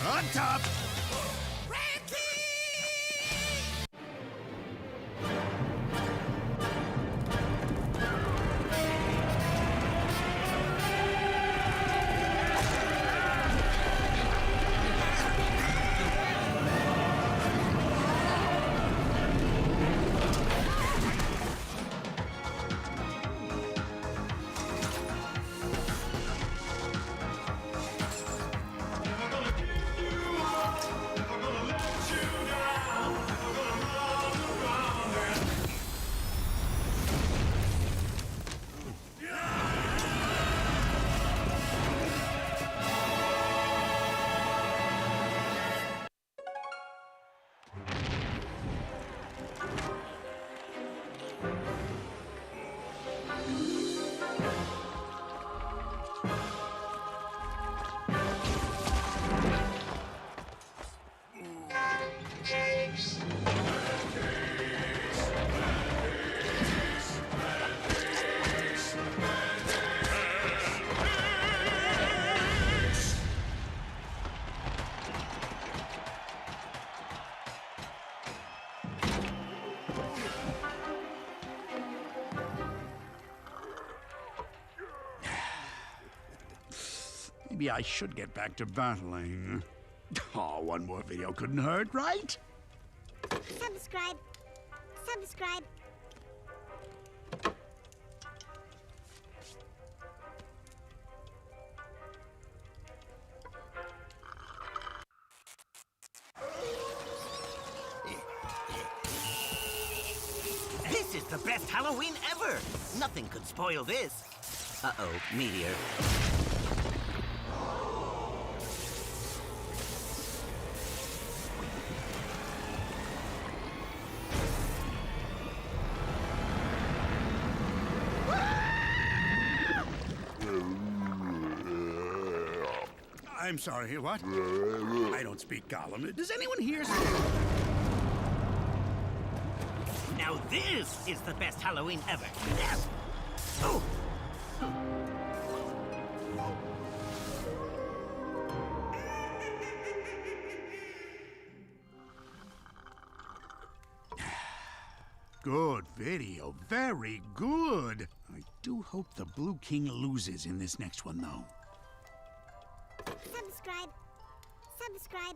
On top! Maybe I should get back to battling. Oh, one more video couldn't hurt, right? Subscribe. Subscribe. This is the best Halloween ever! Nothing could spoil this. Uh-oh, meteor. I'm sorry, what? I don't speak Gollum. Does anyone here speak? Now this is the best Halloween ever. Yes! Oh! Good video. Very good. I do hope the Blue King loses in this next one, though. Subscribe. Subscribe.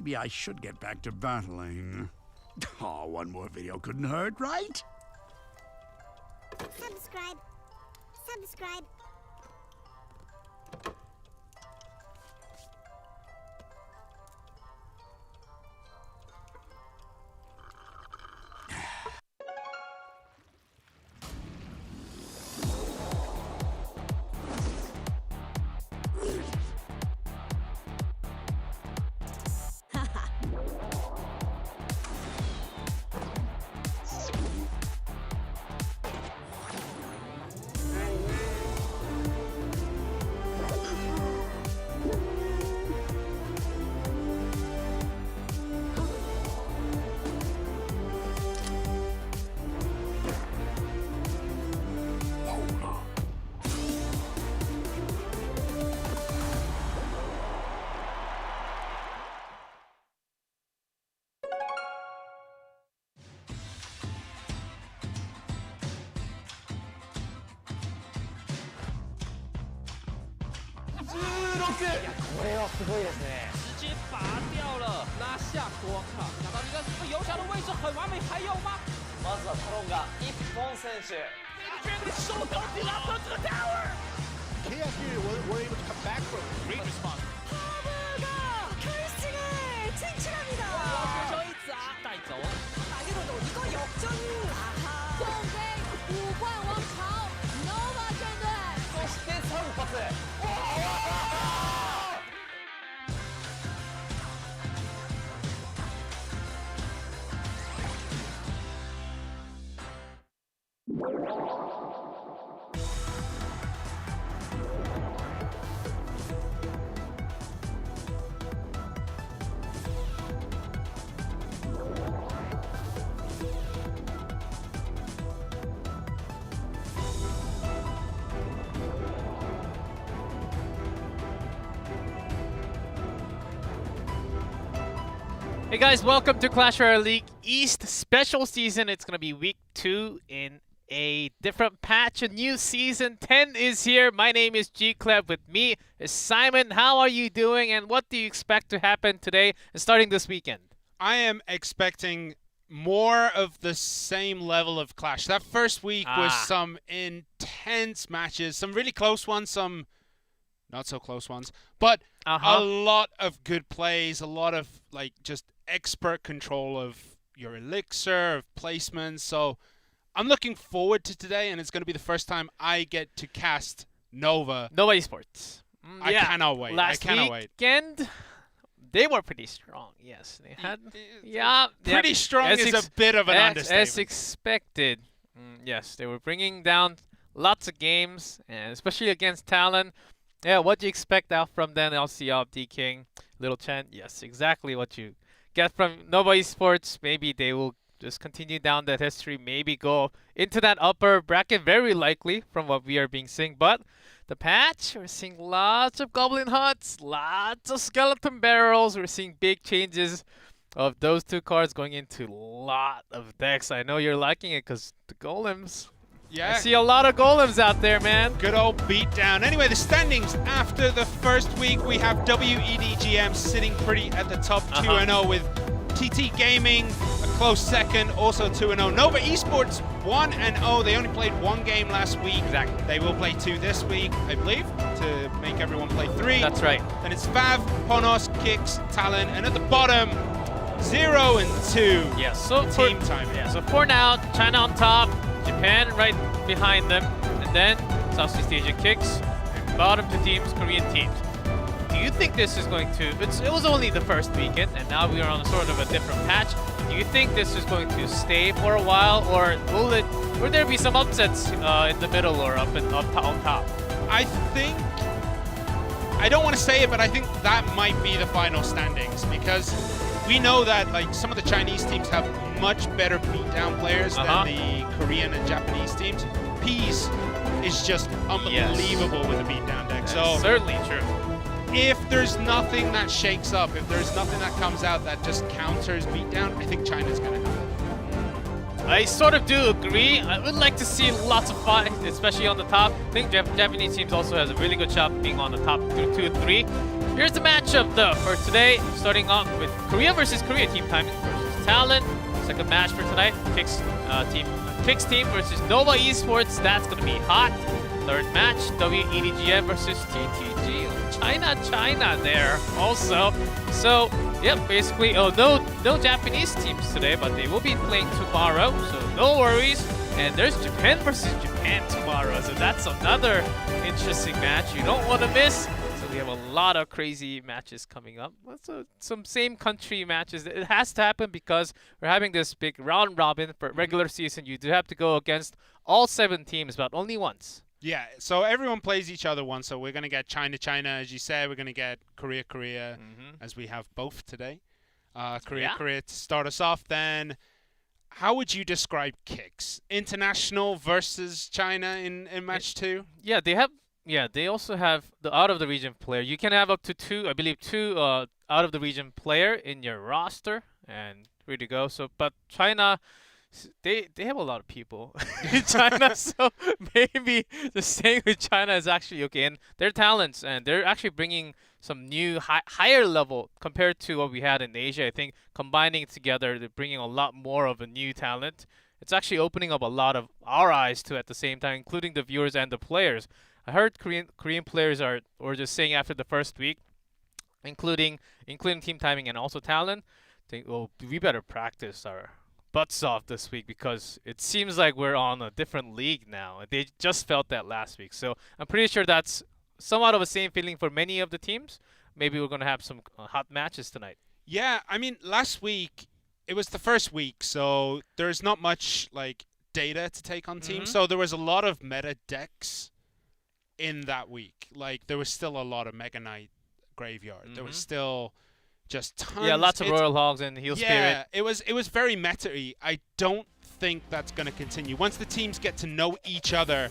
Maybe I should get back to battling. Oh, one more video couldn't hurt, right? Subscribe. Subscribe.直接拔掉了，拉下光卡，拿到一个游侠的位置很完美，还有吗？まずはタロンが一本選手。KF here were able to come back from great response. 球一砸带走。そして3発。Hey guys, welcome to Clash Royale League East special season. It's going to be week 2 in a different patch. A new season 10 is here. My name is G-Cleb. With me is Simon. How are you doing and what do you expect to happen today and starting this weekend? I am expecting more of the same level of Clash. That first week was some intense matches, some really close ones, some not so close ones, but a lot of good plays, a lot of like just expert control of your elixir, of placements. So I'm looking forward to today, and it's going to be the first time I get to cast Nova. Nova Esports. I cannot wait. Last weekend, they were pretty strong. Yes, they had. Pretty strong is a bit of an understatement. As expected. Yes, they were bringing down lots of games, and especially against Talon. Yeah, what do you expect out from them? LCL, D-King, Little Chen. Yes, exactly what you get from Nova Esports. Maybe they will just continue down that history, maybe go into that upper bracket, very likely from what we are being seeing. But the patch, we're seeing lots of Goblin Huts, lots of Skeleton Barrels. We're seeing big changes of those two cards going into a lot of decks. I know you're liking it because the Golems. Yeah. I see a lot of Golems out there, man. Good old beatdown. Anyway, the standings after the first week, we have W.EDGM sitting pretty at the top, 2-0 with TT Gaming, a close second, also 2-0. Nova Esports, 1-0. They only played one game last week. Exactly. They will play 2 this week, I believe, to make everyone play 3. That's right. Then it's Vav, Ponos, Kix, Talon, and at the bottom, 0 and 2. Yes, so team time. Yeah, so for now, China on top, Japan right behind them, and then Southeast Asia kicks, and bottom 2 teams, Korean teams. Do you think this is going to, it was only the first weekend, and now we are on sort of a different patch. Do you think this is going to stay for a while, or will there be some upsets in the middle or on top? I think, I don't want to say it, but I think that might be the final standings, because we know that like some of the Chinese teams have much better beatdown players than the Korean and Japanese teams. Peas is just unbelievable with a beatdown deck. So certainly true. If there's nothing that shakes up, if there's nothing that comes out that just counters beatdown, I think China's gonna have it. I sort of do agree. I would like to see lots of fight, especially on the top. I think Japanese teams also has a really good shot being on the top 2 and 3. Here's the matchup though for today. Starting off with Korea versus Korea, Team Timing versus Talon. Second match for tonight, Kicks team versus Nova Esports. That's gonna be hot. Third match, W.EDGM versus TTG. China there also. So, yep, basically, no Japanese teams today, but they will be playing tomorrow, so no worries. And there's Japan versus Japan tomorrow, so that's another interesting match you don't want to miss. So we have a lot of crazy matches coming up. So some same country matches. It has to happen because we're having this big round robin for regular season. You do have to go against all 7 teams, but only once. Yeah, so everyone plays each other once. So we're going to get China, as you said. We're going to get Korea, as we have both today. Korea to start us off. Then, how would you describe Kicks? International versus China in match 2? Yeah, they have. Yeah, they also have the out of the region player. You can have up to 2, I believe, 2 out of the region player in your roster, and ready to go. So, but China. They have a lot of people in China, so maybe the staying with China is actually okay. And their talents, and they're actually bringing some new higher level compared to what we had in Asia. I think combining it together, they're bringing a lot more of a new talent. It's actually opening up a lot of our eyes too at the same time, including the viewers and the players. I heard Korean players were just saying after the first week, including Team Timing and also Talon, think, well, we better practice our butts off this week because it seems like we're on a different league now. They just felt that last week. So I'm pretty sure that's somewhat of the same feeling for many of the teams. Maybe we're going to have some hot matches tonight. Yeah, I mean, last week, it was the first week, so there's not much like data to take on teams. So there was a lot of meta decks in that week. Like, there was still a lot of Mega Knight Graveyard. There was still just tons. Yeah, lots of Royal Hogs and Heal Spirit. Yeah, it was very meta-y. I don't think that's going to continue. Once the teams get to know each other,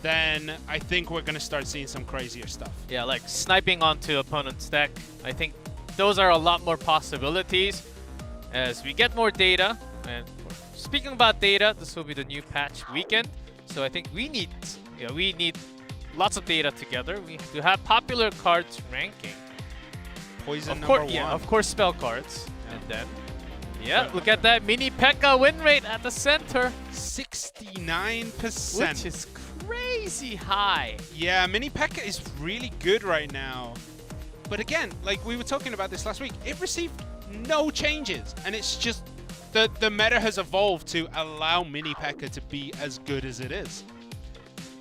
then I think we're going to start seeing some crazier stuff. Yeah, like sniping onto opponent's deck. I think those are a lot more possibilities as we get more data. And speaking about data, this will be the new patch weekend. So I think we need lots of data together. We have to have popular cards ranking. Poison number 1. Yeah, of course, spell cards. And then, yeah, look at that mini P.E.K.K.A win rate at the center. 69%. Which is crazy high. Yeah, mini P.E.K.K.A is really good right now. But again, like we were talking about this last week, it received no changes. And it's just the meta has evolved to allow mini P.E.K.K.A to be as good as it is.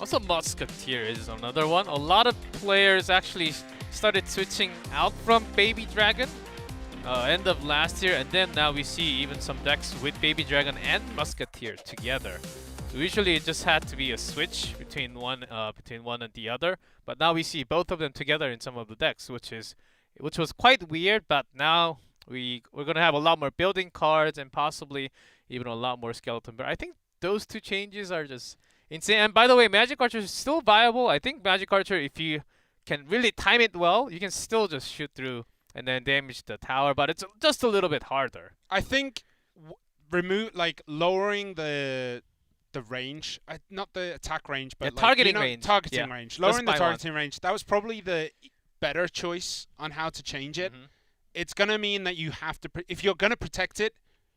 Also, Musketeer is another one. A lot of players actually started switching out from Baby Dragon end of last year, and then now we see even some decks with Baby Dragon and Musketeer together. So usually it just had to be a switch between one and the other, but now we see both of them together in some of the decks, which was quite weird. But now we're gonna have a lot more building cards and possibly even a lot more skeleton. But I think those 2 changes are just insane. And by the way, Magic Archer is still viable. I think Magic Archer, if you can really time it well, you can still just shoot through and then damage the tower, but it's just a little bit harder. I think lowering the range, not the attack range, but targeting range. Targeting range. Lowering the targeting range, that was probably the better choice on how to change it. It's going to mean that you have to, if you're going to protect it,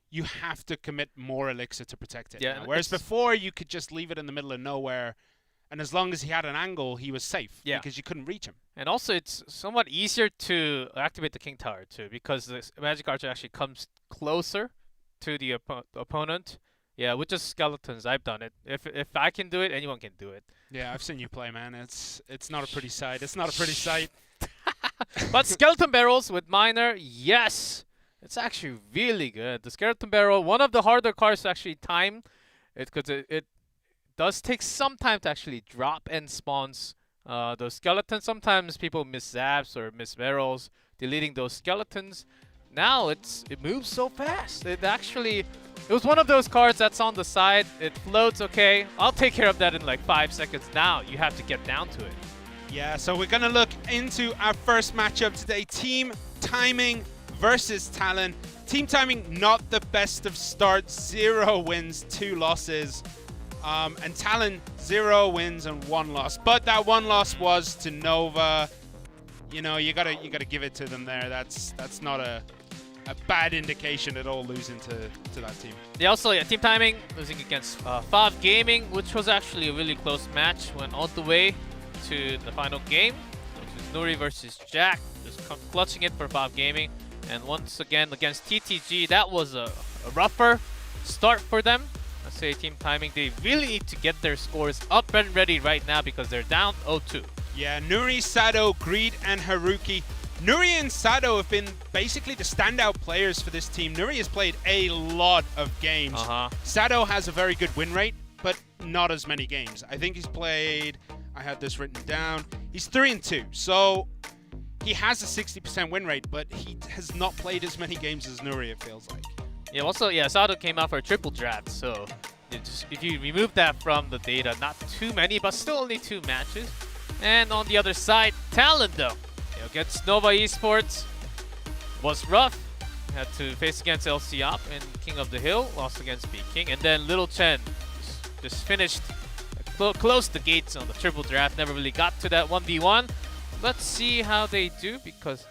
you have to commit more elixir to protect it. Yeah, whereas before, you could just leave it in the middle of nowhere, and as long as he had an angle, he was safe because you couldn't reach him. And also, it's somewhat easier to activate the King Tower too, because the Magic Archer actually comes closer to the opponent. Yeah, with just skeletons, I've done it. If I can do it, anyone can do it. Yeah, I've seen you play, man. It's not a pretty sight. It's not a pretty sight. But Skeleton Barrels with Miner, yes. It's actually really good. The Skeleton Barrel, one of the harder cards to actually time, because it does take some time to actually drop and spawns those skeletons. Sometimes people miss zaps or miss barrels, deleting those skeletons. Now it moves so fast. It was one of those cards that's on the side. It floats, okay. I'll take care of that in like 5 seconds. Now you have to get down to it. Yeah, so we're going to look into our first matchup today. Team Timing versus Talon. Team Timing, not the best of starts. 0 wins, 2 losses. And Talon, 0 wins and 1 loss. But that 1 loss was to Nova. you know, you gotta give it to them there. That's not a bad indication at all, losing to that team. They also, team timing, losing against Fav Gaming, which was actually a really close match. Went all the way to the final game, which is Nuri versus Jack, just clutching it for Fav Gaming. And once again against TTG, that was a rougher start for them. I say team timing, they really need to get their scores up and ready right now because they're down 0-2. Yeah, Nuri, Sado, Greed, and Haruki. Nuri and Sado have been basically the standout players for this team. Nuri has played a lot of games. Sado has a very good win rate, but not as many games. I think he's played, I had this written down, he's 3-2. So he has a 60% win rate, but he has not played as many games as Nuri, it feels like. Yeah, also, Sado came out for a triple draft, so if you remove that from the data, not too many, but still only 2 matches. And on the other side, Talon though, against Nova Esports was rough. Had to face against LC Op and King of the Hill, lost against B King, and then Little Chen just finished, closed the gates on the triple draft, never really got to that 1v1. Let's see how they do, because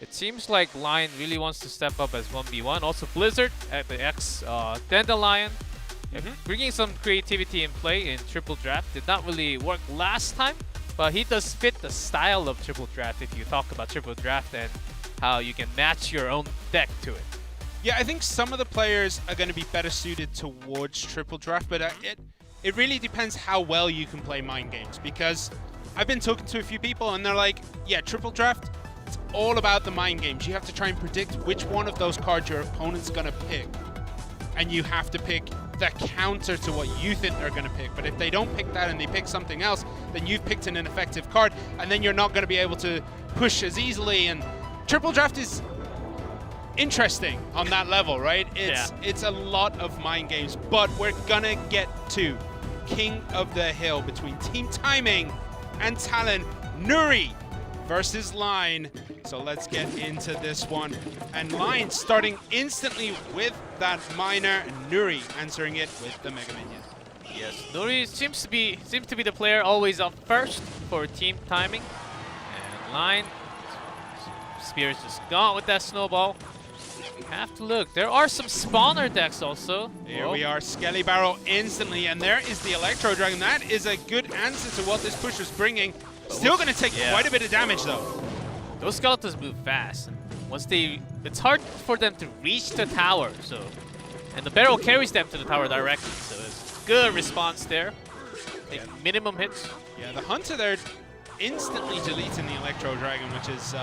it seems like Lion really wants to step up as 1v1. Also Blizzard at the Dandelion, bringing some creativity in play in triple draft. Did not really work last time, but he does fit the style of triple draft if you talk about triple draft and how you can match your own deck to it. Yeah, I think some of the players are going to be better suited towards triple draft, but it really depends how well you can play mind games, because I've been talking to a few people and they're like, yeah, triple draft, it's all about the mind games. You have to try and predict which one of those cards your opponent's going to pick, and you have to pick the counter to what you think they're going to pick. But if they don't pick that and they pick something else, then you've picked an ineffective card, and then you're not going to be able to push as easily. And triple draft is interesting on that level, right? It's a lot of mind games, but we're gonna get to King of the Hill between Team Timing and Talon. Nuri versus Line. So let's get into this one. And Line starting instantly with that Miner, and Nuri answering it with the Mega Minion. Yes, Nuri seems to be the player always up first for Team Timing. And Line, Spear's just gone with that snowball. We have to look. There are some spawner decks also. Here we are, Skelly Barrel instantly, and there is the Electro Dragon. That is a good answer to what this push is bringing. Still going to take quite a bit of damage though. Those skeletons move fast. Once it's hard for them to reach the tower. And the barrel carries them to the tower directly. So it's good response there. Take minimum hits. Yeah, the Hunter there instantly deleting the Electro Dragon, which is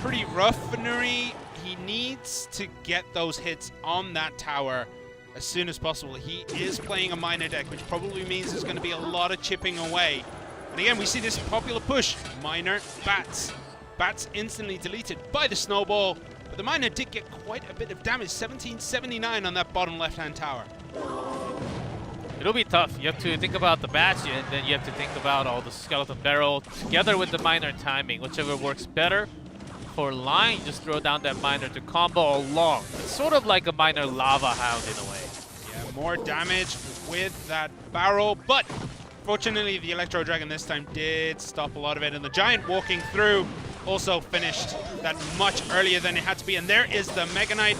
pretty rough for Nuri. He needs to get those hits on that tower as soon as possible. He is playing a miner deck, which probably means there's going to be a lot of chipping away. And again, we see this popular push. Miner, Bats. Bats instantly deleted by the snowball. But the miner did get quite a bit of damage. 1779 on that bottom left-hand tower. It'll be tough. You have to think about the Bats, and then you have to think about all the Skeleton Barrel together with the Miner timing. Whichever works better. For Line, you just throw down that Miner to combo along. It's sort of like a Miner Lava Hound in a way. Yeah, more damage with that barrel, but fortunately the Electro Dragon this time did stop a lot of it, and the Giant walking through also finished that much earlier than it had to be. And there is the Mega Knight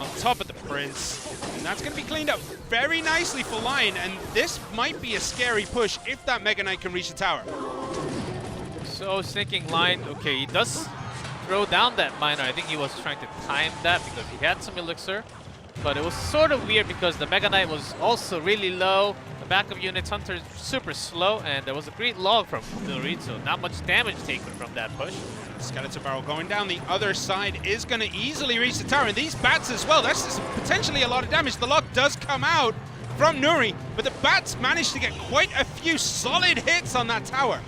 on top of the Prince, and that's going to be cleaned up very nicely for Line, and this might be a scary push if that Mega Knight can reach the tower. So I was thinking Line, okay, he does throw down that Miner. I think he was trying to time that because he had some elixir, but it was sort of weird because the Mega Knight was also really low. The backup unit's Hunter is super slow, and there was a great log from Nuri, so not much damage taken from that push. Skeleton Barrel going down the other side is going to easily reach the tower, and these Bats as well. That's just potentially a lot of damage. The log does come out from Nuri, but the Bats managed to get quite a few solid hits on that tower.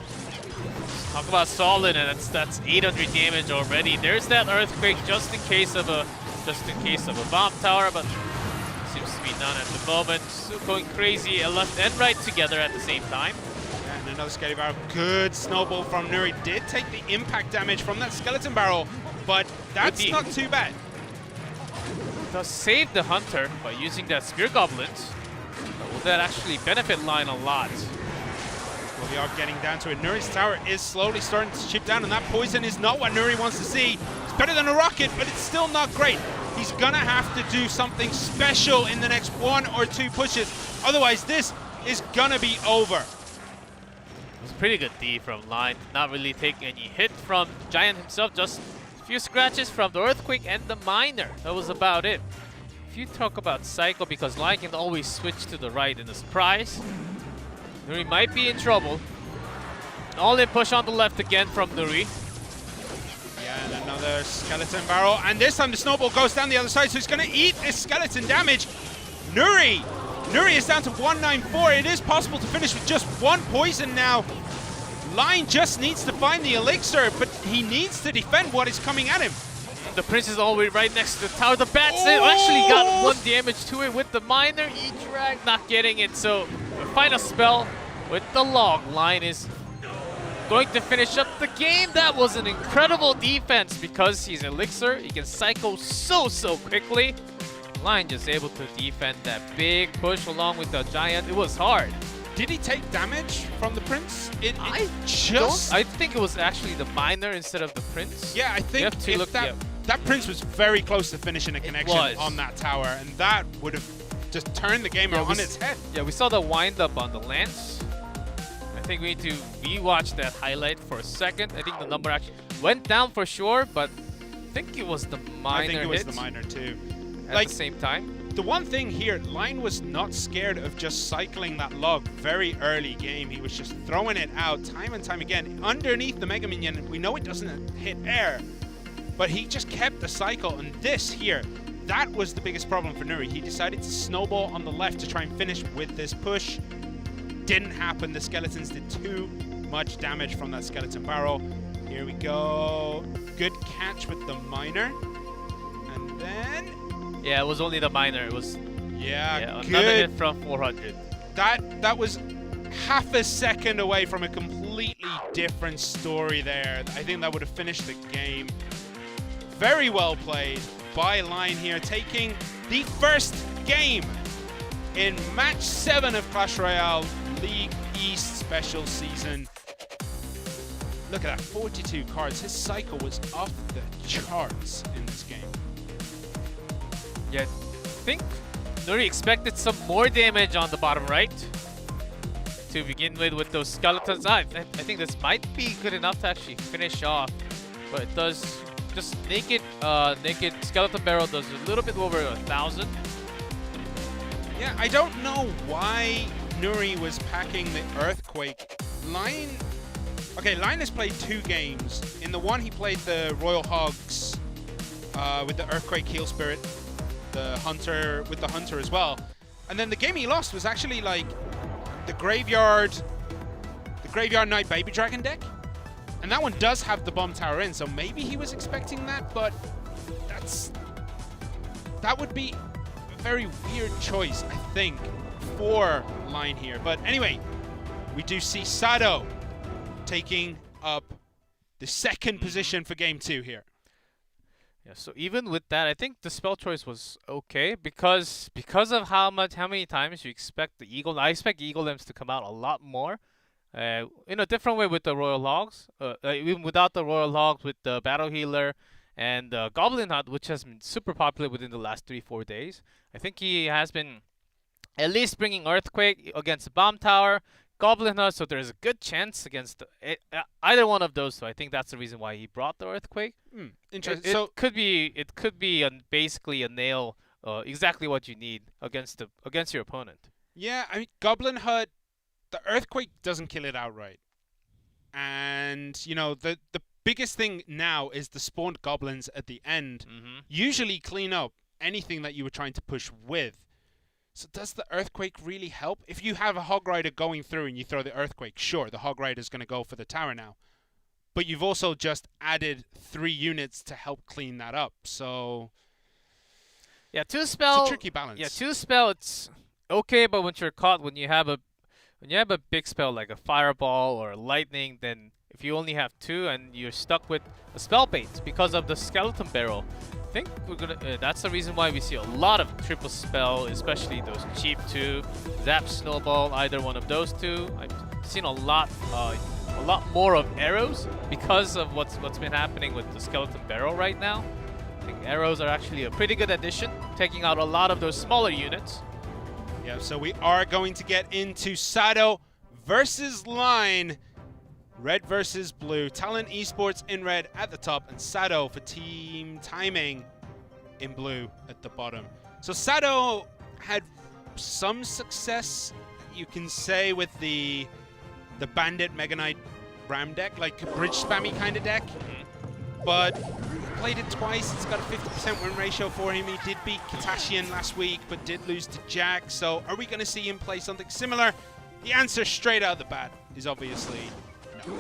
Talk about solid, and that's 800 damage already. There's that earthquake just in case of a bomb tower, but seems to be none at the moment. Still going crazy, left and right together at the same time. And another Skelly Barrel. Good snowball from Nuri. Did take the impact damage from that Skeleton Barrel, but that's not too bad. Does save the Hunter by using that Spear Goblins. Will that actually benefit Line a lot? Well, they are getting down to it. Nuri's tower is slowly starting to chip down, and that poison is not what Nuri wants to see. It's better than a rocket, but it's still not great. He's gonna have to do something special in the next 1 or 2 pushes. Otherwise, this is gonna be over. It was a pretty good D from Line. Not really taking any hit from Giant himself, just a few scratches from the Earthquake and the Miner. That was about it. If you talk about Psycho, because Line can always switch to the right in a surprise, Nuri might be in trouble. All-in push on the left again from Nuri. Yeah, and another skeleton barrel, and this time the snowball goes down the other side, so he's gonna eat this skeleton damage. Nuri is down to 194. It is possible to finish with just 1 poison now. Line just needs to find the elixir, but he needs to defend what is coming at him. The Prince is already right next to the tower. The Bats actually got 1 damage to it with the Miner. E-Drag not getting it, so final spell with the log. Line is going to finish up the game. That was an incredible defense because he's Elixir. He can cycle so quickly. Line just able to defend that big push along with the Giant. It was hard. Did he take damage from the Prince? I think it was actually the Miner instead of the Prince. Yeah, I think if that Prince was very close to finishing a connection on that tower, and that would have just turned the game on its head. Yeah, we saw the wind up on the Lance. I think we need to rewatch that highlight for a second. I think the number actually went down for sure, but I think it was the Miner. I think it was the Miner too. At the same time. The one thing here, Line was not scared of just cycling that log very early game. He was just throwing it out time and time again. Underneath the Mega Minion, we know it doesn't hit air, but he just kept the cycle. And this here, that was the biggest problem for Nuri. He decided to snowball on the left to try and finish with this push. Didn't happen. The skeletons did too much damage from that skeleton barrel. Here we go. Good catch with the Miner. And then... yeah, it was only the Miner. It was good. Another hit from 400. That was half a second away from a completely different story there. I think that would have finished the game. Very well played by Line here, taking the first game in match 7 of Clash Royale League East Special Season. Look at that, 42 cards. His cycle was off the charts in this game. Yeah, I think Nuri expected some more damage on the bottom right to begin with those skeletons. I think this might be good enough to actually finish off, but it does just naked skeleton barrel does a little bit over 1,000. Yeah, I don't know why Nuri was packing the Earthquake. Line has played 2 games. In the one he played the Royal Hogs with the Earthquake Heal Spirit, the Hunter with the Hunter as well. And then the game he lost was actually like the Graveyard Knight Baby Dragon deck. And that one does have the Bomb Tower in, so maybe he was expecting that, but that would be a very weird choice, I think, for Line here. But anyway, we do see Sado taking up the second position for game 2 here. Yeah, so even with that, I think the spell choice was okay because of how many times you expect the Eagle. I expect Eagle Limbs to come out a lot more. In a different way with the Royal Hogs, even without the Royal Hogs, with the Battle Healer and Goblin Hunt, which has been super popular within the last 3-4 days. I think he has been at least bringing Earthquake against the Bomb Tower, Goblin Hunt, so there's a good chance against either one of those. So I think that's the reason why he brought the Earthquake. Interesting. It could be basically a nail, exactly what you need against your opponent. Yeah, I mean Goblin Hunt. The Earthquake doesn't kill it outright. And, you know, the biggest thing now is the spawned goblins at the end usually clean up anything that you were trying to push with. So does the Earthquake really help? If you have a Hog Rider going through and you throw the Earthquake, sure, the Hog Rider is going to go for the tower now. But you've also just added 3 units to help clean that up. So, yeah, 2 spell. It's a tricky balance. Yeah, 2 spell, it's okay, but when you're caught, when you have a big spell like a Fireball or a Lightning, then if you only have 2 and you're stuck with a spell bait because of the Skeleton Barrel, I think we're gonna. That's the reason why we see a lot of triple spell, especially those cheap 2, Zap, Snowball, either one of those 2. I'm seen a lot more of arrows because of what's been happening with the skeleton barrel right now. I think arrows are actually a pretty good addition, taking out a lot of those smaller units. Yeah, so we are going to get into Sado versus Line. Red versus blue. Talon Esports in red at the top, and Sado for team timing in blue at the bottom. So Sado had some success, you can say, with the Bandit Mega Knight Ram deck, like a bridge spammy kind of deck. But he played it twice. It's got a 50% win ratio for him. He did beat Katashian last week, but did lose to Jack. So are we going to see him play something similar? The answer straight out of the bat is obviously no.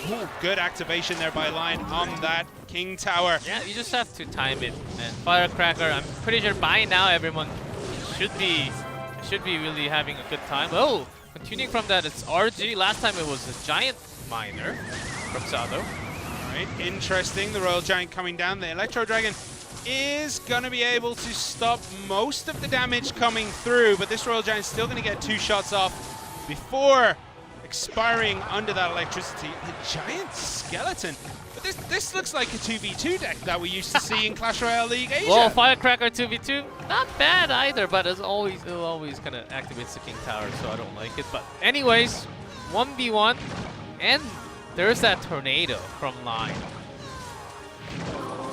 Ooh, good activation there by Line on that King Tower. Yeah, you just have to time it. And Firecracker, I'm pretty sure by now everyone should be really having a good time. Oh, continuing from that, it's RG. Last time it was a Giant Miner from Sado. Right, interesting. The Royal Giant coming down. The Electro Dragon is going to be able to stop most of the damage coming through, but this Royal Giant's still going to get 2 shots off before expiring under that electricity. The Giant Skeleton. But this looks like a 2v2 deck that we used to see in Clash Royale League Asia. Well, Firecracker 2v2, not bad either, but it'll always kind of activates the King Tower, so I don't like it. But anyways, 1v1, and there's that tornado from Line.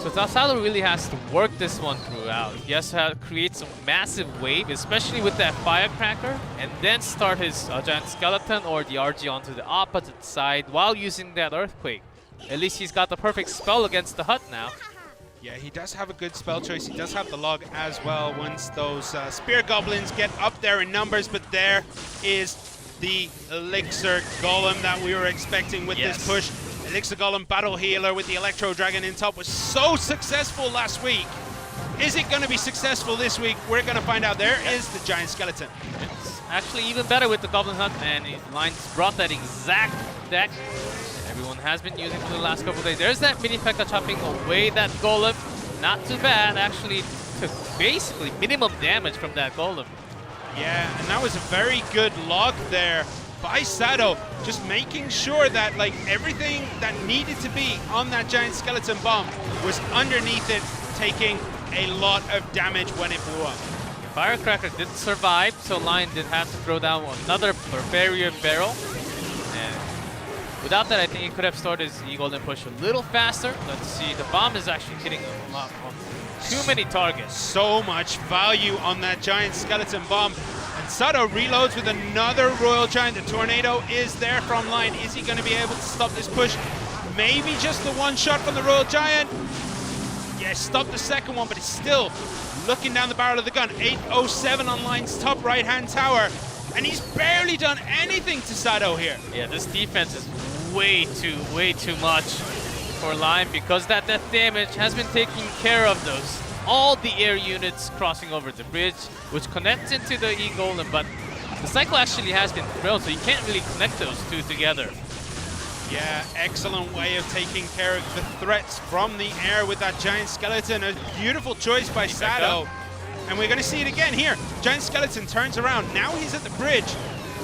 So Sado really has to work this one throughout. He has to create some massive wave, especially with that Firecracker, and then start his Giant Skeleton or the RG onto the opposite side while using that Earthquake. At least he's got the perfect spell against the hut now. Yeah, he does have a good spell choice. He does have the log as well once those Spear Goblins get up there in numbers, but there is the Elixir Golem that we were expecting with this push. Elixir Golem Battle Healer with the Electro Dragon in top was so successful last week. Is it going to be successful this week? We're going to find out. There is the Giant Skeleton. It's actually even better with the Goblin Hunt, and Line's brought that exact deck everyone has been using for the last couple of days. There's that mini P.E.K.K.A chopping away that Golem. Not too bad, actually took basically minimum damage from that Golem. Yeah, and that was a very good log there by Sado, just making sure that like everything that needed to be on that Giant Skeleton bomb was underneath it, taking a lot of damage when it blew up. Firecracker did survive, so Line did have to throw down another Barbarian Barrel. And without that, I think he could have started his E-Golden push a little faster. Let's see, the bomb is actually hitting a lot on too many targets. So much value on that Giant Skeleton bomb. And Sado reloads with another Royal Giant. The tornado is there from Line. Is he going to be able to stop this push? Maybe just the one shot from the Royal Giant. Yeah, stop the second one, but he's still looking down the barrel of the gun. 807 on Line's top right-hand tower. And he's barely done anything to Sado here. Yeah, this defense is way too much for Line, because that death damage has been taking care of those. All the air units crossing over the bridge, which connects into the E-Golem, but the cycle actually has been thrilled, so you can't really connect those two together. Yeah, excellent way of taking care of the threats from the air with that Giant Skeleton. A beautiful choice by Sado. And we're going to see it again here. Giant Skeleton turns around. Now he's at the bridge.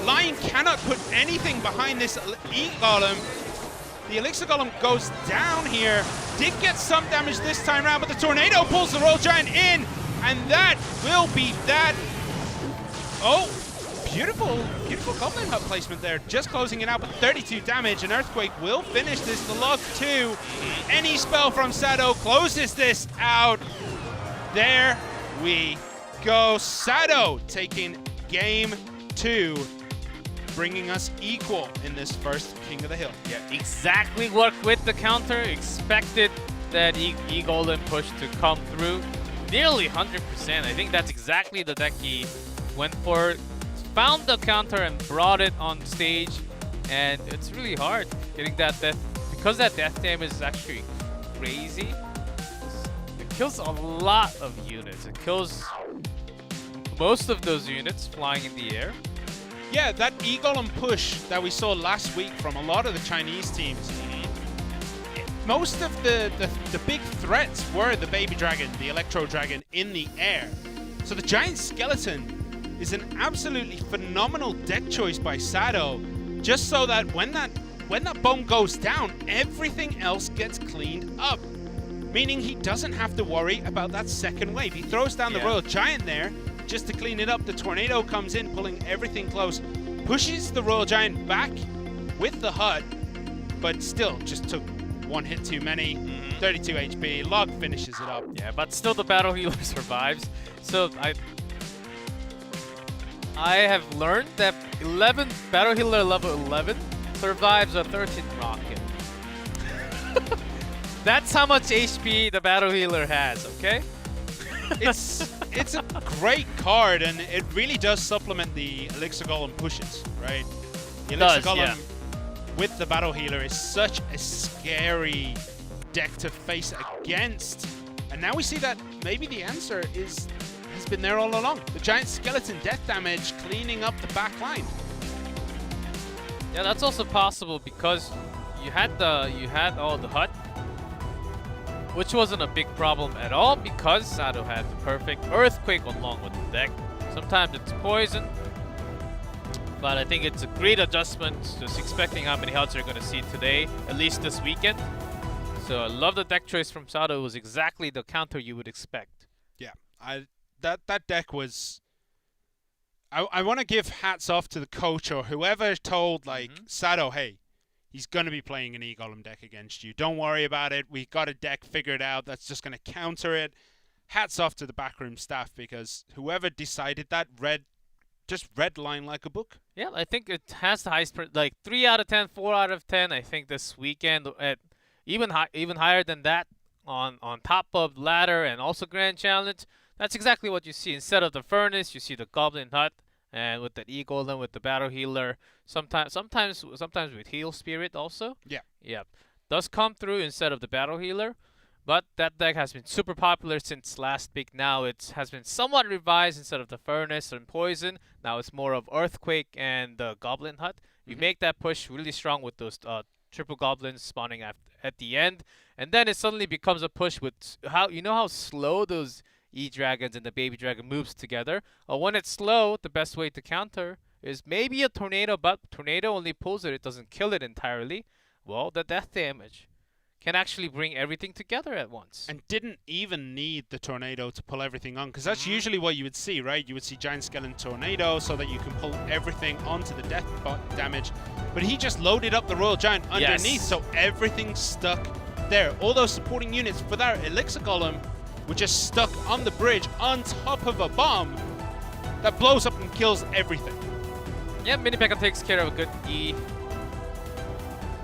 Line cannot put anything behind this E-Golem. The Elixir Golem goes down here. Did get some damage this time around, but the tornado pulls the Royal Giant in. And that will be that. Oh, beautiful Goblin Hut placement there. Just closing it out with 32 damage. An Earthquake will finish this. The log 2. Any spell from Sado closes this out. There we go. Sado taking game 2. Bringing us equal in this first King of the Hill. Yeah, exactly worked with the counter. Expected that E-Golem push to come through. Nearly 100%. I think that's exactly the deck he went for. Found the counter and brought it on stage. And it's really hard getting that death. Because that death damage is actually crazy. It kills a lot of units. It kills most of those units flying in the air. Yeah, that E-Golem push that we saw last week from a lot of the Chinese teams, most of the big threats were the Baby Dragon, the Electro Dragon in the air. So the Giant Skeleton is an absolutely phenomenal deck choice by Sado, just so that when that bomb goes down, everything else gets cleaned up. Meaning he doesn't have to worry about that second wave. He throws down the Royal Giant there just to clean it up. The Tornado comes in, pulling everything close, pushes the Royal Giant back with the hut, but still just took one hit too many. 32 HP, Log finishes it up. Yeah, but still the Battle Healer survives. So I have learned that 11 Battle Healer level 11 survives a 13th rocket. That's how much HP the Battle Healer has, okay? It's a great card, and it really does supplement the Elixir Golem pushes, right? The Elixir Golem with the Battle Healer is such a scary deck to face against. And now we see that maybe the answer has been there all along. The Giant Skeleton death damage cleaning up the back line. Yeah, that's also possible because you had the hut, which wasn't a big problem at all because Sado had the perfect Earthquake along with the deck. Sometimes it's poison, but I think it's a great adjustment, just expecting how many huts you're going to see today, at least this weekend. So I love the deck choice from Sado. It was exactly the counter you would expect. Yeah, that deck was... I want to give hats off to the coach or whoever told Sado, hey, he's going to be playing an E-Golem deck against you. Don't worry about it. We got a deck figured out that's just going to counter it. Hats off to the backroom staff because whoever decided that read line like a book. Yeah, I think it has the highest, like 3 out of 10, 4 out of 10. I think this weekend, at even higher than that on top of ladder and also Grand Challenge. That's exactly what you see. Instead of the Furnace, you see the Goblin Hut, and with that E-Golem, with the Battle Healer, sometimes with Heal Spirit also. Yeah, does come through instead of the Battle Healer, but that deck has been super popular since last week. Now it has been somewhat revised. Instead of the Furnace and Poison, now it's more of Earthquake and the Goblin Hut. You make that push really strong with those triple goblins spawning at the end, and then it suddenly becomes a push with how slow those E-Dragons and the Baby Dragon moves together. When it's slow, the best way to counter is maybe a Tornado, but Tornado only pulls it. It doesn't kill it entirely. Well, the death damage can actually bring everything together at once. And didn't even need the Tornado to pull everything on, because that's usually what you would see, right? You would see Giant Skeleton Tornado so that you can pull everything onto the death damage. But he just loaded up the Royal Giant underneath, so everything's stuck there. All those supporting units for that Elixir Golem were just stuck on the bridge on top of a bomb that blows up and kills everything. Yeah, Mini P.E.K.K.A takes care of a good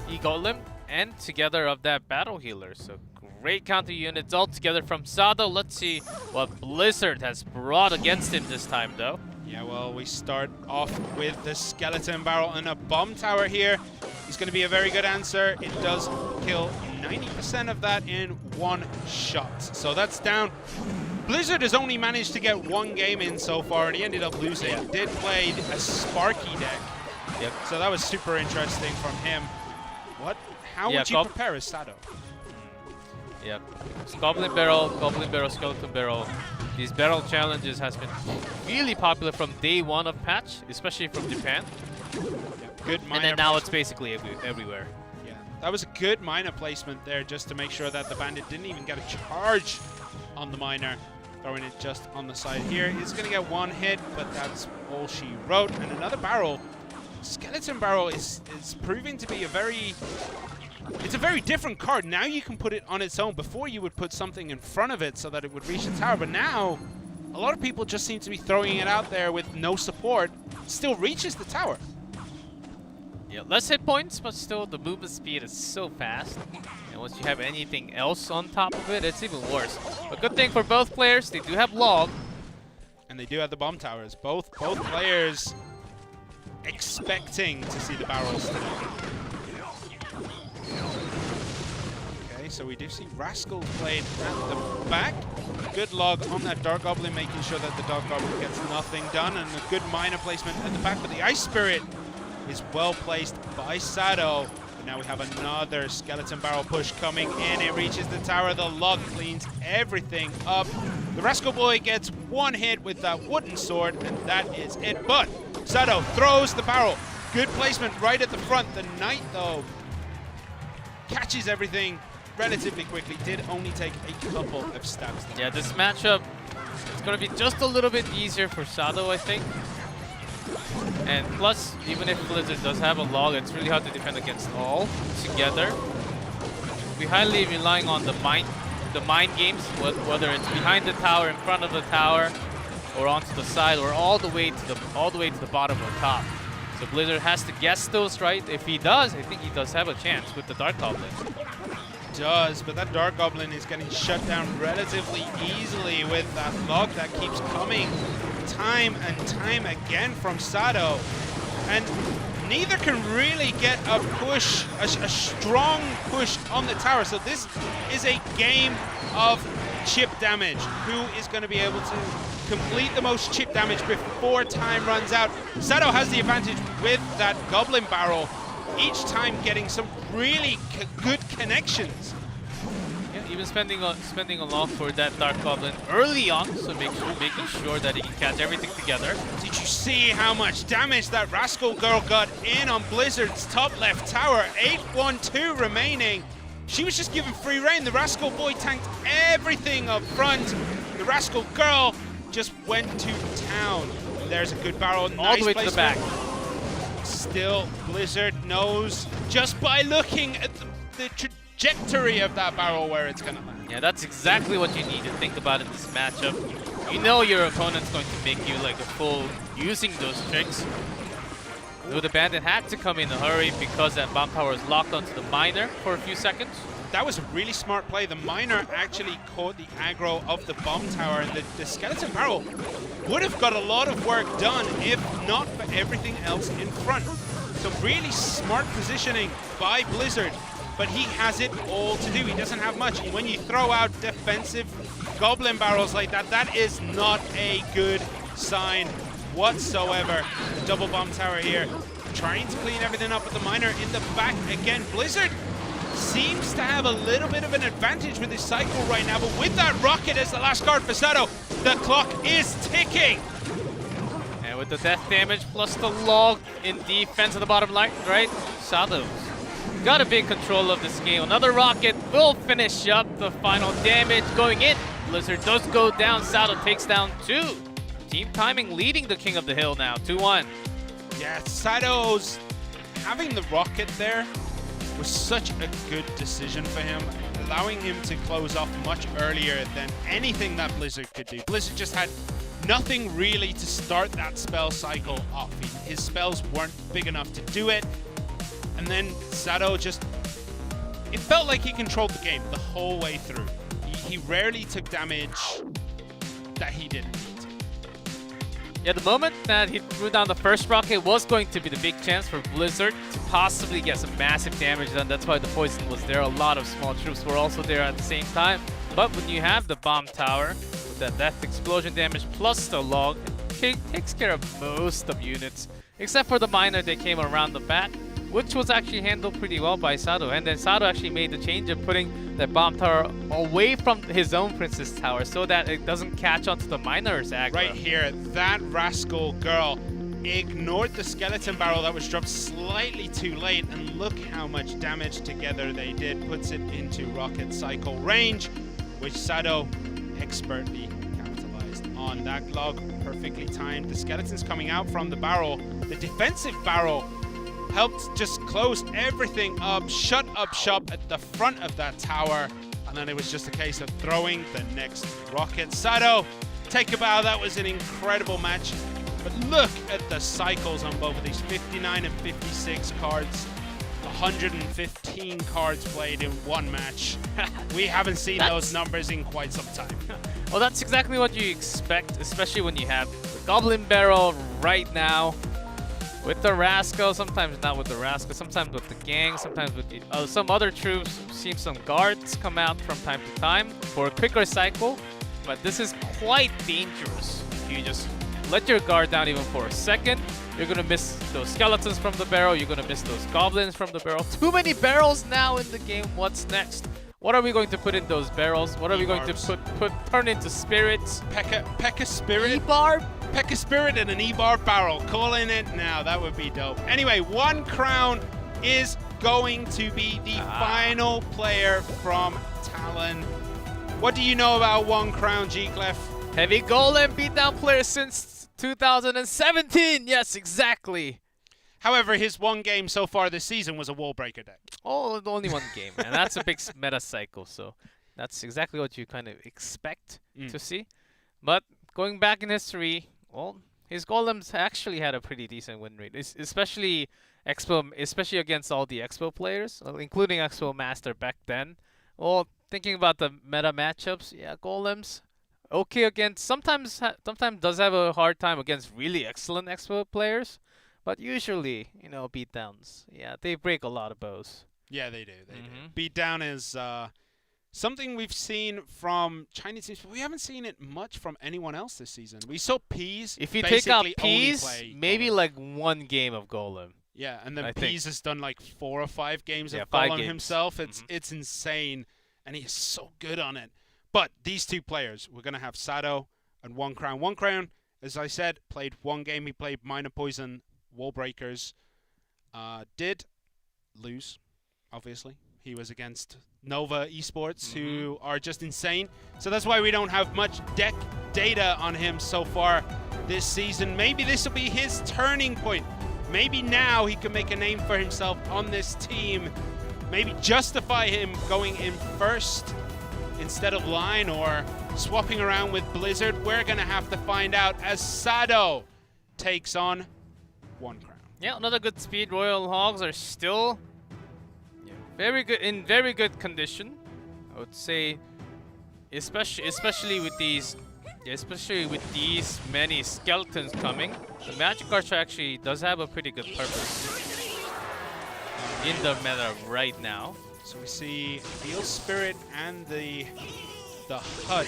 E-Golem and together of that Battle Healer. So great counter units all together from Sado. Let's see what Blizzard has brought against him this time, though. Yeah, well, we start off with the Skeleton Barrel and a Bomb Tower here. It's going to be a very good answer. It does kill 90% of that in one shot. So that's down. Blizzard has only managed to get one game in so far, and he ended up losing. Did play a Sparky deck. Yep. So that was super interesting from him. How would you prepare as Sado? Yep. Goblin Barrel, Skeleton Barrel. These barrel challenges has been really popular from day one of patch, especially from Japan. Good minor. And then now it's basically everywhere. Yeah, that was a good minor placement there, just to make sure that the bandit didn't even get a charge on the minor. Throwing it just on the side here. It's going to get one hit, but that's all she wrote. And another barrel. Skeleton Barrel is proving to be a very different card. Now you can put it on its own. Before you would put something in front of it so that it would reach the tower, but now a lot of people just seem to be throwing it out there with no support. Still reaches the tower. Yeah, less hit points, but still the movement speed is so fast. And once you have anything else on top of it, it's even worse. But good thing for both players, they do have Log. And they do have the bomb towers. Both players expecting to see the barrels today. Okay, so we do see Rascal played at the back. Good Log on that Dark Goblin, making sure that the Dark Goblin gets nothing done, and a good minor placement at the back. But the Ice Spirit is well placed by Sado. But now we have another Skeleton Barrel push coming in. It reaches the tower. The Log cleans everything up. The Rascal Boy gets one hit with that wooden sword, and that is it. But Sado throws the barrel. Good placement right at the front. The Knight, though, catches everything relatively quickly. Did only take a couple of stabs. Yeah, this matchup is going to be just a little bit easier for Sado, I think. And plus, even if Blizzard does have a log, it's really hard to defend against all together. We're highly relying on the mind games, whether it's behind the tower, in front of the tower, or onto the side, or all the way to the bottom or top. So Blizzard has to guess those right. If he does, I think he does have a chance with the Dark Goblin. Does, but that Dark Goblin is getting shut down relatively easily with that log that keeps coming time and time again from Sado. And neither can really get a push, a strong push on the tower. So this is a game of chip damage. Who is going to be able to complete the most chip damage before time runs out? Sado has the advantage with that Goblin Barrel, each time getting some really good connections. Yeah, even spending a log for that Dark Goblin early on, so making sure that he can catch everything together. Did you see how much damage that Rascal Girl got in on Blizzard's top left tower? 8-1-2 remaining. She was just given free reign. The Rascal Boy tanked everything up front. The Rascal Girl just went to town. There's a good barrel. All the way to the back. Still, Blizzard knows just by looking at the trajectory of that barrel where it's going to land. Yeah, that's exactly what you need to think about in this matchup. You know your opponent's going to make you like a fool using those tricks. The Bandit had to come in a hurry because that bomb tower is locked onto the Miner for a few seconds. That was a really smart play. The Miner actually caught the aggro of the bomb tower, and the Skeleton Barrel would have got a lot of work done if not for everything else in front. Some really smart positioning by Blizzard, but he has it all to do. He doesn't have much. And when you throw out defensive Goblin Barrels like that, that is not a good sign whatsoever. The double bomb tower here, trying to clean everything up with the Miner in the back again. Blizzard seems to have a little bit of an advantage with his cycle right now, but with that rocket as the last card for Sado, the clock is ticking. And with the death damage plus the log in defense of the bottom line, right? Sado's got a big control of this game. Another rocket will finish up the final damage going in. Blizzard does go down. Sado takes down 2. Team Timing leading the King of the Hill now, 2-1. Yeah, Sado's having the rocket there was such a good decision for him, allowing him to close off much earlier than anything that Blizzard could do. Blizzard just had nothing really to start that spell cycle off. His spells weren't big enough to do it. And then Sado just, it felt like he controlled the game the whole way through. He rarely took damage that he didn't need to. Yeah, the moment that he threw down the first rocket was going to be the big chance for Blizzard to possibly get some massive damage done. That's why the poison was there. A lot of small troops were also there at the same time. But when you have the bomb tower with that death explosion damage plus the log, it takes care of most of units, except for the Miner that came around the back, which was actually handled pretty well by Sado. And then Sado actually made the change of putting that bomb tower away from his own Princess Tower so that it doesn't catch onto the Miner's aggro. Right here, that Rascal Girl ignored the Skeleton Barrel that was dropped slightly too late, and look how much damage together they did. Puts it into rocket cycle range, which Sado expertly capitalized on. That log perfectly timed. The skeletons coming out from the barrel. The defensive barrel helped just close everything up, shut up shop at the front of that tower, and then it was just a case of throwing the next rocket. Sado, take a bow. That was an incredible match. But look at the cycles on both of these, 59 and 56 cards, 115 cards played in one match. We haven't seen those numbers in quite some time. Well, that's exactly what you expect, especially when you have the Goblin Barrel right now. With the Rascal, sometimes not with the Rascal, sometimes with the gang, sometimes with the, some other troops. We've seen some guards come out from time to time for a quicker cycle, but this is quite dangerous. If you just let your guard down even for a second, you're gonna miss those skeletons from the barrel, you're gonna miss those goblins from the barrel. Too many barrels now in the game, what's next? What are we going to put in those barrels? What are we going to turn into spirits? Pekka Spirit? E-barb? Pekka Spirit and an E-bar barrel. Calling it now. That would be dope. Anyway, 1 crown is going to be the final player from Talon. What do you know about 1 crown, G-Clef? Heavy golem beatdown player since 2017. Yes, exactly. However, his 1 game so far this season was a wall breaker deck. Oh, only 1 game, and that's a big meta cycle, so that's exactly what you kind of expect to see. But going back in history, well, his golems actually had a pretty decent win rate, especially against all the Expo players, including Expo Master back then. Well, thinking about the meta matchups, yeah, golems okay against sometimes does have a hard time against really excellent Expo players. But usually, you know, beatdowns, yeah, they break a lot of bows. Yeah, they do. They do. Beatdown is something we've seen from Chinese teams, but we haven't seen it much from anyone else this season. We saw Peas. If you take out Peas, maybe golem. Like 1 game of golem. Yeah, and then Peas has done like 4 or 5 games of 5 golem games. himself. It's insane, and he is so good on it. But these 2 players, we're going to have Sado and 1 crown. 1 crown, as I said, played 1 game. He played Minor Poison Wall Breakers. Did lose, obviously. He was against Nova Esports, who are just insane. So that's why we don't have much deck data on him so far this season. Maybe this will be his turning point. Maybe now he can make a name for himself on this team. Maybe justify him going in first instead of Line or swapping around with Blizzard. We're going to have to find out as Sado takes on 1 crown. Yeah, another good speed. Royal Hogs are still very good condition. I would say, especially with these many skeletons coming, the Magic Archer actually does have a pretty good purpose in the meta right now. So we see Heal Spirit and the HUD.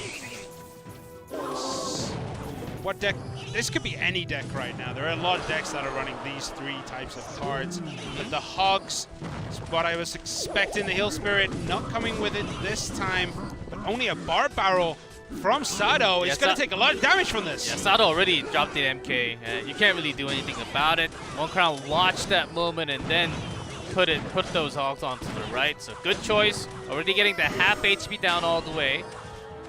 What deck? This could be any deck right now. There are a lot of decks that are running these 3 types of cards. But the Hogs is what I was expecting. The Heal Spirit not coming with it this time, but only a Bar Barrel from Sado. He's going to take a lot of damage from this. Yeah, Sado already dropped the MK. You can't really do anything about it. 1 crown watched that moment and then put those Hogs onto the right. So good choice. Already getting the half HP down all the way.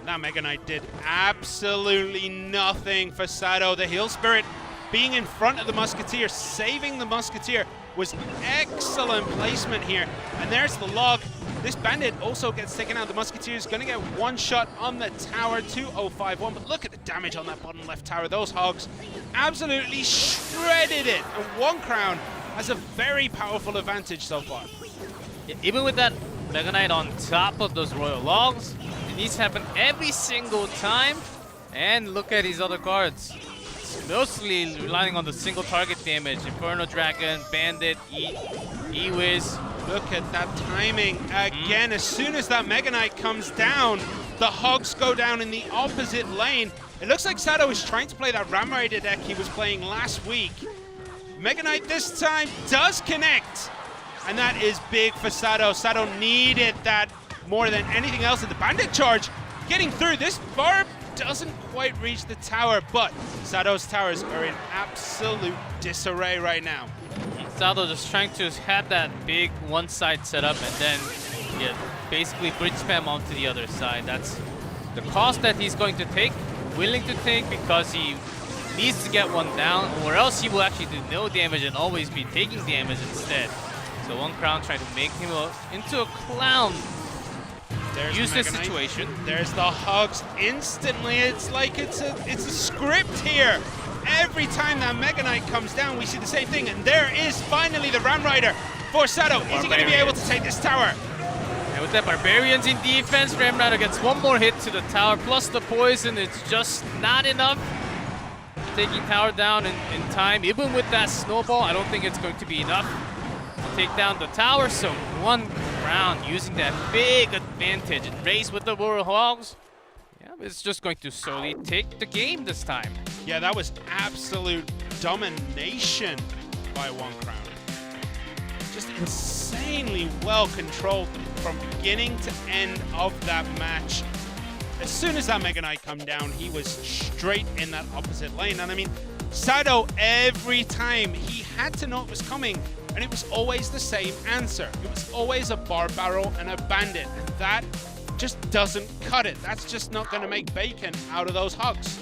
That Mega Knight did absolutely nothing for Sado. The Heal Spirit being in front of the Musketeer, saving the Musketeer, was excellent placement here. And there's the log. This Bandit also gets taken out. The Musketeer is going to get 1 shot on the tower, 2051. But look at the damage on that bottom left tower. Those Hogs absolutely shredded it. And 1 crown has a very powerful advantage so far. Yeah, even with that Mega Knight on top of those Royal Logs, it needs to happen every single time. And look at his other cards. It's mostly relying on the single target damage. Inferno Dragon, Bandit, E-Wiz. Look at that timing. Again, as soon as that Mega Knight comes down, the Hogs go down in the opposite lane. It looks like Sado is trying to play that Ram Raider deck he was playing last week. Mega Knight this time does connect. And that is big for Sado. Sado needed that more than anything else. And the Bandit charge getting through. This barb doesn't quite reach the tower, but Sado's towers are in absolute disarray right now. Sado just trying to have that big one side set up and then basically bridge spam onto the other side. That's the cost that he's going to take, willing to take, because he needs to get 1 down, or else he will actually do no damage and always be taking damage instead. So 1 crown trying to make him into a clown. There's use this situation. There's the Hogs instantly. It's like it's a script here. Every time that Mega Knight comes down, we see the same thing. And there is finally the Ram Rider for Sado. Is he going to be able to take this tower? And with that Barbarians in defense, Ram Rider gets 1 more hit to the tower, plus the poison. It's just not enough. Taking tower down in time. Even with that snowball, I don't think it's going to be enough to take down the tower. So 1 crown using that big advantage and race with the Royal Hogs. Yeah, it's just going to slowly take the game this time. Yeah, that was absolute domination by 1 crown. Just insanely well controlled. from beginning to end of that match. As soon as that Mega Knight come down, he was straight in that opposite lane. And I mean, Sado, every time he had to know it was coming, and it was always the same answer. It was always a bar barrel and a bandit, and that just doesn't cut it. That's just not going to make bacon out of those hogs.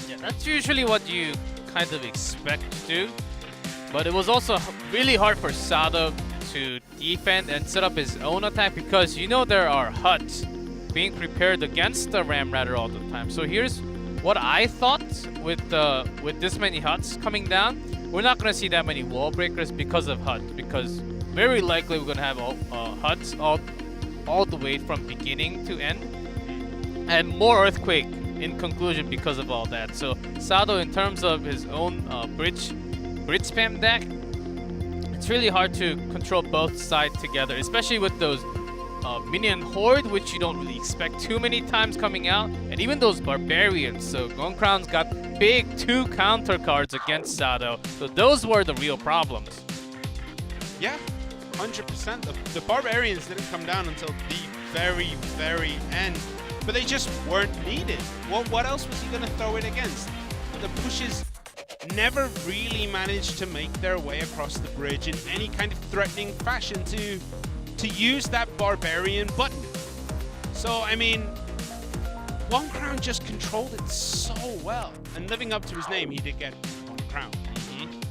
Yeah, that's usually what you kind of expect to do. But it was also really hard for Sado to defend and set up his own attack because you know there are huts being prepared against the Ram Rider all the time. So here's what I thought with this many huts coming down. We're not going to see that many wall breakers because of huts, because very likely we're going to have huts all the way from beginning to end, and more earthquake in conclusion because of all that. So Sado, in terms of his own bridge spam deck, it's really hard to control both sides together, especially with those minion horde, which you don't really expect too many times coming out, and even those barbarians. So Gon Crown's got big 2 counter cards against Sado, so those were the real problems. Yeah, 100%. The barbarians didn't come down until the very, very end, but they just weren't needed. What else was he going to throw it against? The pushes never really managed to make their way across the bridge in any kind of threatening fashion to use that barbarian button. So, I mean, One Crown just controlled it so well. And living up to his name, he did get 1 crown.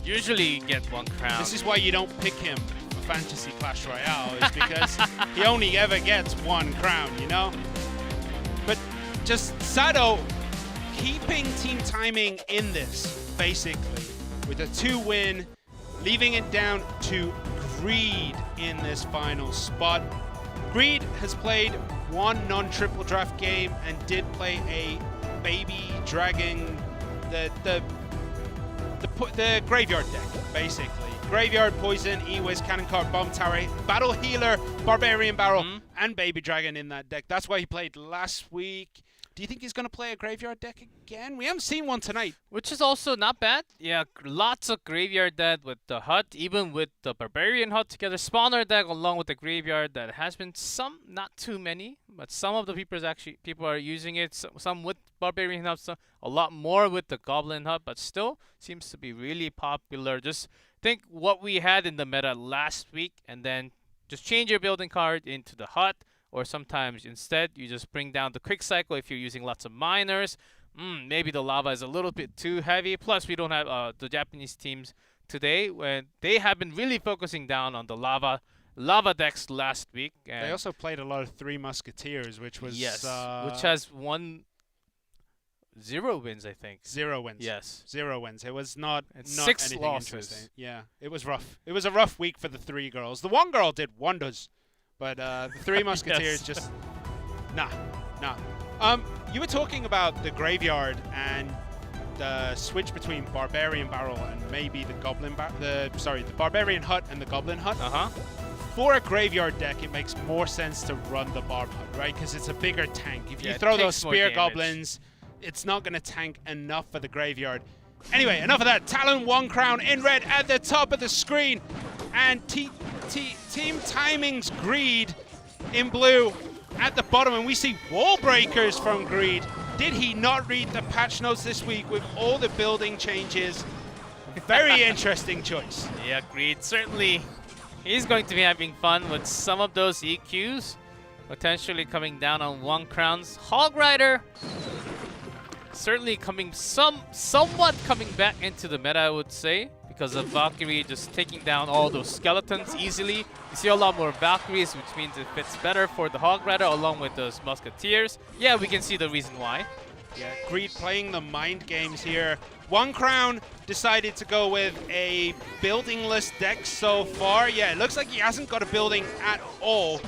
Usually you get 1 crown. This is why you don't pick him for Fantasy Clash Royale, is because he only ever gets 1 crown, you know? But just Sado keeping team timing in this, basically, with a 2-win, leaving it down to Greed in this final spot. Greed has played 1 non-triple draft game and did play a baby dragon, the graveyard deck, basically. Graveyard, Poison, E-Wiz, Cannon Cart, Bomb Tower, Battle Healer, Barbarian Barrel, and Baby Dragon in that deck. That's why he played last week. Do you think he's going to play a graveyard deck again? We haven't seen one tonight. Which is also not bad. Yeah, lots of graveyard deck with the hut, even with the barbarian hut together. Spawner deck along with the graveyard that has been some, not too many, but some of the people are using it. Some with barbarian hut, some, a lot more with the goblin hut, but still seems to be really popular. Just think what we had in the meta last week, and then just change your building card into the hut. Or sometimes instead you just bring down the quick cycle if you're using lots of miners. Maybe the lava is a little bit too heavy. Plus we don't have the Japanese teams today, when they have been really focusing down on the lava decks last week. And they also played a lot of 3 Musketeers, which was which has 0 wins, I think. 0 wins. Yes. 0 wins. It was not 6 anything losses. Interesting. Yeah, it was rough. It was a rough week for the 3 girls. The 1 girl did wonders. But the 3 Musketeers just... Nah. You were talking about the graveyard and the switch between Barbarian Barrel and maybe the the Barbarian Hut and the Goblin Hut. For a graveyard deck, it makes more sense to run the Barb Hut, right? Because it's a bigger tank. If you throw those Spear Goblins, it's not going to tank enough for the graveyard. Anyway, enough of that. Talon 1 crown in red at the top of the screen. And Team Timing's Greed in blue at the bottom, and we see wall breakers from Greed. Did he not read the patch notes this week with all the building changes? Very interesting choice. Yeah, Greed certainly, he's going to be having fun with some of those EQs, potentially coming down on 1 crowns. Hog Rider certainly somewhat coming back into the meta, I would say, because of Valkyrie just taking down all those skeletons easily. You see a lot more Valkyries, which means it fits better for the Hog Rider along with those Musketeers. Yeah, we can see the reason why. Yeah, Greed playing the mind games here. 1 crown decided to go with a buildingless deck so far. Yeah, it looks like he hasn't got a building at all.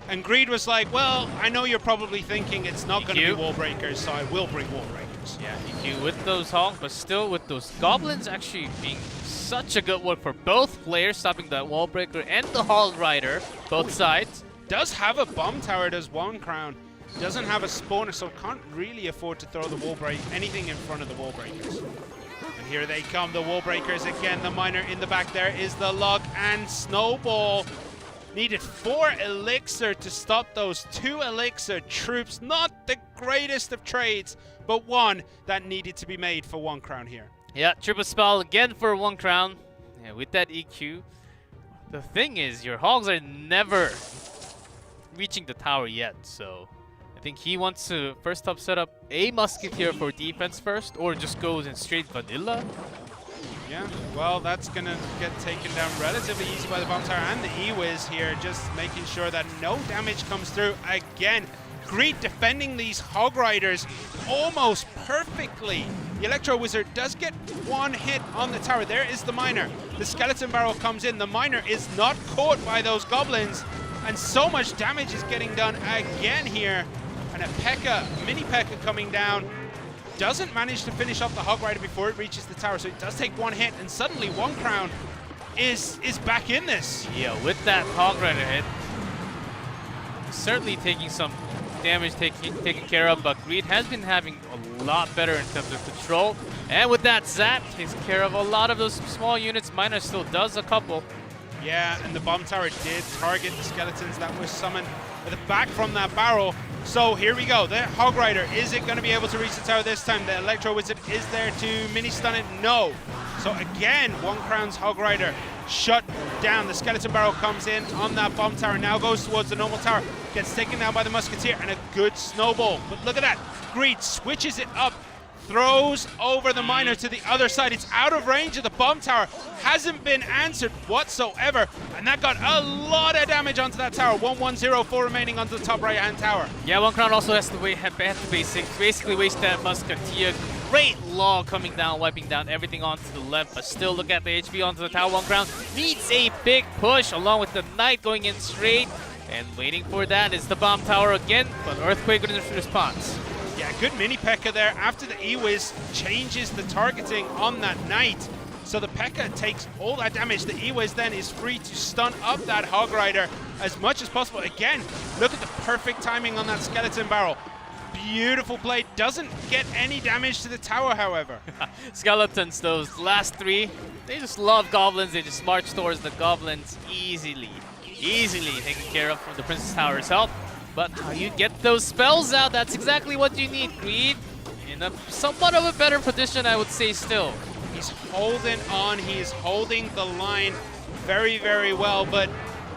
And Greed was like, well, I know you're probably thinking it's not going to be wall breakers, so I will bring wall breakers. Yeah, EQ with those Hogs, but still with those Goblins actually being such a good work for both players, stopping that wall breaker and the Hog Rider, both sides. Does have a bomb tower, does 1 crown. Doesn't have a spawner, so can't really afford to throw the wall break, anything in front of the wall breakers. And here they come, the wall breakers again. The miner in the back there is the log, and Snowball Needed 4 elixir to stop those 2 elixir troops. Not the greatest of trades, but one that needed to be made for 1 crown here. Yeah, triple spell again for 1 crown. Yeah, with that EQ. The thing is, your hogs are never reaching the tower yet, so I think he wants to first up set up a musketeer for defense first, or just goes in straight vanilla. Yeah, well, that's going to get taken down relatively easy by the bomb tower and the E-Wiz here, just making sure that no damage comes through. Again, Greed defending these Hog Riders almost perfectly. The Electro Wizard does get 1 hit on the tower. There is the Miner. The Skeleton Barrel comes in. The Miner is not caught by those Goblins, and so much damage is getting done again here. And a P.E.K.K.A, mini P.E.K.K.A coming down. Doesn't manage to finish off the Hog Rider before it reaches the tower, so it does take 1 hit, and suddenly 1 crown is back in this. Yeah, with that Hog Rider hit, certainly taking some damage taken care of, but Greed has been having a lot better in terms of control. And with that Zap, takes care of a lot of those small units. Miner still does a couple. Yeah, and the bomb tower did target the skeletons that were summoned at the back from that barrel. So here we go. The Hog Rider, is it going to be able to reach the tower this time? The Electro Wizard is there to mini-stun it? No. So again, 1 crown's Hog Rider shut down. The Skeleton Barrel comes in on that bomb tower, now goes towards the normal tower, gets taken down by the Musketeer, and a good snowball. But look at that. Greed switches it up, throws over the Miner to the other side. It's out of range of the bomb tower. Hasn't been answered whatsoever. And that got a lot of damage onto that tower. 1104 remaining onto the top right-hand tower. Yeah, 1 crown also has to basically waste that Musketeer. Great log coming down, wiping down everything onto the left. But still, look at the HP onto the tower. 1 crown needs a big push along with the Knight going in straight. And waiting for that is the bomb tower again. But Earthquake in response. Yeah, good mini P.E.K.K.A there after the E-Wiz changes the targeting on that Knight. So the P.E.K.K.A takes all that damage. The E-Wiz then is free to stun up that Hog Rider as much as possible. Again, look at the perfect timing on that Skeleton Barrel. Beautiful play. Doesn't get any damage to the tower, however. Skeletons, those last 3, they just love Goblins. They just march towards the Goblins easily taken care of from the Princess Tower's help. But how you get those spells out, that's exactly what you need. Greed in a somewhat of a better position, I would say still. He's holding on, he's holding the line very, very well, but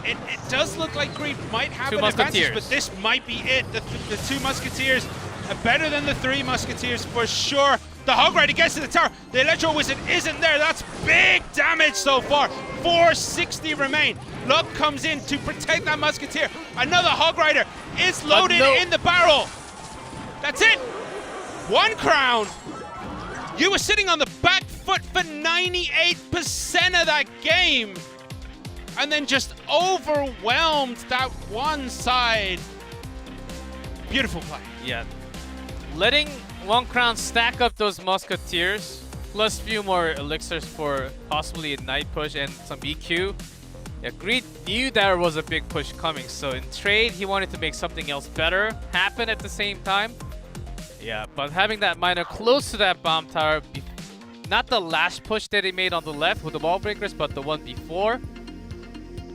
it does look like Greed might have an advantage, but this might be it. The 2 Musketeers are better than the 3 Musketeers for sure. The Hog Rider gets to the tower. The Electro Wizard isn't there. That's big damage so far. 460 remain. Luck comes in to protect that Musketeer. Another Hog Rider is loaded in the barrel. That's it. 1 crown. You were sitting on the back foot for 98% of that game, and then just overwhelmed that one side. Beautiful play. Yeah. Letting 1 crown stack up those Musketeers, plus few more elixirs for possibly a Knight push and some EQ. Yeah, Greed knew there was a big push coming, so in trade, he wanted to make something else better happen at the same time. Yeah, but having that Miner close to that bomb tower, not the last push that he made on the left with the wall breakers, but the one before.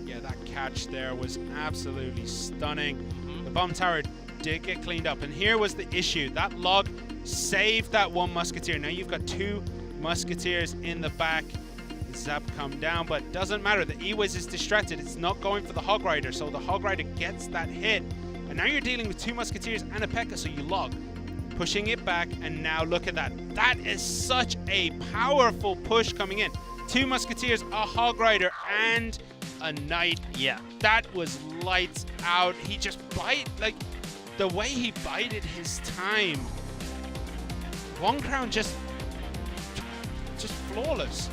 Yeah, that catch there was absolutely stunning. The bomb tower did get cleaned up, and here was the issue. That log saved that 1 Musketeer. Now you've got 2 Musketeers in the back. Zap come down, but doesn't matter. The E-Wiz is distracted. It's not going for the Hog Rider, so the Hog Rider gets that hit. And now you're dealing with 2 Musketeers and a P.E.K.K.A, so you log. Pushing it back, and now look at that. That is such a powerful push coming in. 2 Musketeers, a Hog Rider, and a Knight. Yeah. That was lights out. He just the way he bided his time. 1 crown just flawless.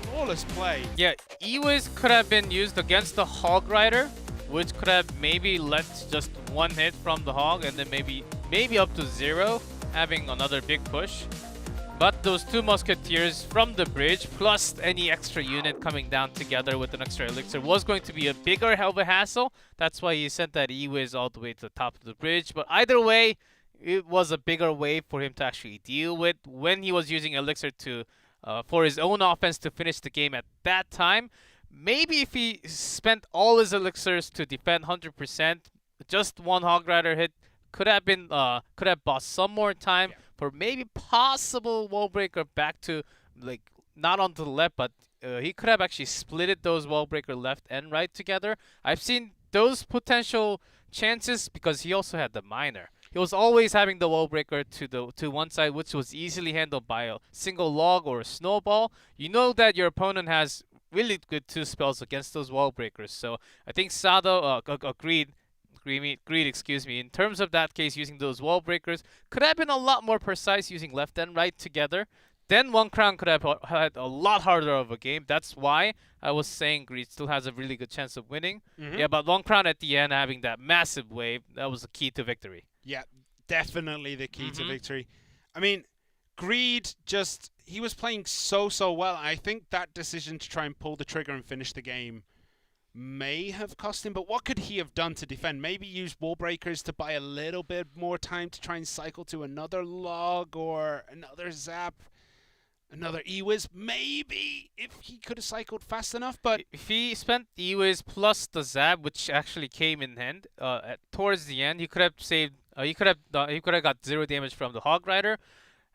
Flawless play. Yeah, E-Wiz could have been used against the Hog Rider, which could have maybe let just 1 hit from the Hog, and then maybe up to 0, having another big push. But those 2 Musketeers from the bridge, plus any extra unit coming down together with an extra elixir, was going to be a bigger of a hassle. That's why he sent that E-Wiz all the way to the top of the bridge. But either way, it was a bigger way for him to actually deal with when he was using elixir to for his own offense to finish the game at that time. maybe if he spent all his elixirs to defend 100%, just one Hog Rider hit could have bought some more time for maybe possible wall breaker back to like not onto the left, but he could have actually splitted those wall breaker left and right together. I've seen those potential chances because he also had the miner. He was always having the wall breaker to one side, which was easily handled by a single log or a snowball. You know that your opponent has really good 2 spells against those wall breakers. So I think Sado agreed, excuse me, in terms of that case, using those wall breakers could have been a lot more precise using left and right together. Then One Crown could have had a lot harder of a game. That's why I was saying Greed still has a really good chance of winning. Yeah, but One Crown at the end having that massive wave, that was the key to victory. Yeah, definitely the key to victory. I mean, Greed he was playing so well. I think that decision to try and pull the trigger and finish the game may have cost him, but what could he have done to defend? Maybe use wall breakers to buy a little bit more time to try and cycle to another log or another zap. Another E-Wiz, maybe, if he could have cycled fast enough, but... If he spent E-Wiz plus the Zap, which actually came in hand, towards the end, he could have saved... he could have got 0 damage from the Hog Rider.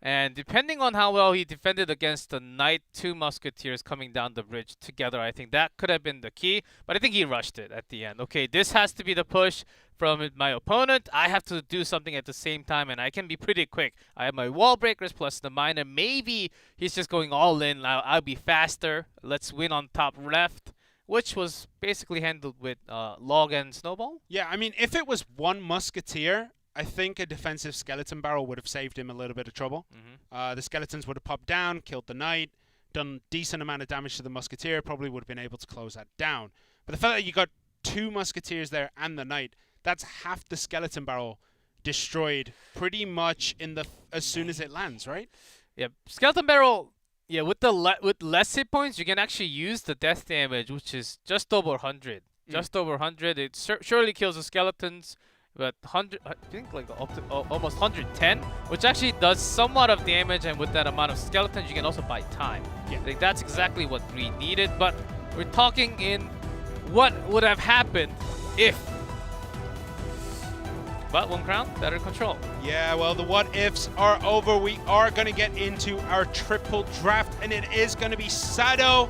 And depending on how well he defended against the Knight 2 Musketeers coming down the bridge together, I think that could have been the key. But I think he rushed it at the end. Okay, this has to be the push from my opponent. I have to do something at the same time, and I can be pretty quick. I have my wall breakers plus the miner. Maybe he's just going all in. I'll be faster. Let's win on top left, which was basically handled with log and snowball. Yeah, I mean, if it was one Musketeer, I think a defensive skeleton barrel would have saved him a little bit of trouble. The skeletons would have popped down, killed the knight, done decent amount of damage to the musketeer, probably would have been able to close that down. But the fact that you got 2 musketeers there and the knight, that's half the skeleton barrel destroyed pretty much as soon as it lands, right? Yeah, skeleton barrel. Yeah, with less hit points, you can actually use the death damage, which is just over 100. Just over 100. It surely kills the skeletons. But 100, I think like up to almost 110, which actually does somewhat of damage, and with that amount of skeletons, you can also buy time. Yeah. I think that's exactly what Greed needed, but we're talking in what would have happened if. But One Crown, better control. Yeah, well, the what-ifs are over. We are going to get into our triple draft, and it is going to be Sado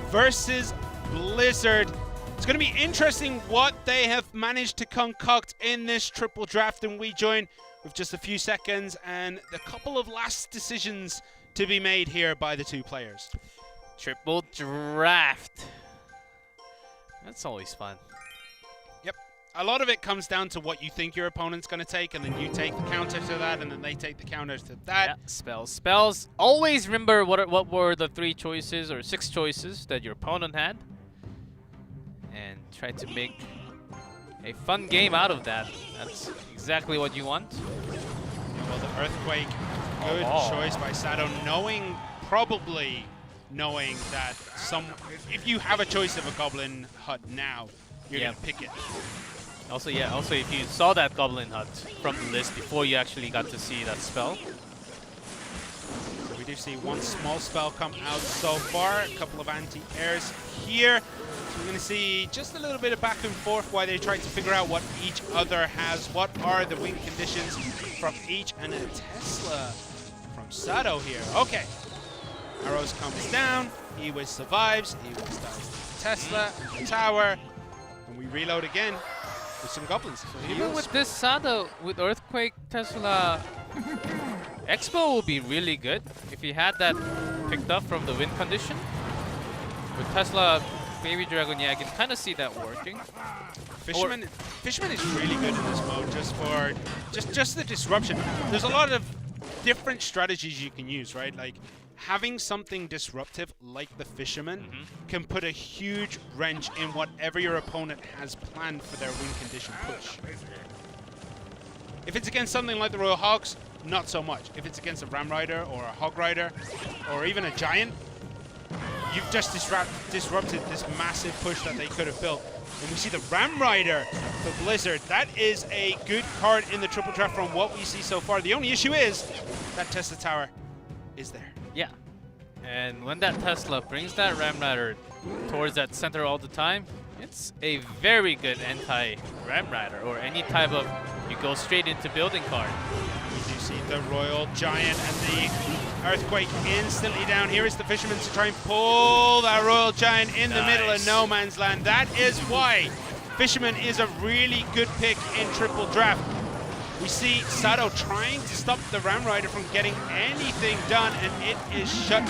versus Blizzard. It's going to be interesting what they have managed to concoct in this triple draft, and we join with just a few seconds and a couple of last decisions to be made here by the 2 players. Triple draft. That's always fun. Yep. A lot of it comes down to what you think your opponent's going to take, and then you take the counter to that, and then they take the counter to that. Yeah, spells. Always remember what were the 3 choices or 6 choices that your opponent had, and try to make a fun game out of that. That's exactly what you want. Yeah, well, the Earthquake, good choice by Sado, probably knowing that if you have a choice of a Goblin Hut now, you're going to pick it. Also, if you saw that Goblin Hut from the list before you actually got to see that spell. So we do see 1 small spell come out so far, a couple of anti-airs here. We're going to see just a little bit of back and forth while they try to figure out what each other has. What are the win conditions from each? And a Tesla from Sado here. Okay. Arrows comes down. E-Wiz survives. E-Wiz dies to Tesla and the tower. And we reload again with some goblins. So even with this Sado, with Earthquake, Tesla, Expo will be really good if he had that picked up from the win condition. With Tesla, Baby Dragon, yeah, I can kind of see that working. Fisherman is really good in this mode, just for the disruption. There's a lot of different strategies you can use, right? Like having something disruptive like the Fisherman can put a huge wrench in whatever your opponent has planned for their win condition push. If it's against something like the Royal Hogs, not so much. If it's against a Ram Rider or a Hog Rider or even a Giant, you've just disrupted this massive push that they could have built. And we see the Ram Rider for Blizzard. That is a good card in the triple draft from what we see so far. The only issue is that Tesla Tower is there. Yeah. And when that Tesla brings that Ram Rider towards that center all the time, it's a very good anti-Ram Rider or any type of you go straight into building card. We do see the Royal Giant and the Earthquake instantly down. Here is the Fisherman to try and pull that Royal Giant in the middle of no man's land. That is why Fisherman is a really good pick in triple draft. We see Sato trying to stop the Ram Rider from getting anything done, and it is shut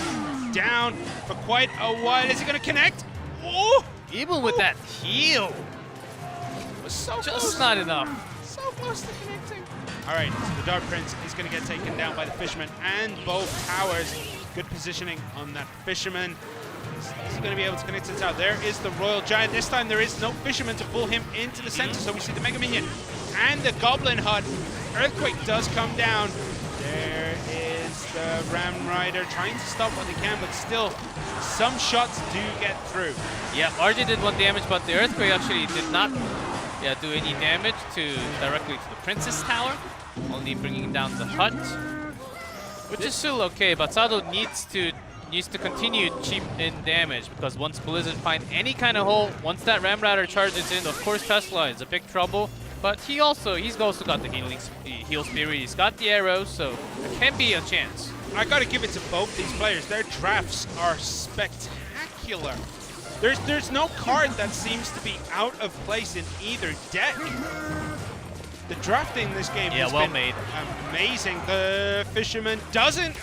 down for quite a while. Is it going to connect? Oh! Even with that heal, It was so just close. not enough. So close to connecting. All right, so the Dark Prince is going to get taken down by the Fisherman and both towers. Good positioning on that Fisherman. Is he going to be able to connect to the tower? There is the Royal Giant. This time there is no Fisherman to pull him into the center. So we see the Mega Minion and the Goblin Hut. Earthquake does come down. There is the Ram Rider trying to stop what they can, but still some shots do get through. Yeah, RJ did 1 damage, but the Earthquake actually did not do any damage directly to the Princess Tower, only bringing down the hut, which is still okay, but Sato needs to continue chip in damage, because once Blizzard find any kind of hole, once that Ram Rider charges in, of course Tesla is a big trouble, but he's also got the heal spirit, he's got the arrows, so there can be a chance. I got to give it to both these players. Their drafts are spectacular. There's no card that seems to be out of place in either deck. The drafting in this game has well been made. Amazing. The Fisherman doesn't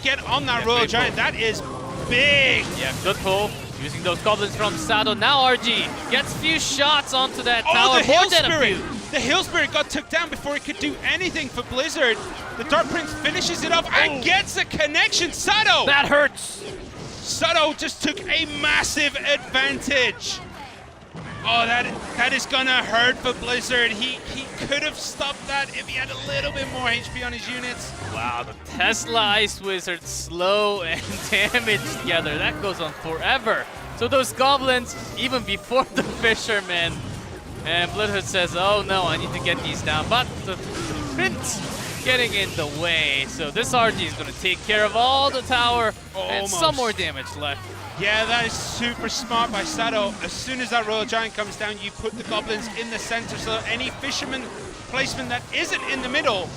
get on that Royal Giant. That is big. Yeah, good pull. Using those goblins from Sato. Now RG gets few shots onto that tower. The Hill More than a Spirit. few. The Hill Spirit got took down before it could do anything for Blizzard. The Dark Prince finishes it off and gets a connection. Sato! That hurts. Sato just took a massive advantage. Oh, that is gonna hurt for Blizzard. He could have stopped that if he had a little bit more HP on his units. Wow, the Tesla Ice Wizard slow and damage together. That goes on forever. So those goblins, even before the Fisherman, and Blizzard says, oh no, I need to get these down. But the Prince getting in the way. So this RG is going to take care of all the tower and some more damage left. Yeah, that is super smart by Sato. As soon as that Royal Giant comes down, you put the goblins in the center, so any Fisherman placement that isn't in the middle,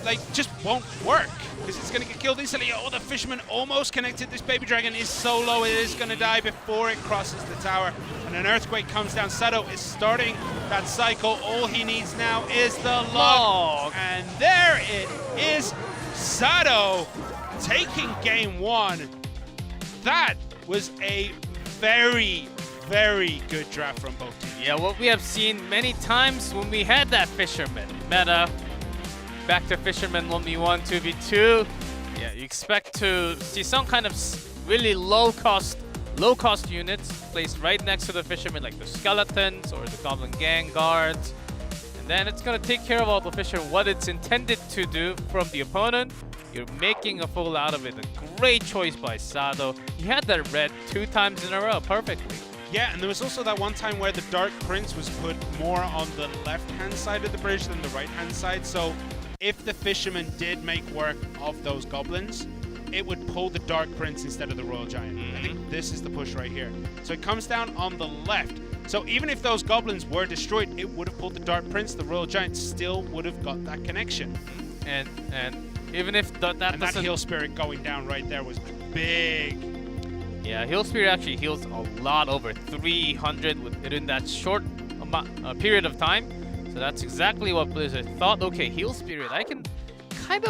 like, just won't work, because it's going to get killed instantly. Oh, the Fisherman almost connected. This Baby Dragon is so low, it is going to die before it crosses the tower. And an Earthquake comes down. Sato is starting that cycle. All he needs now is the log. And there it is. Sato taking game 1. That was a very, very good draft from both teams. Yeah, what we have seen many times when we had that Fisherman meta. Back to Fisherman 1v1, 2v2. Yeah, you expect to see some kind of really low cost units placed right next to the Fisherman, like the Skeletons or the Goblin Gang Guards. And then it's going to take care of all the Fisherman, what it's intended to do from the opponent. You're making a fool out of it. A great choice by Sato. He had that red 2 times in a row perfectly. Yeah, and there was also that one time where the Dark Prince was put more on the left-hand side of the bridge than the right-hand side. So if the Fisherman did make work of those goblins, it would pull the Dark Prince instead of the Royal Giant. I think this is the push right here. So it comes down on the left. So even if those goblins were destroyed, it would have pulled the Dark Prince. The Royal Giant still would have got that connection. And even if that Heal Spirit going down right there was big. Yeah, Heal Spirit actually heals a lot, over 300 within that short period of time. So that's exactly what Blizzard thought. Okay, Heal Spirit, I can kind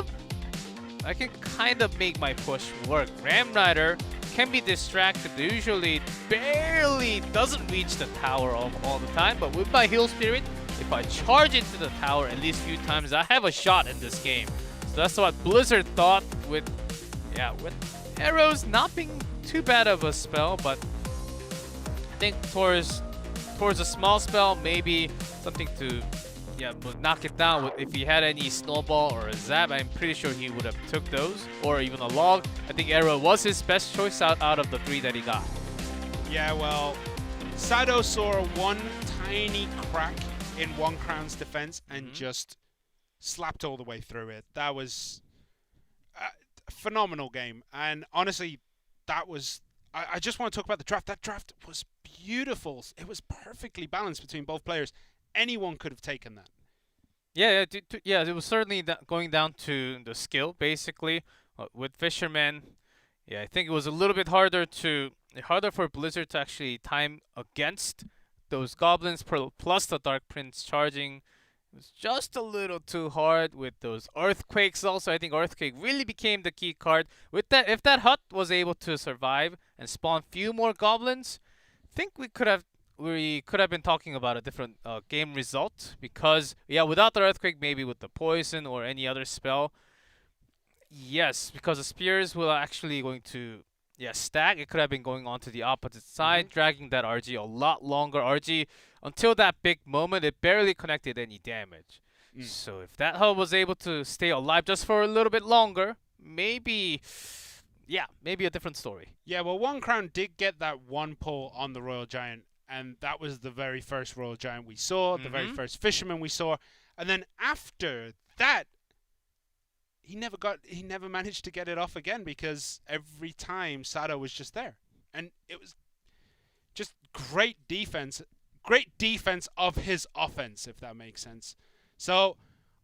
of make my push work. Ram Rider can be distracted. Usually barely doesn't reach the tower all the time, but with my Heal Spirit, if I charge into the tower at least a few times, I have a shot in this game. So that's what Blizzard thought with arrows not being too bad of a spell, but I think towards a small spell, maybe something to knock it down. If he had any snowball or a zap, I'm pretty sure he would have took those, or even a log. I think arrow was his best choice out of the 3 that he got. Yeah, well, Sato saw one tiny crack in One Crown's defense and just slapped all the way through it. That was a phenomenal game, and honestly, that was I just want to talk about the draft. That draft was beautiful. It was perfectly balanced between both players. Anyone could have taken that. Yeah, it was certainly going down to the skill, basically. With Fisherman, yeah, I think it was a little bit harder for Blizzard to actually time against those goblins plus the Dark Prince charging. It was just a little too hard with those earthquakes also. I think earthquake really became the key card. With that, if that hut was able to survive and spawn few more goblins, I think we could have been talking about a different game result, because without the earthquake, maybe with the poison or any other spell, yes, because the spears will actually going to stack. It could have been going on to the opposite side, dragging that RG a lot longer. RG, until that big moment, it barely connected any damage. So if that hub was able to stay alive just for a little bit longer, maybe a different story. Yeah, well, One Crown did get that one pull on the Royal Giant, and that was the very first Royal Giant we saw, the very first Fisherman we saw, and then after that, he never managed to get it off again, because every time Sado was just there, and it was just great defense of his offense, if that makes sense. So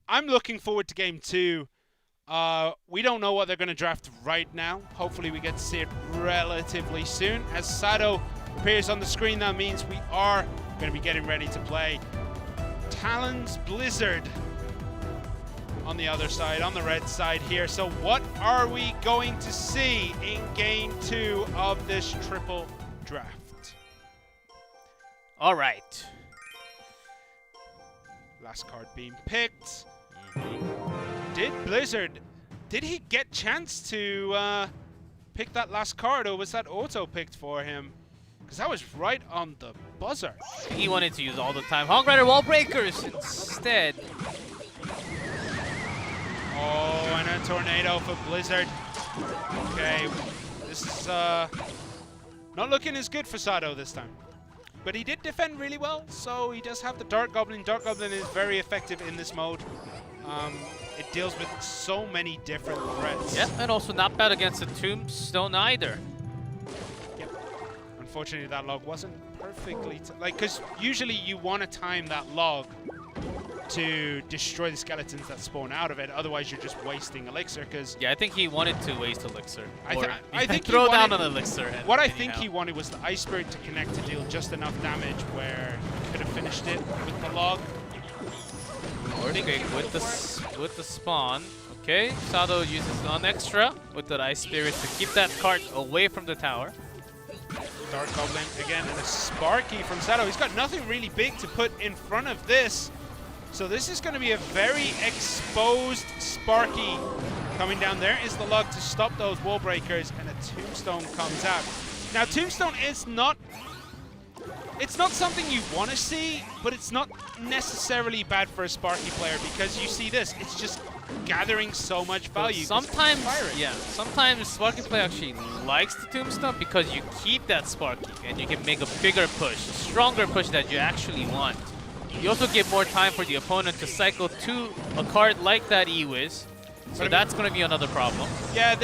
I'm looking forward to game 2. We don't know what they're going to draft right now. Hopefully we get to see it relatively soon. As Sado appears on the screen, that means we are going to be getting ready to play Talon's Blizzard on the other side, on the red side here. So what are we going to see in game 2 of this triple draft? All right. Last card being picked. Did he get chance to pick that last card, or was that auto-picked for him? Because that was right on the buzzer. He wanted to use all the time. Hog Rider Wall Breakers instead. Oh, and a tornado for Blizzard. Okay, this is not looking as good for Sado this time. But he did defend really well, so he does have the Dark Goblin. Dark Goblin is very effective in this mode. It deals with so many different threats. Yeah, and also not bad against the Tombstone either. Yep. Unfortunately, that log wasn't perfectly... because usually you want to time that log to destroy the skeletons that spawn out of it. Otherwise, you're just wasting elixir. Because I think he wanted to waste elixir. I think throw down an elixir. What I think he wanted was the Ice Spirit to connect to deal just enough damage where he could have finished it with the log. Earthquake with the spawn. Okay, Sado uses an extra with the Ice Spirit to keep that cart away from the tower. Dark Goblin again, and a Sparky from Sado. He's got nothing really big to put in front of this. So this is going to be a very exposed Sparky. Coming down there is the log to stop those wall breakers, and a Tombstone comes out. Now, Tombstone is not... It's not something you want to see, but it's not necessarily bad for a Sparky player, because you see this. It's just gathering so much value. Sometimes Sparky player actually likes the Tombstone because you keep that Sparky, and you can make a bigger push, a stronger push that you actually want. You also give more time for the opponent to cycle to a card like that E-Wiz. So that's going to be another problem. Yeah,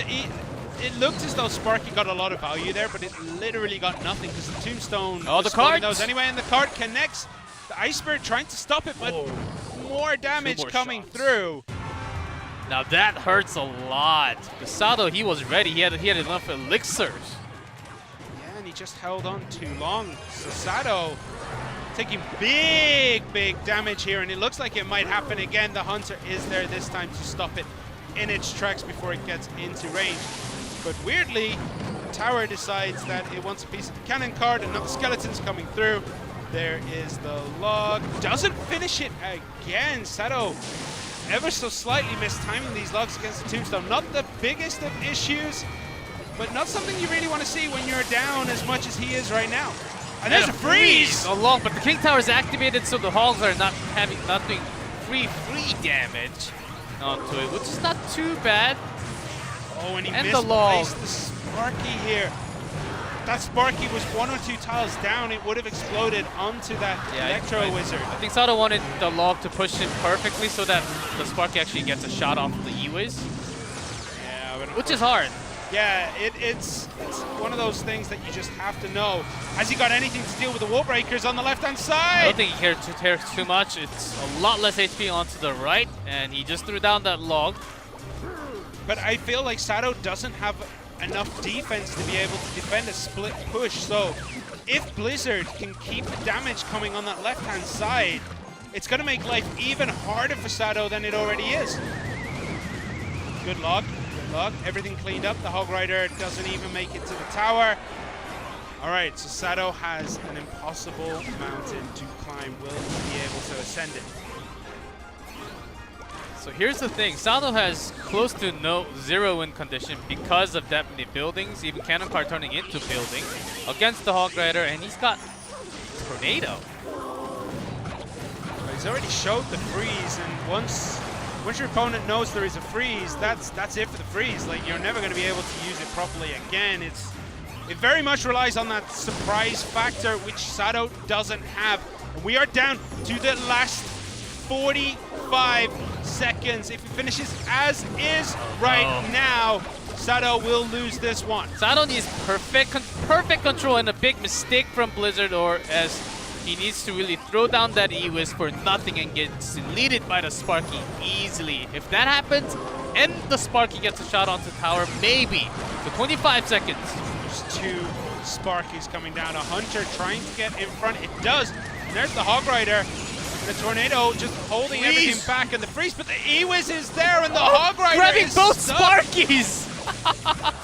it looked as though Sparky got a lot of value there, but it literally got nothing because the Tombstone the card those anyway, and the card connects. The Ice Spirit trying to stop it, but more damage coming through. Now that hurts a lot. Sado, he was ready. He had enough elixirs. Yeah, and he just held on too long. So Sado taking big damage here, and it looks like it might happen again. The Hunter is there this time to stop it in its tracks before it gets into range. But weirdly, the tower decides that it wants a piece of the cannon card and not the skeletons coming through. There is the log. Doesn't finish it again. Sado ever so slightly mistiming these logs against the Tombstone. Not the biggest of issues, but not something you really want to see when you're down as much as he is right now. And there's a freeze! Along, but the King Tower is activated, so the Hogs are not doing free damage onto it, which is not too bad. Oh, and he misplaced the Sparky here. That Sparky was 1 or 2 tiles down. It would have exploded onto that Electro Wizard. I think Sado wanted the log to push it perfectly so that the Sparky actually gets a shot off the E-Wiz. Yeah, but which is hard. Yeah, it's one of those things that you just have to know. Has he got anything to deal with the wall breakers on the left-hand side? I don't think he cares too much. It's a lot less HP onto the right, and he just threw down that log. But I feel like Sato doesn't have enough defense to be able to defend a split push. So if Blizzard can keep the damage coming on that left-hand side, it's going to make life even harder for Sato than it already is. Good log. Everything cleaned up. The Hog Rider doesn't even make it to the tower. All right, so Sato has an impossible mountain to climb. Will he be able to ascend it? So here's the thing. Sato has close to zero win condition because of that many buildings, even Cannon Card turning into building against the Hog Rider, and he's got Tornado. He's already showed the freeze, and once your opponent knows there is a freeze, that's it for the freeze. Like, you're never going to be able to use it properly again. It very much relies on that surprise factor, which Sato doesn't have. And we are down to the last 45 seconds. If he finishes as is right now, Sato will lose this one. Sato needs perfect control, and a big mistake from Blizzard, or as he needs to really throw down that E-Wiz for nothing and get deleted by the Sparky easily. If that happens, and the Sparky gets a shot onto tower, maybe. So 25 seconds. There's two Sparkies coming down. A Hunter trying to get in front. It does. And there's the Hog Rider. The Tornado just holding everything back, and the freeze, but the E-Wiz is there, and the Hog Rider grabbing is both stuck. Sparkies!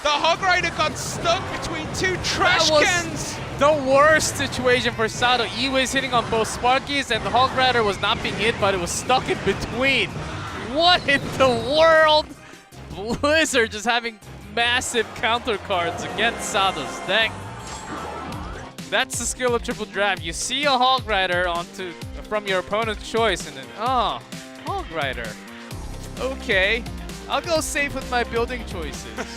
The Hog Rider got stuck between two trash cans. The worst situation for Sato. E-Wiz hitting on both Sparkies, and the Hog Rider was not being hit, but it was stuck in between. What in the world? Blizzard just having massive counter cards against Sato's deck. That's the skill of Triple Draft. You see a Hog Rider from your opponent's choice, and then, oh, Hog Rider. Okay, I'll go safe with my building choices.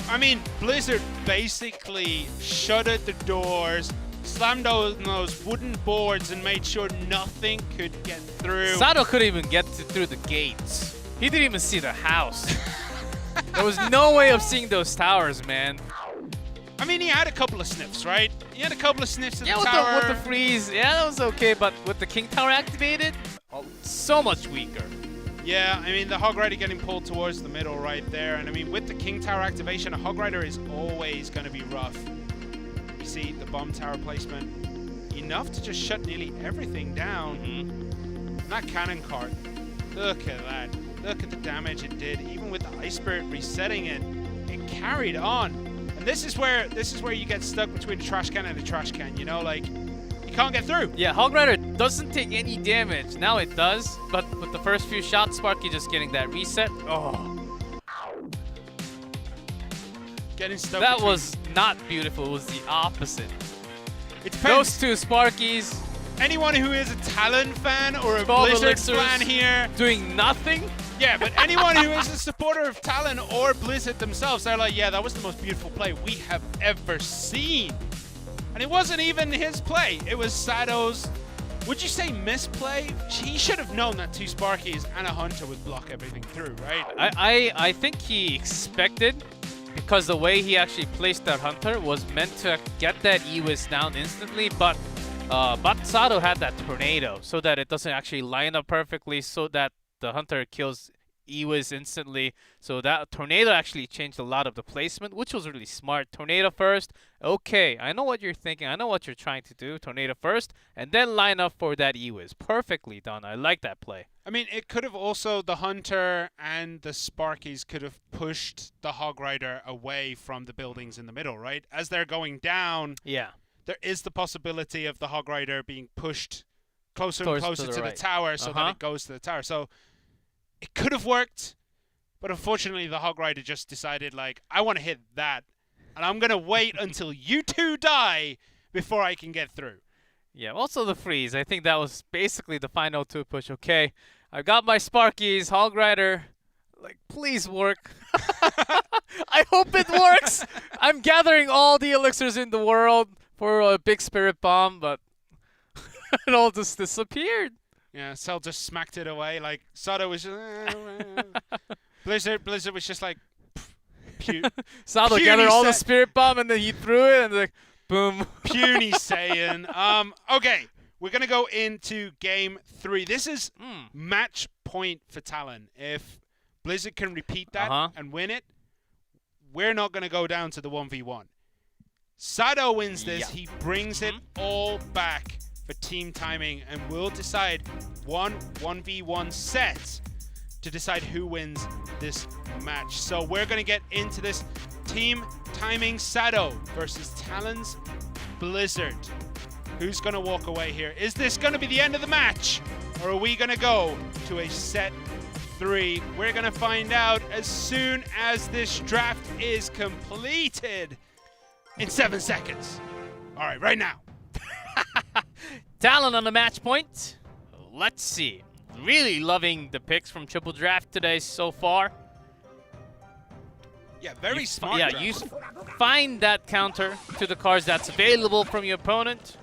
I mean, Blizzard basically shuttered the doors, slammed on those wooden boards, and made sure nothing could get through. Sato couldn't even get through the gates. He didn't even see the house. There was no way of seeing those towers, man. I mean, he had a couple of sniffs, right? He had a couple of sniffs at the tower. With the freeze, yeah, that was okay, but with the King Tower activated, so much weaker. Yeah, I mean, the Hog Rider getting pulled towards the middle right there. And I mean, with the King Tower activation, a Hog Rider is always going to be rough. You see the bomb tower placement. Enough to just shut nearly everything down. And that cannon cart, look at that. Look at the damage it did. Even with the Ice Spirit resetting it, it carried on. And this is where you get stuck between a trash can and a trash can, you know, like, you can't get through. Yeah, Hog Rider doesn't take any damage. Now it does, but with the first few shots, Sparky just getting that reset. Oh. Getting stuck. That was not beautiful. It was the opposite. It depends. Those two Sparkies. Anyone who is a Talon fan or a Blizzard fan here. Doing nothing. Yeah, but anyone who is a supporter of Talon or Blizzard themselves, they're like, yeah, that was the most beautiful play we have ever seen. And it wasn't even his play. It was Sato's, would you say misplay? He should have known that two Sparkies and a Hunter would block everything through, right? I think he expected, because the way he actually placed that Hunter was meant to get that E-Wiz down instantly, but Sato had that Tornado so that it doesn't actually line up perfectly, so that the Hunter kills E-Wiz instantly. So that Tornado actually changed a lot of the placement, which was really smart. Tornado first. Okay, I know what you're thinking. I know what you're trying to do. Tornado first, and then line up for that E-Wiz. Perfectly done. I like that play. I mean, it could have also, the Hunter and the Sparkies could have pushed the Hog Rider away from the buildings in the middle, right? As they're going down, yeah, there is the possibility of the Hog Rider being pushed closer and closer to the tower, so that it goes to the tower. So it could have worked, but unfortunately the Hog Rider just decided, like, I want to hit that, and I'm going to wait until you two die before I can get through. Yeah, also the freeze. I think that was basically the final two push. Okay, I got my Sparkies, Hog Rider. Like, please work. I hope it works. I'm gathering all the elixirs in the world for a big spirit bomb, but it all just disappeared. Yeah, Cell just smacked it away. Like, Sato was just, Blizzard was just like, Sado Puny gathered all the set- spirit bomb and then he threw it and like, boom. Puny Saiyan. Okay, we're going to go into game 3. This is match point for Talon. If Blizzard can repeat that and win it, we're not going to go down to the 1v1. Sado wins this. He brings it all back for team timing, and we'll decide 1v1 set to decide who wins this match. So we're going to get into this team timing Sado versus Talon's Blizzard. Who's going to walk away here? Is this going to be the end of the match, or are we going to go to a set 3? We're going to find out as soon as this draft is completed in 7 seconds. All right, right now. Talon on the match point. Let's see. Really loving the picks from Triple Draft today so far. Yeah, very smart. Yeah, draft. you find that counter to the cards that's available from your opponent.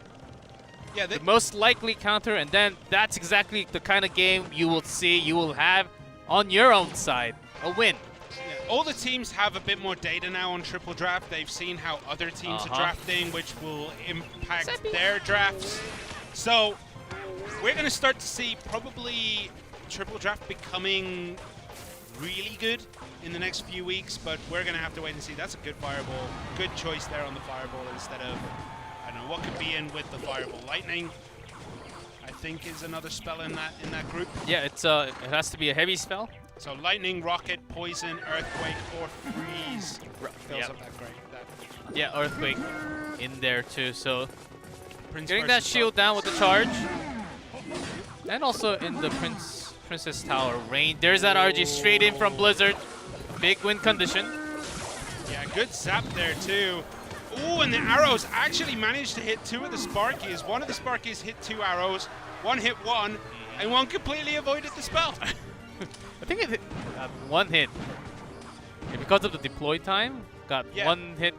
Yeah, The most likely counter, and then that's exactly the kind of game you will see, you will have on your own side. A win. yeah, all the teams have a bit more data now on Triple Draft. They've seen how other teams are drafting, which will impact their drafts. So we're going to start to see probably Triple Draft becoming really good in the next few weeks, but we're going to have to wait and see. That's a good fireball. Good choice there on the fireball instead of, I don't know, what could be in with the fireball. Lightning, I think, is another spell in that group. Yeah, it's it has to be a heavy spell. So lightning, rocket, poison, earthquake, or freeze fills up that great. Yeah, earthquake in there too. So Prince getting that versus shield down with the charge, and also in the Princess Tower rain. There's that RG straight in from Blizzard. Big win condition. Yeah, good zap there too. Ooh, and the arrows actually managed to hit 2 of the Sparkies. One of the Sparkies hit 2 arrows. One hit 1, and one completely avoided the spell. I think it hit one hit. And because of the deploy time, got one hit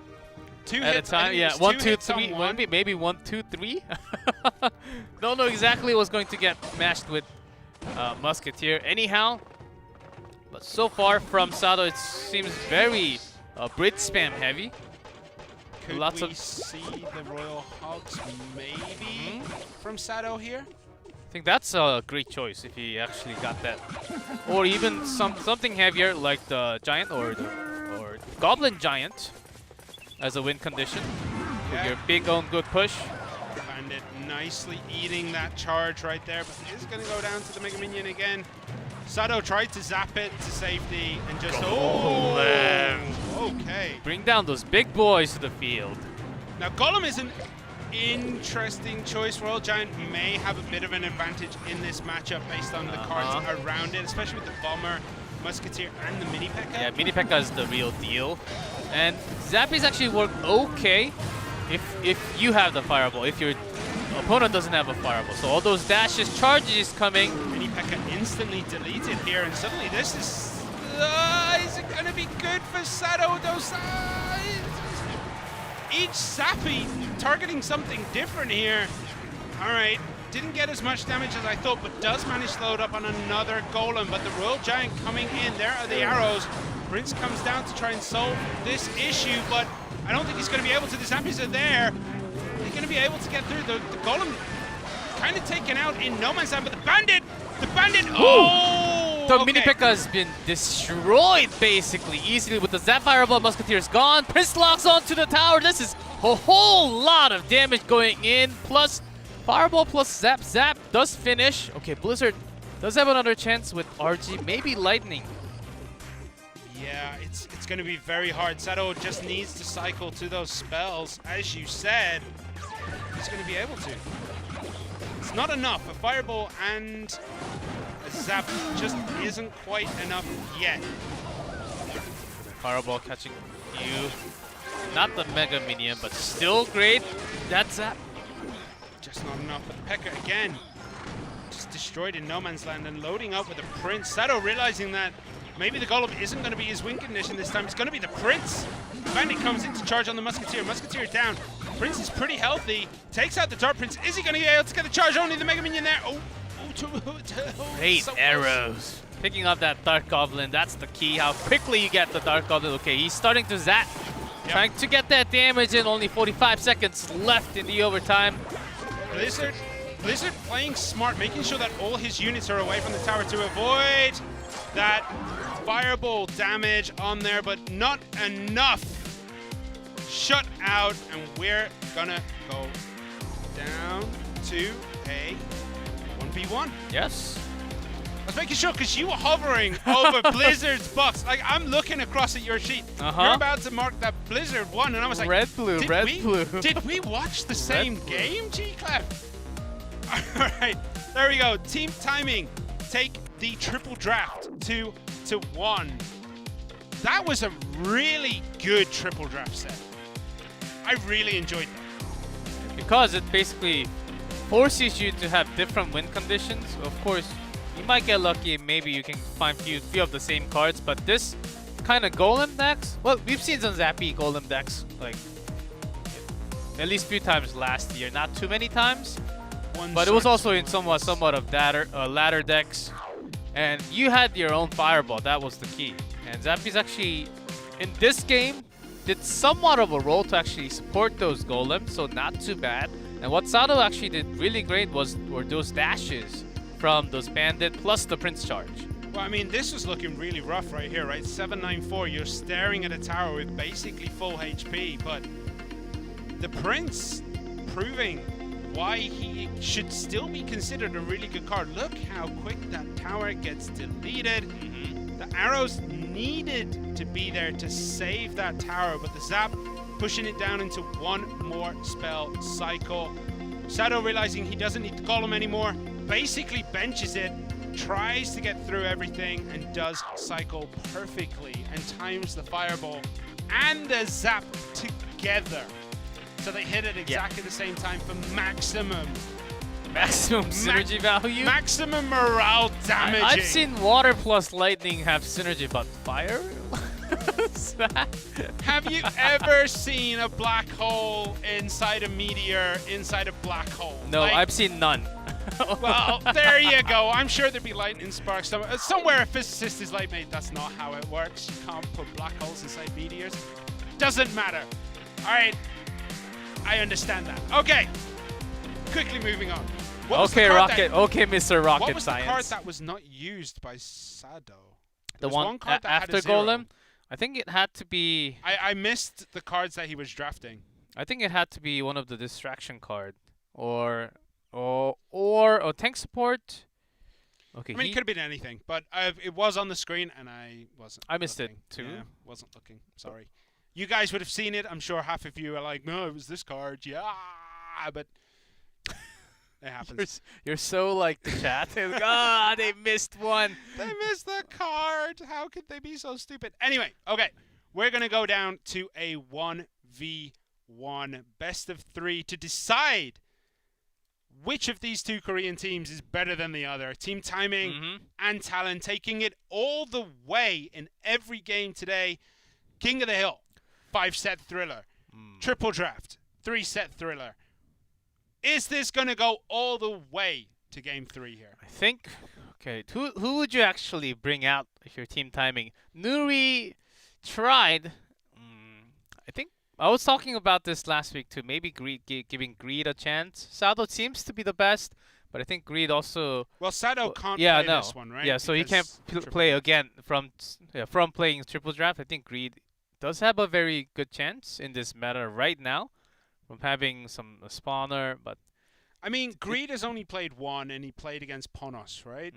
2 at hits, a time. I think it Yeah, was 1, 2 2, hits on 3. one. Maybe 1, 2, 3. Don't know exactly what's going to get matched with Musketeer. Anyhow, but so far from Sado, it seems very Brit spam heavy. Could Lots we of see the Royal Hogs maybe from Sado here? I think that's a great choice if he actually got that, or even something heavier like the Giant or Goblin Giant as a win condition. With your big own good push. Bandit nicely eating that charge right there, but it is going to go down to the Mega Minion again. Sado tried to zap it to safety and just okay. Bring down those big boys to the field. Now Golem is an interesting choice. Royal Giant may have a bit of an advantage in this matchup based on the cards around it, especially with the Bomber, Musketeer, and the Mini P.E.K.K.A. Yeah, Mini P.E.K.K.A. is the real deal. And Zappies actually work okay if you have the Fireball, if your opponent doesn't have a Fireball. So all those dashes, charges coming. Mini P.E.K.K.A. instantly deleted here, and suddenly this is it going to be good for Sado? Each Zappy targeting something different here. All right, didn't get as much damage as I thought, but does manage to load up on another Golem. But the Royal Giant coming in, there are the arrows. Prince comes down to try and solve this issue, but I don't think he's going to be able to. The Zappies are there. They're going to be able to get through. The Golem kind of taken out in no man's land, but the Bandit, The Mini P.E.K.K.A. has been destroyed basically easily with the Zap Fireball. Musketeer's gone. Prince locks onto the tower. This is a whole lot of damage going in. Plus Fireball plus Zap. Zap does finish. Okay, Blizzard does have another chance with RG. Maybe Lightning. Yeah, it's going to be very hard. Sado just needs to cycle to those spells. As you said, he's going to be able to. It's not enough. A Fireball and a Zap just isn't quite enough yet. Fireball catching you. Not the Mega Minion, but still great. That's Zap. Just not enough. But P.E.K.K.A. again, just destroyed in no man's land and loading up with the Prince. Sado realizing that maybe the Golem isn't going to be his win condition this time. It's going to be the Prince. Bandit comes in to charge on the Musketeer. Musketeer down. Prince is pretty healthy. Takes out the Dart Prince. Is he going to be able to get the charge? Only the Mega Minion there. Great so arrows. picking up that Dark Goblin. That's the key. How quickly you get the Dark Goblin. Okay, he's starting to zap. Trying to get that damage in. Only 45 seconds left in the overtime. Blizzard playing smart, making sure that all his units are away from the tower to avoid that fireball damage on there, but not enough. Shut out, and we're gonna go down to a 1v1. Yes. I was making sure because you were hovering over Blizzard's box. Like, I'm looking across at your sheet. You're about to mark that Blizzard won, and I was like, red, blue. Did we watch the same game, G-Clef? All right, there we go. Team timing. Take the triple draft 2-1. That was a really good triple draft set. I really enjoyed that. Because it basically forces you to have different win conditions. Of course, you might get lucky, maybe you can find few of the same cards, but this kind of golem decks, well, we've seen some zappy golem decks, like, at least a few times last year. Not too many times, but it was also in somewhat of ladder decks. And you had your own fireball, that was the key. And Zappy's actually, in this game, did somewhat of a role to actually support those golems, so not too bad. And what Sato actually did really great were those dashes from those bandit plus the Prince charge. Well, I mean, this was looking really rough right here, right? 794, you're staring at a tower with basically full HP, but the Prince proving why he should still be considered a really good card. Look how quick that tower gets deleted. The arrows needed to be there to save that tower, but the zap pushing it down into one more spell cycle. Sato realizing he doesn't need the golem anymore, basically benches it, tries to get through everything, and does cycle perfectly and times the fireball and the zap together. So they hit it exactly the same time for maximum synergy value? Maximum morale damaging. I've seen water plus lightning have synergy, but fire? Have you ever seen a black hole inside a meteor inside a black hole? No, like, I've seen none. Well, there you go. I'm sure there'd be lightning sparks somewhere. Somewhere a physicist is like, mate, that's not how it works. You can't put black holes inside meteors. Doesn't matter. All right. I understand that. Okay. Quickly moving on. Okay, Rocket. Okay, Mr. Rocket What was Science. the card that was not used by Sado? The one card that after had a 0. Golem? I think it had to be... I missed the cards that he was drafting. I think it had to be one of the distraction card. Or tank support. Okay. I mean, it could have been anything, but it was on the screen and I wasn't. I missed looking. it too. Yeah, wasn't looking. Sorry. You guys would have seen it. I'm sure half of you are like, no, it was this card. Yeah, but it happens. You're so like the chat. Ah, they missed one. They missed the card. How could they be so stupid? Anyway, okay. We're going to go down to a 1v1 best of 3 to decide which of these two Korean teams is better than the other. Team Timing and Talon taking it all the way in every game today. King of the Hill, 5-set thriller. Triple draft, 3-set thriller. Is this going to go all the way to game 3 here? I think. Okay, who would you actually bring out if you're Team Timing? Nuri tried. I think I was talking about this last week too. Maybe giving Greed a chance. Sado seems to be the best, but I think Greed also. Well, Sado can't play this one, right? Yeah, so he can't play again from playing triple draft. I think Greed does have a very good chance in this meta right now, from having some spawner. But I mean, Greed has only played one, and he played against Ponos, right?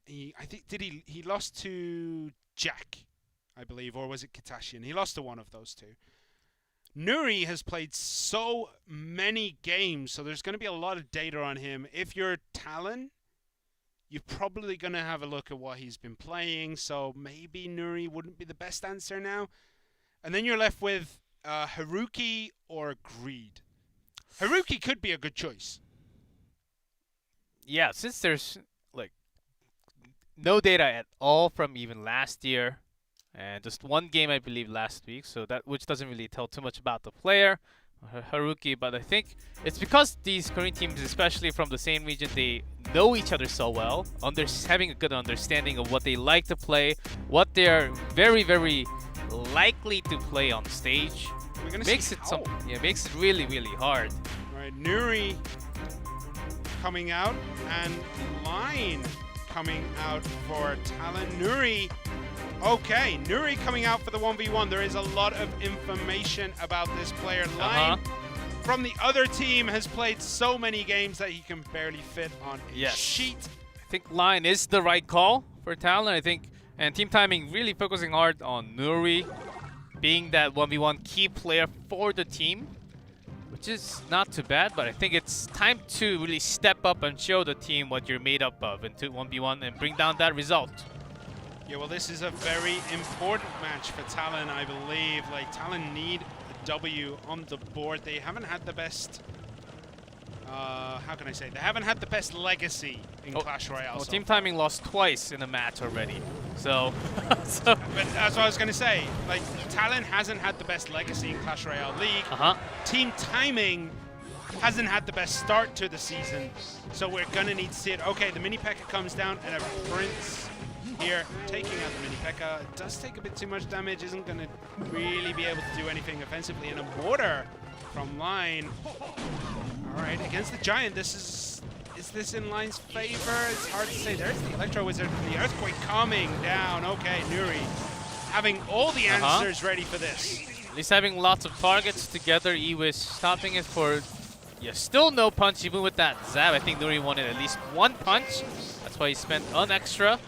I think he lost to Jack, I believe, or was it Katashian? He lost to one of those two. Nuri has played so many games, so there's going to be a lot of data on him. If you're Talon, you're probably going to have a look at what he's been playing, so maybe Nuri wouldn't be the best answer now. And then you're left with Haruki or Greed. Haruki could be a good choice. Yeah, since there's like no data at all from even last year, and just one game I believe last week, so that which doesn't really tell too much about the player. Haruki, but I think it's because these Korean teams, especially from the same region, they know each other so well, having a good understanding of what they like to play, what they're very, very likely to play on stage. Makes it really, really hard. Right, Nuri coming out and Line coming out for Talon. Nuri, okay, Nuri coming out for the 1v1. There is a lot of information about this player. Line from the other team has played so many games that he can barely fit on a sheet. I think Line is the right call for Talon, I think, and Team Timing really focusing hard on Nuri being that 1v1 key player for the team, which is not too bad, but I think it's time to really step up and show the team what you're made up of into 1v1 and bring down that result. Yeah, well, this is a very important match for Talon, I believe. Like, Talon need a W on the board. They haven't had the best, how can I say? They haven't had the best legacy in Clash Royale. Well, Team Timing lost twice in a match already, so. But that's what I was going to say. Like, Talon hasn't had the best legacy in Clash Royale League. Team Timing hasn't had the best start to the season, so we're going to need to see it. Okay, the mini P.E.K.K.A comes down, and a Prince here taking out the mini P.E.K.K.A. It does take a bit too much damage, isn't going to really be able to do anything offensively. And a mortar from Line. All right, against the Giant, is this in Line's favor? It's hard to say. There's the Electro Wizard and the Earthquake coming down. Okay, Nuri having all the answers ready for this. At least having lots of targets together. Ewis stopping it for, still no punch even with that Zap. I think Nuri wanted at least one punch. That's why he spent an extra.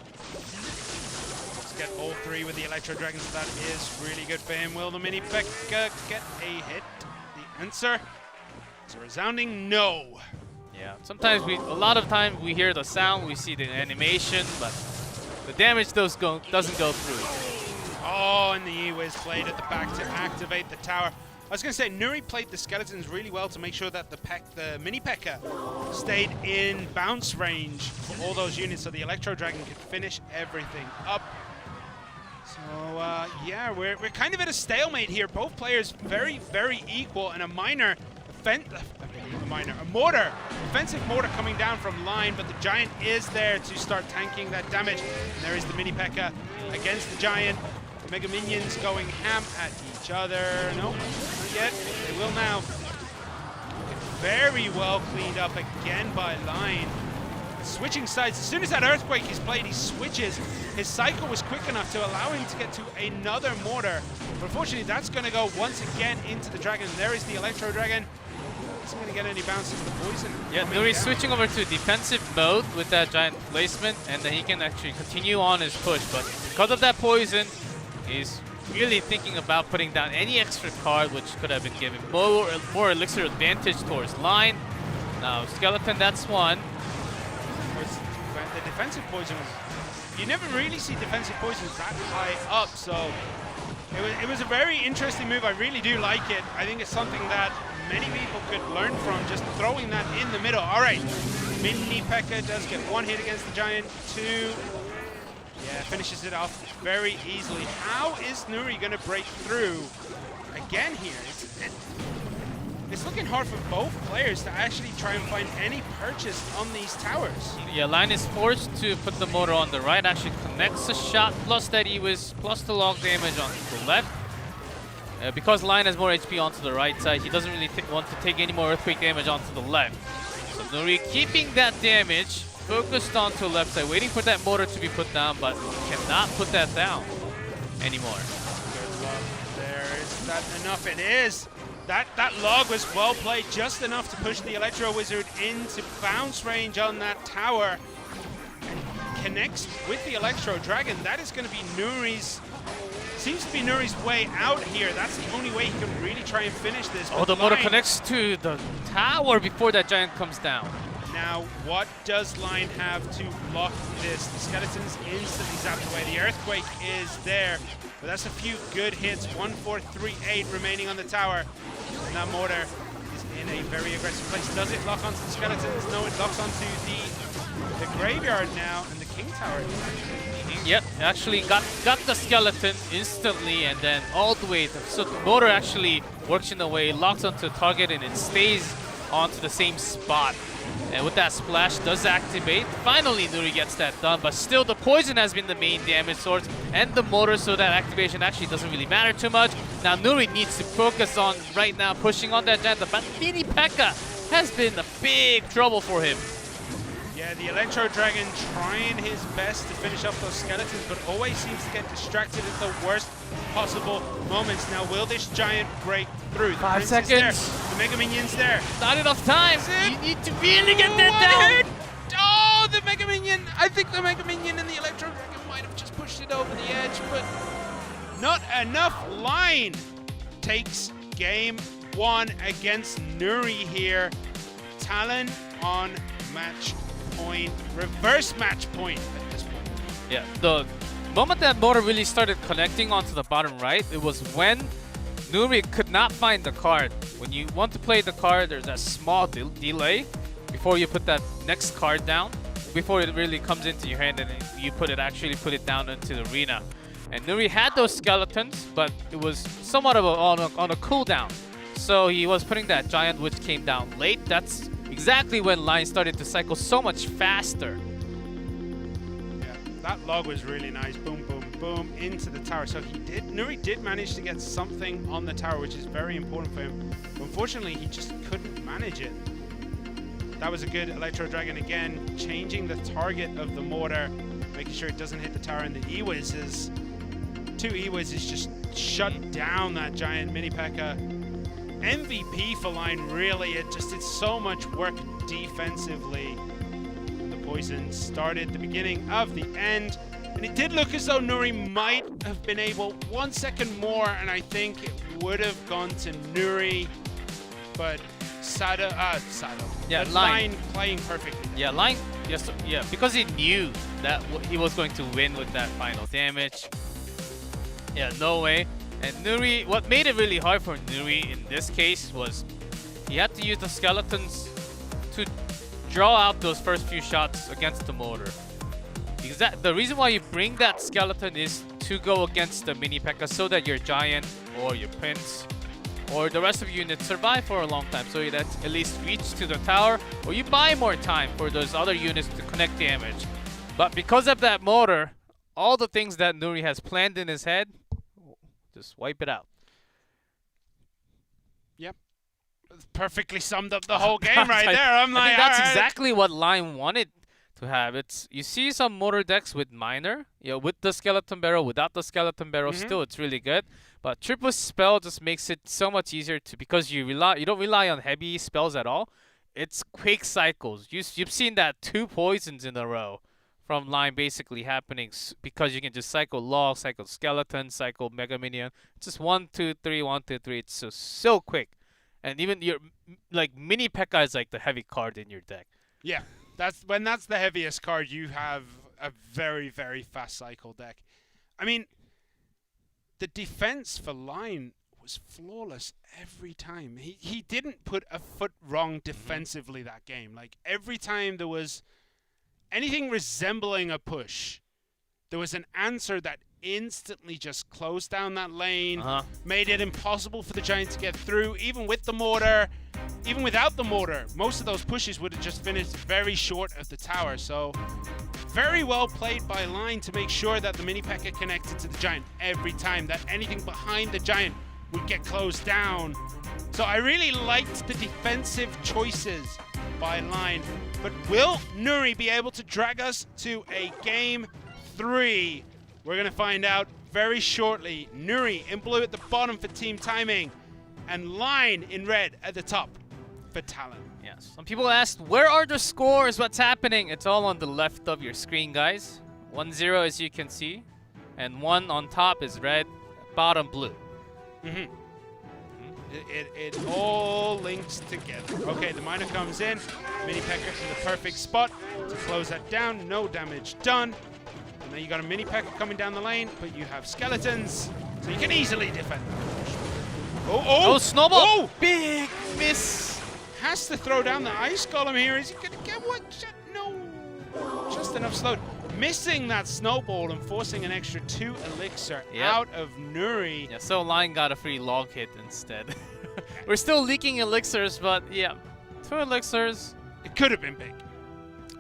Let's get all three with the Electro Dragons. That is really good for him. Will the mini P.E.K.K.A get a hit? The answer is a resounding no. Yeah, sometimes a lot of times we hear the sound, we see the animation, but the damage doesn't go through. Oh, and the E-Wiz played at the back to activate the tower. I was going to say, Nuri played the skeletons really well to make sure that the mini P.E.K.K.A stayed in bounce range for all those units, so the Electro Dragon could finish everything up. So, yeah, we're kind of at a stalemate here. Both players very, very equal, and a mortar, offensive mortar coming down from Line, but the Giant is there to start tanking that damage. And there is the mini P.E.K.K.A against the Giant. The Mega Minions going ham at each other. No, not yet. They will now. Very well cleaned up again by Line. Switching sides. As soon as that Earthquake is played, he switches. His cycle was quick enough to allow him to get to another mortar. But unfortunately, that's going to go once again into the Dragon. There is the Electro Dragon. Isn't going to get any bounces. The poison. Yeah, Nuri's switching over to defensive mode with that Giant placement, and then he can actually continue on his push. But because of that poison, he's really thinking about putting down any extra card, which could have been given more elixir advantage towards Line. Now, Skeleton, that's one. The defensive poison, you never really see defensive poisons that high up, so it was a very interesting move. I really do like it. I think it's something that many people could learn from, just throwing that in the middle. All right, mini P.E.K.K.A does get one hit against the Giant, two. Yeah, finishes it off very easily. How is Nuri going to break through again here? It's looking hard for both players to actually try and find any purchase on these towers. Yeah, Line is forced to put the motor on the right, actually connects the shot, plus that E-Wiz, plus the long damage onto the left. Because Line has more HP onto the right side, he doesn't really want to take any more Earthquake damage onto the left. So Nuri keeping that damage, focused onto the left side, waiting for that motor to be put down, but cannot put that down anymore. Good luck there. Is that enough? It is. That log was well played, just enough to push the Electro Wizard into bounce range on that tower. And connects with the Electro Dragon. That is going to be Nuri's, seems to be Nuri's way out here. That's the only way he can really try and finish this. Oh, the motor connects to the tower before that Giant comes down. Now, what does Line have to block this? The Skeletons instantly zapped away. The Earthquake is there, but that's a few good hits. 1, 4, 3, 8 remaining on the tower. And that mortar is in a very aggressive place. Does it lock onto the Skeletons? No, it locks onto the the graveyard now, and the King Tower. Yep, actually got the skeleton instantly, and then all the way. So the motor actually works in a way, locks onto the target, and it stays onto the same spot. And with that splash does activate. Finally, Nuri gets that done, but still the poison has been the main damage source and the motor, so that activation actually doesn't really matter too much. Now Nuri needs to focus on right now pushing on that giant, but Mini P.E.K.K.A has been a big trouble for him. Yeah, the Electro Dragon trying his best to finish off those skeletons, but always seems to get distracted at the worst possible moments. Now, will this giant break through? The 5 Prince is seconds. there. The Mega Minion's there. Not enough time. You need to really get that down. Oh, the Mega Minion. I think the Mega Minion and the Electro Dragon might have just pushed it over the edge, but not enough. Line takes game 1 against Nuri here. Talon on match point, reverse match point at this point. Yeah, the moment that motor really started connecting onto the bottom right, it was when Nuri could not find the card. When you want to play the card, there's a small delay before you put that next card down, before it really comes into your hand and you actually put it down into the arena. And Nuri had those skeletons, but it was somewhat of on a cooldown. So he was putting that giant, which came down late. That's exactly when Line started to cycle so much faster. Yeah, that log was really nice. Boom, boom, boom, into the tower. So Nuri did manage to get something on the tower, which is very important for him. But unfortunately, he just couldn't manage it. That was a good Electro Dragon again, changing the target of the mortar, making sure it doesn't hit the tower, and the E-Wizzes. 2 E-Wizzes just shut down that giant Mini P.E.K.K.A. MVP for Line, really. It just did so much work defensively. And the poison started the beginning of the end. And it did look as though Nuri might have been able 1 second more, and I think it would have gone to Nuri. But Yeah, Line playing perfectly. Yeah, Line, yes, yeah, because he knew that he was going to win with that final damage. Yeah, no way. And Nuri, what made it really hard for Nuri in this case was he had to use the skeletons to draw out those first few shots against the motor. The reason why you bring that skeleton is to go against the Mini P.E.K.K.A so that your giant or your prince or the rest of your units survive for a long time, so that at least reach to the tower, or you buy more time for those other units to connect damage. But because of that motor, all the things that Nuri has planned in his head, just wipe it out. Yep. Perfectly summed up the whole game right there. I think that's exactly what Line wanted to have. You see some motor decks with minor, with the skeleton barrel, without the skeleton barrel, still it's really good. But triple spell just makes it so much easier because you don't rely on heavy spells at all. It's quick cycles. You've seen that 2 poisons in a row from Line basically happening because you can just cycle log, cycle skeleton, cycle Mega Minion. It's just 1, 2, 3, 1, 2, 3. It's so quick. And even your Mini P.E.K.K.A is like the heavy card in your deck. Yeah, that's the heaviest card. You have a very, very fast cycle deck. I mean, the defense for Line was flawless every time. He didn't put a foot wrong defensively that game. Like, every time there was anything resembling a push, there was an answer that instantly just closed down that lane, made it impossible for the giant to get through, even with the mortar. Even without the mortar, most of those pushes would have just finished very short of the tower. So very well played by Line to make sure that the Mini P.E.K.K.A connected to the giant every time, that anything behind the giant would get closed down. So I really liked the defensive choices by Line. But will Nuri be able to drag us to a game 3? We're going to find out very shortly. Nuri in blue at the bottom for team timing, and Line in red at the top for Talon. Yes. Some people asked, where are the scores? What's happening? It's all on the left of your screen, guys. 1-0 as you can see, and 1 on top is red, bottom blue. It all links together. Okay, the miner comes in. Mini P.E.K.K.A in the perfect spot to close that down. No damage done. And then you got a Mini P.E.K.K.A coming down the lane, but you have skeletons, so you can easily defend. Oh, snowball! Oh! Big miss. Has to throw down the ice column here. Is he gonna get one shot? No. just enough slowed. Missing that snowball and forcing an extra 2 elixir out of Nuri. Yeah, so Line got a free log hit instead. We're still leaking elixirs, but yeah, 2 elixirs. It could have been big.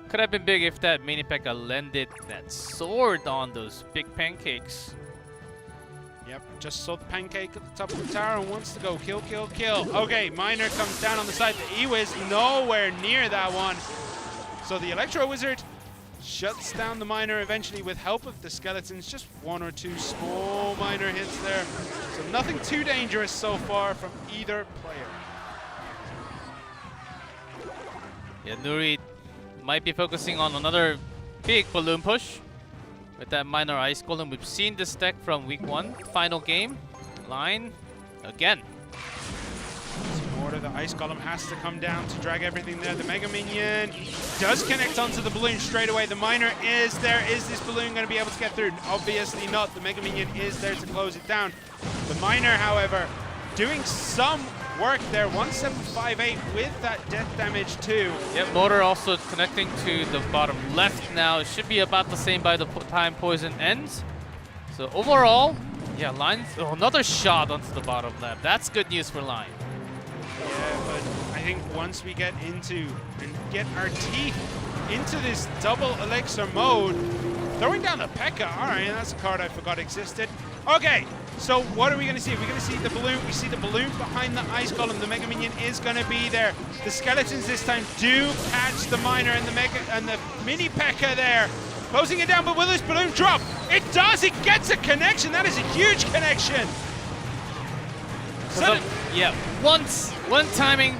Could have been big if that Mini P.E.K.K.A landed that sword on those big pancakes. Yep, just saw the pancake at the top of the tower and wants to go kill, kill, kill. Okay, Miner comes down on the side. The E-Wiz nowhere near that one. So the Electro Wizard shuts down the Miner eventually with help of the skeletons. Just 1 or 2 small Miner hits there. So nothing too dangerous so far from either player. Yeah, Nuri might be focusing on another big balloon push with that Minor Ice Golem. We've seen this deck from week 1, final game. Line again. Order, the Ice Golem has to come down to drag everything there. The Mega Minion does connect onto the balloon straight away. The Miner is there. Is this balloon going to be able to get through? Obviously not. The Mega Minion is there to close it down. The Miner, however, doing some work there. 1758 with that death damage too. Yep, Motor also connecting to the bottom left now. It should be about the same by the time Poison ends. So overall, yeah, Line, another shot onto the bottom left. That's good news for Line. Yeah, but I think once we get into and get our teeth into this double elixir mode, throwing down the P.E.K.K.A. All right, that's a card I forgot existed. Okay, so what are we going to see? We're going to see the balloon. We see the balloon behind the Ice Golem. The Mega Minion is going to be there. The skeletons this time do catch the Miner and the Mini P.E.K.K.A. there. Closing it down, but will this balloon drop? It does! It gets a connection! That is a huge connection! So yeah, one timing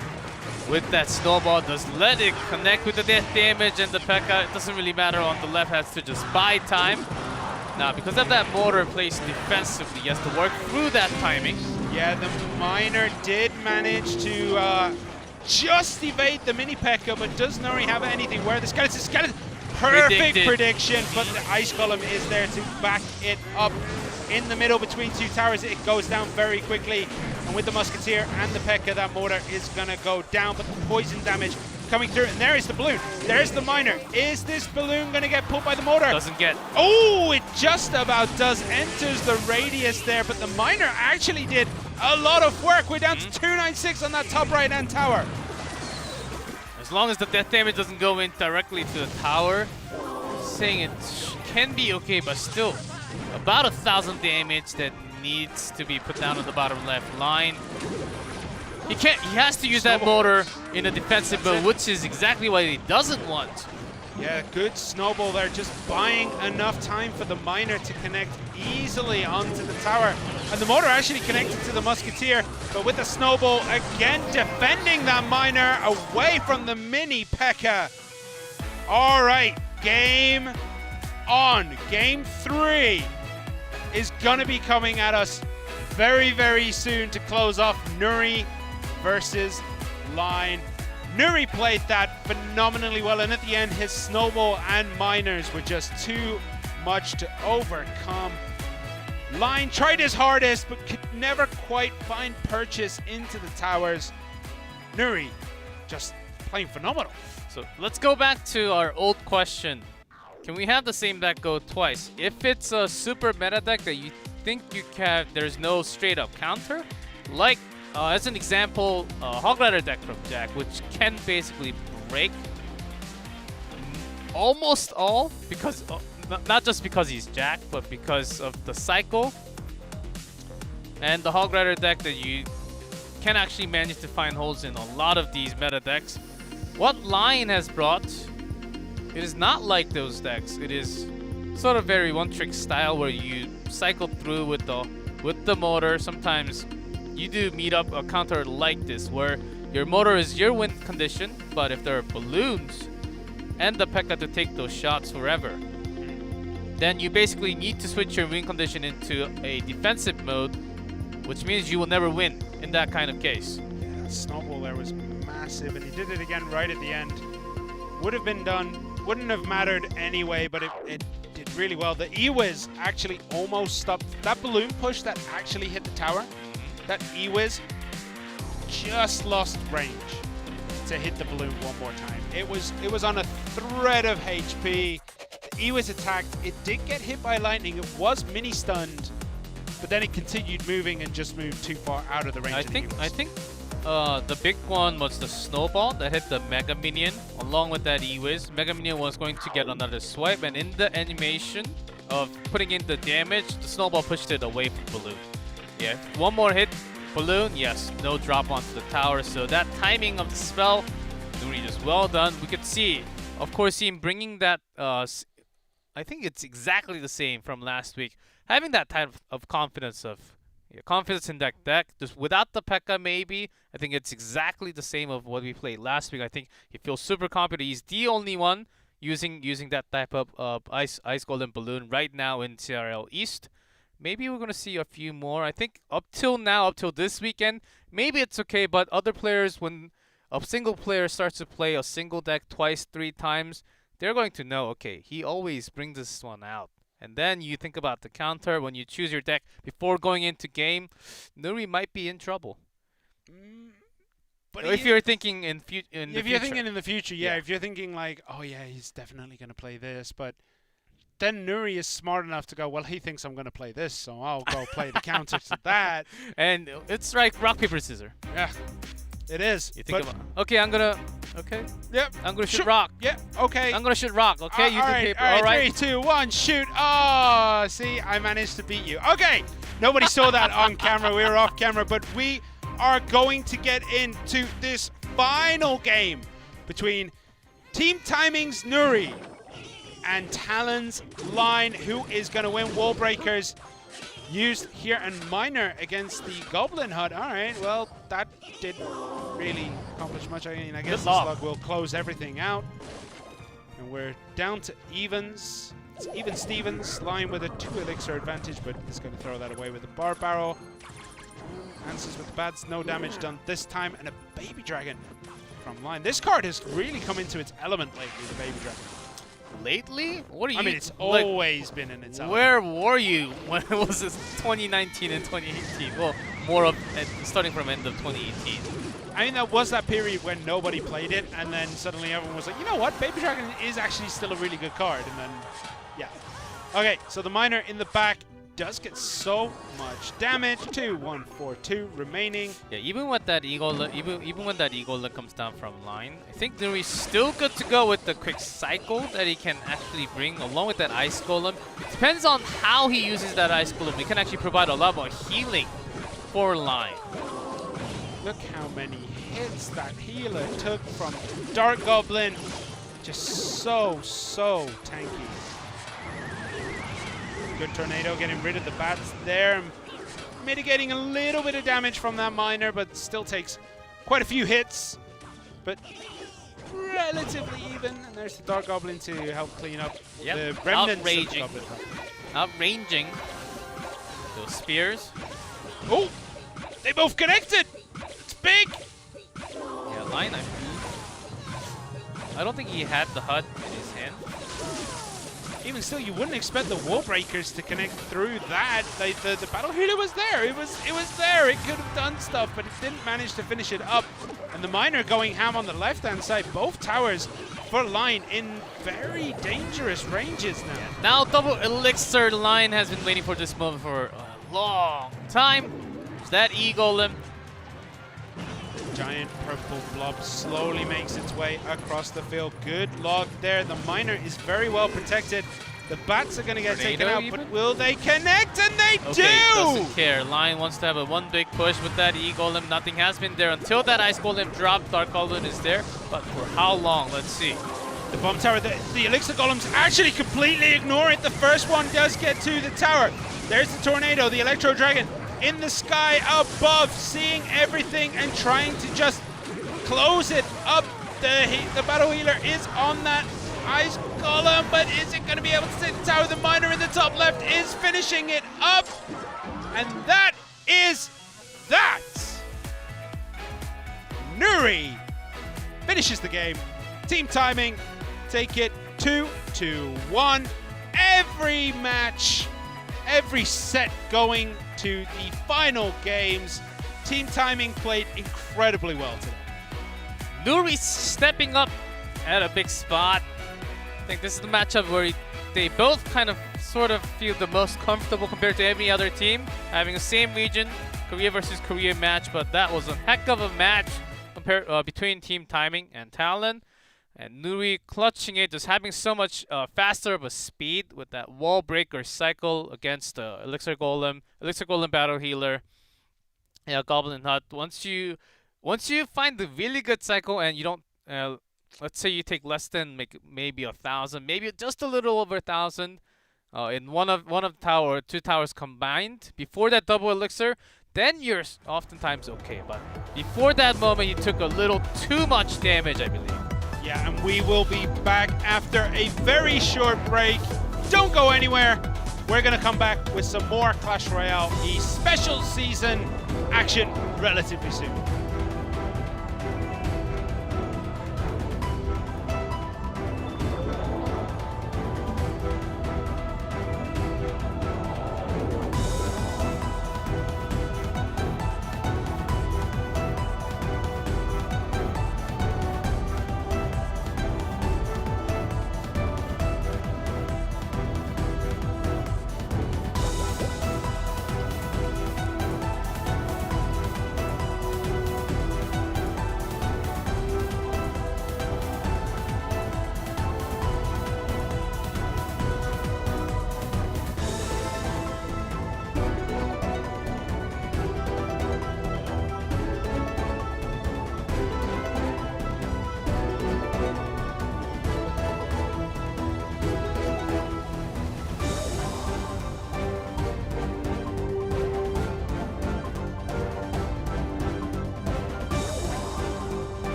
with that snowball does let it connect with the death damage, and the P.E.K.K.A. It doesn't really matter on the left, has to just buy time. Now, because of that Motor placed defensively, he has to work through that timing. Yeah, the Miner did manage to just evade the Mini P.E.K.K.A, but does Nuri have anything? Where the skeleton? Perfect prediction, but the Ice Golem is there to back it up. In the middle between 2 towers, it goes down very quickly. And with the Musketeer and the P.E.K.K.A, that Mortar is going to go down, but the poison damage coming through. And there is the balloon. There's the Miner. Is this balloon going to get pulled by the Mortar? Doesn't get. Oh, it just about does. Enters the radius there, but the Miner actually did a lot of work. We're down to 296 on that top right-hand tower. As long as the death damage doesn't go in directly to the tower, saying it can be okay, but still about 1,000 damage that needs to be put down on the bottom left line. He has to use that Motor in a defensive mode, which is exactly what he doesn't want. Yeah, good snowball there, just buying enough time for the Miner to connect easily onto the tower. And the Motor actually connected to the Musketeer, but with the snowball, again defending that Miner away from the Mini P.E.K.K.A. All right, game on. Game 3 is gonna be coming at us very, very soon to close off Nuri versus Line. Nuri played that phenomenally well, and at the end, his snowball and Miners were just too much to overcome. Line tried his hardest, but could never quite find purchase into the towers. Nuri just playing phenomenal. So let's go back to our old question. Can we have the same deck go twice? If it's a super meta deck that you think you can, there's no straight up counter, like as an example, Hog Rider deck from Jack, which can basically break almost all, because not just because he's Jack, but because of the cycle. And the Hog Rider deck that you can actually manage to find holes in a lot of these meta decks. What Line has brought, it is not like those decks. It is sort of very one-trick style where you cycle through with the Motor. Sometimes you do meet up a counter like this, where your Motor is your win condition, but if there are balloons and the P.E.K.K.A to take those shots forever, then you basically need to switch your win condition into a defensive mode, which means you will never win in that kind of case. Yeah, that snowball there was massive, and he did it again right at the end. Would have been done, wouldn't have mattered anyway, but it did really well. The E-Wiz actually almost stopped that balloon push that actually hit the tower. That E-Wiz just lost range. to hit the balloon one more time. It was on a thread of HP. He was attacked. It did get hit by lightning. It was mini stunned, but then it continued moving and just moved too far out of the range. I think the big one was the snowball that hit the Mega Minion. Along with that E-Wiz, Mega Minion was going to get another swipe, and in the animation of putting in the damage, the snowball pushed it away from Balloon. Yeah, one more hit, Balloon, yes, no drop onto the tower. So that timing of the spell, Nuri just well done. We could see, of course, him bringing that. I think it's exactly the same from last week. Having that type of confidence confidence in that deck, just without the P.E.K.K.A. maybe. I think it's exactly the same of what we played last week. I think he feels super confident. He's the only one using that type of Ice Golden Balloon right now in CRL East. Maybe we're going to see a few more. I think up till now, up till this weekend, maybe it's okay. But other players, when a single player starts to play a single deck twice, 3 times, they're going to know, okay, he always brings this one out. And then you think about the counter when you choose your deck before going into game. Nuri might be in trouble. But if you're thinking in the future. If you're thinking in the future, yeah. If you're thinking like, oh yeah, he's definitely going to play this, but then Nuri is smart enough to go, well, he thinks I'm going to play this, so I'll go play the counter to that. And it's like rock, paper, scissors. Yeah, it is. You think about, okay, I'm going to, okay. Yep. I'm going to shoot rock. Yeah, okay. I'm going to shoot rock, okay? You do paper, all right. 3, 2, 1, shoot. Oh, see, I managed to beat you. Okay, nobody saw that on camera. We were off camera, but we are going to get into this final game between Team Timing's Nuri and Talon's Line. Who is going to win? Wall breakers used here and Miner against the Goblin Hut. All right, well, that didn't really accomplish much. I mean, I guess the slug will close everything out. And we're down to evens. It's even Stevens. Line with a 2 elixir advantage, but he's going to throw that away with the bar barrel. Answers with the bads. No damage done this time. And a Baby Dragon from Line. This card has really come into its element lately, the Baby Dragon. Lately? What are you? I mean, it's always been in its element. Where were you when it was 2019 and 2018? Well, more of starting from end of 2018. I mean, that was that period when nobody played it, and then suddenly everyone was like, you know what? Baby Dragon is actually still a really good card. And then, yeah. Okay, so the Miner in the back does get so much damage. 2, 1, 4, 2 remaining. Yeah, even with that eagle, even when that eagle that comes down from Line, I think Nuri's still good to go with the quick cycle that he can actually bring along with that Ice Golem. It depends on how he uses that Ice Golem. He can actually provide a lot more healing for Line. Look how many hits that healer took from Dark Goblin. Just so tanky. Good tornado, getting rid of the bats there. Mitigating a little bit of damage from that Miner, but still takes quite a few hits. But relatively even. And there's the Dark Goblin to help clean up the remnants of the Goblin. Outranging those spears. Oh! They both connected! It's big! Yeah, Line, I don't think he had the HUD in his hand. Even still, you wouldn't expect the wall breakers to connect through that. The battle healer was there. It was there. It could have done stuff, but it didn't manage to finish it up. And the Miner going ham on the left-hand side. Both towers for Line in very dangerous ranges now. Yeah. Now double elixir. Line has been waiting for this moment for a long time. It's that E-Golem. Giant purple blob slowly makes its way across the field. Good log there. The Miner is very well protected. The bats are going to get taken out, but will they connect? And they do! Doesn't care. Line wants to have a one big push with that E-Golem. Nothing has been there until that Ice Golem dropped. Dark Golem is there, but for how long? Let's see. The bomb tower, the Elixir Golems actually completely ignore it. The first one does get to the tower. There's the tornado, the Electro Dragon in the sky above, seeing everything and trying to just close it up. The battle healer is on that Ice Golem, but is it going to be able to take the tower? The Miner in the top left is finishing it up, and that is that. Nuri finishes the game. Team Timing take it 2-1. Every match, every set going to the final games. Team Timing played incredibly well today. Nuri stepping up at a big spot. I think this is the matchup where they both kind of sort of feel the most comfortable compared to any other team, having the same region, Korea versus Korea match, but that was a heck of a match compared between Team Timing and Talon. And Nuri clutching it, just having so much faster of a speed with that wall breaker cycle against Elixir Golem Battle Healer. Yeah, Goblin Hut. Once you find the really good cycle and you don't, let's say you take less than maybe 1,000, maybe just a little over 1,000, in one of the tower or 2 towers combined before that double elixir, then you're oftentimes okay. But before that moment, you took a little too much damage, I believe. Yeah, and we will be back after a very short break. Don't go anywhere. We're going to come back with some more Clash Royale E special season action relatively soon.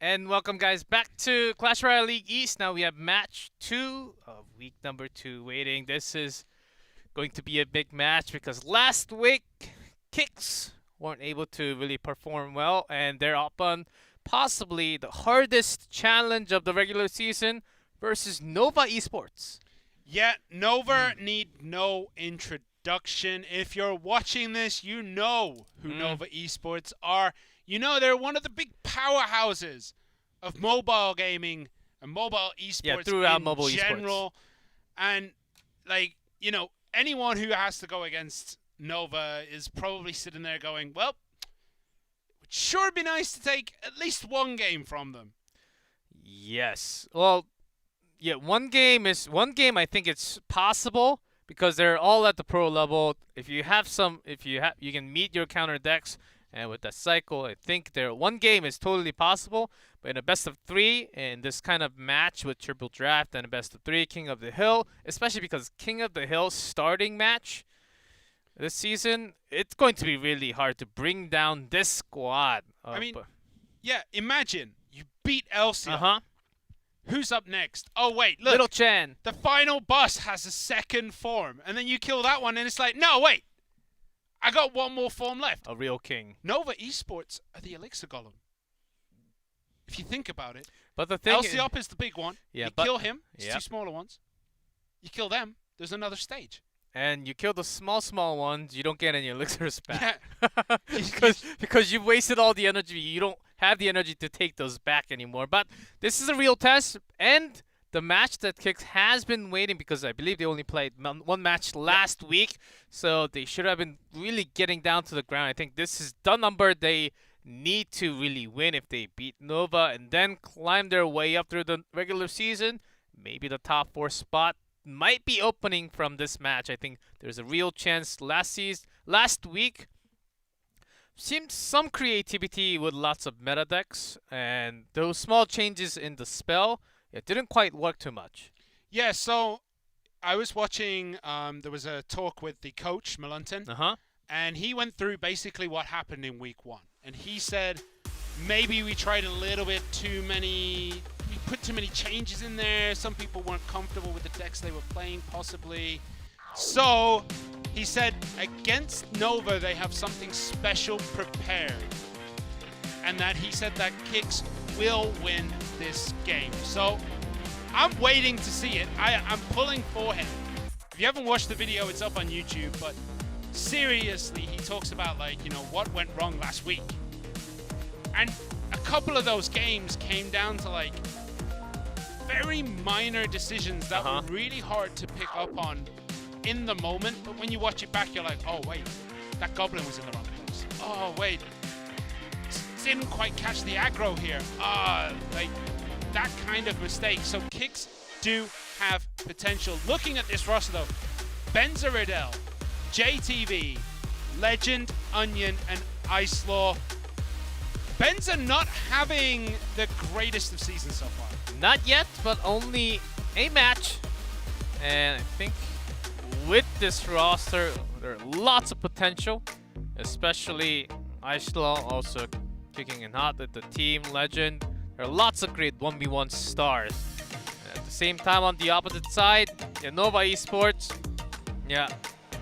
And welcome, guys, back to Clash Royale League East. Now we have match 2 of week number 2 waiting. This is going to be a big match because last week Kicks weren't able to really perform well, and they're up on possibly the hardest challenge of the regular season versus Nova Esports. Yeah, Nova need no introduction. If you're watching this, you know who Nova Esports are. You know they're one of the big powerhouses of mobile gaming and mobile esports throughout mobile general. esports. And, like, you know, anyone who has to go against Nova is probably sitting there going, well, it would sure be nice to take at least one game from them. Yes. Well, yeah, one game I think it's possible because they're all at the pro level. If you can meet your counter decks. And with that cycle, I think one game is totally possible. But in a best of 3, in this kind of match with triple draft and a best of 3, King of the Hill, especially because King of the Hill starting match this season, it's going to be really hard to bring down this squad. I mean, yeah, imagine you beat Elsia. Who's up next? Oh, wait, look. Little Chen. The final boss has a second form. And then you kill that one, and it's like, no, wait. I got one more form left. A real king. Nova Esports are the Elixir Golem. If you think about it. But the thing Elsiop is the big one. Yeah, you kill him. It's 2 smaller ones. You kill them. There's another stage. And you kill the small ones, you don't get any elixirs back. Yeah. because you've wasted all the energy. You don't have the energy to take those back anymore. But this is a real test. And the match that Kicks has been waiting, because I believe they only played one match last week, so they should have been really getting down to the ground. I think this is the number they need to really win if they beat Nova and then climb their way up through the regular season. Maybe the top 4 spot might be opening from this match. I think there's a real chance. Last week, seemed some creativity with lots of meta decks, and those small changes in the spell, it didn't quite work too much. Yeah, so I was watching, there was a talk with the coach, Melunton, and he went through basically what happened in week 1. And he said, maybe we tried a little bit too many, we put too many changes in there. Some people weren't comfortable with the decks they were playing, possibly. So he said, against Nova, they have something special prepared. And that he said that Kicks will win this game. So I'm waiting to see it. I'm pulling for him. If you haven't watched the video, it's up on YouTube, but seriously, he talks about, like, you know, what went wrong last week. And a couple of those games came down to, like, very minor decisions that were really hard to pick up on in the moment, but when you watch it back, you're like, oh wait, that goblin was in the wrong place. Oh wait, didn't quite catch the aggro here. Like that kind of mistake. So Kicks do have potential. Looking at this roster though, Benzaridel, JTV, Legend, Onion, and Icelaw. Benza not having the greatest of seasons so far. Not yet, but only a match. And I think with this roster, there are lots of potential, especially Icelaw also kicking in hot at the team. Legend, there are lots of great 1v1 stars. And at the same time, on the opposite side, Nova Esports. Yeah,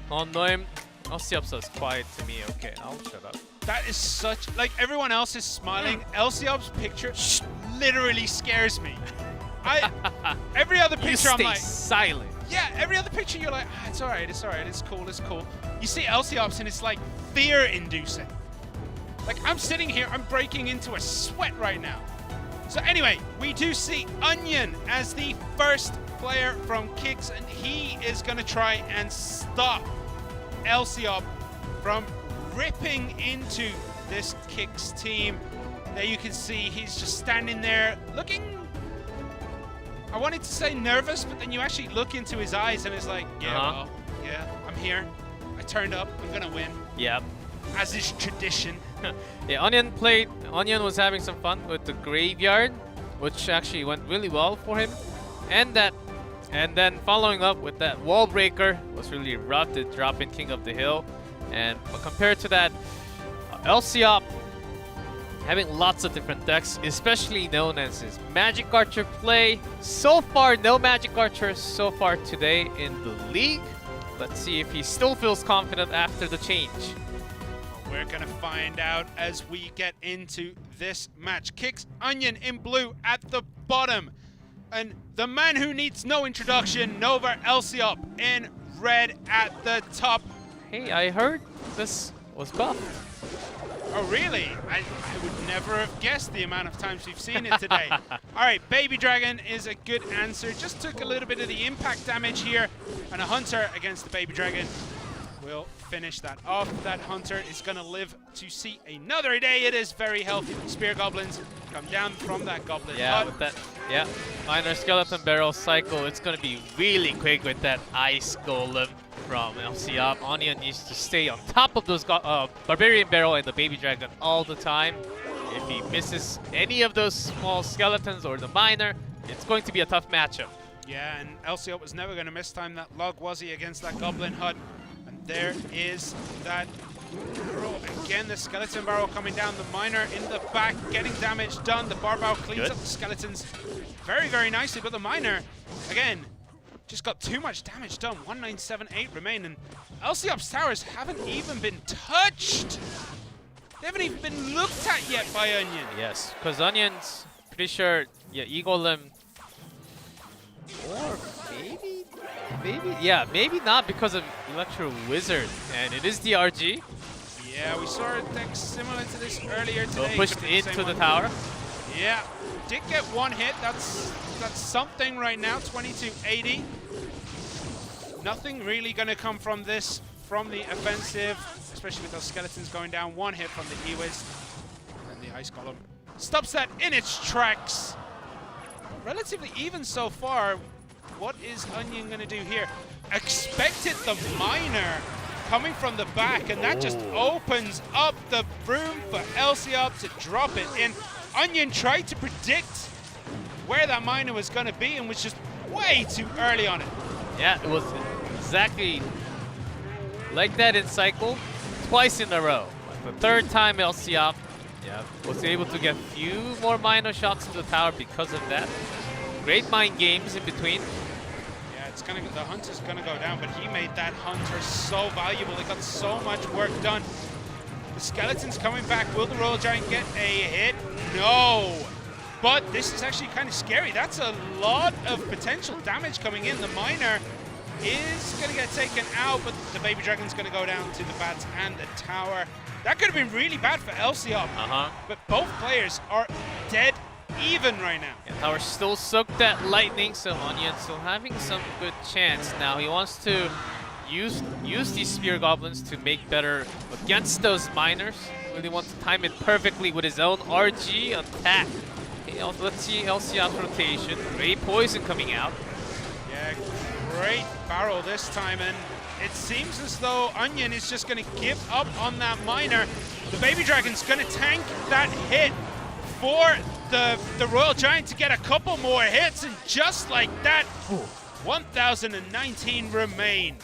on Noem, Elsiop's quiet to me. Okay, I'll shut up. That is such, like, everyone else is smiling. Elsiop's picture literally scares me. Every other picture, I'm like, silent. Yeah, every other picture you're like, it's alright, it's alright, it's cool, it's cool. You see Elsiop's and it's like fear-inducing. Like, I'm sitting here, I'm breaking into a sweat right now. So anyway, we do see Onion as the first player from Kicks, and he is going to try and stop Elsiop from ripping into this Kicks team. There you can see he's just standing there looking, I wanted to say nervous, but then you actually look into his eyes and it's like, yeah, well, yeah, I'm here. I turned up, I'm going to win. Yep. As is tradition. Yeah, Onion was having some fun with the graveyard, which actually went really well for him. And then following up with that wall breaker was really rough to drop in King of the Hill. And compared to that, Elsiop having lots of different decks, especially known as his Magic Archer play. So far, no Magic Archer so far today in the league. Let's see if he still feels confident after the change. We're going to find out as we get into this match. Kicks Onion in blue at the bottom. And the man who needs no introduction, Nova Elsiop in red at the top. Hey, I heard this was buffed. Oh, really? I would never have guessed the amount of times we've seen it today. All right, Baby Dragon is a good answer. Just took a little bit of the impact damage here. And a Hunter against the Baby Dragon will finish that off. That Hunter is going to live to see another day. It is very healthy. Spear Goblins come down from that Goblin hut. With that, minor Skeleton Barrel cycle. It's going to be really quick with that Ice Golem from Elsiop. Onion needs to stay on top of those Barbarian Barrel and the Baby Dragon all the time. If he misses any of those small skeletons or the Miner, it's going to be a tough matchup. Yeah, and Elsiop was never going to miss time that log, was he, against that Goblin hut? And there is that arrow. Again, the Skeleton Barrel coming down. The Miner in the back, getting damage done. The Barbell cleans up the skeletons very, very nicely. But the Miner, again, just got too much damage done. 1978 remain. And Elsiop's towers haven't even been touched. They haven't even been looked at yet by Onion. Yes, because Onion's pretty sure, E-Golem. Or maybe not because of Electro Wizard, and it is the RG. Yeah, we saw a deck similar to this earlier today. So pushed into the tower. Yeah, did get one hit. That's something right now. 2280. Nothing really going to come from this, from the offensive, especially with those skeletons going down. One hit from the E-Wiz, and the Ice Golem stops that in its tracks. Relatively even so far. What is Onion going to do here? Expected the Miner coming from the back, and that just opens up the room for Elsiop to drop it in. Onion tried to predict where that Miner was going to be and was just way too early on it. Yeah, it was exactly like that in cycle, twice in a row. But the third time Elsiop was able to get few more Miner shots to the tower because of that. Great mind games in between. Yeah, the Hunter's gonna go down, but he made that Hunter so valuable. They got so much work done. The Skeleton's coming back. Will the Royal Giant get a hit? No. But this is actually kind of scary. That's a lot of potential damage coming in. The Miner is gonna get taken out, but the Baby Dragon's gonna go down to the bats and the tower. That could have been really bad for Elsiop. But both players are dead even right now. Yeah, tower still soaked that lightning, so Onion still having some good chance. Now he wants to use these Spear Goblins to make better against those Miners. Really wants to time it perfectly with his own RG attack. Okay, let's see Elsiop's rotation. Great poison coming out. Yeah, great barrel this time, and it seems as though Onion is just going to give up on that Miner. The Baby Dragon's going to tank that hit for the Royal Giant to get a couple more hits, and just like that, 1019 remain.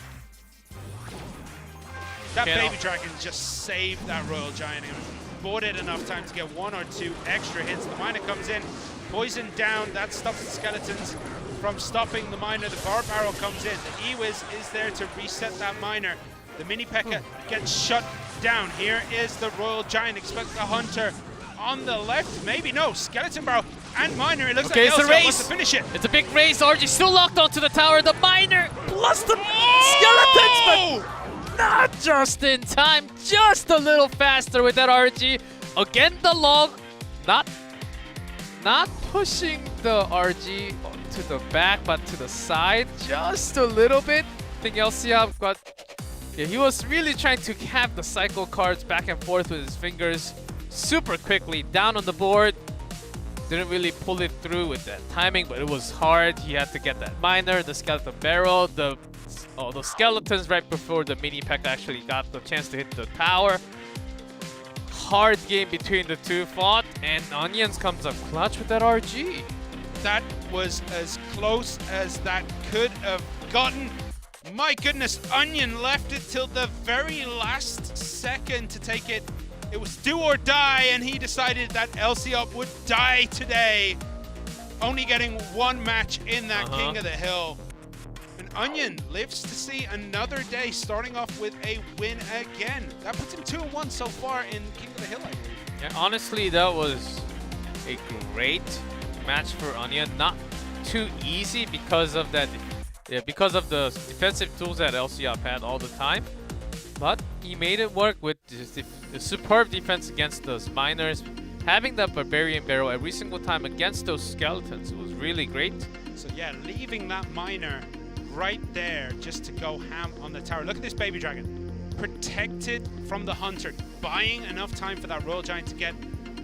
That Baby Dragon just saved that Royal Giant and bought it enough time to get one or two extra hits. The Miner comes in, poison down, that stops the Skeletons from stopping the Miner. The Barb Barrel comes in, the E-Wiz is there to reset that Miner. The Mini P.E.K.K.A. gets shut down. Here is the Royal Giant, expect the Hunter on the left, maybe no, Skeleton Barrel and Miner. It looks like it's a race. wants to finish it. It's a big race. RG still locked onto the tower. The Miner plus the Skeletons, but not just in time. Just a little faster with that RG. Again, the log not pushing the RG to the back, but to the side just a little bit. I think Elsiop got. Yeah, he was really trying to have the cycle cards back and forth with his fingers super quickly down on the board. Didn't really pull it through with that timing, but it was hard. He had to get that Miner, the Skeleton Barrel, the Skeletons right before the Mini P.E.K.K.A. actually got the chance to hit the tower. Hard game between the two fought, and Onions comes up clutch with that RG. That was as close as that could have gotten. My goodness, Onion left it till the very last second to take it It was do or die, and he decided that LCOP would die today. Only getting one match in that King of the Hill. And Onion lives to see another day, starting off with a win again. That puts him 2-1 so far in King of the Hill, I believe. Yeah, honestly, that was a great match for Onion. Not too easy because of that, because of the defensive tools that LCOP had all the time. But he made it work with the superb defense against those miners. Having that Barbarian Barrel every single time against those skeletons was really great. So yeah, leaving that miner right there just to go ham on the tower. Look at this Baby Dragon. Protected from the Hunter, buying enough time for that Royal Giant to get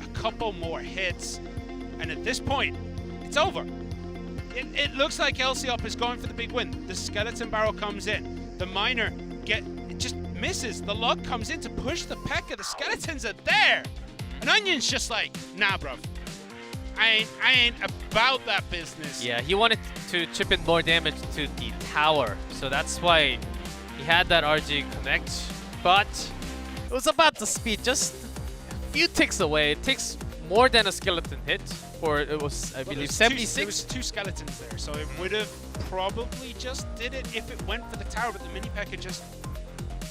a couple more hits. And at this point, it's over. It looks like LCOP is going for the big win. The Skeleton Barrel comes in. The miner just misses. The log comes in to push the P.E.K.K.A. The skeletons are there. And Onion's just like, nah, bruv. I ain't about that business. Yeah, he wanted to chip in more damage to the tower. So that's why he had that RG connect. But it was about the speed, just a few ticks away. It takes more than a skeleton hit. Or it was, I believe, 76. There was 2 skeletons there, so it would have probably just did it if it went for the tower, but the mini P.E.K.K.A. just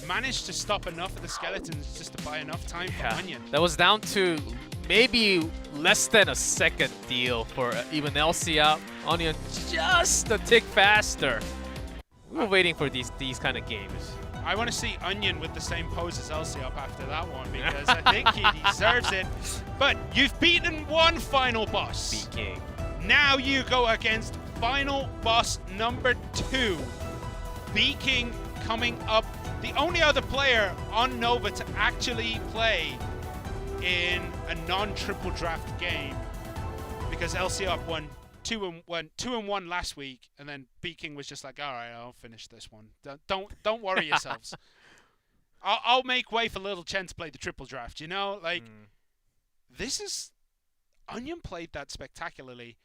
managed to stop enough of the skeletons just to buy enough time for Onion. That was down to maybe less than a second deal for even LCOP. Onion just a tick faster. We were waiting for these kind of games. I want to see Onion with the same pose as LCOP after that one, because I think he deserves it. But you've beaten one final boss. King. Now you go against final boss number 2. B-King coming up. The only other player on Nova to actually play in a non-triple draft game, because LCOP won 2-1 last week, and then B-King was just like, all right, I'll finish this one. Don't worry yourselves. I'll make way for Little Chen to play the triple draft. You know, like this is Onion played that spectacularly.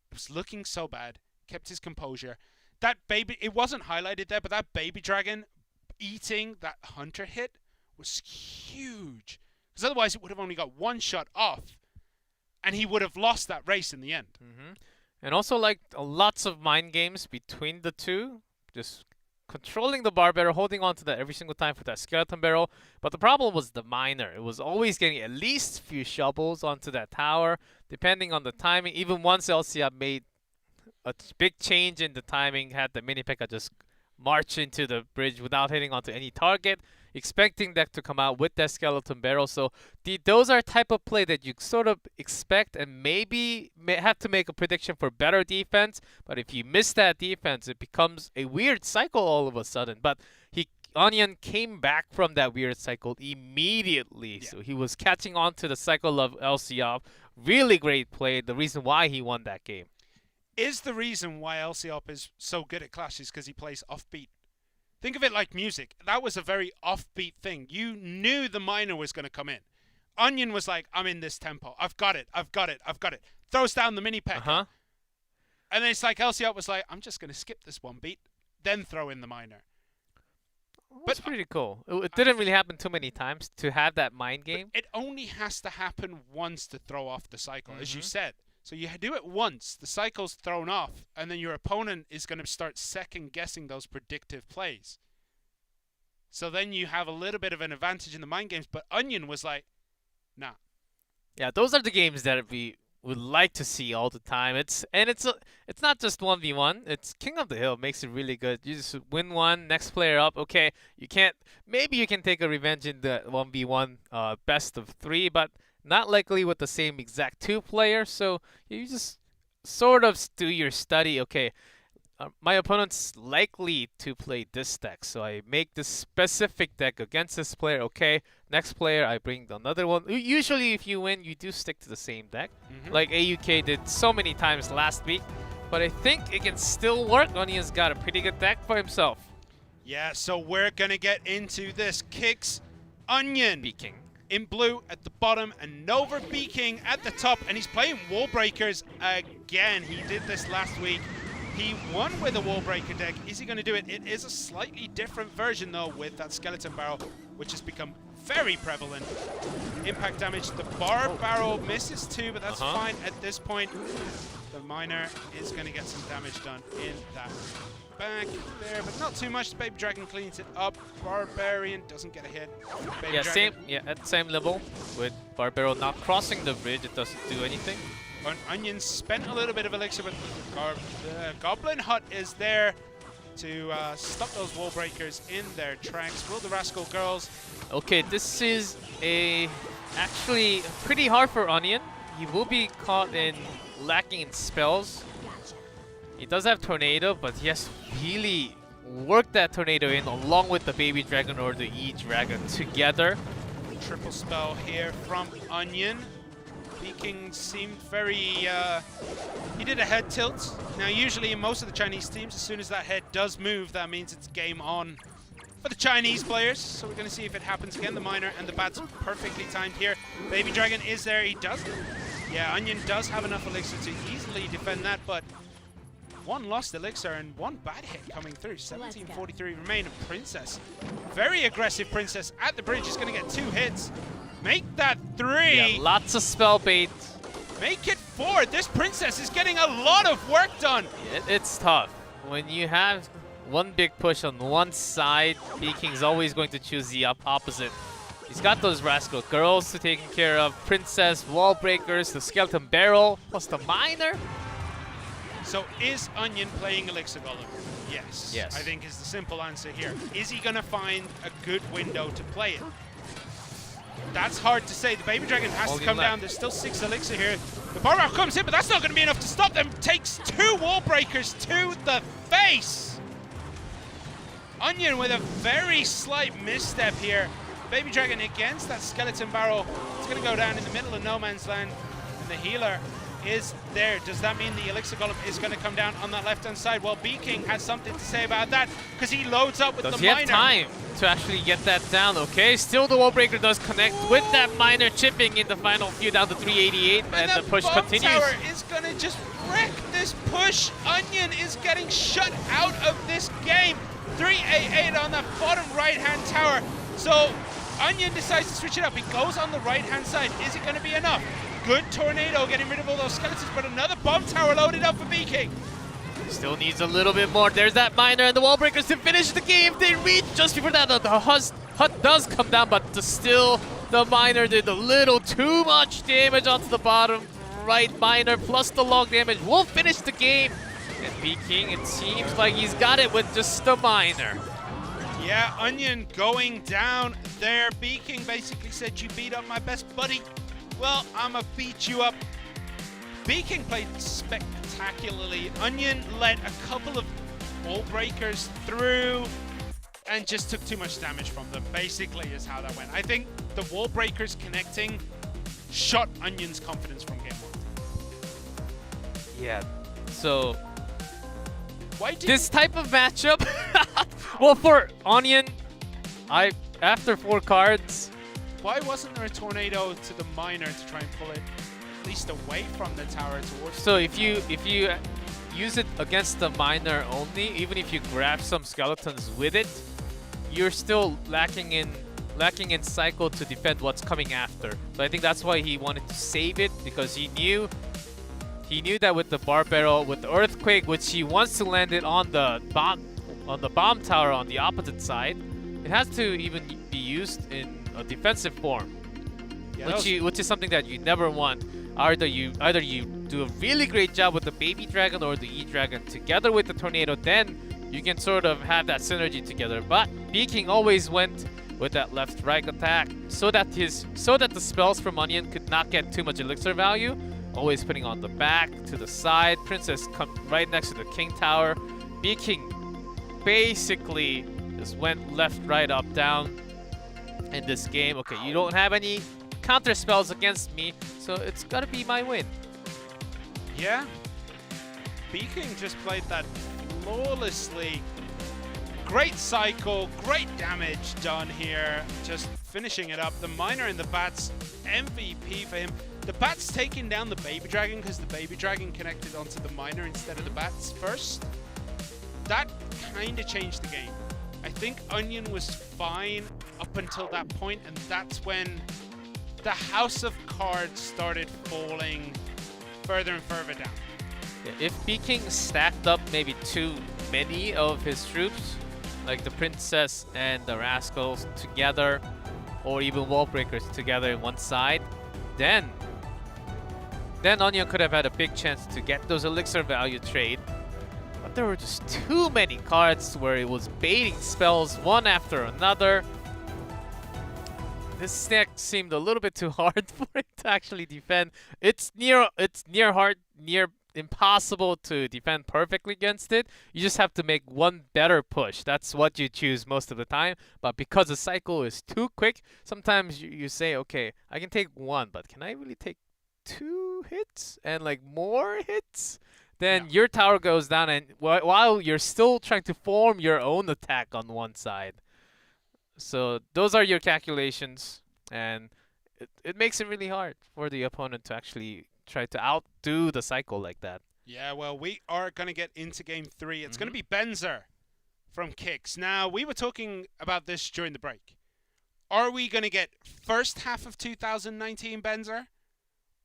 It was looking so bad, kept his composure. That baby, it wasn't highlighted there, but that Baby Dragon eating that Hunter hit was huge, because otherwise it would have only got one shot off, and he would have lost that race in the end. And also, like, lots of mind games between the two. Just controlling the bar barrel, holding on to that every single time for that skeleton barrel. But the problem was the miner. It was always getting at least a few shovels onto that tower, depending on the timing. Even once LCOP made a big change in the timing, had the mini P.E.K.K.A. just march into the bridge without hitting onto any target, expecting that to come out with that skeleton barrel. So those are type of play that you sort of expect, and maybe have to make a prediction for better defense. But if you miss that defense, it becomes a weird cycle all of a sudden. But Onion came back from that weird cycle immediately. Yeah. So he was catching on to the cycle of LCOP. Really great play. The reason why he won that game. Is the reason why LCOP is so good at Clash is because he plays offbeat. Think of it like music. That was a very offbeat thing. You knew the miner was going to come in. Onion was like, I'm in this tempo. I've got it. Throws down the mini P.E.K.K.A. And then it's like LCOP was like, I'm just going to skip this one beat, then throw in the miner. That's pretty cool. It didn't really happen too many times to have that mind game. It only has to happen once to throw off the cycle, as you said. So you do it once, the cycle's thrown off, and then your opponent is going to start second-guessing those predictive plays. So then you have a little bit of an advantage in the mind games, but Onion was like, nah. Yeah, those are the games that we would like to see all the time. It's not just 1v1. It's King of the Hill makes it really good. You just win one, next player up. Okay, maybe you can take a revenge in the 1v1 best of 3, but not likely with the same exact 2 players. So you just sort of do your study. Okay, my opponent's likely to play this deck, so I make this specific deck against this player. Okay, next player, I bring another one. Usually if you win, you do stick to the same deck, like AUK did so many times last week. But I think it can still work. Onion's got a pretty good deck for himself. Yeah, so we're going to get into this. Kicks Onion. B-King in blue at the bottom, and Nova B-King at the top, and he's playing Wall Breakers again. He did this last week. He won with a Wall Breaker deck. Is he going to do it? It is a slightly different version, though, with that Skeleton Barrel, which has become very prevalent. Impact damage. The bar barrel misses too, but that's fine at this point. The miner is going to get some damage done in that back there, but not too much. The Baby Dragon cleans it up. Barbarian doesn't get a hit. Baby Dragon. At the same level with Barbaro not crossing the bridge, it doesn't do anything. Onion spent a little bit of elixir, but the Goblin Hut is there to stop those wall breakers in their tracks. Will the Rascal Girls? Okay, this is actually pretty hard for Onion. He will be caught in lacking in spells. He does have Tornado, but he has to really work that Tornado in along with the Baby Dragon or the E-Dragon together. Triple spell here from Onion. Peking seemed very, he did a head tilt. Now usually in most of the Chinese teams, as soon as that head does move, that means it's game on for the Chinese players. So we're going to see if it happens again. The Miner and the Bats perfectly timed here. Baby Dragon is there, he does. Yeah, Onion does have enough elixir to easily defend that, but one lost elixir and one bad hit coming through. 1743 remain. And Princess, very aggressive Princess at the bridge, is going to get 2 hits. Make that 3. Yeah, lots of spell bait. Make it 4. This Princess is getting a lot of work done. It's tough. When you have one big push on one side, Peking's always going to choose the opposite. He's got those Rascal Girls to take care of. Princess, Wall Breakers, the Skeleton Barrel, plus the Miner. So is Onion playing Elixir Golem? Yes. Yes. I think is the simple answer here. Is he going to find a good window to play it? That's hard to say. The Baby Dragon has to come down. There's still 6 elixir here. The Barrow comes in, but that's not going to be enough to stop them. Takes 2 Wall Breakers to the face. Onion with a very slight misstep here. Baby Dragon against that Skeleton Barrel. It's going to go down in the middle of no man's land. And the healer is there. Does that mean the Elixir Golem is going to come down on that left-hand side? Well, B-King has something to say about that because he loads up with the Miner. Does he have time to actually get that down? Okay, still the Wall Breaker does connect with that Miner chipping in the final few down to 388, and the push continues. Tower is going to just wreck this push. Onion is getting shut out of this game. 388 on the bottom right-hand tower. So Onion decides to switch it up. He goes on the right-hand side. Is it going to be enough? Good Tornado getting rid of all those skeletons, but another bomb tower loaded up for B-King. Still needs a little bit more. There's that Miner and the Wall Breakers to finish the game. They reach just before that. The hut does come down, but still the Miner did a little too much damage onto the bottom right. Miner plus the long damage will finish the game. And B-King, it seems like he's got it with just the Miner. Yeah, Onion going down there. B-King basically said, you beat up my best buddy. Well, I'ma beat you up. B-King played spectacularly. Onion let a couple of Wall Breakers through and just took too much damage from them, basically is how that went. I think the Wall Breakers connecting shot Onion's confidence from game 1. Yeah, so this type of matchup, well, for Onion, after 4 cards, why wasn't there a Tornado to the Miner to try and pull it at least away from the tower towards? So if you use it against the Miner only, even if you grab some skeletons with it, you're still lacking in cycle to defend what's coming after. So I think that's why he wanted to save it, because he knew that with the Bar Barrel, with the Earthquake, which he wants to land it on the bomb tower on the opposite side, it has to even be used in a defensive form, yeah, which is something that you never want. Either you do a really great job with the Baby Dragon or the E-Dragon together with the Tornado, then you can sort of have that synergy together. But B-King always went with that left-right attack so that the spells from Onion could not get too much elixir value. Always putting on the back, to the side. Princess come right next to the King Tower. B-King basically just went left, right, up, down in this game. Okay, you don't have any counter spells against me, so it's gotta be my win. Yeah. B-King just played that flawlessly. Great cycle, great damage done here. Just finishing it up. The Miner and the Bats, MVP for him. The Bats taking down the Baby Dragon because the Baby Dragon connected onto the Miner instead of the Bats first. That kind of changed the game. I think Onion was fine up until that point, and that's when the house of cards started falling further and further down. Yeah, if B-King stacked up maybe too many of his troops, like the Princess and the Rascals together, or even Wall Breakers together in one side, then Onion could have had a big chance to get those elixir value trade. But there were just too many cards where it was baiting spells one after another. This deck seemed a little bit too hard for it to actually defend. It's near impossible to defend perfectly against it. You just have to make one better push. That's what you choose most of the time. But because the cycle is too quick, sometimes you say, okay, I can take one, but can I really take 2 hits and like more hits? Then your tower goes down, and while you're still trying to form your own attack on one side. So those are your calculations, and it makes it really hard for the opponent to actually try to outdo the cycle like that. Yeah, well, we are going to get into game 3. It's going to be Benzer from Kicks. Now, we were talking about this during the break. Are we going to get first half of 2019 Benzer,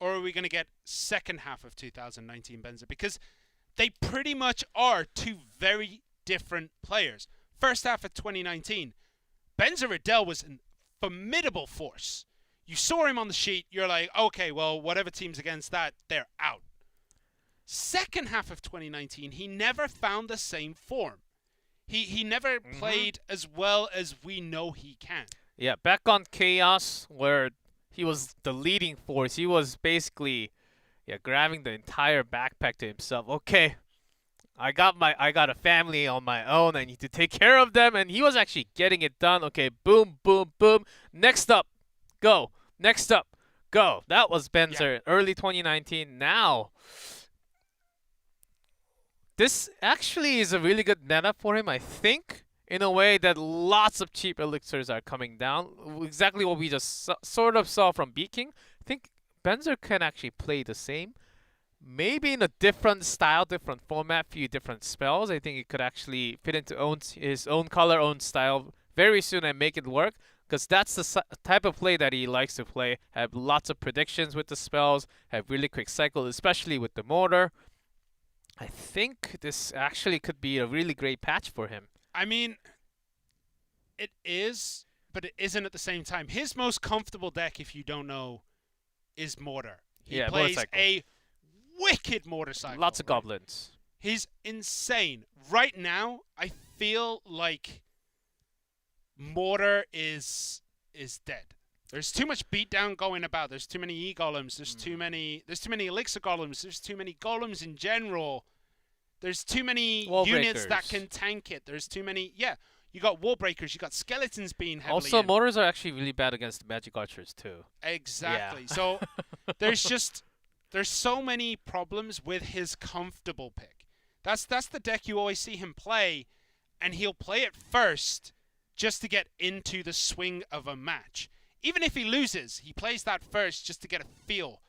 or are we going to get second half of 2019 Benzer? Because they pretty much are two very different players. First half of 2019, Benzer Adele was a formidable force. You saw him on the sheet, you're like, okay, well, whatever team's against that, they're out. Second half of 2019, he never found the same form. He never played as well as we know he can. Yeah, back on Chaos, where he was the leading force, he was basically grabbing the entire backpack to himself. Okay, I got a family on my own. I need to take care of them, and he was actually getting it done. Okay, boom, boom, boom. Next up, go. Next up, go. That was Benzer, early 2019. Now, this actually is a really good meta for him, I think, in a way that lots of cheap elixirs are coming down. Exactly what we just sort of saw from B-King. I think Benzer can actually play the same. Maybe in a different style, different format, few different spells. I think it could actually fit into his own color, own style very soon and make it work. Because that's the type of play that he likes to play. Have lots of predictions with the spells. Have really quick cycle, especially with the mortar. I think this actually could be a really great patch for him. I mean, it is, but it isn't at the same time. His most comfortable deck, if you don't know, is Mortar. He plays motorcycle. A wicked motorcycle. Lots of goblins. He's insane. Right now, I feel like Mortar is dead. There's too much beatdown going about. There's too many E-golems. There's too many elixir golems. There's too many golems in general. There's too many units that can tank it. There's too many. Yeah, you got wall breakers. You got skeletons being heavily Also, in. mortars are actually really bad against magic archers too. Exactly. Yeah. So there's so many problems with his comfortable pick. That's the deck you always see him play, and he'll play it first just to get into the swing of a match. Even if he loses, he plays that first just to get a feel.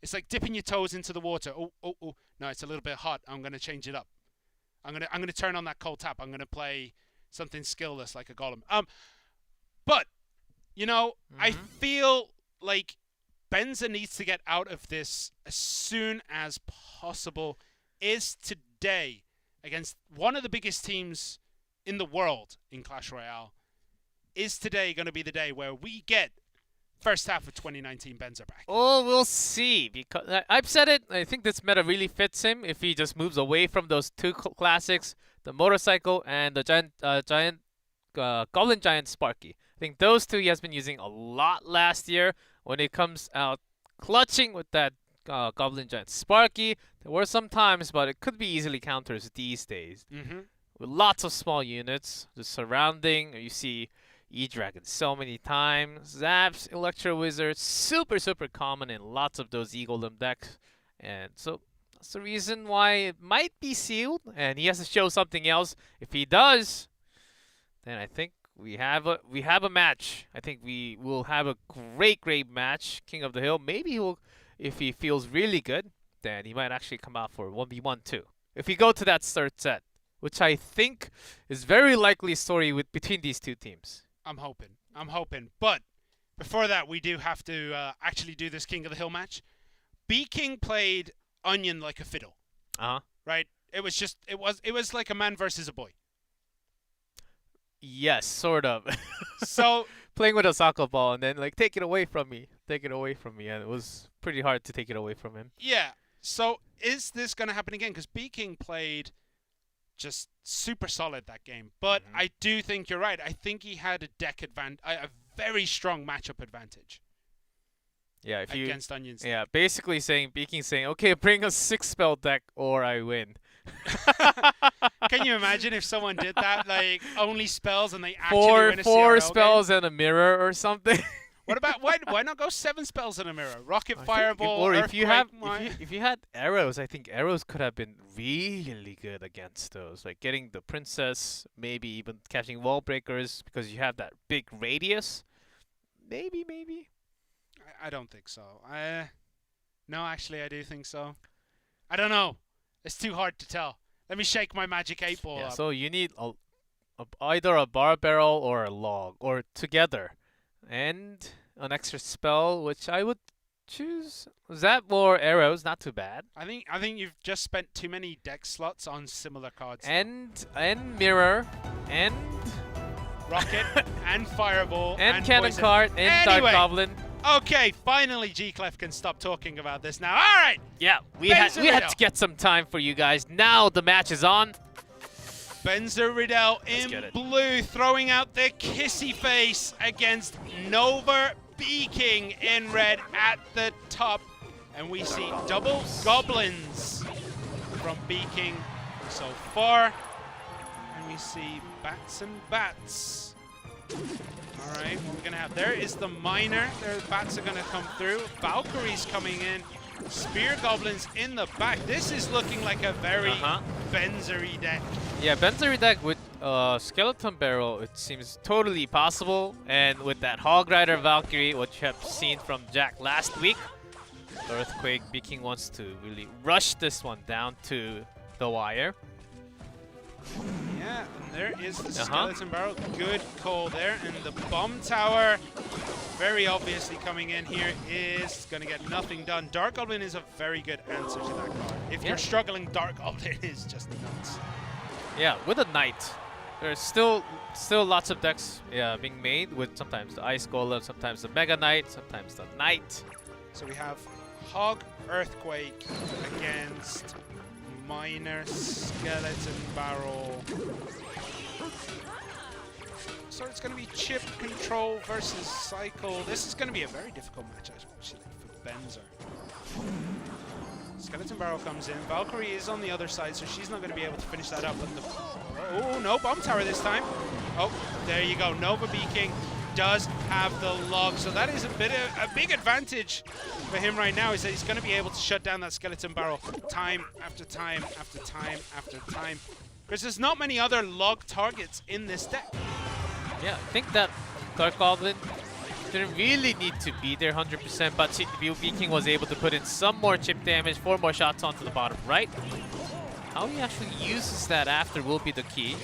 It's like dipping your toes into the water. Oh, no, it's a little bit hot. I'm gonna change it up. I'm gonna turn on that cold tap. I'm gonna play something skillless like a golem. But you know, I feel like Benza needs to get out of this as soon as possible. Is today against one of the biggest teams in the world in Clash Royale? Is today going to be the day where we get first half of 2019 Benza back? Oh, we'll see. Because I've said it. I think this meta really fits him if he just moves away from those two classics, the motorcycle and the Goblin Giant Sparky. I think those two he has been using a lot last year. When it comes out clutching with that Goblin Giant Sparky, there were some times, but it could be easily counters these days. With lots of small units just surrounding. You see E-Dragon so many times. Zaps, Electro Wizard, super common in lots of those E-Golem decks. And so that's the reason why it might be sealed. And he has to show something else. If he does, then I think we have a match. I think we will have a great match. King of the Hill. Maybe he'll, if he feels really good, then he might actually come out for 1v1 too. If we go to that third set, which I think is very likely story between these two teams. I'm hoping. I'm hoping. But before that, we do have to actually do this King of the Hill match. B-King played Onion like a fiddle. Right? It was like a man versus a boy. Yes, sort of. So playing with a soccer ball and then like take it away from me, and it was pretty hard to take it away from him. Yeah. So is this going to happen again? Because B-King played just super solid that game. But I do think you're right. I think he had a deck advantage, a very strong matchup advantage. Yeah, if you against Onions. Yeah, basically saying B-King saying, okay, bring a 6-spell deck or I win. Can you imagine if someone did that? Like only spells and they actually win a four CRL spells game? and a mirror or something. What about why not go 7 spells in a mirror? Rocket, Fireball, or Earthquake, if you had arrows, I think arrows could have been really good against those. Like getting the princess, maybe even catching wall breakers because you have that big radius. Maybe. I don't think so. No, actually, I do think so. I don't know. It's too hard to tell. Let me shake my magic 8-ball up. So you need either a bar barrel or a log, or together. And an extra spell, which I would choose. Zap or arrows, not too bad. I think you've just spent too many deck slots on similar cards. And mirror, and Rocket, and Fireball, and Cannon Poison. Cart, and Anyway. Dark Goblin. Okay, finally G-Clef can stop talking about this now. All right. Yeah, we had to get some time for you guys. Now the match is on. Benzer Riddell in blue throwing out the kissy face against Nova B-King in red at the top. And we see double goblins from B-King so far. And we see bats and bats. All right, what we're going to have there is the miner. Their bats are going to come through. Valkyries coming in. Spear goblins in the back. This is looking like a very Benzer-y deck. Yeah, Benzer deck with Skeleton Barrel, it seems totally possible. And with that Hog Rider Valkyrie, which you have seen from Jack last week, Earthquake, B-King wants to really rush this one down to the wire. Yeah, and there is the Skeleton Barrel. Good call there. And the Bomb Tower, very obviously coming in here, is going to get nothing done. Dark Goblin is a very good answer to that card. If you're struggling, Dark Goblin is just nuts. Yeah, with a Knight. There's still lots of decks being made with sometimes the Ice Golem, sometimes the Mega Knight, sometimes the Knight. So we have Hog Earthquake against Miner Skeleton Barrel. So it's going to be Chip Control versus Cycle. This is going to be a very difficult match actually for Benzer. Skeleton Barrel comes in. Valkyrie is on the other side, so she's not going to be able to finish that up. But oh, no Bomb Tower this time. Oh, there you go. Nova B-King does have the log, so that is a big advantage for him right now, is that he's going to be able to shut down that Skeleton Barrel time after time after time after time, because there's not many other log targets in this deck. Yeah, I think that Dark Goblin didn't really need to be there 100%, but B-King was able to put in some more chip damage, 4 more shots onto the bottom right. How he actually uses that after will be the key.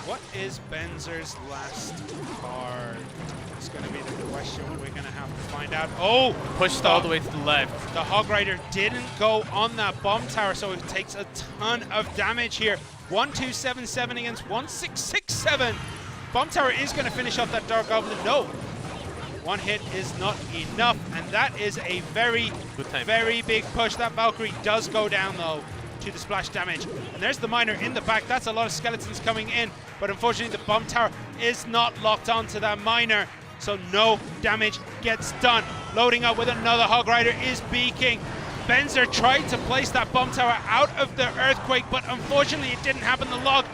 What is Benzer's last card? It's going to be the question we're going to have to find out. Oh! Pushed all the way to the left. The Hog Rider didn't go on that Bomb Tower, so it takes a ton of damage here. 1277 against 1667. Bomb Tower is going to finish off that Dark Goblin. No! One hit is not enough, and that is a very big push. That Valkyrie does go down, though, to the splash damage. And there's the miner in the back. That's a lot of skeletons coming in, but unfortunately the Bomb Tower is not locked onto that miner, so no damage gets done. Loading up with another Hog Rider is B-King. Benzer tried to place that Bomb Tower out of the Earthquake, but unfortunately it didn't happen. The log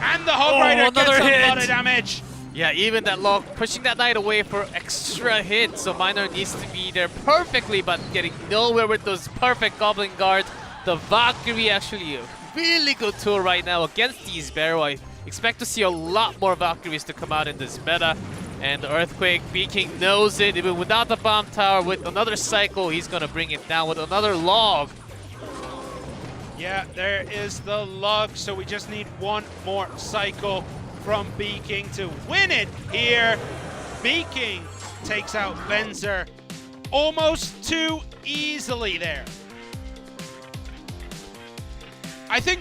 and the Hog Rider gets a lot of damage. Yeah, even that log pushing that Knight away for extra hits, so miner needs to be there perfectly, but getting nowhere with those perfect Goblin guards. The Valkyrie actually a really good tool right now against these Barrow. I expect to see a lot more Valkyries to come out in this meta. And the Earthquake, B-King knows it. Even without the Bomb Tower, with another cycle, he's going to bring it down with another log. Yeah, there is the log, so we just need one more cycle from B-King to win it here. B-King takes out Benzer almost too easily there. I think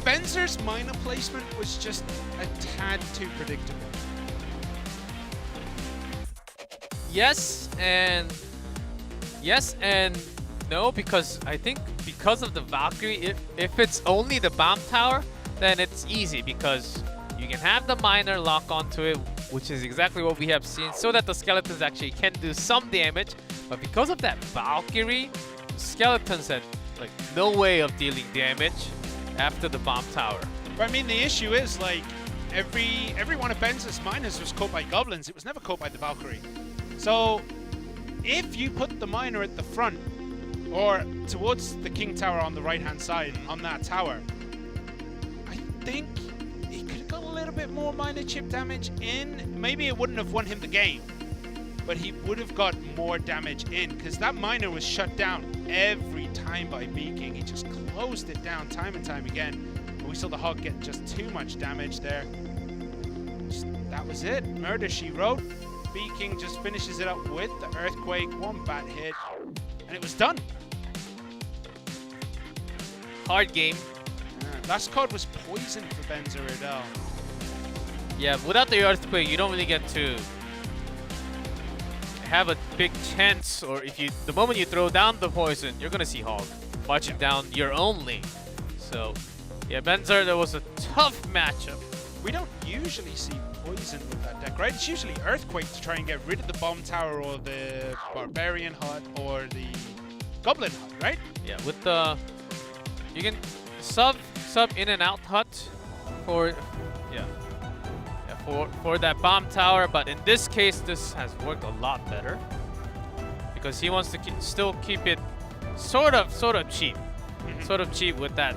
Benzer's minor placement was just a tad too predictable. Yes and no, because I think because of the Valkyrie, if it's only the bomb tower, then it's easy because you can have the miner lock onto it, which is exactly what we have seen, so that the skeletons actually can do some damage. But because of that Valkyrie, skeletons had like no way of dealing damage after the bomb tower. But I mean, the issue is like every one of Benzer's miners was caught by goblins. It was never caught by the Valkyrie. So if you put the miner at the front or towards the King Tower on the right-hand side on that tower, I think he could have got a little bit more miner chip damage in. Maybe it wouldn't have won him the game, but he would have got more damage in because that miner was shut down every time by B-King. He just closed it down time and time again. But we saw the Hog get just too much damage there. That was it. Murder, she wrote. B-King just finishes it up with the Earthquake, one bad hit, and it was done. Hard game. Last card was poison for Benzer Erdell. Yeah, without the Earthquake, you don't really get to have a big chance, or if you, the moment you throw down the poison, you're gonna see Hog marching down your own lane. So, yeah, Benzer, that was a tough matchup. We don't usually see poison with that deck, right? It's usually Earthquake to try and get rid of the Bomb Tower or the Barbarian Hut or the Goblin Hut, right? Yeah, with the, you can sub in and out Hut for, for that Bomb Tower, but in this case, this has worked a lot better because he wants to still keep it sort of cheap, sort of cheap with that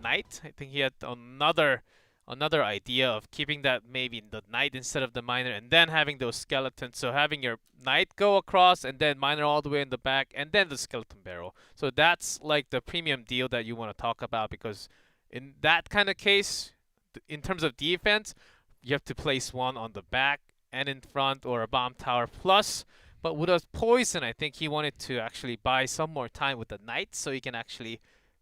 Knight. I think he had another idea of keeping that maybe the Knight instead of the miner, and then having those skeletons. So having your Knight go across and then miner all the way in the back, and then the skeleton barrel. So that's like the premium deal that you want to talk about, because in that kind of case, in terms of defense, you have to place one on the back and in front, or a bomb tower plus. But with a poison, I think he wanted to actually buy some more time with the Knight so he can actually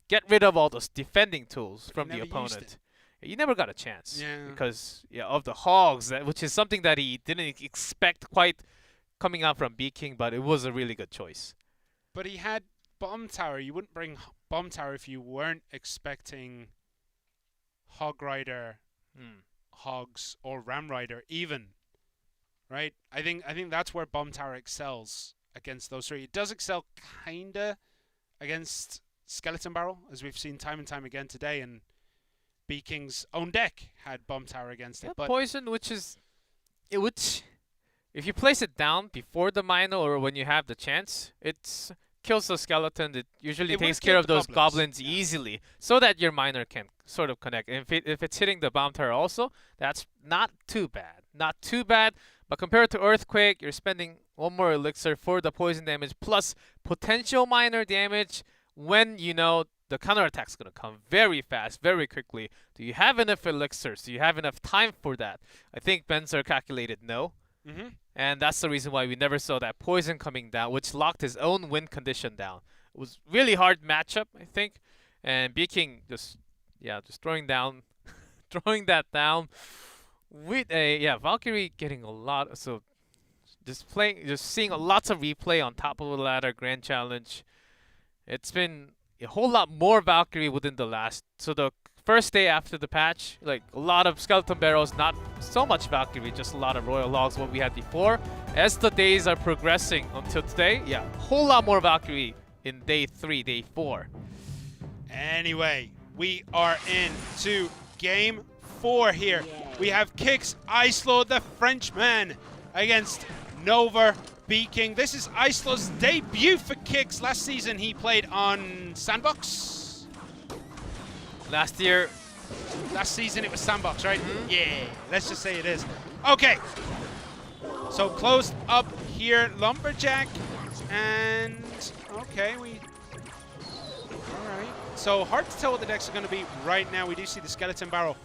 get rid of all those defending tools from the opponent. He never got a chance because of the Hogs, which is something that he didn't expect quite coming out from B-King, but it was a really good choice. But he had Bomb Tower. You wouldn't bring Bomb Tower if you weren't expecting Hog Rider, Hogs, or Ram Rider even, right? I think that's where Bomb Tower excels against those three. It does excel kinda against Skeleton Barrel, as we've seen time and time again today, and B-King's own deck had Bomb Tower against it. But poison, which if you place it down before the miner or when you have the chance, it kills the skeleton. It usually takes care of those goblins easily, so that your miner can sort of connect. And if it's hitting the bomb tower also, that's not too bad. Not too bad. But compared to Earthquake, you're spending one more elixir for the poison damage plus potential miner damage when you know the counterattack's going to come very fast, very quickly. Do you have enough elixirs? Do you have enough time for that? I think Benzer calculated no. And that's the reason why we never saw that poison coming down, which locked his own win condition down. It was really hard matchup, I think. And B-King just throwing that down with a Valkyrie getting a lot. So just seeing lots of replay on top of the ladder Grand Challenge. It's been a whole lot more Valkyrie within the last. So the first day after the patch, like a lot of skeleton barrels, not so much Valkyrie, just a lot of Royal Logs, what we had before. As the days are progressing until today, a whole lot more Valkyrie in day 3, day 4. Anyway, we are into game 4 here. We have Kix Icelord, the Frenchman, against Nova B-King. This is Icelord's debut for Kix. Last season he played on Sandbox. Last season it was Sandbox, right? Yeah, let's just say it is. Okay, so closed up here, Lumberjack, and okay, all right. So hard to tell what the decks are going to be right now. We do see the Skeleton Barrel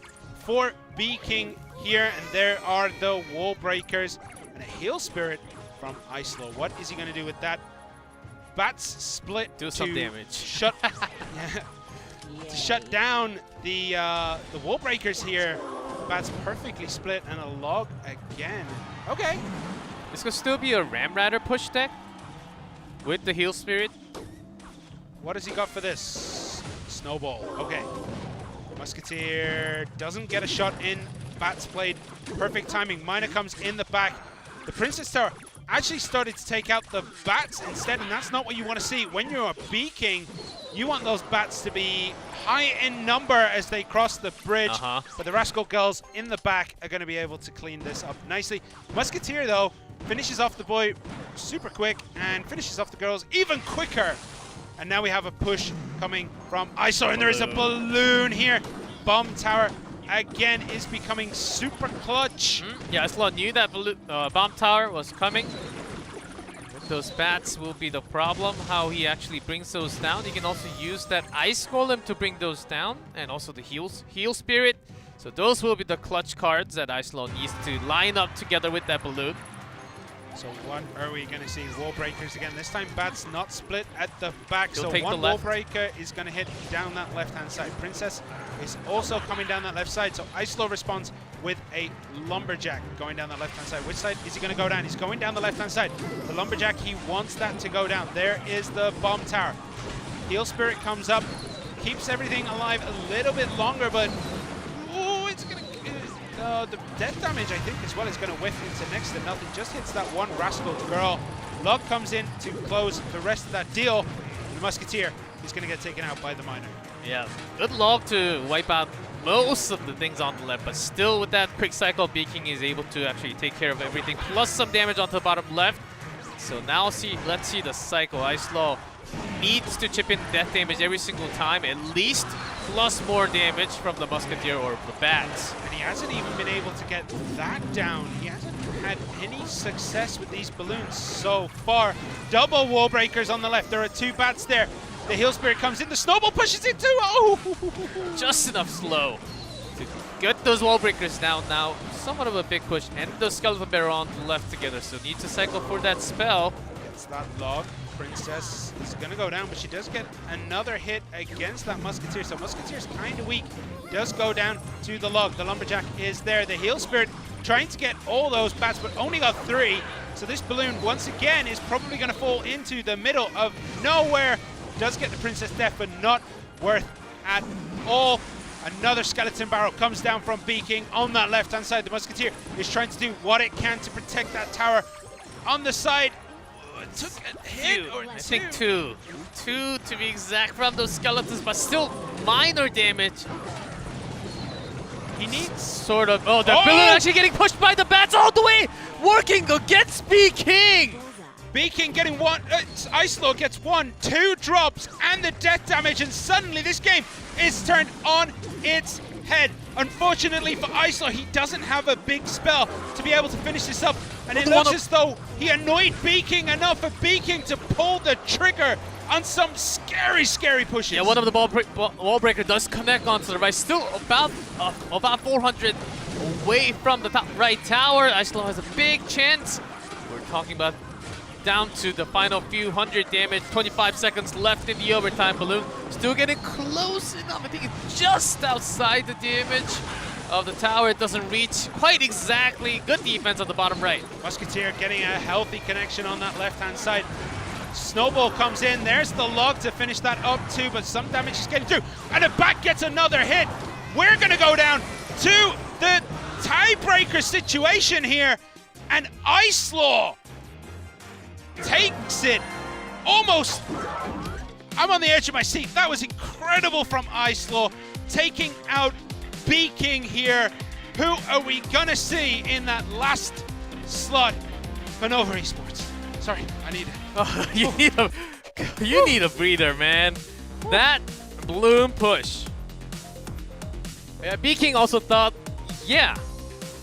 for B-King here, and there are the wall breakers and a heal spirit from Islaw. What is he going to do with that? Bats split Do some damage. Shut to shut down the wall breakers here. Bats perfectly split and a log again. Okay. This could still be a Ram Rider push deck with the heal spirit. What has he got for this? Snowball. Okay. Musketeer doesn't get a shot in. Bats played perfect timing. Miner comes in the back. The Princess Tower actually started to take out the bats instead, and that's not what you want to see. When you're a B-King, you want those bats to be high in number as they cross the bridge. But the Rascal Girls in the back are going to be able to clean this up nicely. Musketeer, though, finishes off the boy super quick and finishes off the girls even quicker. And now we have a push coming from Islaw, and there is a balloon here. Bomb Tower again is becoming super clutch. Yeah, Islaw knew that bomb tower was coming. Those bats will be the problem, how he actually brings those down. He can also use that Ice Golem to bring those down, and also the heal spirit. So those will be the clutch cards that Islaw needs to line up together with that balloon. So what are we going to see? Wall breakers again. This time Bats not split at the back. He'll so one wall left. breaker is going to hit down that left-hand side. Princess is also coming down that left side. So Islaw responds with a Lumberjack going down the left-hand side. Which side is he going to go down? He's going down the left-hand side. The Lumberjack, he wants that to go down. There is the Bomb Tower. Heal Spirit comes up, keeps everything alive a little bit longer, but ooh, it's going to... the death damage, I think, as well, is going to whiff into next to nothing. Just hits that one Rascal Girl. Lug comes in to close the rest of that deal. The Musketeer is going to get taken out by the Miner. Yeah, good log to wipe out most of the things on the left, but still with that quick cycle, B-King is able to actually take care of everything, plus some damage onto the bottom left. So now let's see the cycle. Islaw needs to chip in death damage every single time, at least, plus more damage from the Musketeer or the Bats. And he hasn't even been able to get that down. He hasn't had any success with these balloons so far. Double wall breakers on the left. There are two Bats there. The Heal Spirit comes in. The Snowball pushes it too. Oh! Just enough slow to get those wall breakers down now. Somewhat of a big push, and the Skeleton Bear on the left together. So needs to cycle for that spell. Gets that log. Princess is going to go down, but she does get another hit against that Musketeer. So Musketeer's kind of weak. Does go down to the log. The Lumberjack is there. The Heal Spirit trying to get all those Bats, but only got 3. So this balloon, once again, is probably going to fall into the middle of nowhere. Does get the Princess death, but not worth at all. Another Skeleton Barrel comes down from B-King on that left-hand side. The Musketeer is trying to do what it can to protect that tower on the side. Took a hit or I think two to be exact from those skeletons, but still minor damage. He needs sort of. Oh, that balloon actually getting pushed by the Bats all the way, working against B-King. B-King getting one. Islaw gets 1, 2 drops and the death damage, and suddenly this game is turned on its head. Unfortunately for Islaw, he doesn't have a big spell to be able to finish this up, and it looks as though he annoyed B-King enough for B-King to pull the trigger on some scary, scary pushes. Yeah, one of the wall breaker does connect onto the right, still about 400 away from the top right tower. Islaw has a big chance. We're talking about down to the final few hundred damage, 25 seconds left in the overtime. Balloon still getting close enough. I think it's just outside the damage of the tower. It doesn't reach quite exactly. Good defense on the bottom right. Musketeer getting a healthy connection on that left-hand side. Snowball comes in. There's the log to finish that up too, but some damage is getting through. And the back gets another hit. We're going to go down to the tiebreaker situation here. And Islaw takes it almost. I'm on the edge of my seat. That was incredible from Islaw, taking out B-King here. Who are we gonna see in that last slot for Nova Esports? Sorry, I need it. Oh, you need a breather, man. That balloon push. Yeah, B-King also thought, yeah,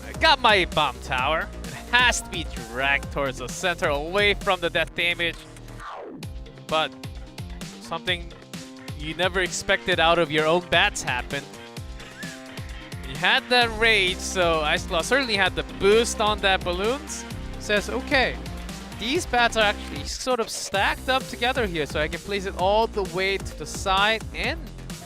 I got my bomb tower. Has to be dragged towards the center, away from the death damage. But something you never expected out of your own Bats happened. You had that rage, so Islaw certainly had the boost on that balloons. Says, okay, these bats are actually sort of stacked up together here, so I can place it all the way to the side and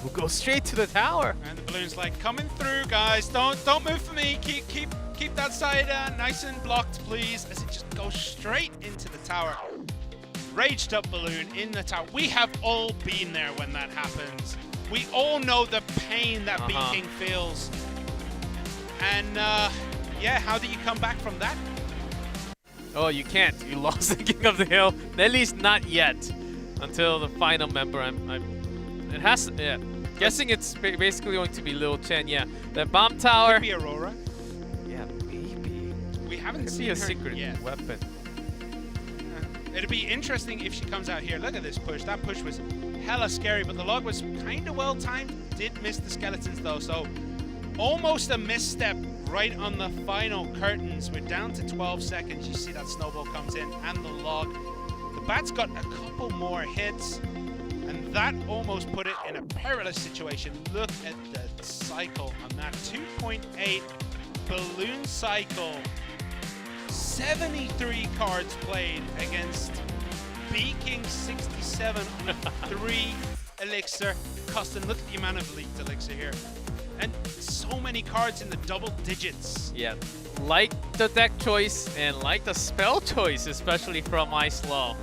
we'll go straight to the tower. And the balloon's like, coming through, guys. Don't move for me. Keep that side nice and blocked, please, as it just goes straight into the tower. Raged up balloon in the tower. We have all been there when that happens. We all know the pain that B-King feels. And yeah, how do you come back from that? Oh, you can't. You lost the King of the Hill. At least not yet. Until the final member. It has to, yeah. Guessing it's basically going to be Lil Chen. Yeah, that bomb tower. Could be Aurora. Yeah, maybe. We haven't Could seen be a her secret yet. weapon. It'd be interesting if she comes out here. Look at this push. That push was hella scary, but the log was kind of well timed. Did miss the skeletons though, so almost a misstep right on the final curtains. We're down to 12 seconds. You see that snowball comes in and the log. The bat's got a couple more hits, and that almost put it in a perilous situation. Look at the cycle on that 2.8 balloon cycle. 73 cards played against B-King 67 on a 3 elixir custom. Look at the amount of leaked elixir here. And so many cards in the double digits. Yeah, like the deck choice and like the spell choice, especially from Islaw.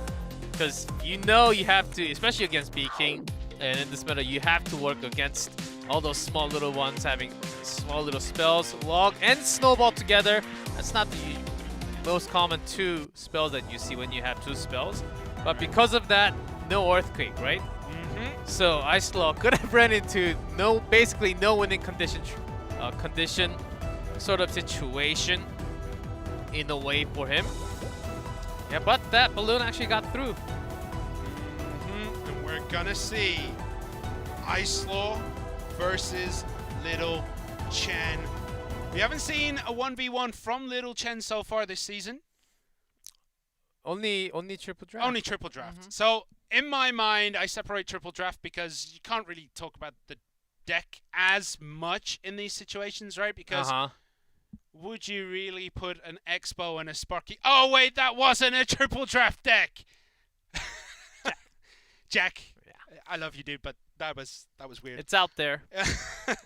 Because you know you have to, especially against B-King, and in this meta, you have to work against all those small little ones having small little spells, log and snowball together. That's not the most common 2 spells that you see when you have 2 spells. But because of that, no earthquake, right? So Islaw could have ran into basically no winning condition sort of situation in a way for him. Yeah, but that balloon actually got through. And we're gonna see Islaw versus Little Chen. We haven't seen a 1v1 from Little Chen so far this season. Only triple draft. Only triple draft. So in my mind, I separate triple draft because you can't really talk about the deck as much in these situations, right? Because would you really put an Expo and a Sparky? Oh wait, that wasn't a triple draft deck. Jack, yeah. I love you, dude, but that was weird. It's out there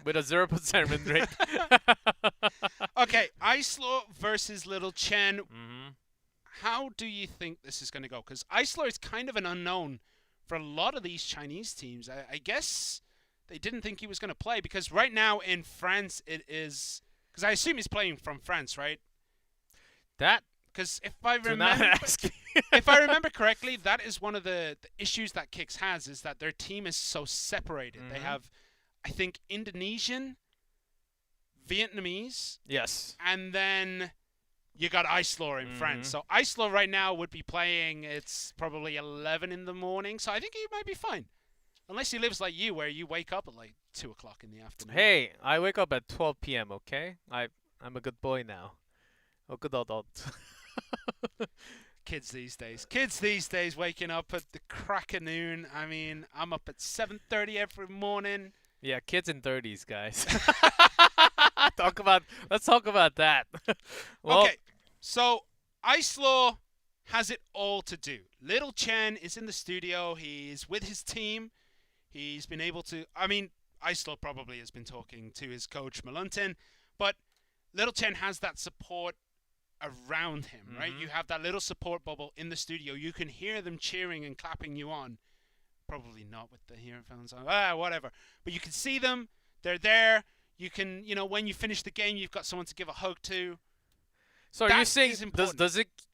with a 0% win rate. Okay, Islaw versus Little Chen. How do you think this is going to go? Because Islaw is kind of an unknown for a lot of these Chinese teams. I guess they didn't think he was going to play because right now in France it is... Because I assume he's playing from France, right? That... Because if I remember correctly, that is one of the issues that Kix has, is that their team is so separated. They have, I think, Indonesian, Vietnamese. Yes. And then... You got Islaw in France. So Islaw right now would be playing, it's probably 11 in the morning. So I think he might be fine. Unless he lives like you, where you wake up at like 2 o'clock in the afternoon. Hey, I wake up at 12 p.m., okay? I'm a good boy now. A good adult. Kids these days waking up at the crack of noon. I mean, I'm up at 7:30 every morning. Yeah, kids in 30s, guys. Let's talk about that. Well, okay, so Islaw has it all to do. Little Chen is in the studio. He's with his team. He's been able to... I mean, Islaw probably has been talking to his coach, Maluntin, but Little Chen has that support around him, right? You have that little support bubble in the studio. You can hear them cheering and clapping you on. Probably not with the earphones on. Whatever. But you can see them. They're there. You can, when you finish the game, you've got someone to give a hug to. So are you saying,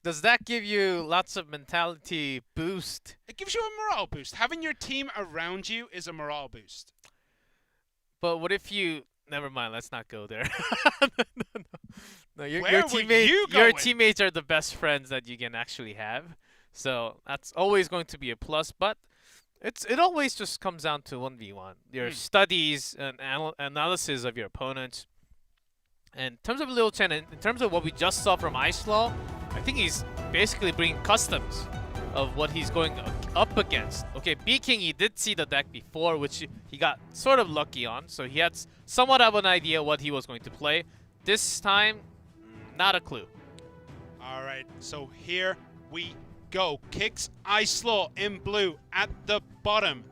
does that give you lots of mentality boost? It gives you a morale boost. Having your team around you is a morale boost. But what if you... Never mind, let's not go there. No, your teammates are the best friends that you can actually have. So that's always going to be a plus, but it always just comes down to 1v1. Your studies and analysis of your opponent. And in terms of Lil Chen, in terms of what we just saw from Islaw, I think he's basically bringing customs of what he's going up against. Okay, B-King, he did see the deck before, which he got sort of lucky on, so he had somewhat of an idea what he was going to play. This time, not a clue. All right, so here we go. Kicks Ice Law in blue at the bottom.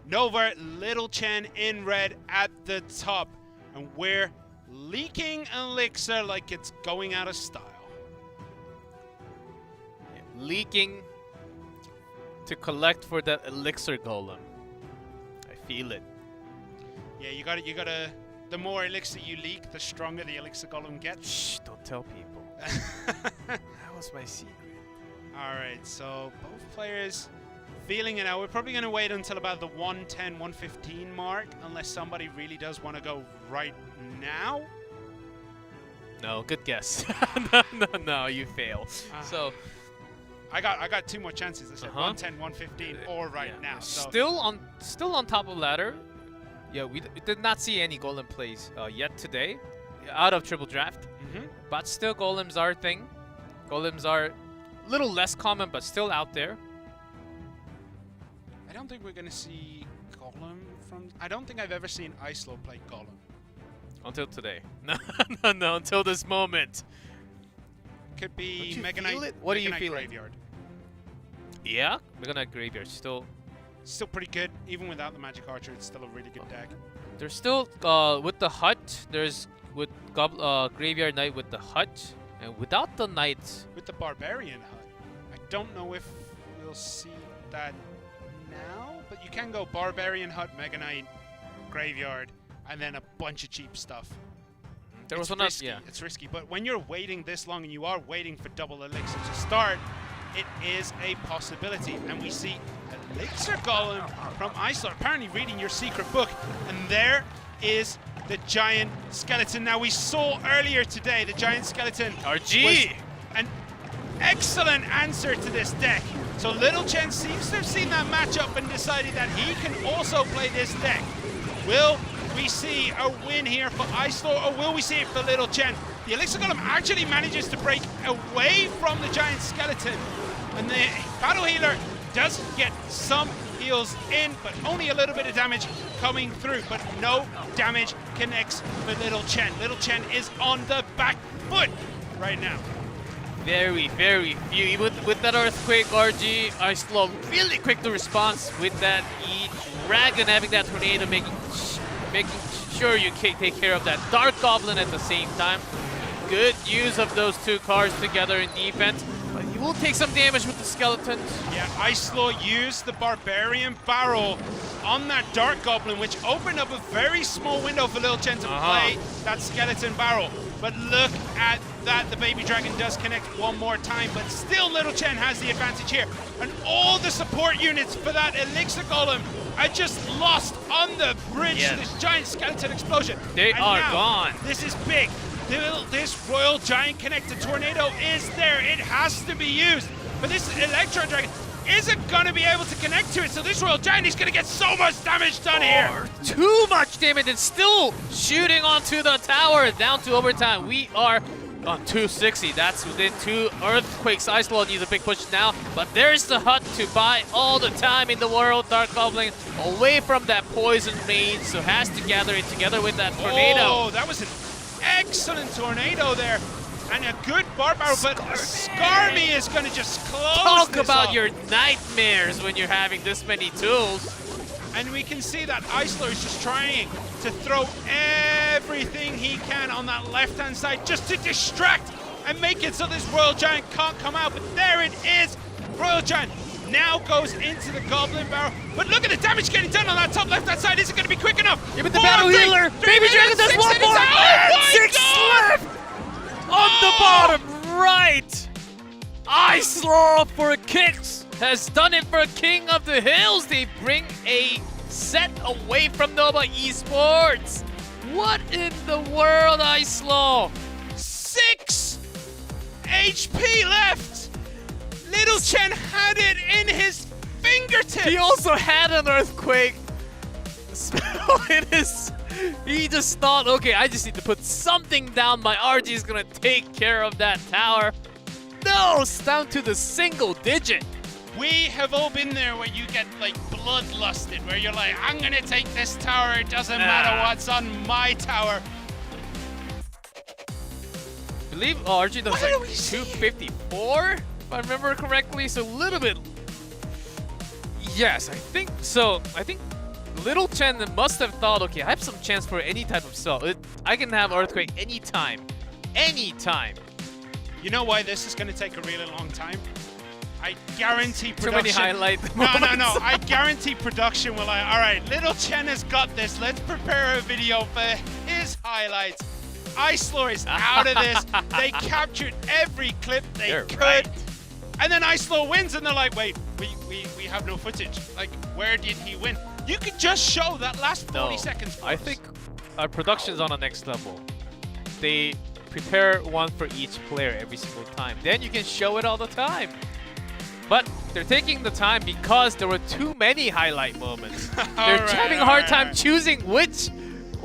Nova, Little Chen in red at the top. And we're leaking Elixir like it's going out of style. Yeah, leaking to collect for that Elixir Golem. I feel it. Yeah, you gotta, the more Elixir you leak, the stronger the Elixir Golem gets. Shh, don't tell people. That was my secret. All right, so both players feeling it out. We're probably going to wait until about the 110, 115 mark, unless somebody really does want to go right now. No, good guess. no, you fail. So I got two more chances. I said 110, 115, or right now. So. Still on top of ladder. Yeah, we did not see any golem plays yet today, out of triple draft. But still, golems are a thing. Golems are a little less common, but still out there. I don't think we're gonna see Golem from. I don't think I've ever seen Ice-Law play Golem. Until today. No, until this moment. Could be Mega feel Knight. it? What do you Mega Knight feel? Graveyard. Yeah, Mega Knight Graveyard still pretty good, even without the Magic Archer. It's still a really good deck. There's still with the hut. There's with Graveyard Knight with the hut, and without the Knight. With the Barbarian Hut, I don't know if we'll see that now, but you can go Barbarian Hut, Mega Knight, Graveyard, and then a bunch of cheap stuff. There was risky. Yeah. It's risky, but when you're waiting this long and you are waiting for double Elixir to start, it is a possibility. And we see Elixir Golem from Ice Law, apparently reading your secret book, and there is the Giant Skeleton. Now, we saw earlier today the Giant Skeleton RG was an excellent answer to this deck. So Little Chen seems to have seen that matchup and decided that he can also play this deck. Will we see a win here for Ice Law, or will we see it for Little Chen? The Elixir Golem actually manages to break away from the Giant Skeleton, and the Battle Healer does get some heals in, but only a little bit of damage coming through, but no damage connects for Little Chen. Little Chen is on the back foot right now. Very, very few. Even with that Earthquake, RG, Ice Law really quick to response with that E. Dragon having that Tornado, making sure you take care of that Dark Goblin at the same time. Good use of those two cards together in defense. But he will take some damage with the Skeletons. Yeah, Ice Law used the Barbarian Barrel on that Dark Goblin, which opened up a very small window for Little Chen to play that Skeleton Barrel. But look at that, the Baby Dragon does connect one more time, but still Little Chen has the advantage here. And all the support units for that Elixir Golem are just lost on the bridge to this Giant Skeleton explosion. They are gone. This is big. This Royal Giant Connected Tornado is there. It has to be used. But this Electro Dragon isn't going to be able to connect to it. So this Royal Giant is going to get so much damage done here. Too much damage and still shooting onto the tower. Down to overtime. We are on 260. That's within 2 Earthquakes. Ice Law needs a big push now. But there's the hut to buy all the time in the world. Dark Goblin away from that poison main. So has to gather it together with that Tornado. Oh, that was an excellent Tornado there. And a good Barb Barrel, but Skarmy is going to just close Talk this about up. your nightmares when you're having this many tools. And we can see that Ice Law is just trying to throw everything he can on that left-hand side just to distract and make it so this Royal Giant can't come out. But there it is. Royal Giant now goes into the Goblin Barrel. But look at the damage getting done on that top left-hand side. Is it going to be quick enough? Yeah, but the Battle Healer, Baby Dragon does one more. Oh, 6 left on the bottom right. Ice Law for kicks has done it for King of the Hills. They bring a set away from Nova Esports. What in the world, Ice Law? 6 HP left. Little Chen had it in his fingertips. He also had an Earthquake spell in his... He just thought, okay, I just need to put something down. My RG is going to take care of that tower. No, it's down to the single digit. We have all been there where you get like bloodlusted, where you're like, I'm gonna take this tower, it doesn't matter what's on my tower. I believe RG does like 254, if I remember correctly, so a little bit. Yes, I think so. I think Little Chen must have thought, okay, I have some chance for any type of cell. I can have Earthquake anytime. Anytime. You know why this is gonna take a really long time? I guarantee production. Too many highlight No. I guarantee production will like, all right, Little Chen has got this. Let's prepare a video for his highlights. Icelor is out of this. They captured every clip they could. Right. And then Icelor wins and they're like, wait, we have no footage. Like, where did he win? You could just show that last 40 seconds for I us. think our production's on the next level. They prepare one for each player every single time. Then you can show it all the time. But they're taking the time because there were too many highlight moments. They're having a hard time choosing which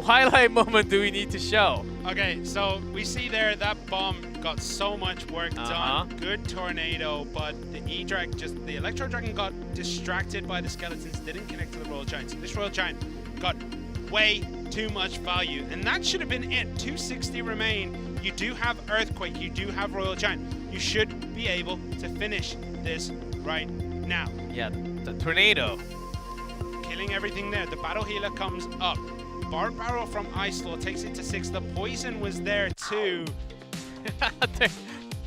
highlight moment do we need to show. Okay, so we see there that bomb got so much work done. Good tornado, but the Electro Dragon got distracted by the skeletons, didn't connect to the Royal Giant. So this Royal Giant got way too much value, and that should have been it. 260 remain. You do have Earthquake, you do have Royal Giant. You should be able to finish this right now. Yeah, the tornado. Killing everything there. The Battle Healer comes up. Barb Barrel from Icelor takes it to 6. The poison was there too.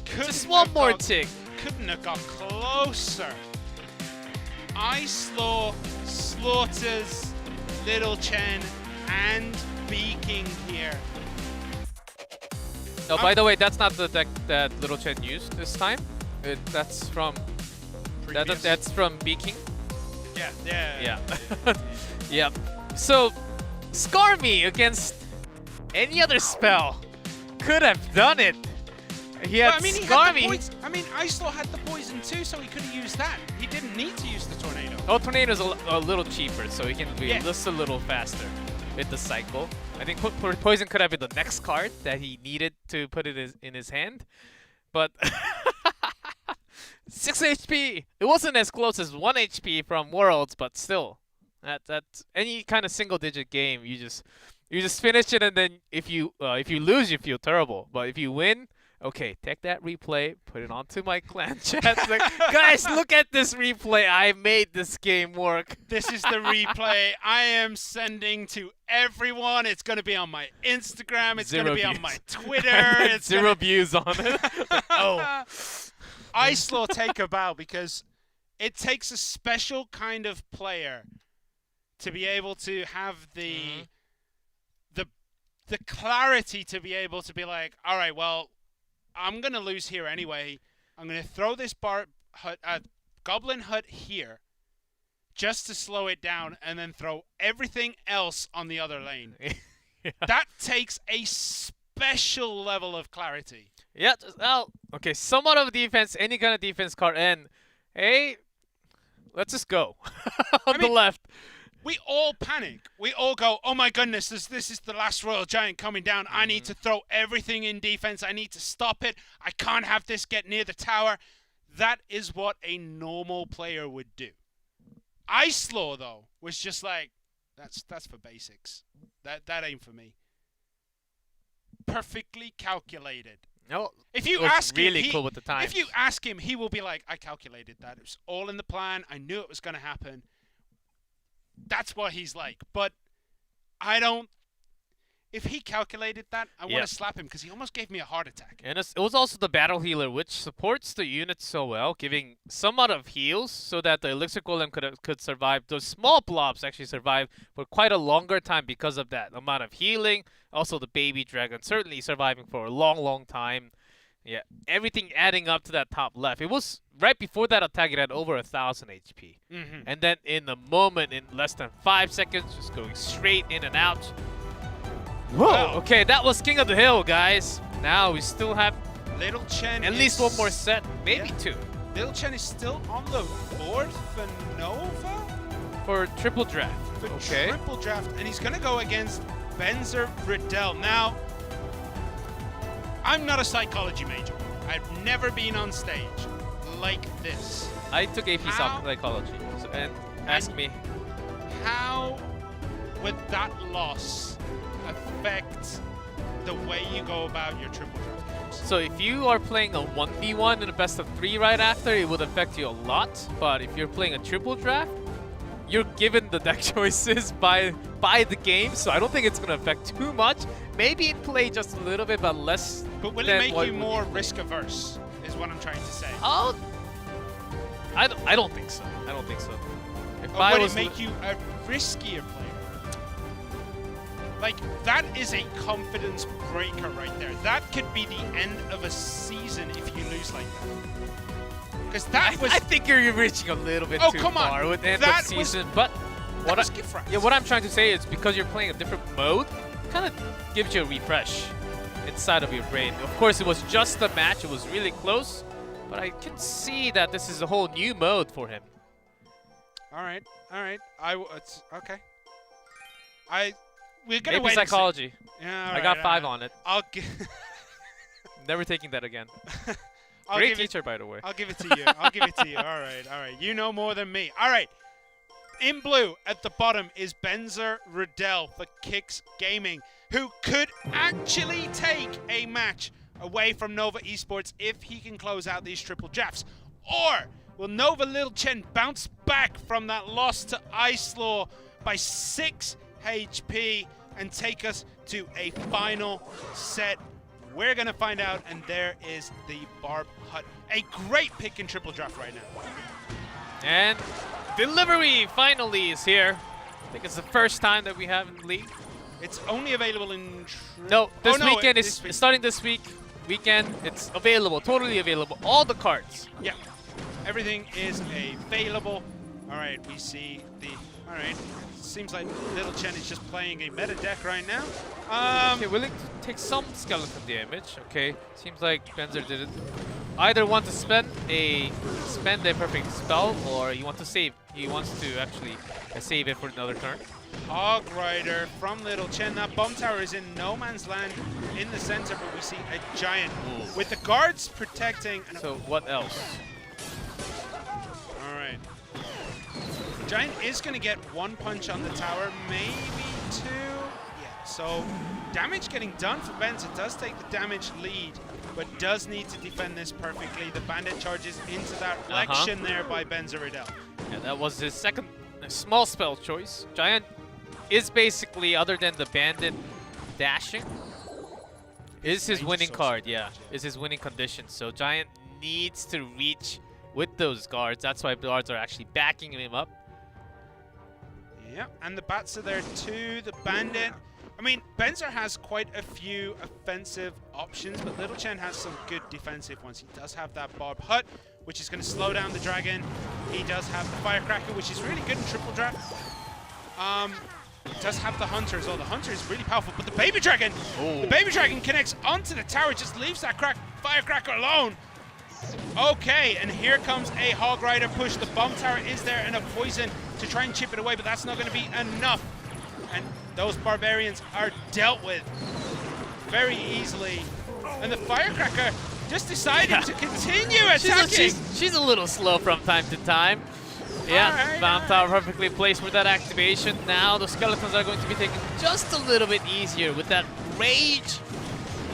Just one more tick. Couldn't have got closer. Icelor slaughters Little Chen and B-King here. Oh, by the way, that's not the deck that Little Chen used this time. That's from that's from B-King. Yeah. Yeah. So, Scar Me against any other spell could have done it. He had Scar Me. I mean, Icelor had the poison too, so he could have used that. He didn't need to use the tornado. Oh, tornado's a little cheaper, so he can be just a little faster with the cycle. I think poison could have been the next card that he needed to put it in his hand, but 6 HP. It wasn't as close as 1 HP from Worlds, but still, that's any kind of single-digit game. You just finish it, and then if you lose, you feel terrible. But if you win, okay, take that replay, put it onto my clan chat. Like, guys, look at this replay. I made this game work. This is the replay I am sending to everyone. It's going to be on my Instagram. It's going to be on my Twitter. It's Zero views on it. Oh. Icelor take a bow because it takes a special kind of player to be able to have the clarity to be able to be like, all right, well, I'm going to lose here anyway. I'm going to throw this Goblin Hut here just to slow it down and then throw everything else on the other lane. Yeah. That takes a special level of clarity. Yeah, well, okay, somewhat of defense, any kind of defense card, and hey, let's just go on the left. We all panic. We all go, oh my goodness, this is the last Royal Giant coming down. I need to throw everything in defense. I need to stop it. I can't have this get near the tower. That is what a normal player would do. Icelor, though, was just like, that's for basics. That ain't for me. Perfectly calculated. No, if you ask him, cool with the times. If you ask him, he will be like, I calculated that. It was all in the plan. I knew it was going to happen. That's what he's like. But I don't... If he calculated that, I want to slap him because he almost gave me a heart attack. And it was also the Battle Healer, which supports the unit so well, giving somewhat of heals so that the Elixir Golem could survive. Those small blobs actually survive for quite a longer time because of that amount of healing. Also, the Baby Dragon certainly surviving for a long, long time. Yeah, everything adding up to that top left. It was right before that attack, it had over 1,000 HP. And then in the moment, in less than 5 seconds, just going straight in and out. Whoa! Wow. Okay, that was King of the Hill, guys. Now we still have Little Chen at least one more set, maybe two. Little Chen is still on the board for Nova? For triple draft. Triple draft, and he's going to go against Benzer Riddell. Now, I'm not a psychology major. I've never been on stage. like this. I took AP psychology, so, and ask me. How would that loss affect the way you go about your triple draft games? So if you are playing a 1v1 in a best of 3 right after, it would affect you a lot. But if you're playing a triple draft, you're given the deck choices by the game, so I don't think it's going to affect too much. Maybe in play just a little bit, but less. But will it make you more risk averse? Is what I'm trying to say. Oh, I don't think so. I don't think so. If Or would it make you a riskier player? Like, that is a confidence breaker right there. That could be the end of a season if you lose like that. Because that was... I think you're reaching a little bit too far with end of season. But what I'm trying to say is because you're playing a different mode, kind of gives you a refresh inside of your brain. Of course, it was just a match. It was really close. But I can see that this is a whole new mode for him. All right. It's okay. We're gonna Maybe wait. psychology. Yeah, I got 5 on it. I'll give. Never taking that again. I'll Great give teacher, by the way. I'll give it to you. I'll give it to you. All right. You know more than me. All right. In blue at the bottom is Benzer Riddell for Kicks Gaming, who could actually take a match away from Nova Esports if he can close out these triple drafts. Or will Nova Little Chen bounce back from that loss to Icelaw by 6 HP and take us to a final set? We're going to find out, and there is the Barb Hut. A great pick in triple draft right now. And delivery finally is here. I think it's the first time that we have in the league. It's only available in... No, this weekend is starting this weekend. It's available, totally available. All the cards. Yeah, everything is available. All right, we see the... All right, seems like Little Chen is just playing a meta deck right now. Okay, willing to take some skeleton damage. Okay, seems like Benzer didn't either want to spend a perfect spell, or he wants to save. He wants to actually save it for another turn. Hog Rider from Little Chen. That bomb tower is in no man's land in the center, but we see a giant with the guards protecting. So what else? All right. Giant is going to get 1 punch on the tower, maybe 2. Yeah, so damage getting done for Benz. It does take the damage lead, but does need to defend this perfectly. The bandit charges into that reflection there by Benzer Riddell. Yeah, that was his second small spell choice. Giant is basically, other than the bandit dashing, is his winning card. Yeah, is his winning condition. So Giant needs to reach with those guards. That's why guards are actually backing him up. Yeah, and the bats are there too. The bandit. I mean, Benzer has quite a few offensive options, but Little Chen has some good defensive ones. He does have that Barb Hut, which is going to slow down the dragon. He does have the Firecracker, which is really good in triple draft. Does have the Hunter as well. The Hunter is really powerful, but the Baby Dragon! Oh. The Baby Dragon connects onto the tower, just leaves that Firecracker alone. Okay, and here comes a Hog Rider push. The bomb tower is there and a poison to try and chip it away, but that's not going to be enough. And those barbarians are dealt with very easily. And the Firecracker just decided to continue attacking. She's a little slow from time to time. Yeah, bomb tower perfectly placed for that activation. Now the skeletons are going to be taken just a little bit easier with that rage.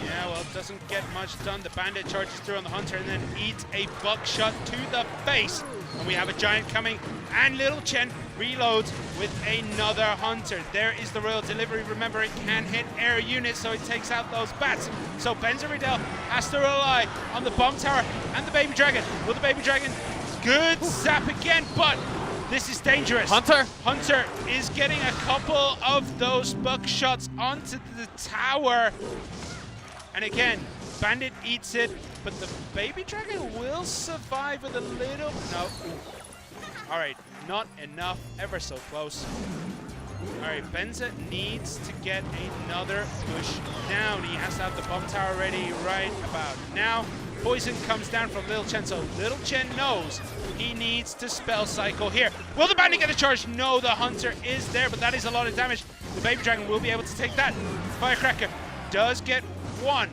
Yeah, well, it doesn't get much done. The bandit charges through on the Hunter and then eats a buckshot to the face. And we have a Giant coming, and Little Chen reloads with another Hunter. There is the Royal Delivery. Remember, it can hit air units, so it takes out those bats. So Benzer Riddell has to rely on the bomb tower and the Baby Dragon. Will the Baby Dragon? Good zap again, but this is dangerous. Hunter is getting a couple of those buckshots onto the tower. And again, Bandit eats it, but the Baby Dragon will survive with a little... No. All right, not enough. Ever so close. All right, Benza needs to get another push down. He has to have the bomb tower ready right about now. Poison comes down from Little Chen, so Little Chen knows he needs to spell cycle here. Will the Bandit get a charge? No, the Hunter is there, but that is a lot of damage. The Baby Dragon will be able to take that. Firecracker does get 1.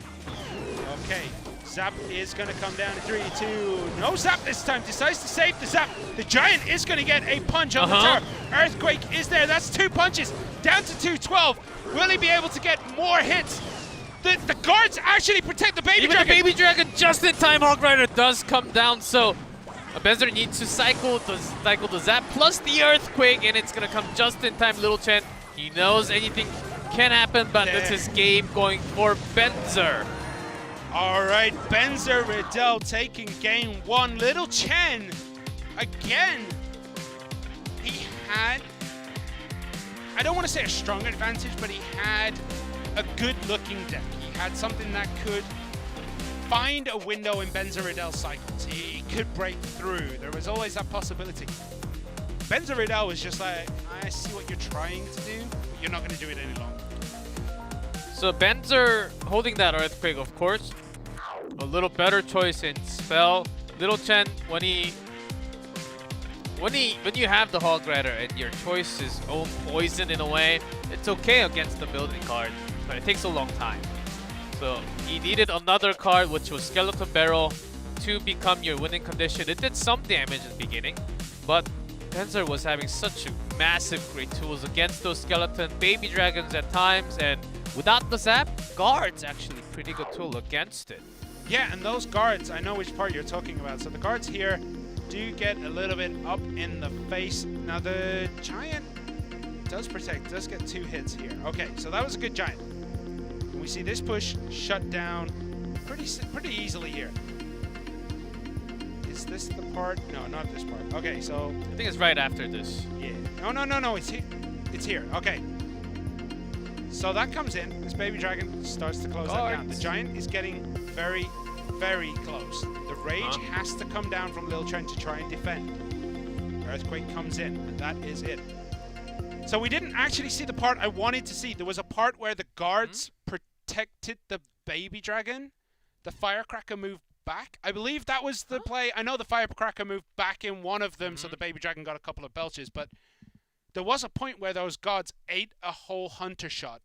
Okay, Zap is going to come down in 3, 2. No Zap this time. Decides to save the Zap. The Giant is going to get a punch on the turret. Earthquake is there. That's 2 punches. Down to 212. Will he be able to get more hits? The guards actually protect the Baby Dragon. The Baby Dragon just in time. Hog Rider does come down, so Benzer needs to cycle the Zap plus the Earthquake, and it's going to come just in time. Little Chen, he knows anything can happen, but it's his game going for Benzer. All right, Benzer Riddell taking game 1. Little Chen, again, he had, I don't want to say a strong advantage, but he had a good-looking deck. He had something that could find a window in Benzer Riddell's cycles. He could break through. There was always that possibility. Benzer Riddell was just like, I see what you're trying to do, but you're not going to do it any longer. So Benzer holding that Earthquake, of course. A little better choice in spell. Little Chen, when you have the Hog Rider and your choice is own poison in a way, it's okay against the building card, but it takes a long time. So he needed another card, which was Skeleton Barrel, to become your winning condition. It did some damage in the beginning, but Benzer was having such massive great tools against those skeleton Baby Dragons at times, and without the Zap, guards actually pretty good tool against it. Yeah, and those guards, I know which part you're talking about. So the guards here do get a little bit up in the face. Now the Giant does protect, does get 2 hits here. Okay, so that was a good Giant. And we see this push shut down pretty easily here. Is this the part? No, not this part. Okay, so I think it's right after this. Yeah. No, it's here. It's here. Okay. So that comes in. This Baby Dragon starts to close that down. The Giant is getting very, very close. The Rage has to come down from Lil Chen to try and defend. Earthquake comes in, and that is it. So we didn't actually see the part I wanted to see. There was a part where the guards protected the Baby Dragon. The Firecracker moved back. I believe that was the play. I know the Firecracker moved back in one of them, so the Baby Dragon got a couple of belches, but there was a point where those guards ate a whole Hunter shot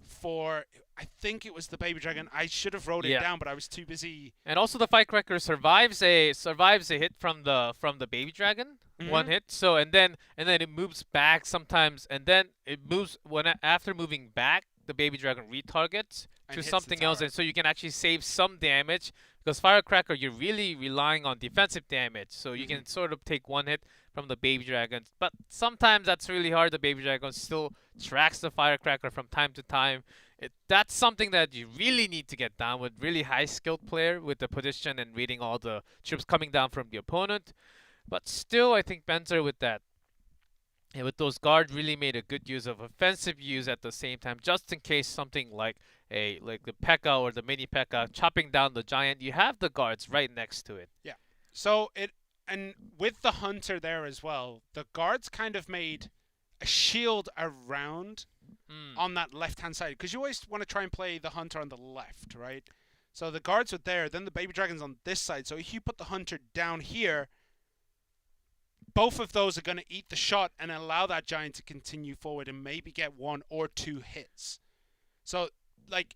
for, I think it was the Baby Dragon. I should have wrote it down, but I was too busy. And also the Firecracker survives a hit from the Baby Dragon, 1 hit. So and then it moves back sometimes, and then it moves after moving back, the Baby Dragon retargets to something else, and so you can actually save some damage, because Firecracker, you're really relying on defensive damage, so you can sort of take 1 hit from the Baby Dragon, but sometimes that's really hard. The Baby Dragon still tracks the Firecracker from time to time. That's something that you really need to get down with really high skilled player, with the position and reading all the troops coming down from the opponent. But still, I think Benzer with that, and with those guards, really made a good use of offensive use at the same time, just in case something like the P.E.K.K.A. or the mini P.E.K.K.A. chopping down the Giant, you have the guards right next to it. Yeah. So and with the Hunter there as well, the guards kind of made a shield around on that left-hand side, because you always want to try and play the Hunter on the left, right? So the guards are there, then the Baby Dragon's on this side. So if you put the Hunter down here, both of those are going to eat the shot and allow that Giant to continue forward and maybe get 1 or 2 hits. So, like,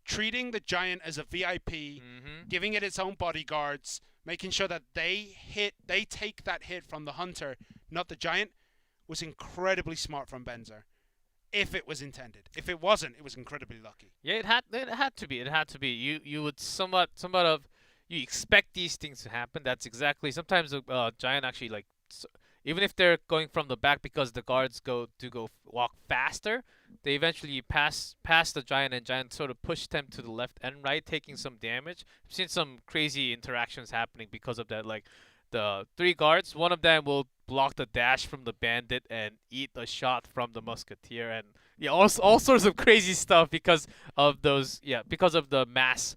treating the Giant as a VIP, giving it its own bodyguards, making sure that they take that hit from the Hunter, not the Giant, was incredibly smart from Benzer. If it was intended. If it wasn't, it was incredibly lucky. Yeah, it had to be. It had to be. You would somewhat of, you expect these things to happen. That's exactly. Sometimes the Giant actually, like, even if they're going from the back because the guards walk faster, they eventually pass the Giant, and Giant sort of push them to the left and right, taking some damage. I've seen some crazy interactions happening because of that. Like, the 3 guards, one of them will block the dash from the bandit and eat a shot from the musketeer, and all sorts of crazy stuff because of those. Because of the mass.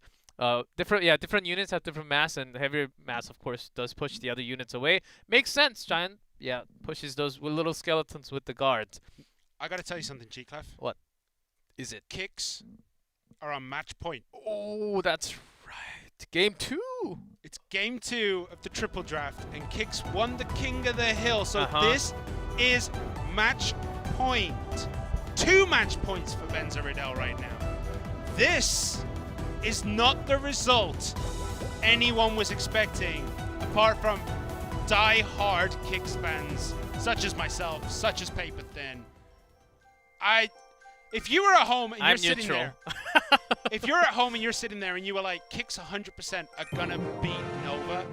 Different units have different mass, and the heavier mass, of course, does push the other units away. Makes sense. Giant, pushes those little skeletons with the guards. I gotta tell you something, G-Clef. What is it? Kicks are on match point. Oh, that's right. Game 2. It's game 2 of the triple draft, and Kicks won the King of the Hill. So this is match point. 2 match points for Benzer Riddell right now. This is not the result anyone was expecting, apart from die-hard Kicks fans, such as myself, such as Paper Thin. If you were at home and you're sitting there, if you're at home and you're sitting there and you were like, Kicks 100% are gonna beat Nova,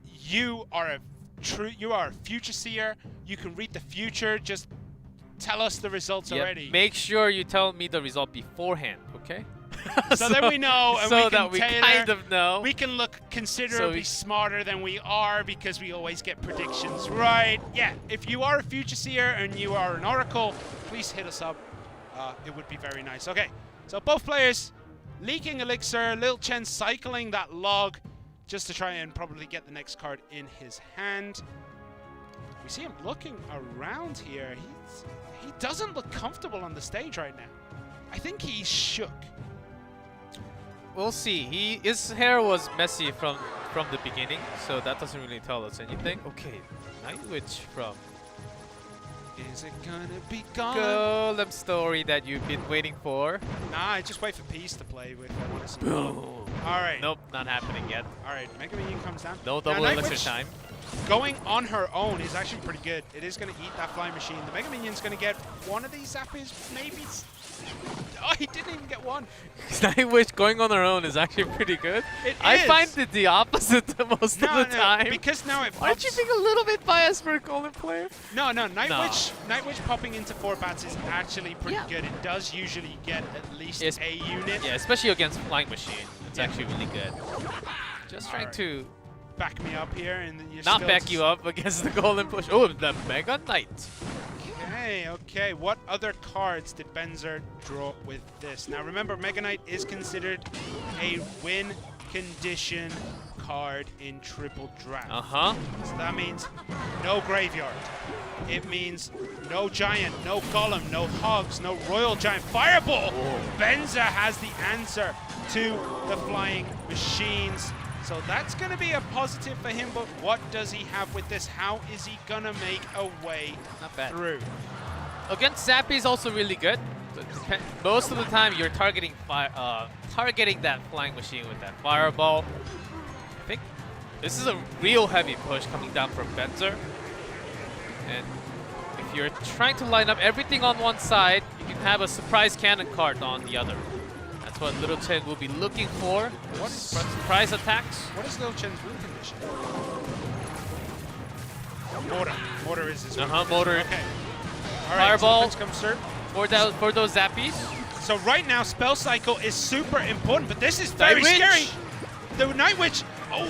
you are a future seer. You can read the future. Just tell us the results already. Make sure you tell me the result beforehand, okay? so then we know, and so we can that we tailor, kind of know. We can look considerably smarter than we are because we always get predictions right. Yeah, if you are a future seer and you are an oracle, please hit us up. It would be very nice. Okay, so both players leaking elixir. Lil Chen cycling that log just to try and probably get the next card in his hand. We see him looking around here. He doesn't look comfortable on the stage right now. I think he's shook. We'll see. His hair was messy from the beginning, so that doesn't really tell us anything. Okay, Night Witch from Is it gonna be gone? Golem story that you've been waiting for. Nah, I just wait for Peace to play with. I want to see. Boom. All right. Nope, not happening yet. All right, Mega Minion comes down. No double elixir time. Going on her own is actually pretty good. It is going to eat that flying machine. The Mega Minion's going to get one of these zappies, maybe. Oh, he didn't even get one. Night Witch going on her own is actually pretty good. I find it the opposite most of the time. Because now it pops. Aren't you being a little bit biased for a Golem player? No, Night Witch popping into 4 bats is actually pretty good. It does usually get at least a unit. Yeah, especially against Flying Machine. It's actually really good. Just trying to back me up here, and then you're not back you up against the Golem push. Oh, the Mega Knight. Okay. What other cards did Benzer draw with this? Now remember, Mega Knight is considered a win condition card in triple draft. So that means no graveyard. It means no giant, no golem, no hogs, no royal giant. Fireball! Benzer has the answer to the flying machines. So that's going to be a positive for him, but what does he have with this? How is he going to make a way through? Against Zappy is also really good. Most of the time, you're targeting that flying machine with that fireball. I think this is a real heavy push coming down from Benzer. And if you're trying to line up everything on one side, you can have a surprise cannon card on the other. That's what Little Chen will be looking for. What is surprise attacks? What is Little Chen's win condition? Mortar. Mortar is his win. Mortar. Okay. All right, Fireball so comes through. For those zappies. So right now, Spell Cycle is super important, but this is very scary. The Night Witch,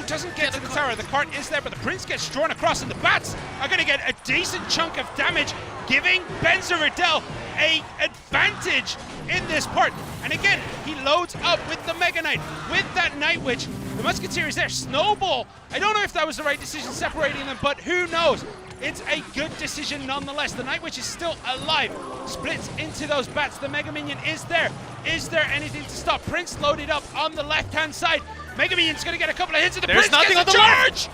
doesn't get to the tower. The cart is there, but the Prince gets drawn across, and the Bats are going to get a decent chunk of damage, giving Benzer Riddell an advantage in this part. And again, he loads up with the Mega Knight, with that Night Witch. The Musketeer is there. Snowball. I don't know if that was the right decision separating them, but who knows? It's a good decision nonetheless. The Night Witch is still alive. Splits into those bats. The Mega Minion is there. Is there anything to stop? Prince loaded up on the left-hand side. Mega Minion's going to get a couple of hits, and the Prince gets a charge!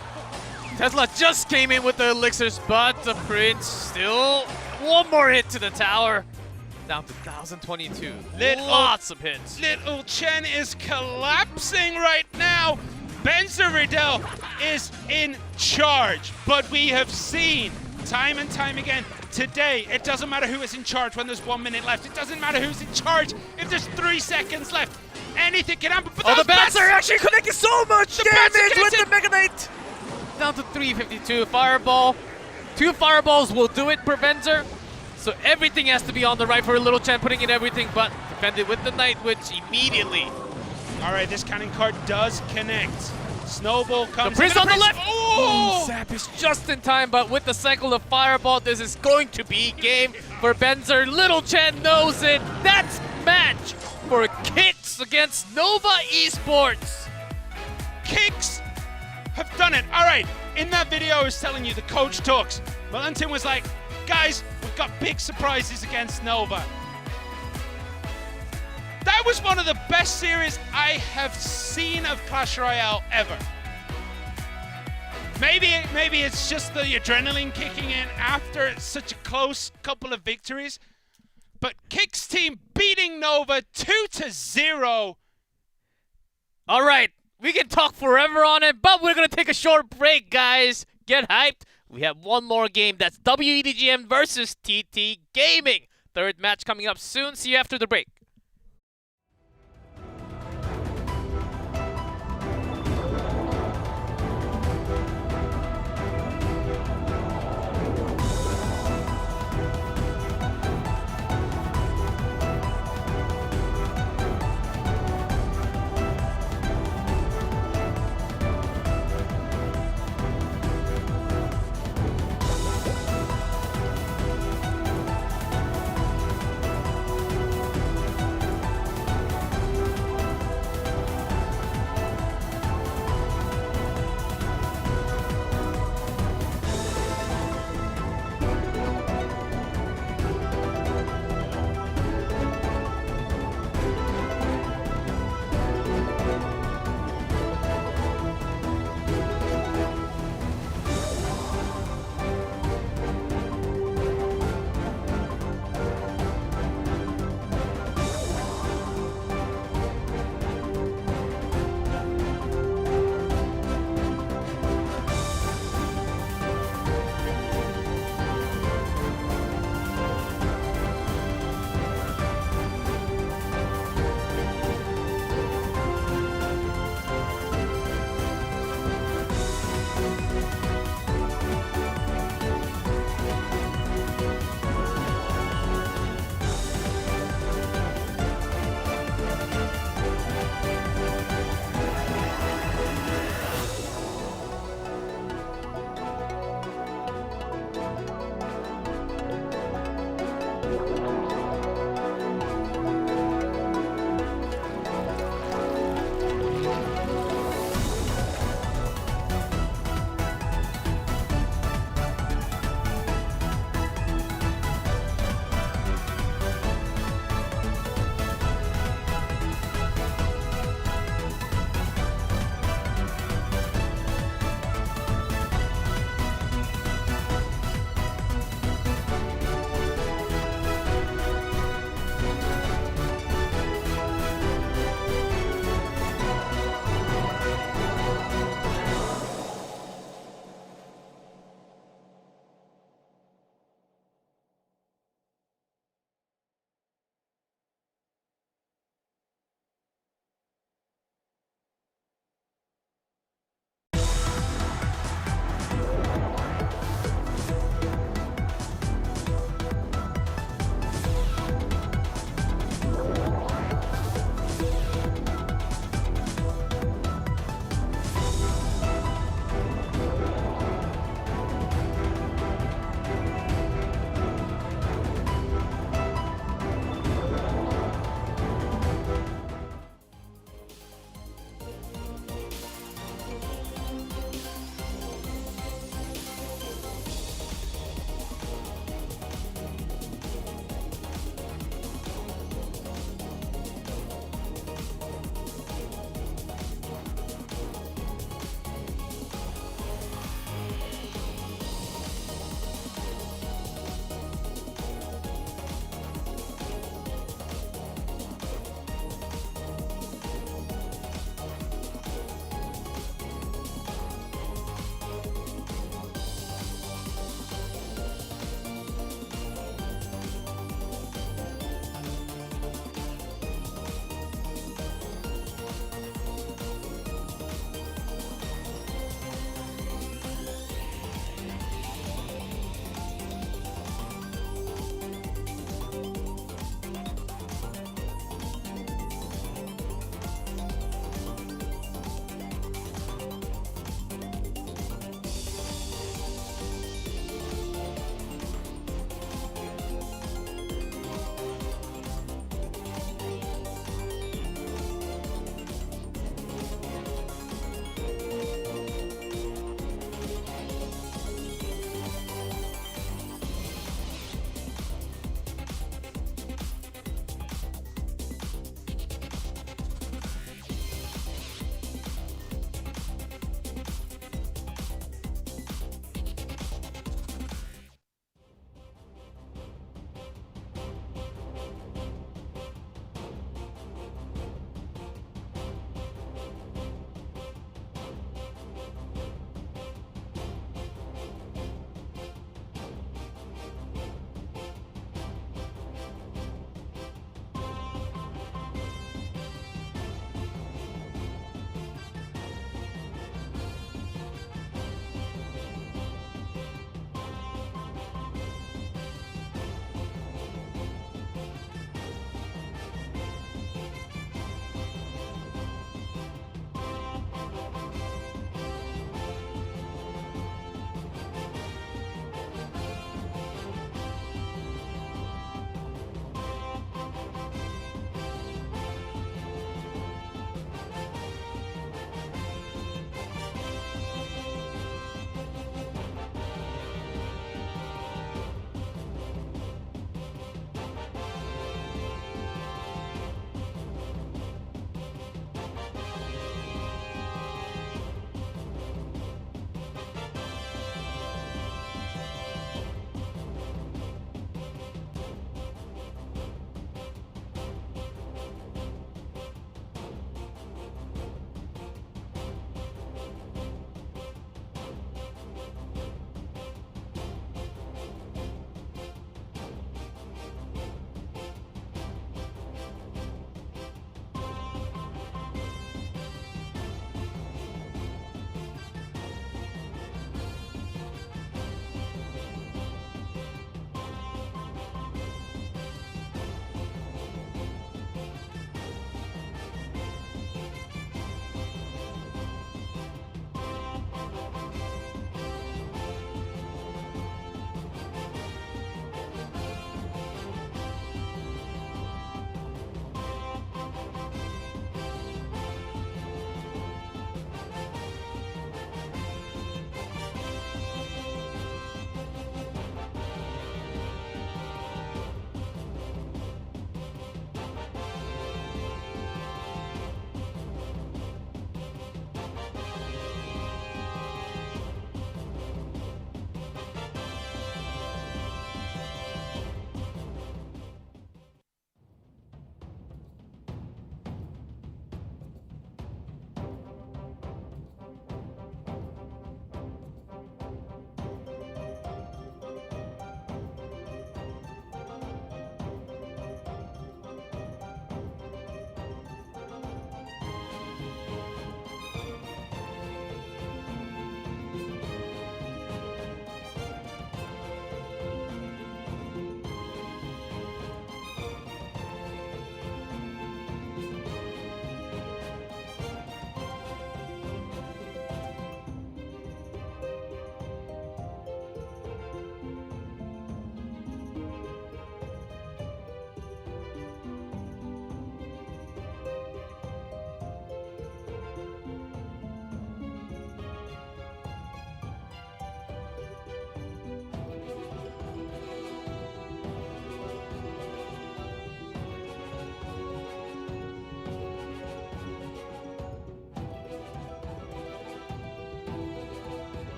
Tesla just came in with the elixirs, but the Prince still one more hit to the tower. Down to 1,022. Lots of hits. Little Chen is collapsing right now. Benzer Riddell is in charge, but we have seen time and time again today, it doesn't matter who is in charge when there's 1 minute left. It doesn't matter who's in charge if there's 3 seconds left. Anything can happen. But the bats are actually connecting so much damage with the Mega Knight. Down to 352. Fireball. 2 fireballs will do it per Benzer. So everything has to be on the right for Little Chen, putting in everything, but defended with the Night Witch immediately. All right, this cannon card does connect. Snowball comes. The Prince on the left. Oh! Zap is just in time, but with the cycle of Fireball, this is going to be game for Benzer. Little Chen knows it. That's match for Kicks against Nova Esports. Kicks have done it. All right, in that video, I was telling you the coach talks. Valentin was like, guys, we've got big surprises against Nova. That was one of the best series I have seen of Clash Royale ever. Maybe it's just the adrenaline kicking in after such a close couple of victories. but Kick's team beating Nova 2-0. All right, we can talk forever on it, but we're going to take a short break, guys. Get hyped. We have one more game. That's W.EDGM versus TT Gaming. Third match coming up soon. See you after the break.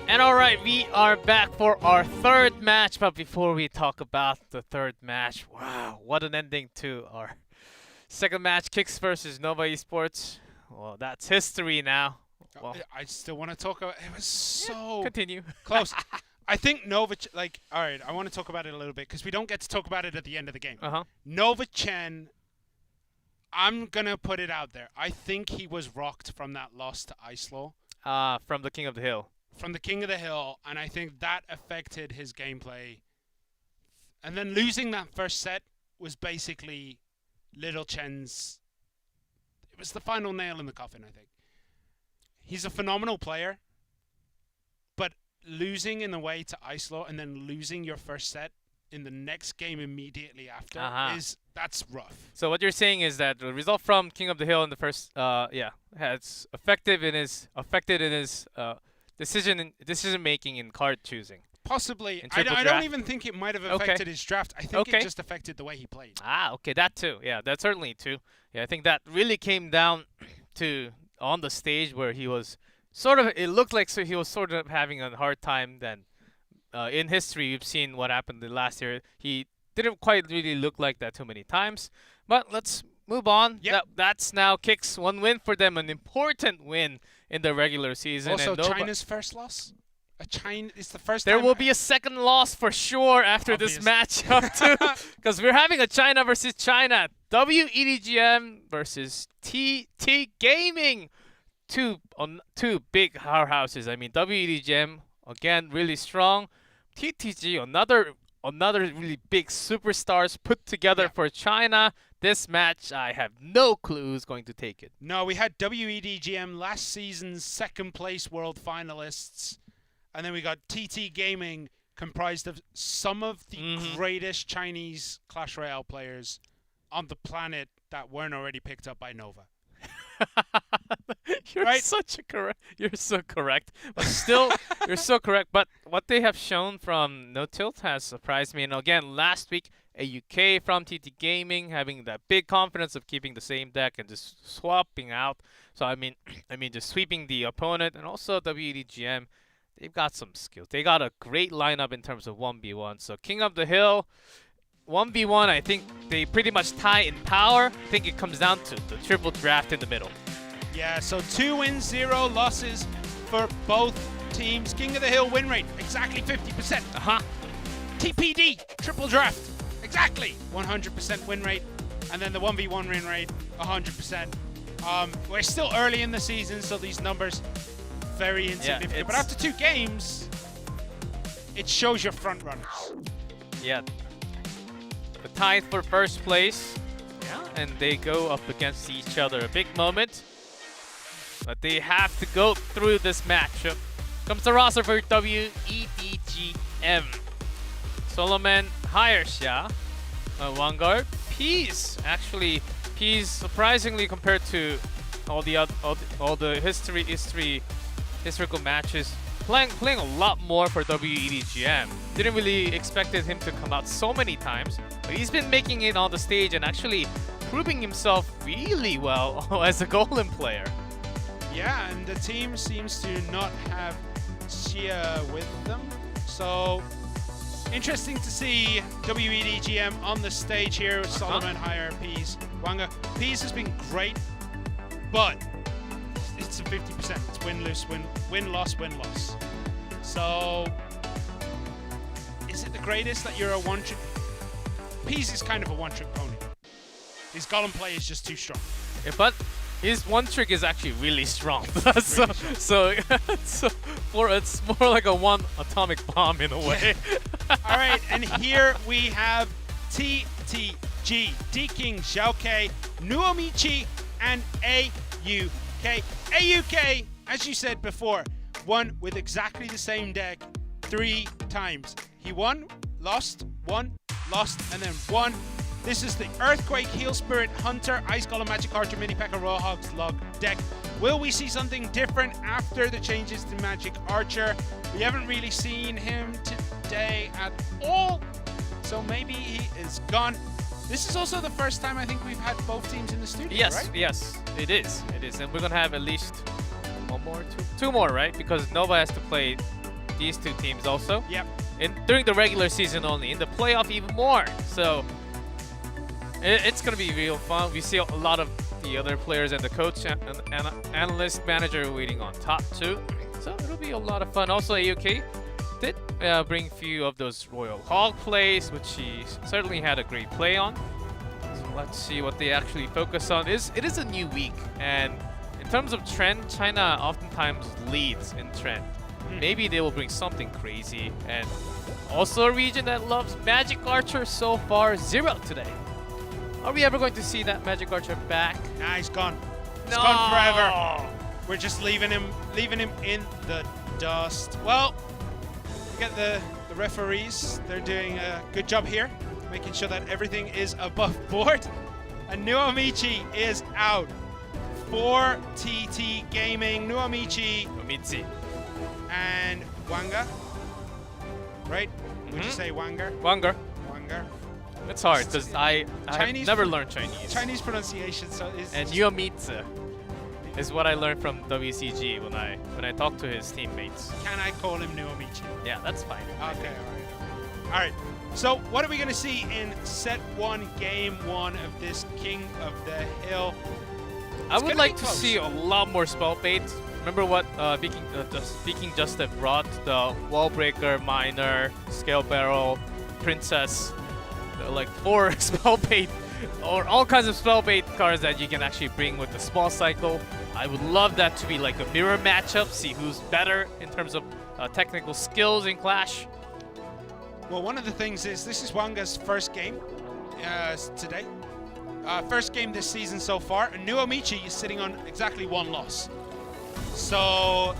And alright, we are back for our third match, but before we talk about the third match, wow, what an ending to our second match, Kicks versus Nova Esports. Well, that's history now. Well, I still want to talk about it. Was so continue. close. I think Nova, like, alright, I want to talk about it a little bit because we don't get to talk about it at the end of the game. Nova Chen, I'm going to put it out there. I think he was rocked from that loss to Islaw. From the King of the Hill. From the King of the Hill, and I think that affected his gameplay. And then losing that first set was basically Little Chen's... It was the final nail in the coffin, I think. He's a phenomenal player, but losing in the way to Islaw and then losing your first set in the next game immediately after that's rough. So what you're saying is that the result from King of the Hill in the first, has affected in his decision making in card choosing. Possibly. I don't even think it might have affected his draft. I think it just affected the way he played. Okay, that too. Yeah, that certainly too. Yeah, I think that really came down to on the stage where he was sort of, it looked like he was sort of having a hard time. Then in history, we've seen what happened last year. He didn't quite really look like that too many times. But let's move on. Yep. That's now Kicks, one win for them, an important win in the regular season. Also, and China's first loss? It's the first there time. will be a second loss for sure after this matchup too, because we're having a China versus China. W.EDGM versus TT Gaming. Two big powerhouses. I mean, W.EDGM, again, really strong. TTG, another really big superstars put together for China. This match, I have no clue who's going to take it. No, we had W.EDGM, last season's second place world finalists. And then we got TT Gaming, comprised of some of the greatest Chinese Clash Royale players on the planet that weren't already picked up by Nova. You're so correct. But still, you're so correct. But what they have shown from No Tilt has surprised me. And again, last week, AUK from TT Gaming having that big confidence of keeping the same deck and just swapping out. So I mean, just sweeping the opponent, and also W.EDGM. They've got some skills. They got a great lineup in terms of 1v1. So King of the Hill, 1v1, I think they pretty much tie in power. I think it comes down to the triple draft in the middle. Yeah, so 2 wins, 0 losses for both teams. King of the Hill win rate, exactly 50%. TPD, triple draft, exactly 100% win rate. And then the 1v1 win rate, 100%. We're still early in the season, so these numbers very insignificant. But after 2 games, it shows your front runners. Yeah. The tie for first place. Yeah. And they go up against each other. A big moment. But they have to go through this matchup. Comes the roster for W.EDGM. Solomon, Hiresha, Vanguard, Peas. Actually, Peas surprisingly compared to all the historical matches, playing a lot more for W.EDGM. Didn't really expected him to come out so many times, but he's been making it on the stage and actually proving himself really well as a golem player. Yeah, and the team seems to not have Xia with them, so interesting to see W.EDGM on the stage here with Solomon, Hire, Peas, Wanga. Peas has been great, but it's a 50%. It's win-lose, win-loss, win-loss. So, is it the greatest that you're a one-trick? Peas is kind of a one-trick pony. His golem play is just too strong. Yeah, but his one trick is actually really strong. So it's more like a one atomic bomb in a way. All right, and here we have TTG, D-King, Xiaoke, Nuomichi, and AUK. AUK, as you said before, won with exactly the same deck 3 times. He won, lost, and then won. This is the Earthquake, Heal Spirit, Hunter, Ice Golem, Magic Archer, Mini P.E.K.K.A, Raw Hogs log deck. Will we see something different after the changes to Magic Archer? We haven't really seen him today at all, so maybe he is gone. This is also the first time I think we've had both teams in the studio, right? Yes, it is. And we're going to have at least one more, two more, right? Because Nova has to play these two teams also. Yep. During the regular season only. In the playoff, even more. So it's going to be real fun. We see a lot of the other players and the coach and analyst manager waiting on top too. So it'll be a lot of fun. Also, AUK did bring a few of those Royal Hog plays, which he certainly had a great play on. So let's see what they actually focus on. It is a new week, and in terms of trend, China oftentimes leads in trend. Maybe they will bring something crazy. And also a region that loves Magic Archer so far, 0 today. Are we ever going to see that Magic Archer back? Nah, he's gone. He's gone forever. We're just leaving him in the dust. Well, we get the referees. They're doing a good job here, making sure that everything is above board. And Nuomichi is out. 4TT Gaming, Nuomichi, and Wanga. Right? Would you say Wanger? Wanger. Wanger. It's hard because I have never learned Chinese. Chinese pronunciation, so is. And Yuamitsu is what I learned from WCG when I talked to his teammates. Can I call him Nuomichi? Yeah, that's fine. Okay, all right. So what are we going to see in set 1, game 1 of this King of the Hill? I would like to see a lot more spell bait. Remember what Speaking Justice brought? The Wall Breaker, Miner, Scale Barrel, Princess. Like 4 spell bait or all kinds of spell bait cards that you can actually bring with the small cycle. I would love that to be like a mirror matchup, see who's better in terms of technical skills in Clash. Well, one of the things is this is Wanga's first game today. First game this season so far, and Nuomichi is sitting on exactly 1 loss. So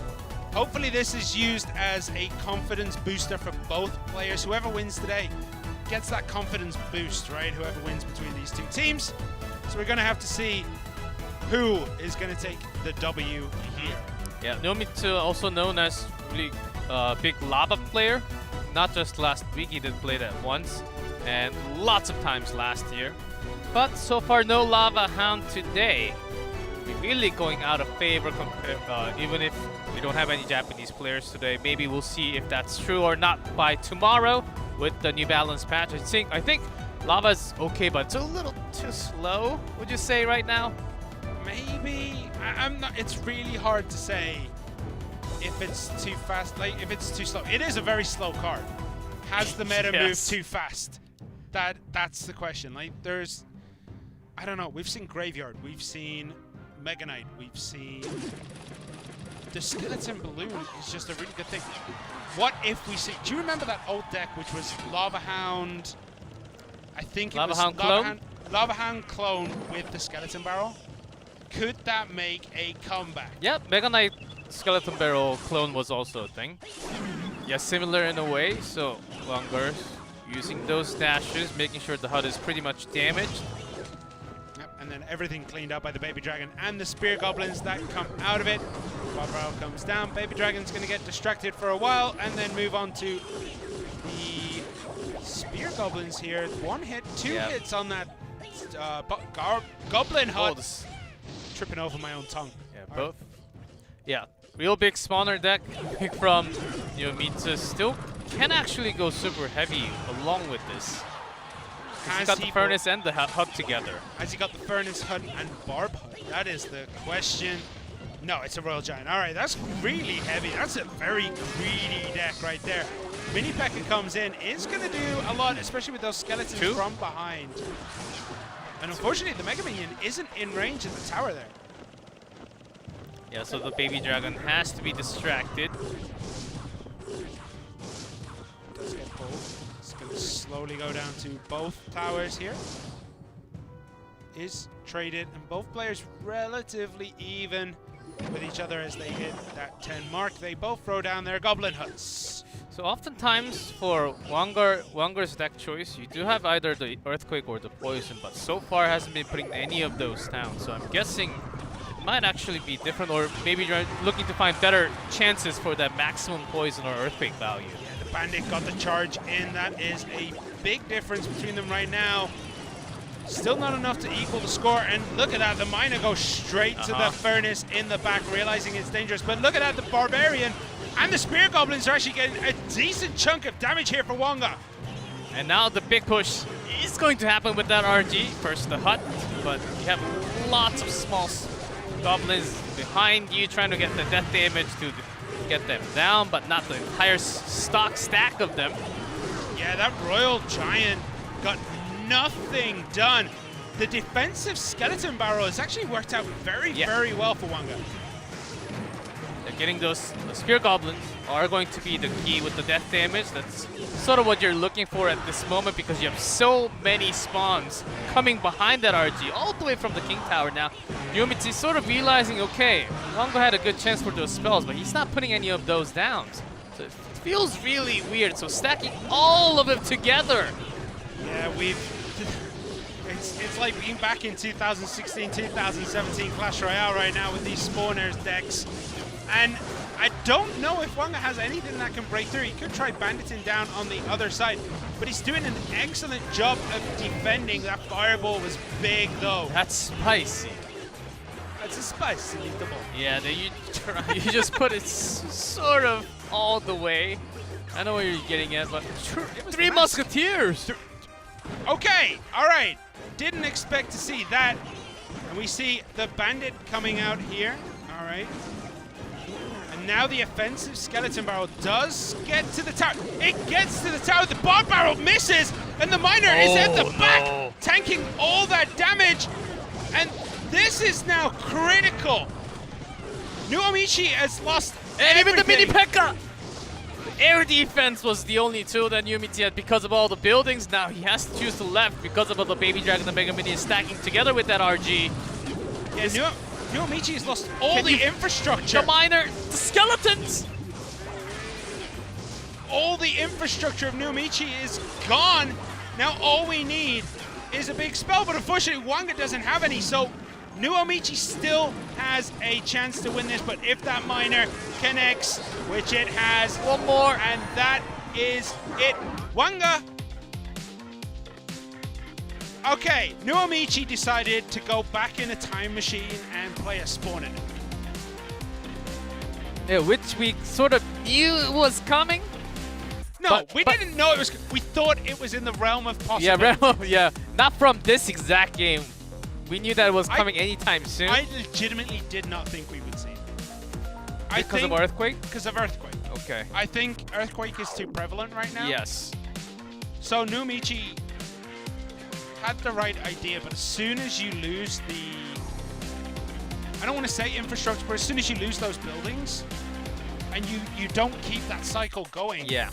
hopefully this is used as a confidence booster for both players. Whoever wins today gets that confidence boost, right? Whoever wins between these two teams. So we're going to have to see who is going to take the W here. Yeah, Nuomichi, also known as really big lava player. Not just last week, he did play that once, and lots of times last year. But so far, no Lava Hound today. We're really going out of favor, even if we don't have any Japanese players today. Maybe we'll see if that's true or not by tomorrow with the New Balance patch. I think Lava's okay, but it's a little too slow, would you say right now? Maybe. I'm not. It's really hard to say if it's too fast, like if it's too slow. It is a very slow card. Has the meta moved too fast? That's the question. Like I don't know. We've seen Graveyard. We've seen Mega Knight. We've seen the Skeleton Balloon is just a really good thing. What if we see? Do you remember that old deck which was Lava Hound? I think it was Lava Hound clone with the Skeleton Barrel. Could that make a comeback? Yep, Mega Knight Skeleton Barrel clone was also a thing. Yeah, similar in a way. So Wanger's using those dashes, making sure the HUD is pretty much damaged. Yep, and then everything cleaned up by the Baby Dragon and the Spear Goblins that come out of it. Barbarel comes down. Baby Dragon's going to get distracted for a while and then move on to the Spear Goblins here. 1 hit, 2 hits on that Goblin HUD. Tripping over my own tongue. Yeah, both. Yeah, real big spawner deck from Nuomichi. Still can actually go super heavy along with this. He's got the Furnace and the HUD together. Has he got the Furnace HUD and Barb HUD? That is the question. No, it's a Royal Giant. All right, that's really heavy. That's a very greedy deck right there. Mini P.E.K.K.A comes in. Is going to do a lot, especially with those skeletons from behind. And unfortunately, the Mega Minion isn't in range of the tower there. Yeah, so the Baby Dragon has to be distracted. Does get pulled. It's going to slowly go down to both towers here. Is traded, and both players relatively even with each other as they hit that 10 mark. They both throw down their Goblin HUDs. So oftentimes for Wanger's deck choice, you do have either the Earthquake or the Poison, but so far hasn't been putting any of those down. So I'm guessing it might actually be different, or maybe you're looking to find better chances for that maximum Poison or Earthquake value. Yeah, the Bandit got the charge in. That is a big difference between them right now. Still not enough to equal the score, and look at that, the Miner goes straight to the Furnace in the back, realizing it's dangerous, but look at that, the Barbarian And the Spear Goblins are actually getting a decent chunk of damage here for Wonga. And now the big push is going to happen with that RG. First the hut, but you have lots of small goblins behind you trying to get the death damage to get them down, but not the entire stock stack of them. Yeah, that Royal Giant got nothing done. The defensive Skeleton Barrel has actually worked out very, very well for Wonga. They're getting those Spear Goblins are going to be the key with the death damage. That's sort of what you're looking for at this moment because you have so many spawns coming behind that RG all the way from the King Tower now. Yomichi sort of realizing, okay, Wonga had a good chance for those spells, but he's not putting any of those down. So it feels really weird. So stacking all of them together. Yeah, it's like being back in 2016, 2017 Clash Royale right now with these spawners decks. And I don't know if Wonga has anything that can break through. He could try banditing down on the other side, but he's doing an excellent job of defending. That fireball was big though. That's spicy. That's a spicy meatball. Yeah, you just put it sort of all the way. I know where you're getting at, but Three Musketeers! Okay, all right. Didn't expect to see that. And we see the bandit coming out here. All right. And now the offensive Skeleton Barrel does get to the tower. It gets to the tower. The Barb Barrel misses. And the Miner is at the back, tanking all that damage. And this is now critical. Nuomichi has lost and everything. even the Mini P.E.K.K.A. Air defense was the only tool that Nuomichi had because of all the buildings. Now he has to choose the left because of all the Baby Dragon and Mega Mini is stacking together with that RG. Yeah, Nuomichi has lost all the infrastructure. The Miner, the skeletons! All the infrastructure of Nuomichi is gone. Now all we need is a big spell, but unfortunately Wonga doesn't have any, so Nuomichi still has a chance to win this, but if that Miner connects, which it has, one more, and that is it. Wonga. Okay, Nuomichi decided to go back in a time machine and play a spawn in it. Yeah, which we sort of knew it was coming. No, we didn't know it was. We thought it was in the realm of possibility. Yeah, not from this exact game. We knew that it was coming anytime soon. I legitimately did not think we would see it. Because of Earthquake? Because of Earthquake. Okay. I think Earthquake is too prevalent right now. Yes. So Nuomichi had the right idea, but as soon as you lose the... I don't want to say infrastructure, but as soon as you lose those buildings, and you don't keep that cycle going, yeah,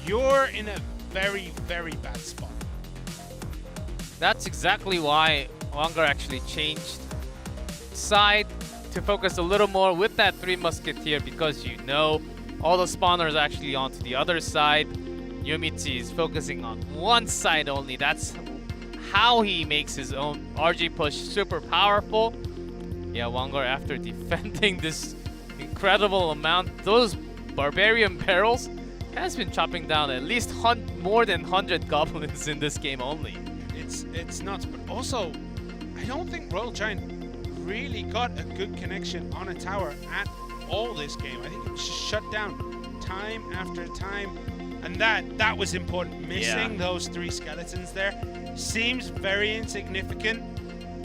you're in a very, very bad spot. That's exactly why Wonga actually changed side to focus a little more with that Three Musketeer, because you know all the spawners are actually onto the other side. Yomichi is focusing on one side only. That's how he makes his own RG push super powerful. Yeah, Wonga, after defending this incredible amount, those Barbarian Barrels has been chopping down at least more than 100 goblins in this game only. It's nuts, but also I don't think Royal Giant really got a good connection on a tower at all this game. I think it was just shut down time after time, and that was important. Missing those three skeletons there seems very insignificant,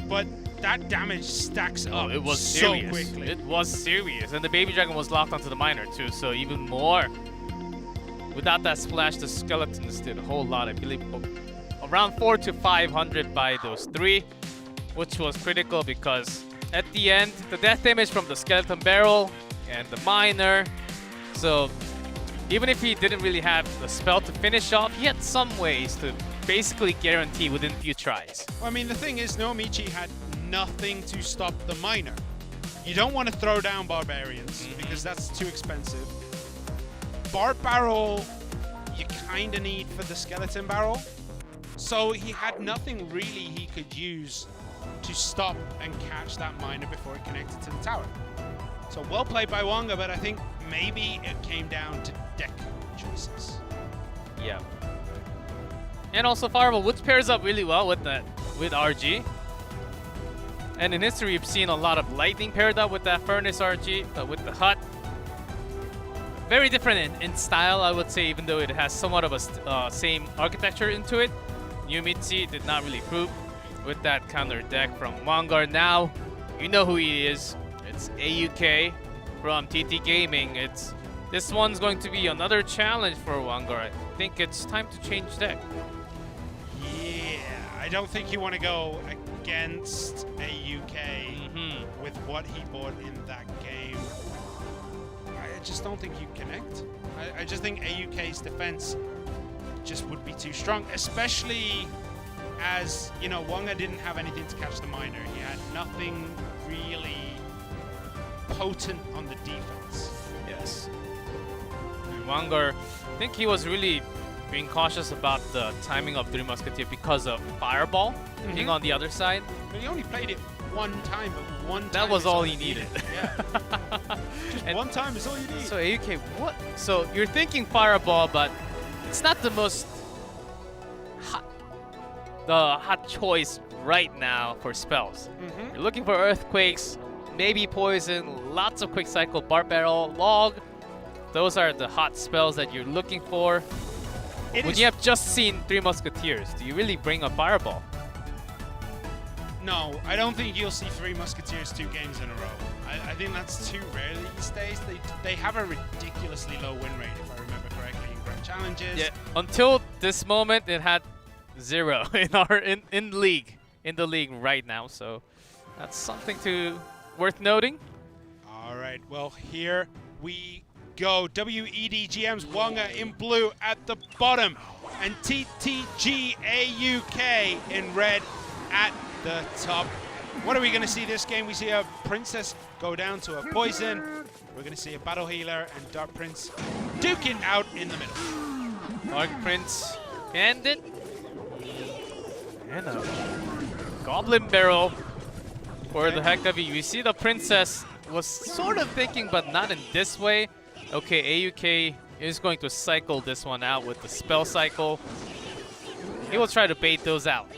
but that damage stacks up it was so serious. quickly. It was serious, and the Baby Dragon was locked onto the Miner too, so even more. Without that splash, the skeletons did a whole lot. I believe around 400 to 500 by those three, which was critical because at the end, the death damage from the Skeleton Barrel and the Miner. So even if he didn't really have the spell to finish off, he had some ways to basically guarantee within a few tries. Well, I mean, the thing is, Nuomichi had nothing to stop the Miner. You don't want to throw down Barbarians because that's too expensive. Barb Barrel, you kind of need for the Skeleton Barrel. So he had nothing really he could use to stop and catch that Miner before it connected to the tower. So well played by Wonga, but I think maybe it came down to deck choices. Yeah. And also Fireball, which pairs up really well with RG. And in history, we've seen a lot of Lightning paired up with that Furnace RG, but with the Hut, very different in style, I would say, even though it has somewhat of a same architecture into it. Yumichi did not really prove with that counter deck from Wangar. Now, you know who he is. It's AUK from TT Gaming. This one's going to be another challenge for Wangar. I think it's time to change deck. Yeah, I don't think you want to go against AUK with what he bought in that game. I just don't think you connect. I just think AUK's defense just would be too strong, especially as, you know, Wonga didn't have anything to catch the miner. He had nothing really potent on the defense. Yes. And Wangar, I think he was really being cautious about the timing of Three Musketeer because of Fireball being on the other side. But he only played it one time, but one time. That was all he needed. Yeah. Just one time is all you need. So AUK, what? So you're thinking Fireball, but it's not the most hot choice right now for spells. You're looking for Earthquakes, maybe Poison, lots of Quick Cycle, Barb Barrel, Log. Those are the hot spells that you're looking for. When you have just seen Three Musketeers, do you really bring a Fireball? No, I don't think you'll see Three Musketeers 2 games in a row. I think that's too rare these days. They have a ridiculously low win rate, if I remember correctly, in grand challenges. Yeah, until this moment, it had 0 in the league right now. So that's something worth noting. All right, well, here we go. W.EDGM's Wonga in blue at the bottom, and TTG AUK in red at the top. What are we going to see this game? We see a Princess go down to a Poison. We're going to see a Battle Healer and Dark Prince duke it out in the middle. Dark Prince and it. And a Goblin Barrel for the heck of it. You see the Princess was sort of thinking, but not in this way. Okay, AUK is going to cycle this one out with the spell cycle. He will try to bait those out.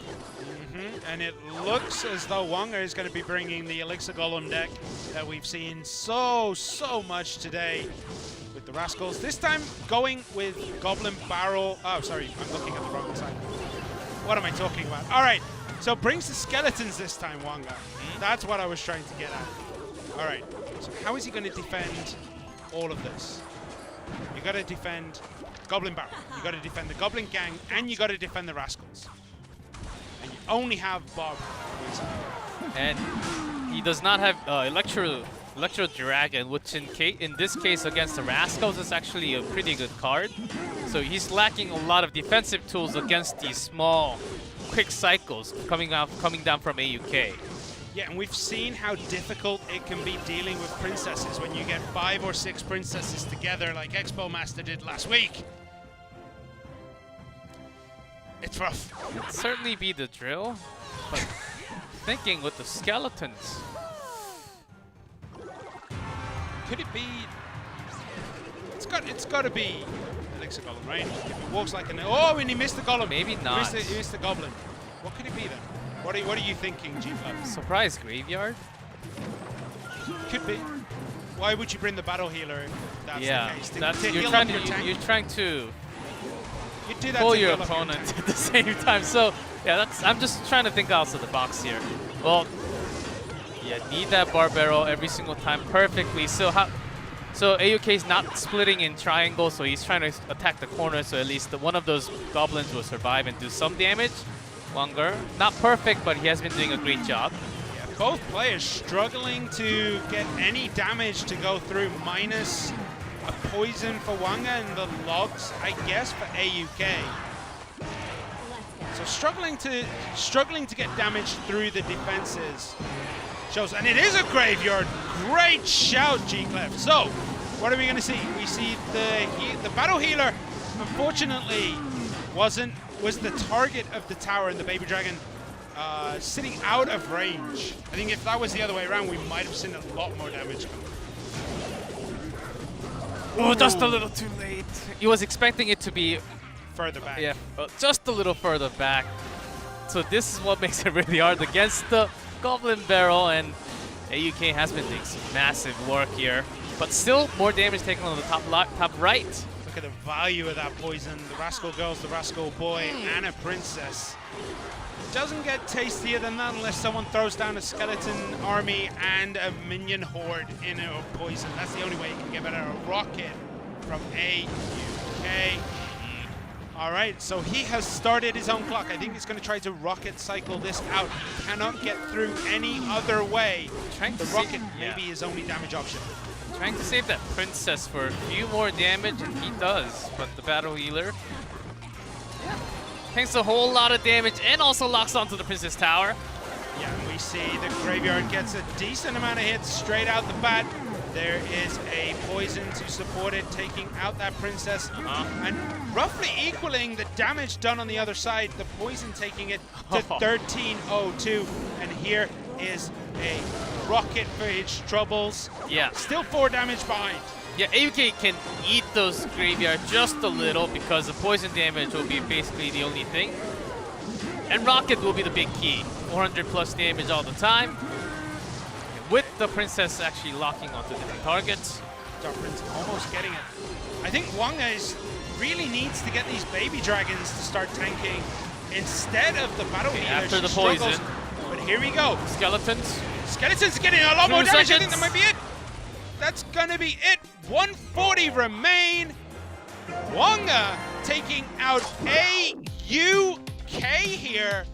And it looks as though Wonga is going to be bringing the Elixir Golem deck that we've seen so much today with the Rascals. This time going with Goblin Barrel. Oh, sorry, I'm looking at the wrong side. What am I talking about? All right, so brings the Skeletons this time, Wonga. That's what I was trying to get at. All right, so how is he going to defend all of this? You got to defend Goblin Barrel, you got to defend the Goblin Gang, and you got to defend the Rascals. And you only have Bob. And he does not have Electro Dragon, which in this case against the Rascals is actually a pretty good card. So he's lacking a lot of defensive tools against these small, quick cycles coming down from AUK. Yeah, and we've seen how difficult it can be dealing with princesses when you get 5 or 6 princesses together like Expo Master did last week. It's rough. It'd certainly be the drill, but thinking with the Skeletons. Could it be? It's got to be Elixir Golem, right? If it walks like an and he missed the Golem. Maybe not. He missed the Goblin. What could it be then? What are you thinking, G-Flip? Surprise Graveyard? Could be. Why would you bring the Battle Healer if that's the case? You're trying to you do that pull to your heal up opponent tank. at the same time. So yeah, I'm just trying to think outside the box here. Well, yeah, need that Bar Barrel every single time perfectly. So AUK is not splitting in triangle, so he's trying to attack the corner, so at least one of those goblins will survive and do some damage. Wanger, not perfect, but he has been doing a great job. Yeah, both players struggling to get any damage to go through, minus a poison for Wanga and the logs, I guess, for AUK. So struggling to get damage through the defenses shows, and it is a graveyard. Great shout, G-Clef. So, what are we going to see? We see the Battle Healer, unfortunately, was the target of the tower, and the Baby Dragon sitting out of range. I think if that was the other way around, we might have seen a lot more damage come. Oh, just a little too late. He was expecting it to be Further back. Yeah, just a little further back. So this is what makes it really hard against the Goblin Barrel, and AUK has been doing some massive work here. but still more damage taken on the top right. Look at the value of that poison. The Rascal Girls, the Rascal Boy, and a Princess. Doesn't get tastier than that unless someone throws down a skeleton army and a minion horde in a poison. That's the only way you can get better. A rocket from AUK. All right, so he has started his own clock. I think he's going to try to rocket cycle this out. He cannot get through any other way. The rocket may be his only damage option. Trying to save that Princess for a few more damage, and he does. But the Battle Healer takes a whole lot of damage and also locks onto the Princess Tower. Yeah, and we see the Graveyard gets a decent amount of hits straight out the bat. There is a poison to support it, taking out that Princess, and roughly equaling the damage done on the other side. The poison taking it to 1302, and here is a rocket for his troubles. Yeah. Still 4 damage behind. Yeah, AUK can eat those Graveyard just a little because the poison damage will be basically the only thing. And Rocket will be the big key. 400 plus damage all the time. With the Princess actually locking onto different targets. Dark Prince almost getting it. I think Wanga really needs to get these baby dragons to start tanking instead of the Battle Healer. After the struggles. poison. But here we go. Skeletons. Skeletons getting a lot more damage. I think that seconds. might be it. That's gonna be it. 140 remain. Wanga taking out AUK here.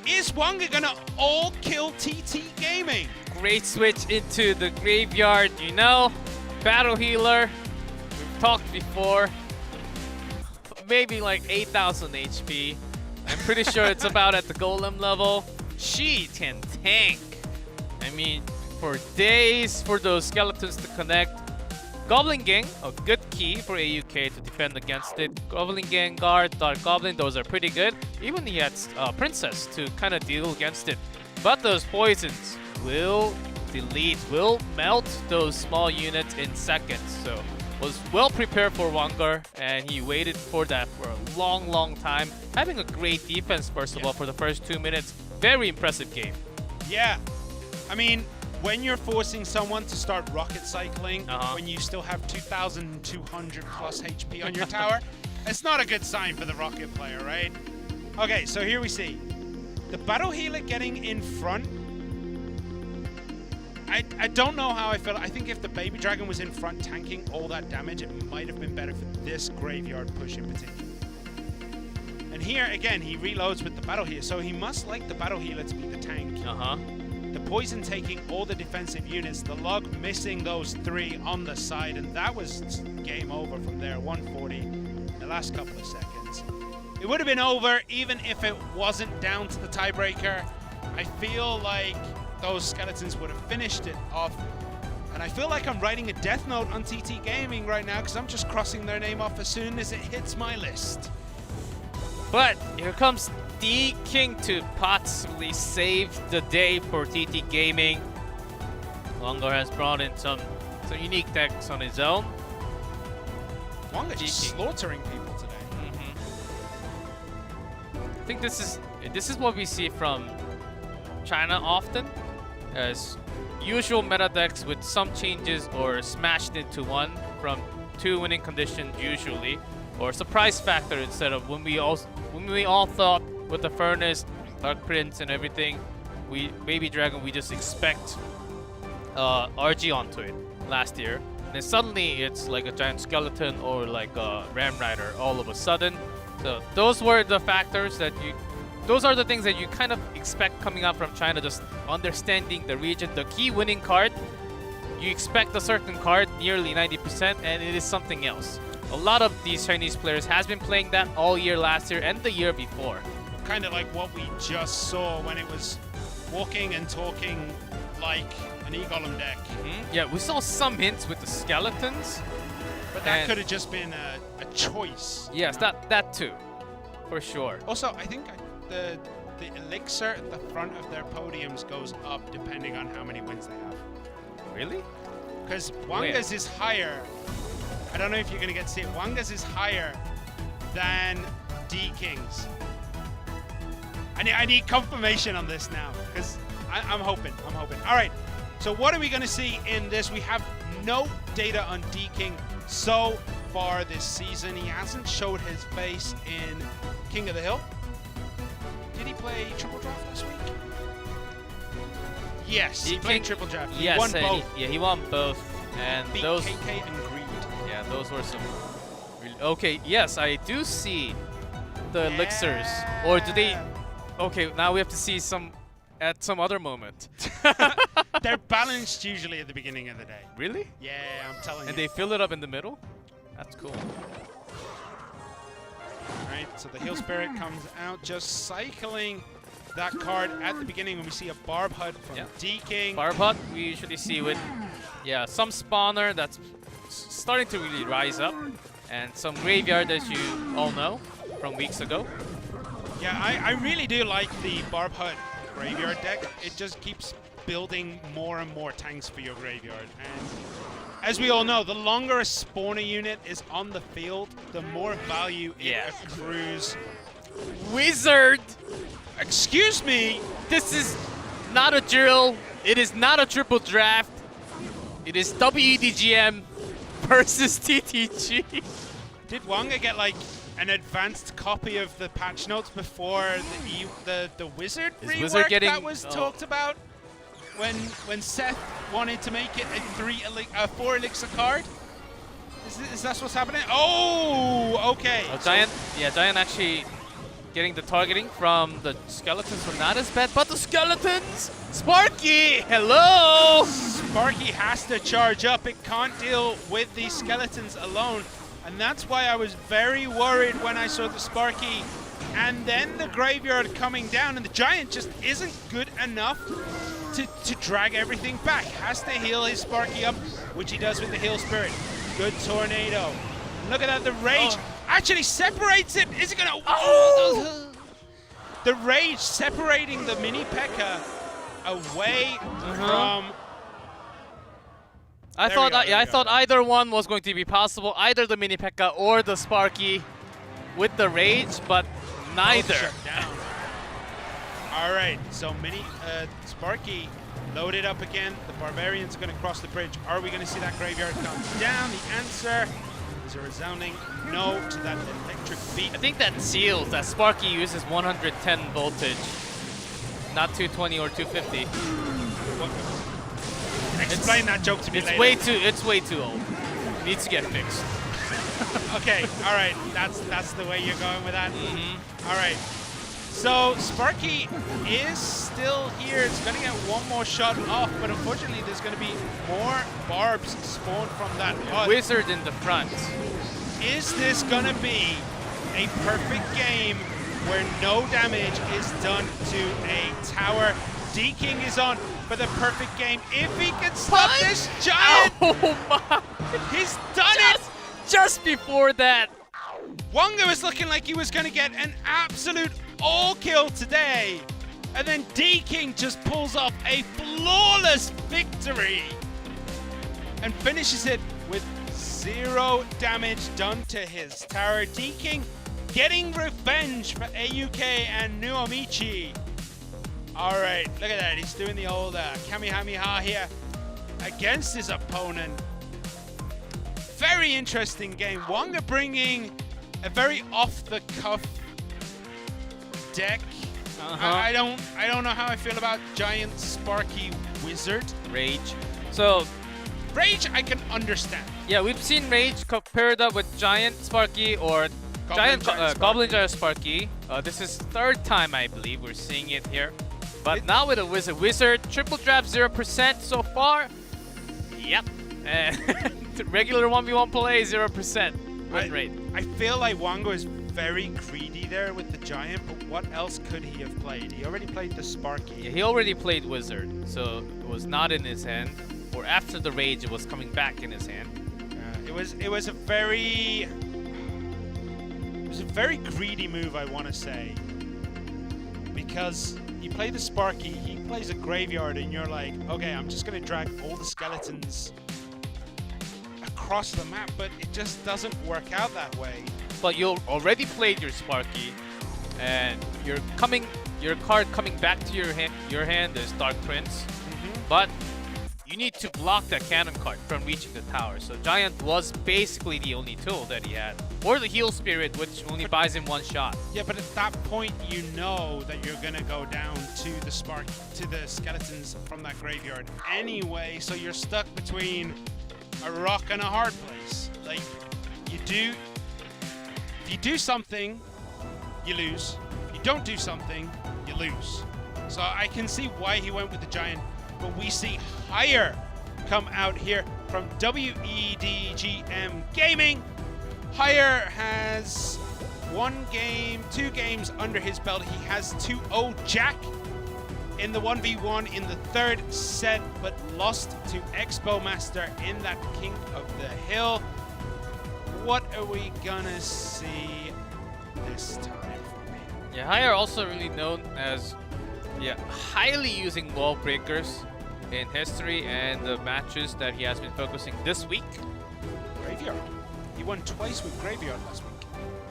Is Wanga gonna all kill TT Gaming? Great switch into the Graveyard, you know. Battle Healer, we've talked before. Maybe like 8,000 HP. I'm pretty sure it's about at the Golem level. She can tank. I mean, for days for those skeletons to connect. Goblin Gang, a good key for AUK to defend against it. Goblin Gang, Guard, Dark Goblin, those are pretty good. Even he had Princess to kind of deal against it. But those poisons will delete, will melt those small units in seconds. So was well prepared for Wangar, and he waited for that for a long, long time. Having a great defense, first of all, for the first 2 minutes. Very impressive game. Yeah. I mean, when you're forcing someone to start rocket cycling, when you still have 2,200 plus HP on your tower, it's not a good sign for the rocket player, right? Okay, so here we see the Battle Healer getting in front. I don't know how I feel. I think if the Baby Dragon was in front tanking all that damage, it might have been better for this Graveyard push in particular. And here, again, he reloads with the Battle Healer, so he must like the Battle Healer to be the tank. The poison taking all the defensive units, the log missing those 3 on the side, and that was game over from there. 140 in the last couple of seconds. It would have been over even if it wasn't down to the tiebreaker. I feel like those skeletons would have finished it off, and I feel like I'm writing a death note on TT Gaming right now because I'm just crossing their name off as soon as it hits my list. But here comes D King to possibly save the day for TT Gaming. Wanga has brought in some unique decks on his own. Wanga just slaughtering people today. I think this is what we see from China often, as usual meta decks with some changes or smashed into one from 2 winning conditions usually, or surprise factor instead of when we all thought with the Furnace, Dark Prince, and everything, Baby Dragon, we just expect RG onto it last year. And then suddenly it's like a giant skeleton or like a Ram Rider all of a sudden. So those were the factors that those are the things that you kind of expect coming out from China, just understanding the region. The key winning card, you expect a certain card nearly 90%, and it is something else. A lot of these Chinese players has been playing that all year last year and the year before. Kind of like what we just saw when it was walking and talking like an E-Golem deck. Yeah, we saw some hints with the skeletons. But that could have just been a choice. Yes, that too, for sure. Also, I think the elixir at the front of their podiums goes up depending on how many wins they have. Really? Because Wanga's is higher. I don't know if you're going to get to see it. Wanga's is higher than D King's. I need confirmation on this now because I'm hoping. All right. So what are we going to see in this? We have no data on D-King so far this season. He hasn't showed his face in King of the Hill. Did he play Triple Draft last week? Yes, he played Triple Draft. He Yes, won and both. He, yeah, he won both, and Beat those. KK and Greed. Yeah, those were some. Really, okay, yes, I do see the elixirs, or do they? Okay, now we have to see some at some other moment. They're balanced usually at the beginning of the day. Really? Yeah, I'm telling you. And they fill it up in the middle? That's cool. Right, so the Heal Spirit comes out, just cycling that card at the beginning when we see a Barb Hut from D-King. Barb Hut we usually see with, yeah, some spawner that's starting to really rise up, and some graveyard, as you all know from weeks ago. Yeah, I really do like the Barb Hut graveyard deck. It just keeps building more and more tanks for your graveyard. And as we all know, the longer a spawner unit is on the field, the more value it accrues. Wizard! Excuse me! This is not a drill. It is not a triple draft. It is W.EDGM versus TTG. Did Wanga get like an advanced copy of the patch notes before the Wizard Is rework Wizard getting, that was talked about? When Seth wanted to make it a 4 elixir card? Is that what's happening? Oh, okay. Giant actually getting the targeting from the skeletons were not as bad, but the skeletons! Sparky, hello! Sparky has to charge up. It can't deal with these skeletons alone. And that's why I was very worried when I saw the Sparky and then the graveyard coming down, and the Giant just isn't good enough to drag everything back. Has to heal his Sparky up, which he does with the Heal Spirit. Good Tornado. Look at that, the Rage actually separates it. Is it gonna... Oh! The Rage separating the Mini P.E.K.K.A. away from... I thought either one was going to be possible, either the Mini P.E.K.K.A. or the Sparky with the Rage, but neither. Shut down. All right, so Sparky loaded up again. The Barbarian's going to cross the bridge. Are we going to see that graveyard come down? The answer is a resounding no to that electric beat. I think that seals that Sparky uses 110 voltage, not 220 or 250. Explain that joke to me later. It's way too old. Needs to get fixed. Okay, all right. That's the way you're going with that. All right. So Sparky is still here. It's going to get one more shot off, but unfortunately there's going to be more barbs spawned from that hut. Wizard in the front. Is this going to be a perfect game where no damage is done to a tower? D-King is on for the perfect game. If he can stop this Giant, oh my! He's done it! Just before that. Wanga was looking like he was going to get an absolute all-kill today. And then D-King just pulls off a flawless victory and finishes it with 0 damage done to his tower. D-King getting revenge for AUK and Nuomichi. All right, look at that. He's doing the old Kamehameha here against his opponent. Very interesting game. Wanga bringing a very off-the-cuff deck. I don't know how I feel about Giant Sparky Wizard. Rage. So Rage I can understand. yeah, we've seen Rage paired up with Giant Sparky or Goblin Giant Sparky. This is third time I believe we're seeing it here. But now with a Wizard, triple draft 0% so far. Yep. And regular 1v1 play 0% win rate. I feel like Wanga is very greedy there with the Giant, but what else could he have played? He already played the Sparky. Yeah, he already played Wizard, so it was not in his hand. Or after the Rage, it was coming back in his hand. It was a very greedy move, I want to say, because you play the Sparky, he plays a graveyard, and you're like, okay, I'm just gonna drag all the skeletons across the map, but it just doesn't work out that way. But you already played your Sparky, and your card coming back to your hand is Dark Prince. But you need to block that cannon cart from reaching the tower. So Giant was basically the only tool that he had. Or the heal spirit, which only buys him one shot. Yeah, but at that point, you know that you're gonna go down to the skeletons from that graveyard anyway. So you're stuck between a rock and a hard place. Like, if you do something, you lose. If you don't do something, you lose. So I can see why he went with the Giant, but we see Higher come out here from W.EDGM Gaming. Higher has 2 games under his belt. He has 2-0 Jack in the 1v1 in the 3rd set, but lost to Expo Master in that King of the Hill. What are we gonna see this time from him? Yeah, Higher also really known as highly using wall breakers in history and the matches that he has been focusing this week. Graveyard. He won twice with Graveyard last week.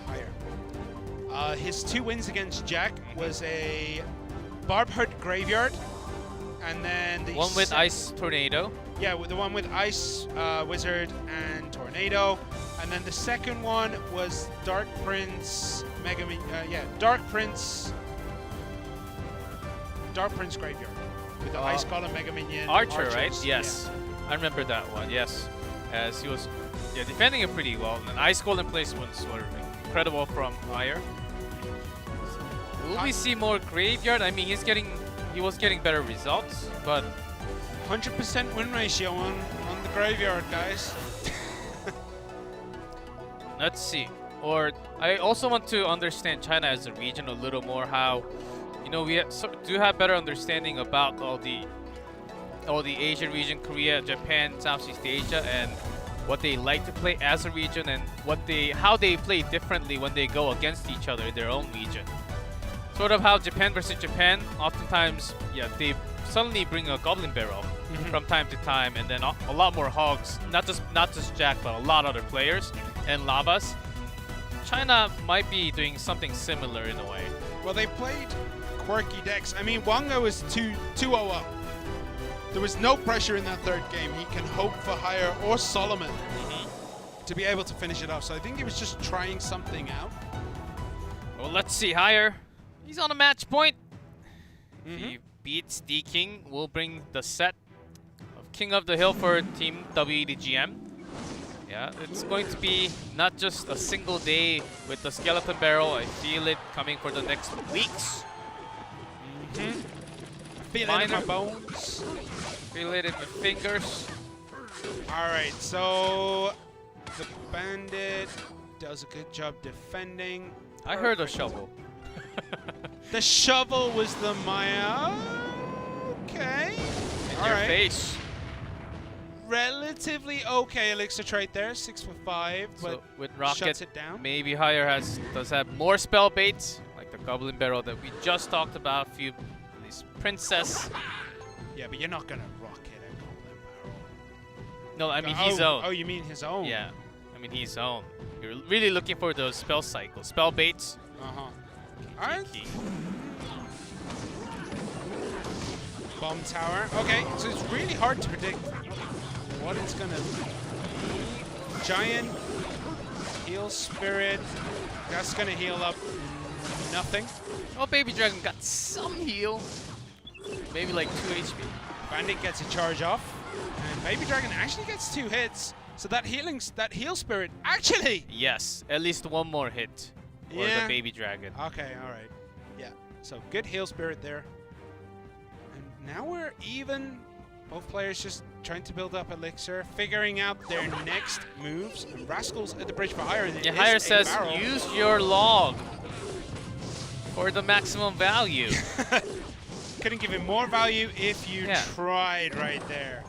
Higher. His 2 wins against Jack was a Barb Hurt Graveyard, and then the one with Ice Tornado. Yeah, with the one with Ice Wizard and Tornado, and then the second one was Dark Prince Dark Prince Graveyard with the Ice Golem Mega Minion. Archer, right? Archers. Yes, yeah. I remember that one. Yes, as he was defending it pretty well. And Ice Golem placements were incredible from Higher. Will we see more Graveyard? I mean, he was getting better results, but 100% win ratio on the Graveyard, guys. Let's see. Or I also want to understand China as a region a little more. How, we do have better understanding about all the Asian region, Korea, Japan, Southeast Asia, and what they like to play as a region, and how they play differently when they go against each other in their own region. Sort of how Japan versus Japan, oftentimes, they suddenly bring a Goblin Barrel from time to time, and then a lot more Hogs, not just Jack, but a lot of other players, and Lavas. China might be doing something similar in a way. Well, they played quirky decks. I mean, Wanga was 2-0 up. There was no pressure in that 3rd game. He can hope for Higher or Solomon to be able to finish it off. So I think he was just trying something out. Well, let's see. Higher. He's on a match point. If he beats D-King, we'll bring the set of King of the Hill for Team W.EDGM. Yeah, it's going to be not just a single day with the Skeleton Barrel. I feel it coming for the next weeks. Feel it in my bones. Feel it in my fingers. Alright, so the Bandit does a good job defending. I heard a shovel. The shovel was the Maya. Okay. In your face. Relatively okay elixir trade there, 6 for 5, but so with Rocket, shuts it down. Maybe Higher does have more spell baits, like the Goblin Barrel that we just talked about. This Princess. Yeah, but you're not gonna rocket a Goblin Barrel. No, I mean his own. Oh, you mean his own? Yeah, I mean his own. You're really looking for those spell cycles, spell baits. Alright. Bomb tower. Okay, so it's really hard to predict what it's gonna be. Giant, heal spirit. That's gonna heal up nothing. Well, Baby Dragon got some heal. Maybe like 2 HP. Bandit gets a charge off. And Baby Dragon actually gets 2 hits. So that heal spirit actually. Yes, at least one more hit for the Baby Dragon. Okay, alright. Yeah. So good heal spirit there. And now we're even. Both players just trying to build up elixir, figuring out their next moves. And Rascal's at the bridge for Higher. Yeah, Higher says use your log for the maximum value. Couldn't give him more value if you tried right there.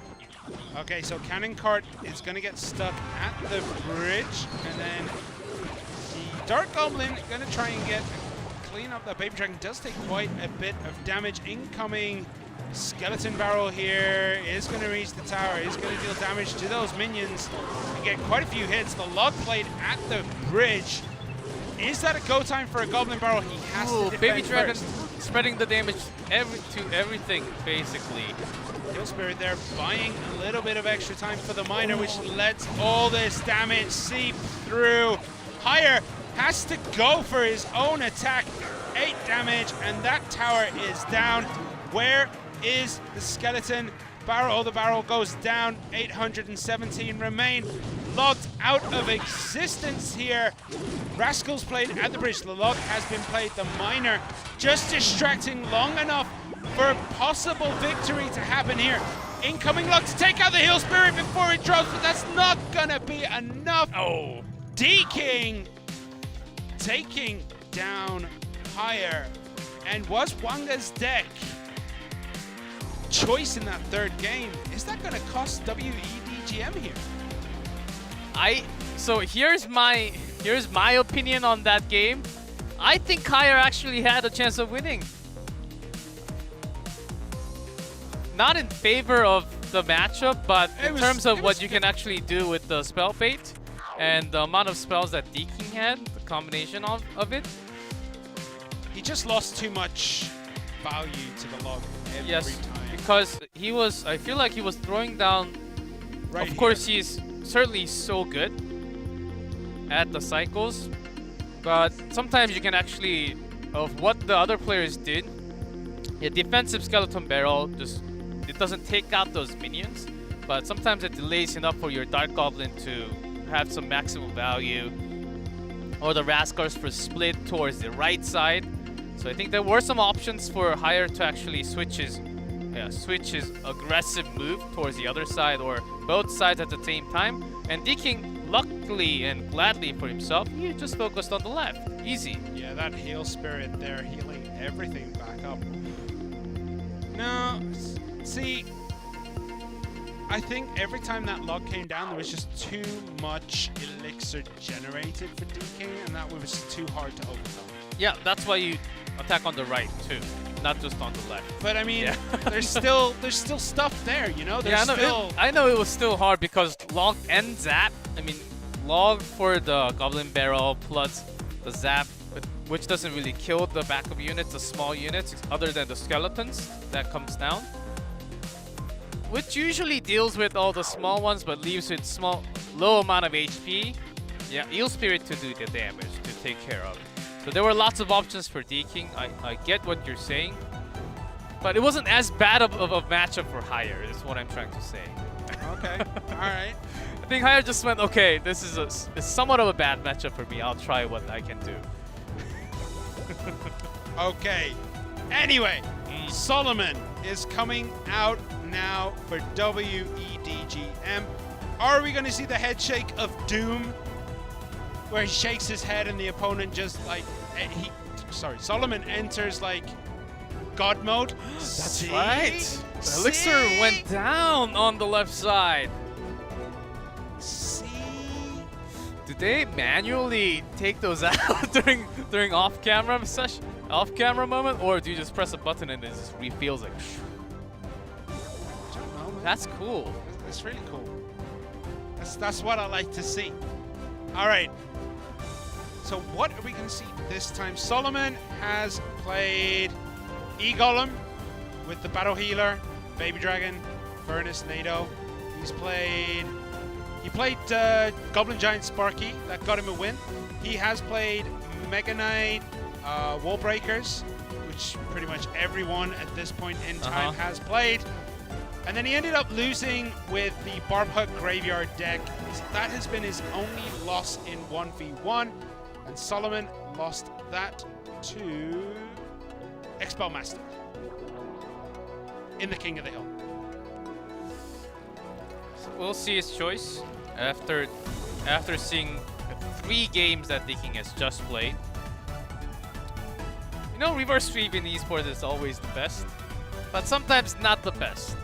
Okay, so Cannon Cart is going to get stuck at the bridge. And then the Dark Goblin going to try and clean up that Baby Dragon. Does take quite a bit of damage. Incoming Skeleton Barrel here is going to reach the tower. Is going to deal damage to those minions and get quite a few hits. The log plate at the bridge. Is that a go time for a Goblin Barrel? He has to defend Baby Dragon first. spreading the damage to everything, basically. Kill Spirit there buying a little bit of extra time for the miner, which lets all this damage seep through. Higher has to go for his own attack. 8 damage, and that tower is down. Where is the skeleton barrel? The barrel goes down. 817 remain. Logged out of existence here. Rascals played at the bridge. The log has been played. The miner just distracting long enough for a possible victory to happen here. Incoming log to take out the heal spirit before it drops, but that's not gonna be enough. Oh, D-King taking down Higher. And was Wanga's deck choice in that third game? Is that gonna cost W.EDGM here? So here's my opinion on that game. I think Higher actually had a chance of winning. Not in favor of the matchup, but in terms of what you can actually do with the spell bait and the amount of spells that D-King had, the combination of it. He just lost too much value to the log every time. Because he was, I feel like he was throwing down. Of course, he's certainly so good at the cycles, but sometimes you can actually, of what the other players did, a defensive skeleton barrel just, it doesn't take out those minions, but sometimes it delays enough for your Dark Goblin to have some maximum value, or the Rascals for split towards the right side. So I think there were some options for Higher to actually switch his aggressive move towards the other side or both sides at the same time. And D-King, luckily and gladly for himself, he just focused on the left. Easy. Yeah, that heal spirit there healing everything back up. No, see, I think every time that log came down, there was just too much elixir generated for D-King, and that was too hard to overcome. Yeah, that's why you attack on the right too, not just on the left. But I mean, there's still stuff there, you know. There's I know it was still hard because log and zap. I mean, log for the goblin barrel plus the zap, which doesn't really kill the backup units, the small units, other than the skeletons that comes down, which usually deals with all the small ones but leaves with low amount of HP. Yeah, Eel Spirit to do the damage, to take care of. So there were lots of options for D-King. I get what you're saying, but it wasn't as bad of a matchup for Higher, is what I'm trying to say. Okay, all right. I think Higher just went, okay, this is it's somewhat of a bad matchup for me. I'll try what I can do. Okay. Anyway, Solomon is coming out now for W.EDGM. Are we going to see the head shake of doom, where he shakes his head and the opponent just like Solomon enters like God mode? That's right. The elixir went down on the left side. Did they manually take those out during off-camera moment, or do you just press a button and it just refills like? I don't know, man. That's cool. That's really cool. That's what I like to see. All right. So what are we going to see this time? Solomon has played E-Golem with the Battle Healer, Baby Dragon, Furnace, NATO. He played Goblin Giant Sparky. That got him a win. He has played Mega Knight, Wall Breakers, which pretty much everyone at this point in time has played. And then he ended up losing with the Barb Hut Graveyard deck. So that has been his only loss in 1v1. And Solomon lost that to Expel Master in the King of the Hill. So we'll see his choice after seeing 3 games that D-King has just played. You know, reverse sweep in esports is always the best, but sometimes not the best.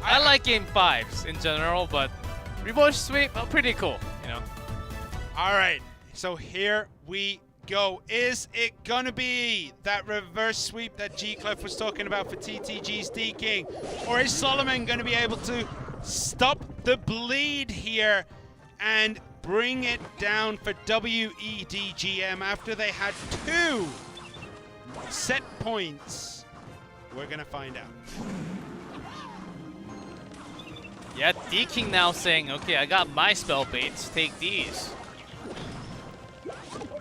I like game 5s in general, but reverse sweep, pretty cool, you know. All right, so here we go. Is it gonna be that reverse sweep that G-Clef was talking about for TTG's D-King? Or is Solomon gonna be able to stop the bleed here and bring it down for W.EDGM after they had 2 set points? We're gonna find out. Yeah, D-King now saying, okay, I got my spell baits, take these.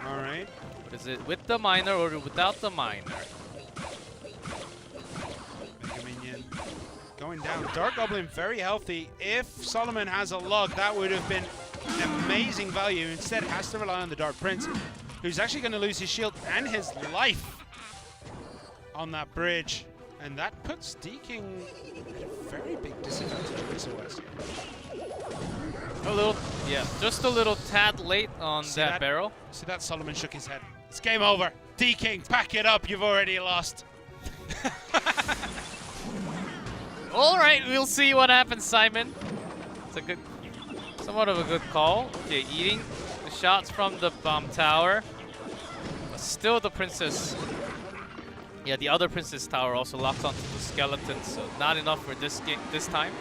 All right. Is it with the miner or without the miner? Mega Minion going down. Dark Goblin very healthy. If Solomon has a log, that would have been amazing value. Instead, has to rely on the Dark Prince, who's actually going to lose his shield and his life on that bridge. And that puts D-King at a very big disadvantage in this OS. A little, yeah, just a little tad late on that barrel. See that? Solomon shook his head. It's game over. D-King, pack it up. You've already lost. All right, we'll see what happens, Simon. It's a good, somewhat of a good call. Okay, eating the shots from the bomb tower. But still the princess. Yeah, the other princess tower also locks onto the skeleton, so not enough for this game this time.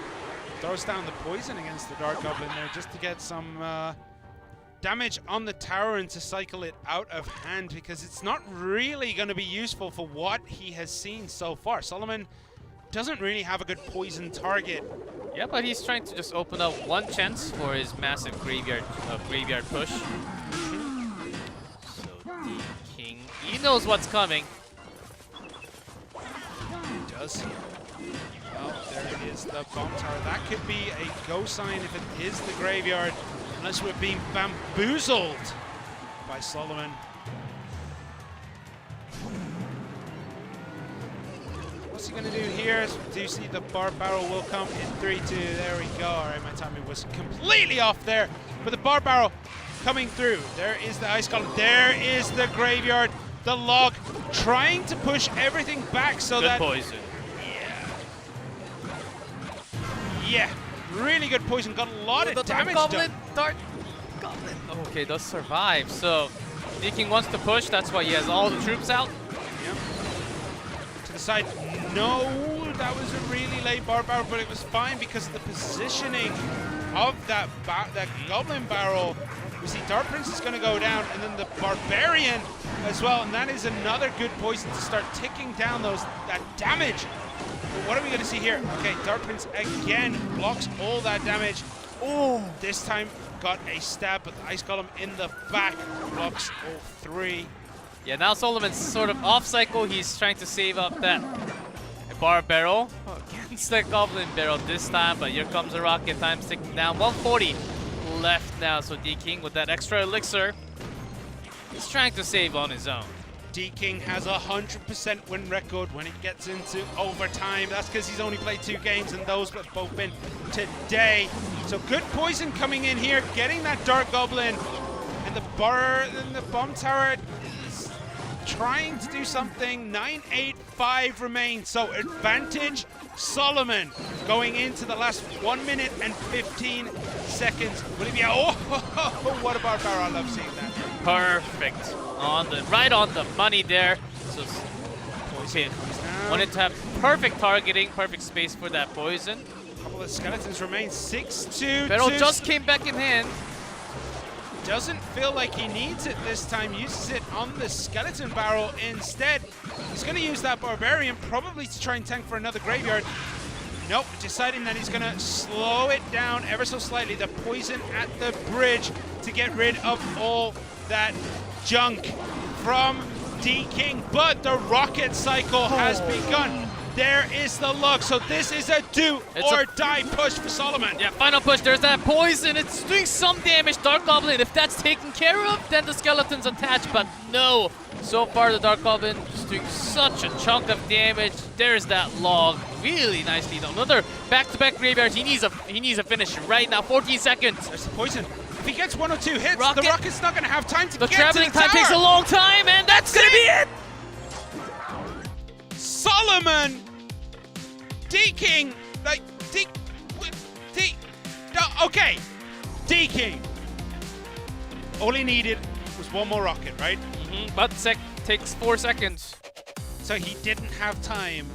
Throws down the poison against the Dark Goblin there just to get some damage on the tower and to cycle it out of hand, because it's not really going to be useful for what he has seen so far. Solomon doesn't really have a good poison target. Yeah, but he's trying to just open up one chance for his massive graveyard push. So D-King, he knows what's coming. He does. Well, there is the bomb tower. That could be a go sign if it is the graveyard, unless we're being bamboozled by Solomon. What's he going to do here? Do you see the bar barrel will come in 3-2? There we go. All right, my timing was completely off there. But the bar barrel coming through. There is the ice column. There is the graveyard. The log trying to push everything back so good that... poison. Yeah, really good poison. Got a lot of damage done. Dark Goblin. Okay, does survive. So D-King wants to push. That's why he has all the troops out. Yep. To the side. No, that was a really late bar barrel, but it was fine because the positioning of that Goblin barrel. We see Dark Prince is going to go down, and then the Barbarian as well, and that is another good poison to start ticking down that damage. But what are we going to see here? Okay, Dark Prince again blocks all that damage. Oh, this time got a stab, but the Ice Golem in the back blocks all three. Yeah, now Solomon's sort of off cycle. He's trying to save up that bar barrel against the Goblin barrel this time, but here comes the rocket time ticking down. 140 left now, so D-King with that extra elixir, he's trying to save on his own. D-King has a 100% win record when it gets into overtime. That's because he's only played 2 games, and those have both been today. So good poison coming in here, getting that Dark Goblin, and the bomb tower is trying to do something. 9-8-5 remains, so advantage Solomon going into the last 1 minute and 15 seconds. Will it be? Oh, what a bar barrel! I love seeing that. Perfect. Right on the money there. So poison wanted to have perfect targeting, perfect space for that poison. A couple of skeletons remain. 6-2. Barrel just came back in hand. Doesn't feel like he needs it this time. Uses it on the skeleton barrel instead. He's going to use that Barbarian probably to try and tank for another graveyard. Nope, deciding that he's going to slow it down ever so slightly. The poison at the bridge to get rid of all that junk from D-King. But the rocket cycle has begun. There is the log. So this is a do-or-die push for Solomon. Yeah, final push. There's that poison. It's doing some damage. Dark Goblin, if that's taken care of, then the skeleton's attached. But no. So far, the Dark Goblin is doing such a chunk of damage. There's that log. Really nicely done. Another back-to-back graveyard. He needs a finish right now. 14 seconds. There's the poison. If he gets 1 or 2 hits, the Rocket's not going to have time to get to the traveling time takes a long time, and that's going to be it! Solomon! D-King! Like, okay. D-King. All he needed was 1 more rocket, right? But takes 4 seconds. So he didn't have time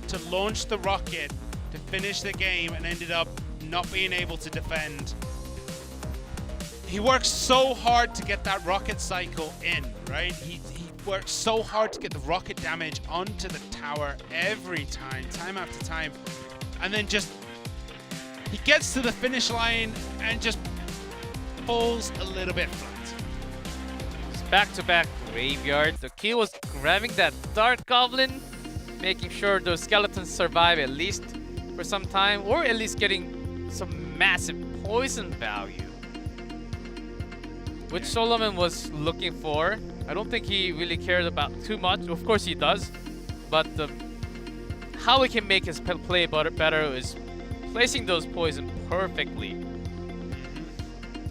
to launch the rocket to finish the game and ended up not being able to defend. He worked so hard to get that rocket cycle in, right? He work so hard to get the rocket damage onto the tower every time after time. And then just, he gets to the finish line and just falls a little bit flat. It's back-to-back graveyard. The key was grabbing that Dark Goblin, making sure those skeletons survive at least for some time, or at least getting some massive poison value, which Solomon was looking for. I don't think he really cared about too much. Of course he does, but how he can make his play better is placing those poison perfectly.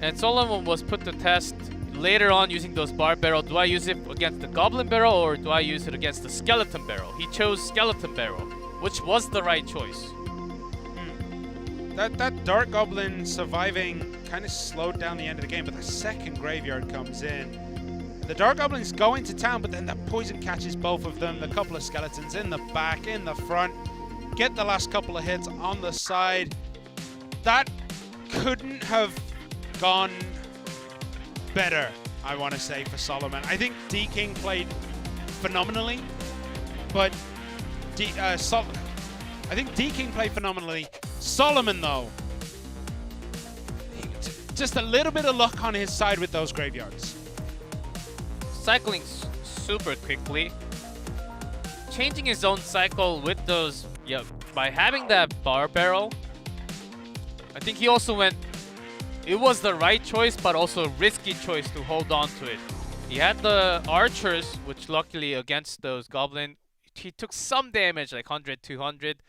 And Solomon was put to test later on using those bar barrel. Do I use it against the goblin barrel or do I use it against the skeleton barrel? He chose skeleton barrel, which was the right choice. That Dark Goblin surviving kind of slowed down the end of the game, but the second graveyard comes in. The Dark Goblin's going to town, but then the poison catches both of them. The couple of skeletons in the back, in the front. Get the last couple of hits on the side. That couldn't have gone better, I want to say, for Solomon. I think D-King played phenomenally, but I think D-King played phenomenally. Solomon, though, just a little bit of luck on his side with those graveyards. Cycling super quickly. Changing his own cycle with those, by having that bar barrel. I think he also went, it was the right choice, but also a risky choice to hold on to it. He had the archers, which luckily against those goblin, he took some damage, like 100, 200.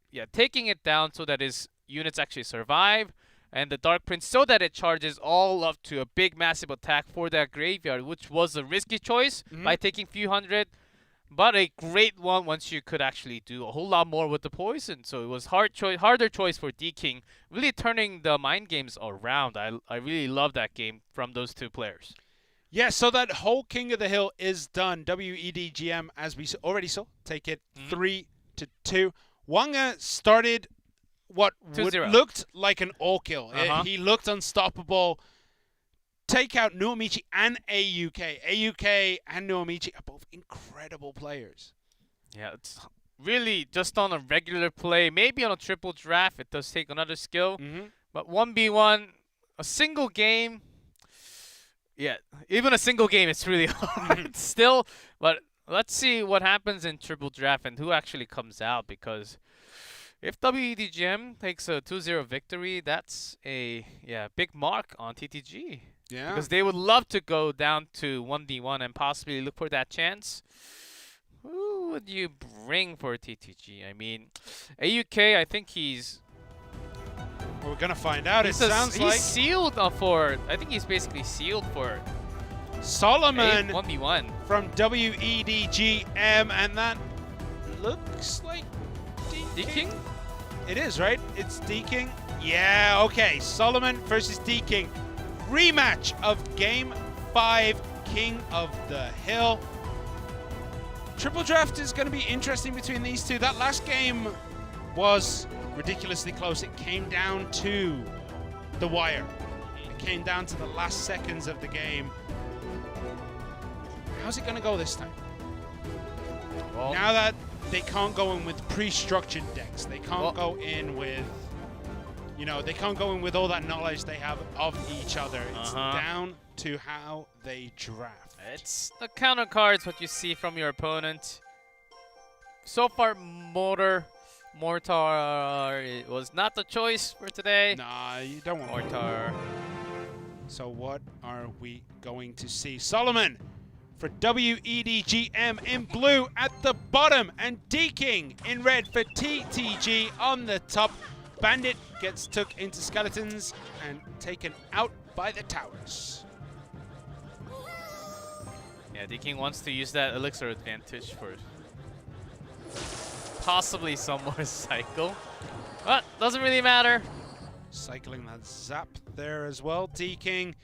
Yeah, taking it down so that his units actually survive. And the Dark Prince so that it charges all up to a big massive attack for that graveyard, which was a risky choice by taking few hundred. But a great one once you could actually do a whole lot more with the poison. So it was harder choice for D-King, really turning the mind games around. I really love that game from those two players. Yeah, so that whole King of the Hill is done. W.EDGM, as we already saw, take it 3-2. Wanga started what looked like an all-kill. He looked unstoppable. Take out Nuomichi and AUK. AUK and Nuomichi are both incredible players. Yeah, it's really just on a regular play. Maybe on a triple draft, it does take another skill. But 1v1, a single game, even a single game, it's really hard still. But let's see what happens in triple draft and who actually comes out, because if W.EDGM takes a 2-0 victory, that's a big mark on TTG. Yeah. Because they would love to go down to 1v1 and possibly look for that chance. Who would you bring for TTG? I mean, AUK, I think he's... We're going to find out. It sounds like... He's sealed for... I think he's basically sealed for... Solomon 1v1 from W.EDGM, and that looks like D-King? It is, right? It's D-King? Yeah, okay. Solomon versus D-King. Rematch of Game 5, King of the Hill. Triple draft is going to be interesting between these two. That last game was ridiculously close. It came down to the wire. It came down to the last seconds of the game. How's it going to go this time? Well, now that they can't go in with pre-structured decks, they can't go in with... they can't go in with all that knowledge they have of each other. It's down to how they draft. It's the counter cards, what you see from your opponent. So far, Mortar it was not the choice for today. Nah, you don't want Mortar. So what are we going to see? Solomon for W.EDGM in blue at the bottom, and D-King in red for TTG on the top. Bandit gets took into skeletons and taken out by the towers. Yeah, D-King wants to use that elixir advantage for possibly some more cycle. But doesn't really matter. Cycling that zap there as well. D-King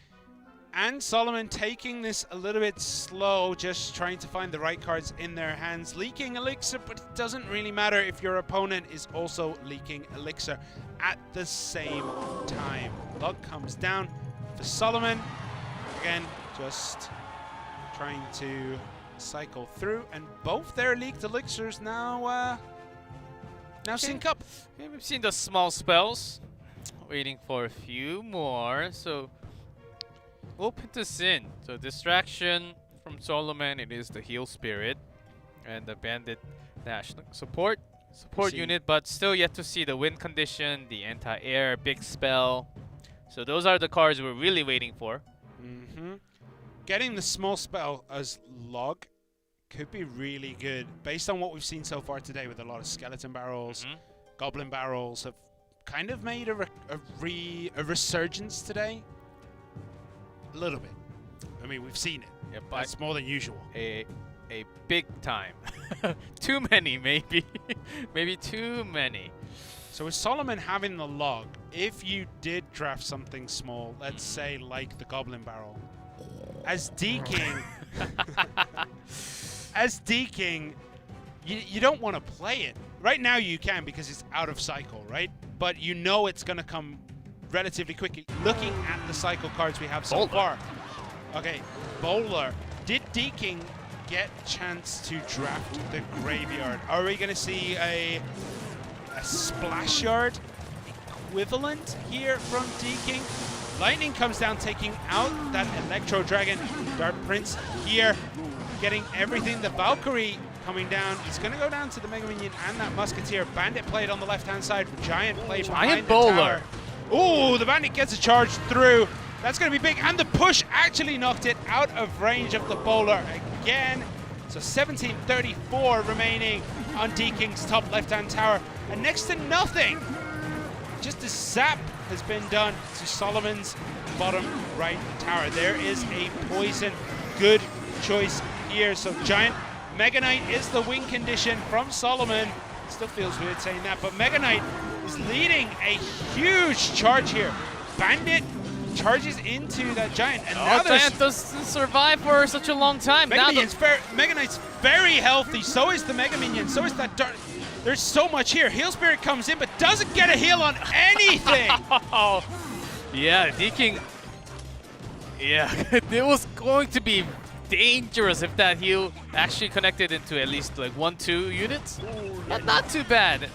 and Solomon taking this a little bit slow, just trying to find the right cards in their hands. Leaking elixir, but it doesn't really matter if your opponent is also leaking elixir at the same time. Luck comes down for Solomon. Again, just trying to cycle through, and both their leaked elixirs now sync up. Okay, we've seen the small spells. Waiting for a few more. So we'll put this in. So distraction from Solomon. It is the heal spirit and the bandit dash support unit, but still yet to see the win condition, the anti-air, big spell. So those are the cards we're really waiting for. Getting the small spell as log could be really good based on what we've seen so far today with a lot of skeleton barrels. Goblin barrels have kind of made a resurgence today. A little bit. I mean, we've seen it. Yeah, but it's more than usual. A big time. Too many, maybe. Maybe too many. So with Solomon having the log, if you did draft something small, let's say like the Goblin Barrel, as D-King, you don't want to play it. Right now you can because it's out of cycle, right? But you know it's going to come relatively quickly. Looking at the cycle cards we have so far. Okay, Bowler. Did D-King get a chance to draft the Graveyard? Are we going to see a Splash Yard equivalent here from D-King? Lightning comes down, taking out that Electro Dragon. Dark Prince here, getting everything. The Valkyrie coming down. He's going to go down to the Mega Minion and that Musketeer. Bandit played on the left-hand side. Giant played behind the tower. Ooh, the Bandit gets a charge through. That's going to be big. And the push actually knocked it out of range of the Bowler again. So 1734 remaining on D-King's top left-hand tower. And next to nothing. Just a zap has been done to Solomon's bottom right tower. There is a poison. Good choice here. So Giant Mega Knight is the win condition from Solomon. Still feels weird saying that, but Mega Knight is leading a huge charge here. Bandit charges into that Giant, and now Giant doesn't survive for such a long time. Mega Knight's very healthy. So is the Mega Minion. So is that Dark. There's so much here. Heal Spirit comes in, but doesn't get a heal on anything. Yeah, D-King. Yeah, it was going to be dangerous if that heal actually connected into at least like 1-2 units. Not too bad.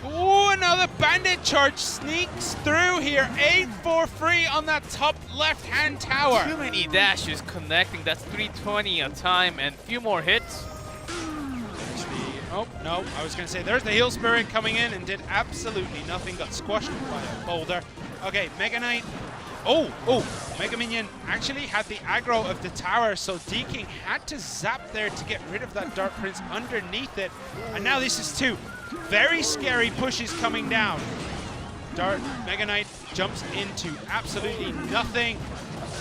Ooh, another Bandit charge sneaks through here. 843 on that top left-hand tower. Too many dashes connecting. That's 320 a time and a few more hits. Oh, no, I was going to say, there's the Heal Spirit coming in and did absolutely nothing. Got squashed by a boulder. Okay, Mega Knight. Oh, Mega Minion actually had the aggro of the tower, so D-King had to zap there to get rid of that Dark Prince underneath it. And now this is two very scary pushes coming down. Mega Knight jumps into absolutely nothing.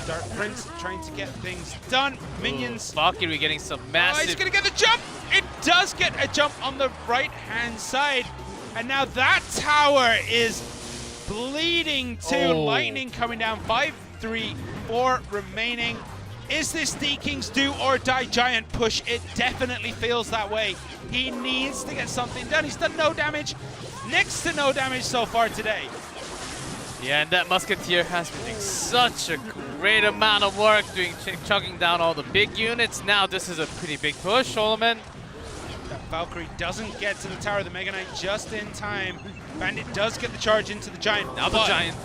Dark Prince trying to get things done. Minions. Valkyrie getting some massive. Oh, he's going to get the jump. It does get a jump on the right-hand side. And now that tower is bleeding too. Lightning coming down. 5-3-4 remaining. Is this D-King's do or die Giant push? It definitely feels that way. He needs to get something done. He's done no damage. Next to no damage so far today. Yeah, and that Musketeer has been doing such a great amount of work chugging down all the big units. Now this is a pretty big push, Solomon. That Valkyrie doesn't get to the tower. The Mega Knight just in time. Bandit does get the charge into the Giant. Now the Giant.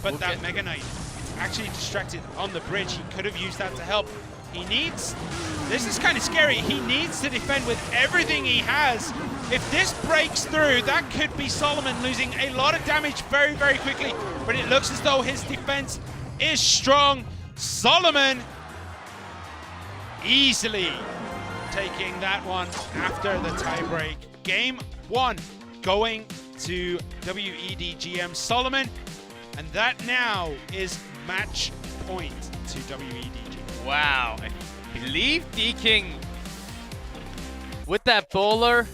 But that Mega Knight is actually distracted on the bridge. He could have used that to help. He needs... This is kind of scary. He needs to defend with everything he has. If this breaks through, that could be Solomon losing a lot of damage very, very quickly. But it looks as though his defense is strong. Solomon easily taking that one after the tiebreak. Game 1 going to W.EDGM Solomon. And that now is match point to W.EDGM. Wow. I believe D-King with that bowler.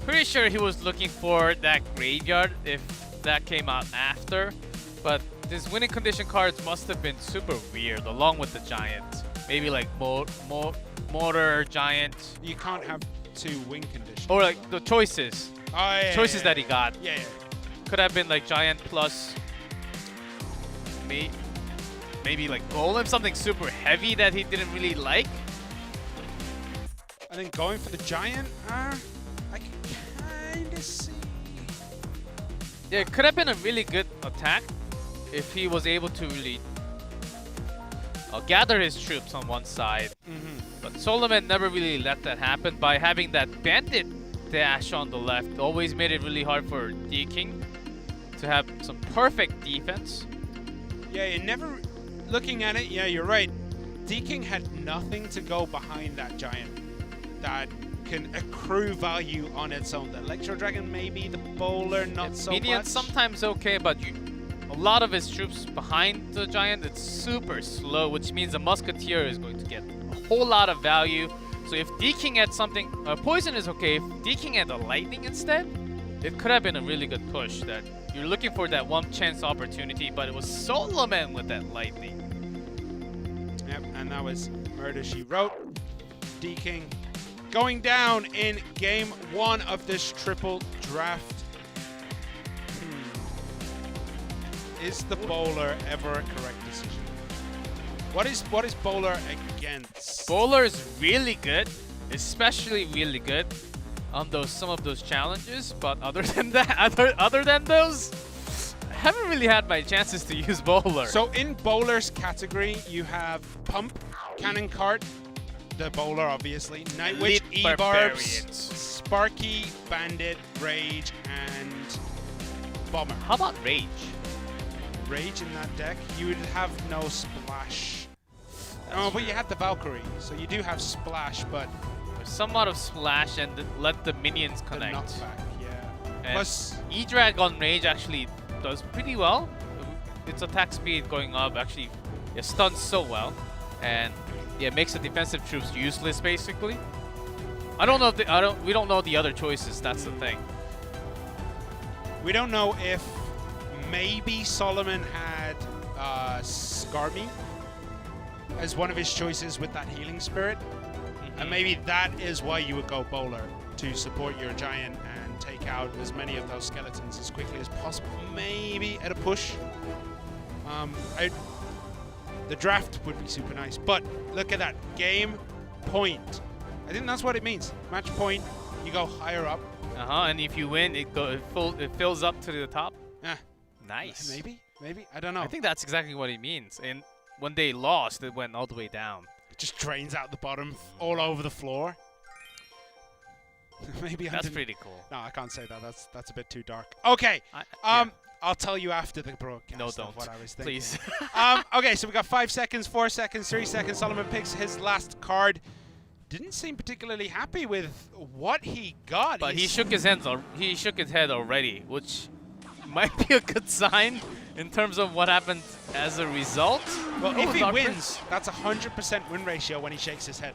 Pretty sure he was looking for that Graveyard if that came out after. But these winning condition cards must have been super weird along with the Giant. Maybe like Mortar, Giant. You can't have two win conditions. Or like the choices. Oh, yeah, choices that he got. Yeah. Could have been like Giant plus maybe like Golem, something super heavy that he didn't really like. And then going for the giant, I can kind of see. Yeah, it could have been a really good attack if he was able to really gather his troops on one side. But Solomon never really let that happen by having that bandit dash on the left. Always made it really hard for D-King to have some perfect defense. Yeah, you're never looking at it. Yeah, you're right. D-King had nothing to go behind that giant that can accrue value on its own. The Electro Dragon maybe, the bowler not so Minion much. sometimes okay, but a lot of his troops behind the giant, it's super slow, which means the musketeer is going to get a whole lot of value. So if D-King had something, poison is okay. If D-King had the lightning instead, it could have been a really good push. That you're looking for that one chance opportunity, but it was Solomon with that lightning. Yep, and that was Murder She Wrote. D-King going down in game 1 of this triple draft. Is the bowler ever a correct decision? What is bowler against? Bowler is really good, especially really good on some of those challenges. But other than that, other than those, I haven't really had my chances to use bowler. So in bowler's category, you have Pump, Cannon Cart, the bowler obviously, Night Witch, Elite E-Barbs, Barbarians. Sparky, Bandit, Rage, and Bomber. How about Rage? Rage in that deck, you would have no Splash. Oh, but you have the Valkyrie, so you do have Splash, but There's somewhat of splash and let the minions the connect. knockback, yeah. And Plus, E-Drag on Rage actually does pretty well. Its attack speed going up actually it stuns so well, and yeah, makes the defensive troops useless basically. I don't know if we don't know the other choices. That's the thing. we don't know if maybe Solomon had Skarmy as one of his choices with that healing spirit. And maybe that is why you would go bowler, to support your giant and take out as many of those skeletons as quickly as possible. Maybe at a push. The draft would be super nice. But look at that. Game point. I think that's what it means. Match point. You go higher up. And if you win, it fills up to the top. Yeah. Nice. Maybe. I don't know. I think that's exactly what it means. And when they lost, it went all the way down. It just drains out the bottom all over the floor. Maybe That's pretty cool. No, I can't say that. That's a bit too dark. Okay. Yeah. I'll tell you after the broadcast. No, of don't. What I was thinking. Please. Okay, so we got 5 seconds, 4 seconds, 3 seconds. Solomon picks his last card. Didn't seem particularly happy with what he got. But he shook his hands. He shook his head already, which might be a good sign in terms of what happened as a result. Well, if he Dark wins, Prince. that's 100% win ratio when he shakes his head.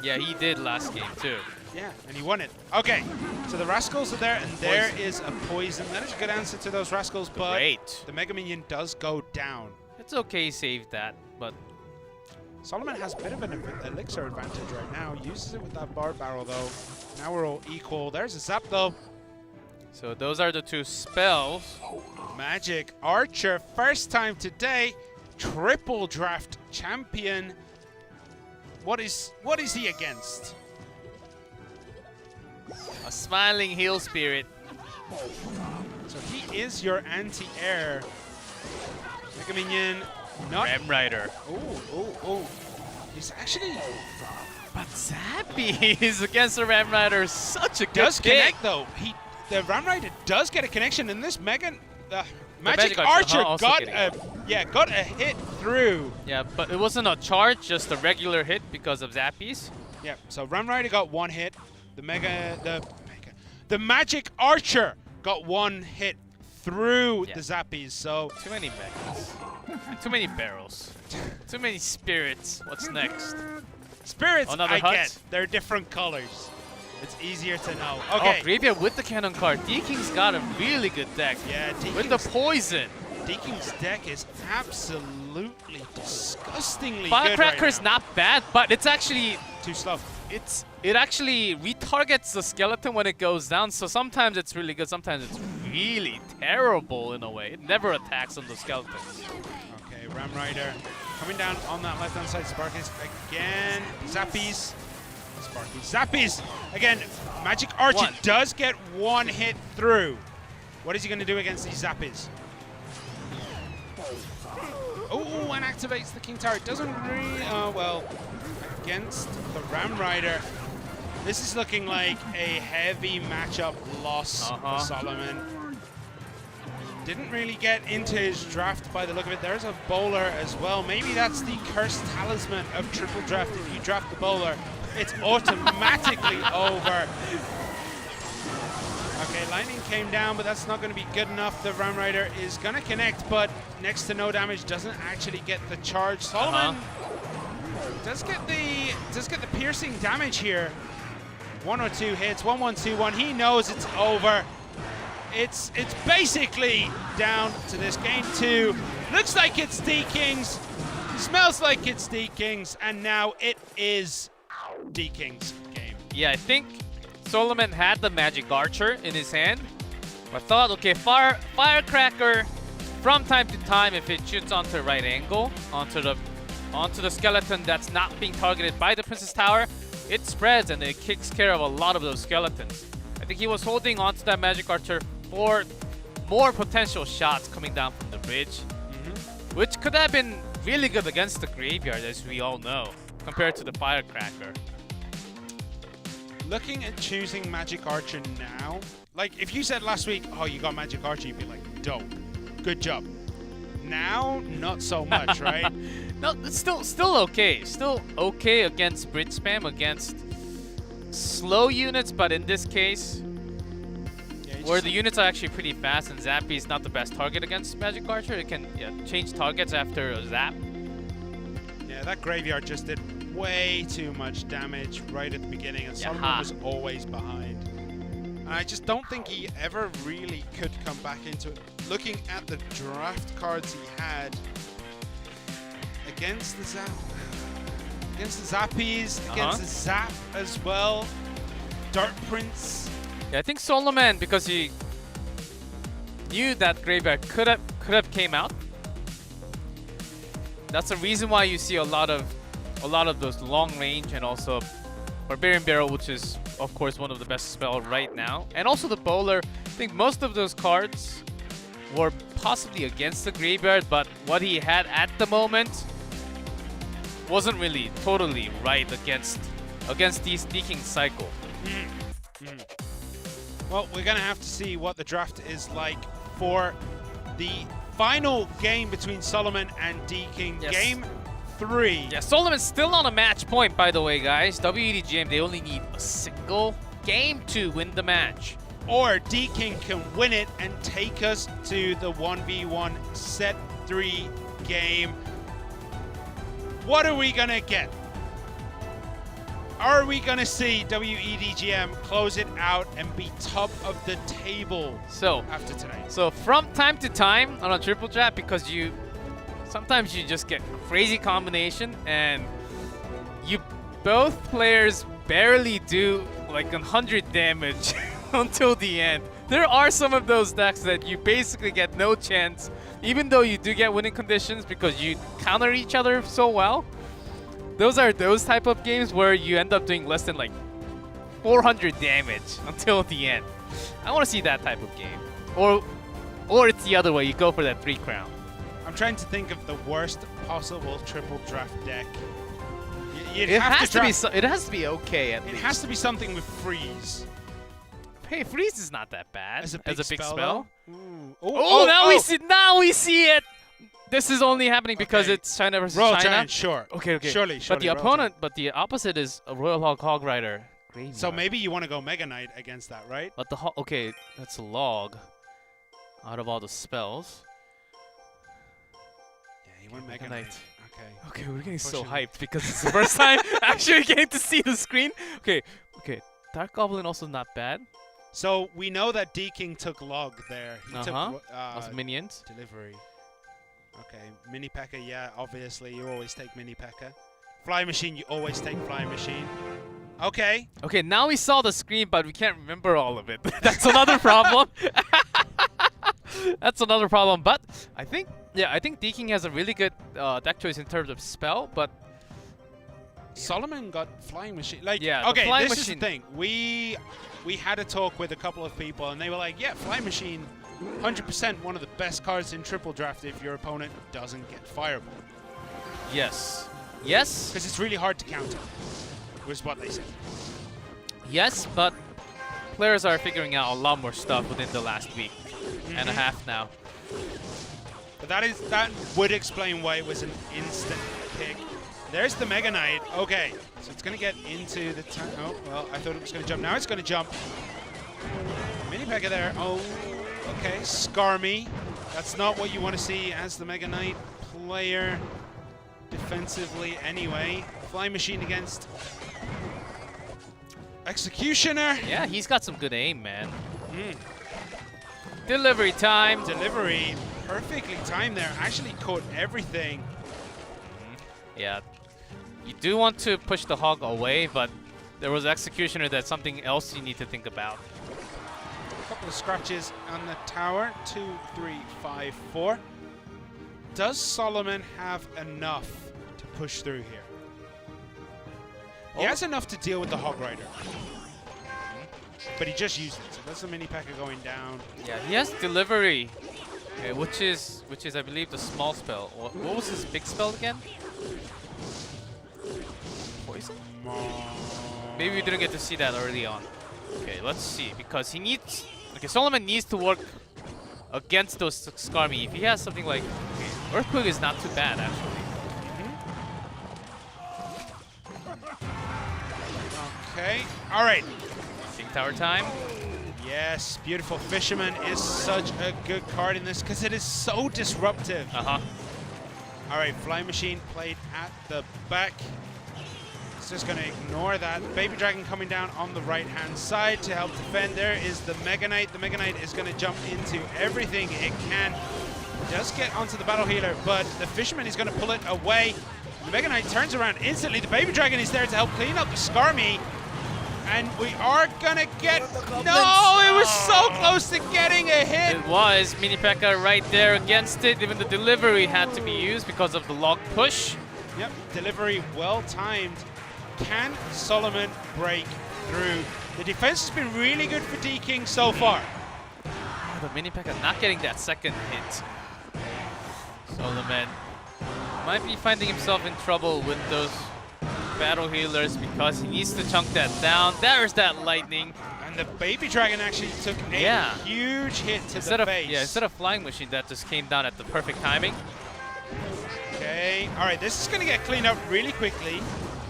Yeah, he did last game too. Yeah, and he won it. Okay, so the Rascals are there, and there is a poison. That is a good answer to those Rascals, but Great. the Mega Minion does go down. It's okay, he saved that, but Solomon has a bit of an elixir advantage right now. Uses it with that bar barrel, though. Now we're all equal. There's a zap, though. so those are the two spells. Magic Archer, first time today. Triple draft champion. What is he against? A smiling heal spirit. So he is your anti-air. Mega Minion, not. Ram Rider. Oh. He's actually But Zappy is against the Ram Rider. Such a good does pick. connect though. The Ram Rider does get a connection, and this Magic Magic Archer Archer, also got getting a hit through. Yeah, but it wasn't a charge, just a regular hit because of Zappies. Yeah, so Ram Rider got one hit. The Magic Archer got one hit through Yeah. the Zappies. So Too many megas. Too many barrels. Too many spirits. What's next? spirits, Another I hut? get. They're different colors. It's easier to know. Okay. Oh, Graveyard with the cannon card. D-King's got a really good deck. Yeah, With the poison. D-King's deck is absolutely disgustingly Firecracker's good right now. not bad, but it's actually Too slow. it actually retargets the skeleton when it goes down. So sometimes it's really good, sometimes it's really terrible in a way. It never attacks on the skeletons. Okay, Ram Rider coming down on that left-hand side. Sparkus again. Zappies. Sparky. Zappies! Again, Magic Archer One. does get one hit through. What is he going to do against these Zappies? Oh, and activates the King Tower. Doesn't really, well, against the Ram Rider. This is looking like a heavy matchup loss for Solomon. Didn't really get into his draft by the look of it. There's a bowler as well. Maybe that's the cursed talisman of triple draft. If you draft the bowler, it's automatically over. Okay, lightning came down, but that's not going to be good enough. The Ram Rider is going to connect, but next to no damage, doesn't actually get the charge. Solomon does get the piercing damage here. 1 or 2 hits, 1, 1, 2, 1. He knows it's over. It's basically down to this game 2. Looks like it's D-Kings. Smells like it's D-Kings, and now it is D-Kings game. Yeah, I think Solomon had the Magic Archer in his hand. I thought, okay, Firecracker, from time to time, if it shoots onto the right angle, onto the skeleton that's not being targeted by the Princess Tower, it spreads and it kicks care of a lot of those skeletons. I think he was holding onto that Magic Archer for more potential shots coming down from the bridge, which could have been really good against the Graveyard, as we all know, compared to the Firecracker. Looking at choosing Magic Archer now, like if you said last week, oh, you got Magic Archer, you'd be like, dope, good job. Now, not so much, right? No, it's still okay. Still okay against bridge spam, against slow units, but in this case, where the units are actually pretty fast and Zappy is not the best target against Magic Archer, it can change targets after a zap. Yeah, that Graveyard just did way too much damage right at the beginning, and Solomon was always behind. And I just don't think he ever really could come back into it. Looking at the draft cards he had against the Zappies, against the Zap as well, Dart Prince. Yeah, I think Solomon, because he knew that Graveyard could have came out. That's the reason why you see a lot of those long range, and also Barbarian Barrel, which is of course one of the best spells right now, and also the Bowler. I think most of those cards were possibly against the Graveyard, but what he had at the moment wasn't really totally right against these D-King cycle. Well, we're gonna have to see what the draft is like for the final game between Solomon and D-King. Yes. Game 3. Yeah, Solomon's still on a match point, by the way, guys. W.EDGM, they only need a single game to win the match. Or D-King can win it and take us to the 1v1 set 3 game. What are we gonna get? Are we gonna see W.EDGM close it out and be top of the table after tonight? So from time to time on a triple draft, because sometimes you just get crazy combination and both players barely do like 100 damage until the end. There are some of those decks that you basically get no chance, even though you do get winning conditions because you counter each other so well. Those are those type of games where you end up doing less than like 400 damage until the end. I want to see that type of game. Or it's the other way, you go for that 3 crown. I'm trying to think of the worst possible triple draft deck. It has to be okay at least. It has to be something with freeze. Hey, freeze is not that bad As a big spell. Now we see it. This is only happening because it's China versus Royal China. Giant, sure. Okay. Surely. But the opponent, the opposite is a Royal Hog Rider. Graveyard. So maybe you want to go Mega Knight against that, right? But that's a log out of all the spells. Yeah, you want Mega Knight. Okay, we're getting so hyped because it's the first time actually getting to see the screen. Okay. Dark Goblin also not bad. So we know that D-King took log there. He took minions. Delivery. Okay, Mini P.E.K.K.A, yeah, obviously you always take Mini P.E.K.K.A. Fly Machine, you always take Fly Machine. Okay. Okay, now we saw the screen, but we can't remember all of it. That's another problem. That's another problem. But I think D-King has a really good deck choice in terms of spell, but Solomon got Flying Machine. Like, Yeah, the okay, Flying this Machine. is the thing. We had a talk with a couple of people, and they were like, yeah, Flying Machine, 100% one of the best cards in triple draft if your opponent doesn't get Fireball. Yes. Yes. Because it's really hard to counter, was what they said. Yes, but players are figuring out a lot more stuff within the last week and a half now. But that would explain why it was an instant pick. There's the Mega Knight. Okay, so it's going to get into the time. Oh, well, I thought it was going to jump. Now it's going to jump. Mini Pekka there. Oh, okay. Skarmy. That's not what you want to see as the Mega Knight player defensively anyway. Flying Machine against Executioner. Yeah, he's got some good aim, man. Delivery time. Delivery. Perfectly timed there. Actually caught everything. Yeah. You do want to push the hog away, but there was Executioner. That's something else you need to think about. A couple of scratches on the tower. 2, 3, 5, 4. Does Solomon have enough to push through here? He has enough to deal with the Hog Rider. But he just used it. So that's the Mini Pekka going down. Yeah, he has delivery, which is I believe the small spell. What was his big spell again? Poison? Maybe we didn't get to see that early on. Okay, let's see, because he needs. Okay, Solomon needs to work against those Skarmy. If he has something like Earthquake, is not too bad actually. Okay, all right. King Tower time. Yes, Beautiful Fisherman is such a good card in this because it is so disruptive. Uh-huh. All right, Flying Machine played at the back. It's just going to ignore that. Baby Dragon coming down on the right-hand side to help defend. There is the Mega Knight. The Mega Knight is going to jump into everything it can. Does get onto the Battle Healer, but the Fisherman is going to pull it away. The Mega Knight turns around instantly. The Baby Dragon is there to help clean up the Skarmy. And we are gonna get. No, it was so close to getting a hit. It was. Mini Pekka right there against it. Even the delivery had to be used because of the log push. Yep, delivery well timed. Can Solomon break through? The defense has been really good for D-King so far. But Mini Pekka not getting that second hit. Solomon might be finding himself in trouble with those battle healers because he needs to chunk that down. There's that lightning. And the Baby Dragon actually took a huge hit to the face. Yeah, instead of Flying Machine, that just came down at the perfect timing. Okay, all right, this is going to get cleaned up really quickly.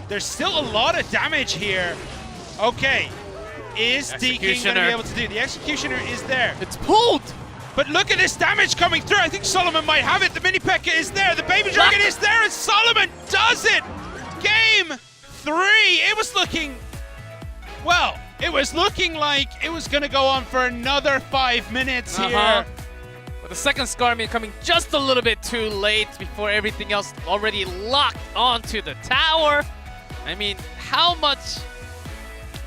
There's still a lot of damage here. Okay, is D-King going to be able to do it? The Executioner is there. It's pulled! But look at this damage coming through. I think Solomon might have it. The Mini Pekka is there. The Baby Dragon is there, and Solomon does it! Game 3! It was looking... Well, it was looking like it was going to go on for another 5 minutes here. But the second Skarmy coming just a little bit too late before everything else already locked onto the tower. I mean, how much...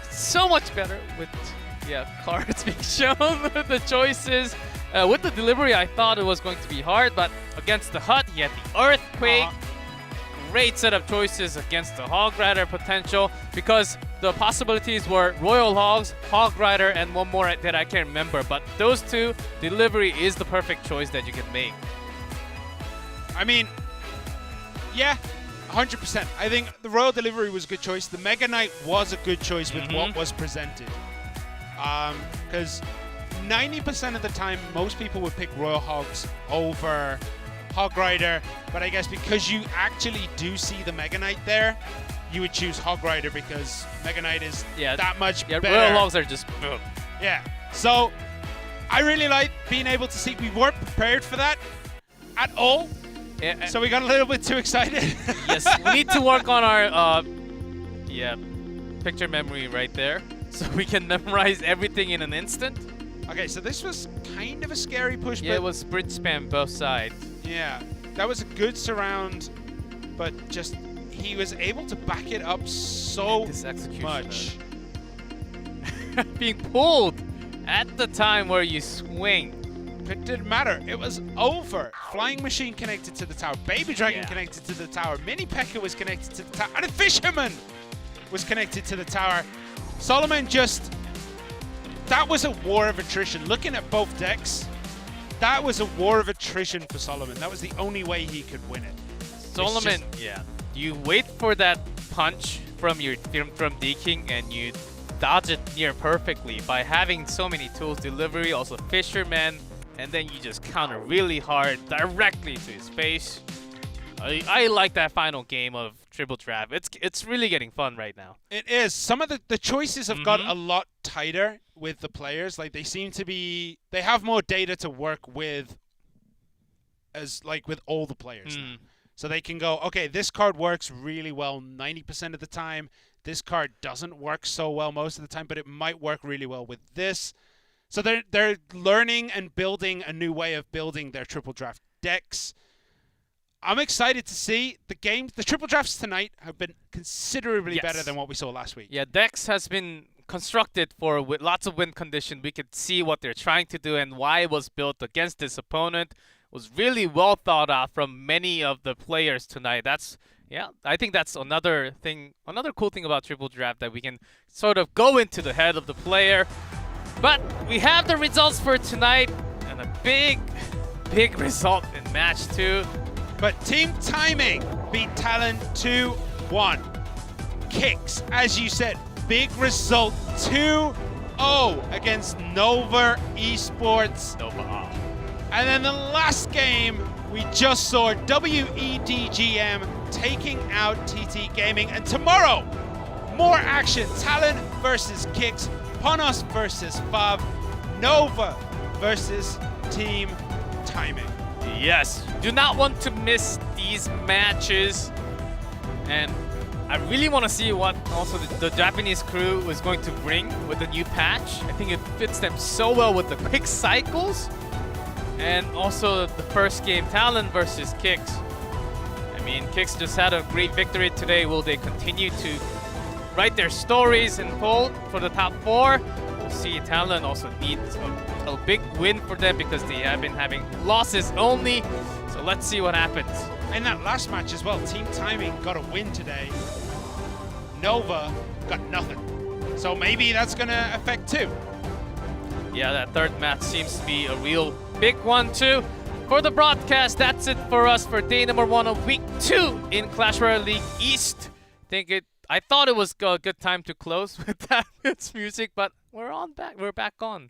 So much better with cards being shown with the choices. With the delivery, I thought it was going to be hard, but against the Hut, he had the Earthquake. Great set of choices against the Hog Rider potential, because the possibilities were Royal Hogs, Hog Rider, and one more that I can't remember. But those two, delivery is the perfect choice that you can make. I mean, yeah, 100%. I think the Royal Delivery was a good choice. The Mega Knight was a good choice with what was presented. Because 90% of the time, most people would pick Royal Hogs over Hog Rider, but I guess because you actually do see the Mega Knight there, you would choose Hog Rider because Mega Knight is that much better. Royal Hogs are just boom. Yeah, so I really like being able to see. We weren't prepared for that at all, so we got a little bit too excited. Yes, we need to work on our picture memory right there, so we can memorize everything in an instant. Okay, so this was kind of a scary push. Yeah, it was bridge spam both sides. Yeah, that was a good surround, but just he was able to back it up so much. Being pulled at the time where you swing. It didn't matter. It was over. Flying Machine connected to the tower. Baby Dragon connected to the tower. Mini P.E.K.K.A was connected to the tower. And a Fisherman was connected to the tower. Solomon just... That was a war of attrition. Looking at both decks, that was a war of attrition for Solomon. That was the only way he could win it. Solomon, you wait for that punch from D-King and you dodge it near perfectly by having so many tools, delivery, also Fisherman, and then you just counter really hard directly to his face. I like that final game of Triple Draft. It's really getting fun right now. It is. Some of the choices have got a lot tighter with the players. Like they seem to be, they have more data to work with with all the players now. So they can go, okay, this card works really well 90% of the time. This card doesn't work so well most of the time, but it might work really well with this. So they're learning and building a new way of building their Triple Draft decks. I'm excited to see the games. The Triple Drafts tonight have been considerably better than what we saw last week. Yeah, decks has been constructed with lots of win condition. We could see what they're trying to do and why it was built against this opponent. It was really well thought out from many of the players tonight. I think that's another cool thing about Triple Draft, that we can sort of go into the head of the player. But we have the results for tonight, and a big result in match 2. But Team Timing beat Talon 2-1. Kicks, as you said, big result 2-0 against Nova Esports. Nova. And then the last game, we just saw W.EDGM taking out TT Gaming. And tomorrow, more action. Talon versus Kicks, Panos versus Fab, Nova versus Team Timing. Yes, do not want to miss these matches. And I really want to see what also the Japanese crew is going to bring with the new patch. I think it fits them so well with the quick cycles. And also the first game, Talon versus Kicks. I mean, Kicks just had a great victory today. Will they continue to write their stories and hold for the top 4? We'll see. Talon also needs a big win for them because they have been having losses only. So let's see what happens. In that last match as well, Team Timing got a win today. Nova got nothing. So maybe that's going to affect too. Yeah, that third match seems to be a real big one too. For the broadcast, that's it for us for day number 1 of week 2 in Clash Royale League East. I thought it was a good time to close with that music, but we're back on.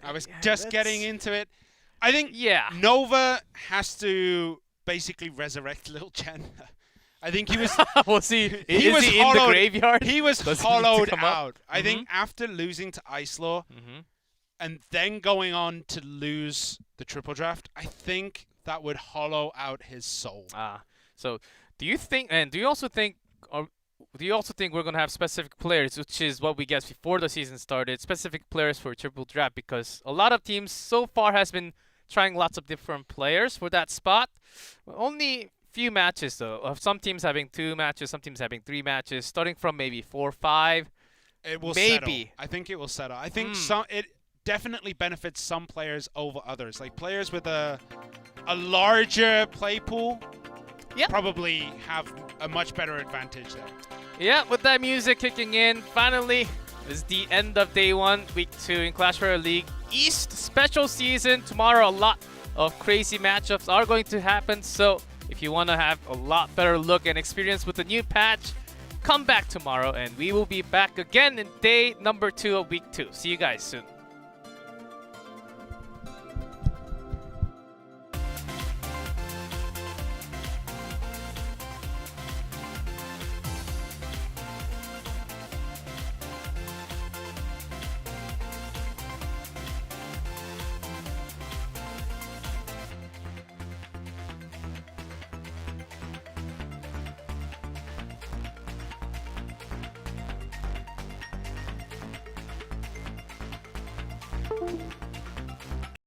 I was just getting into it. I think Nova has to basically resurrect Lil Chen. I think he was. We'll see. He was in the graveyard? He was hollowed out. I think after losing to Icelaw and then going on to lose the Triple Draft, I think that would hollow out his soul. So do you think? And do you also think we're gonna have specific players, which is what we guessed before the season started? Specific players for Triple Draft, because a lot of teams so far has been trying lots of different players for that spot. Only few matches though. Of some teams having 2 matches, some teams having 3 matches, starting from maybe 4 or 5. It will maybe settle. I think it will settle. I think it definitely benefits some players over others. Like players with a larger play pool probably have a much better advantage there. Yeah, with that music kicking in, finally is the end of day 1, week 2 in Clash Royale League East special season. Tomorrow a lot of crazy matchups are going to happen, so if you want to have a lot better look and experience with the new patch, come back tomorrow and we will be back again in day number 2 of week 2. See you guys soon.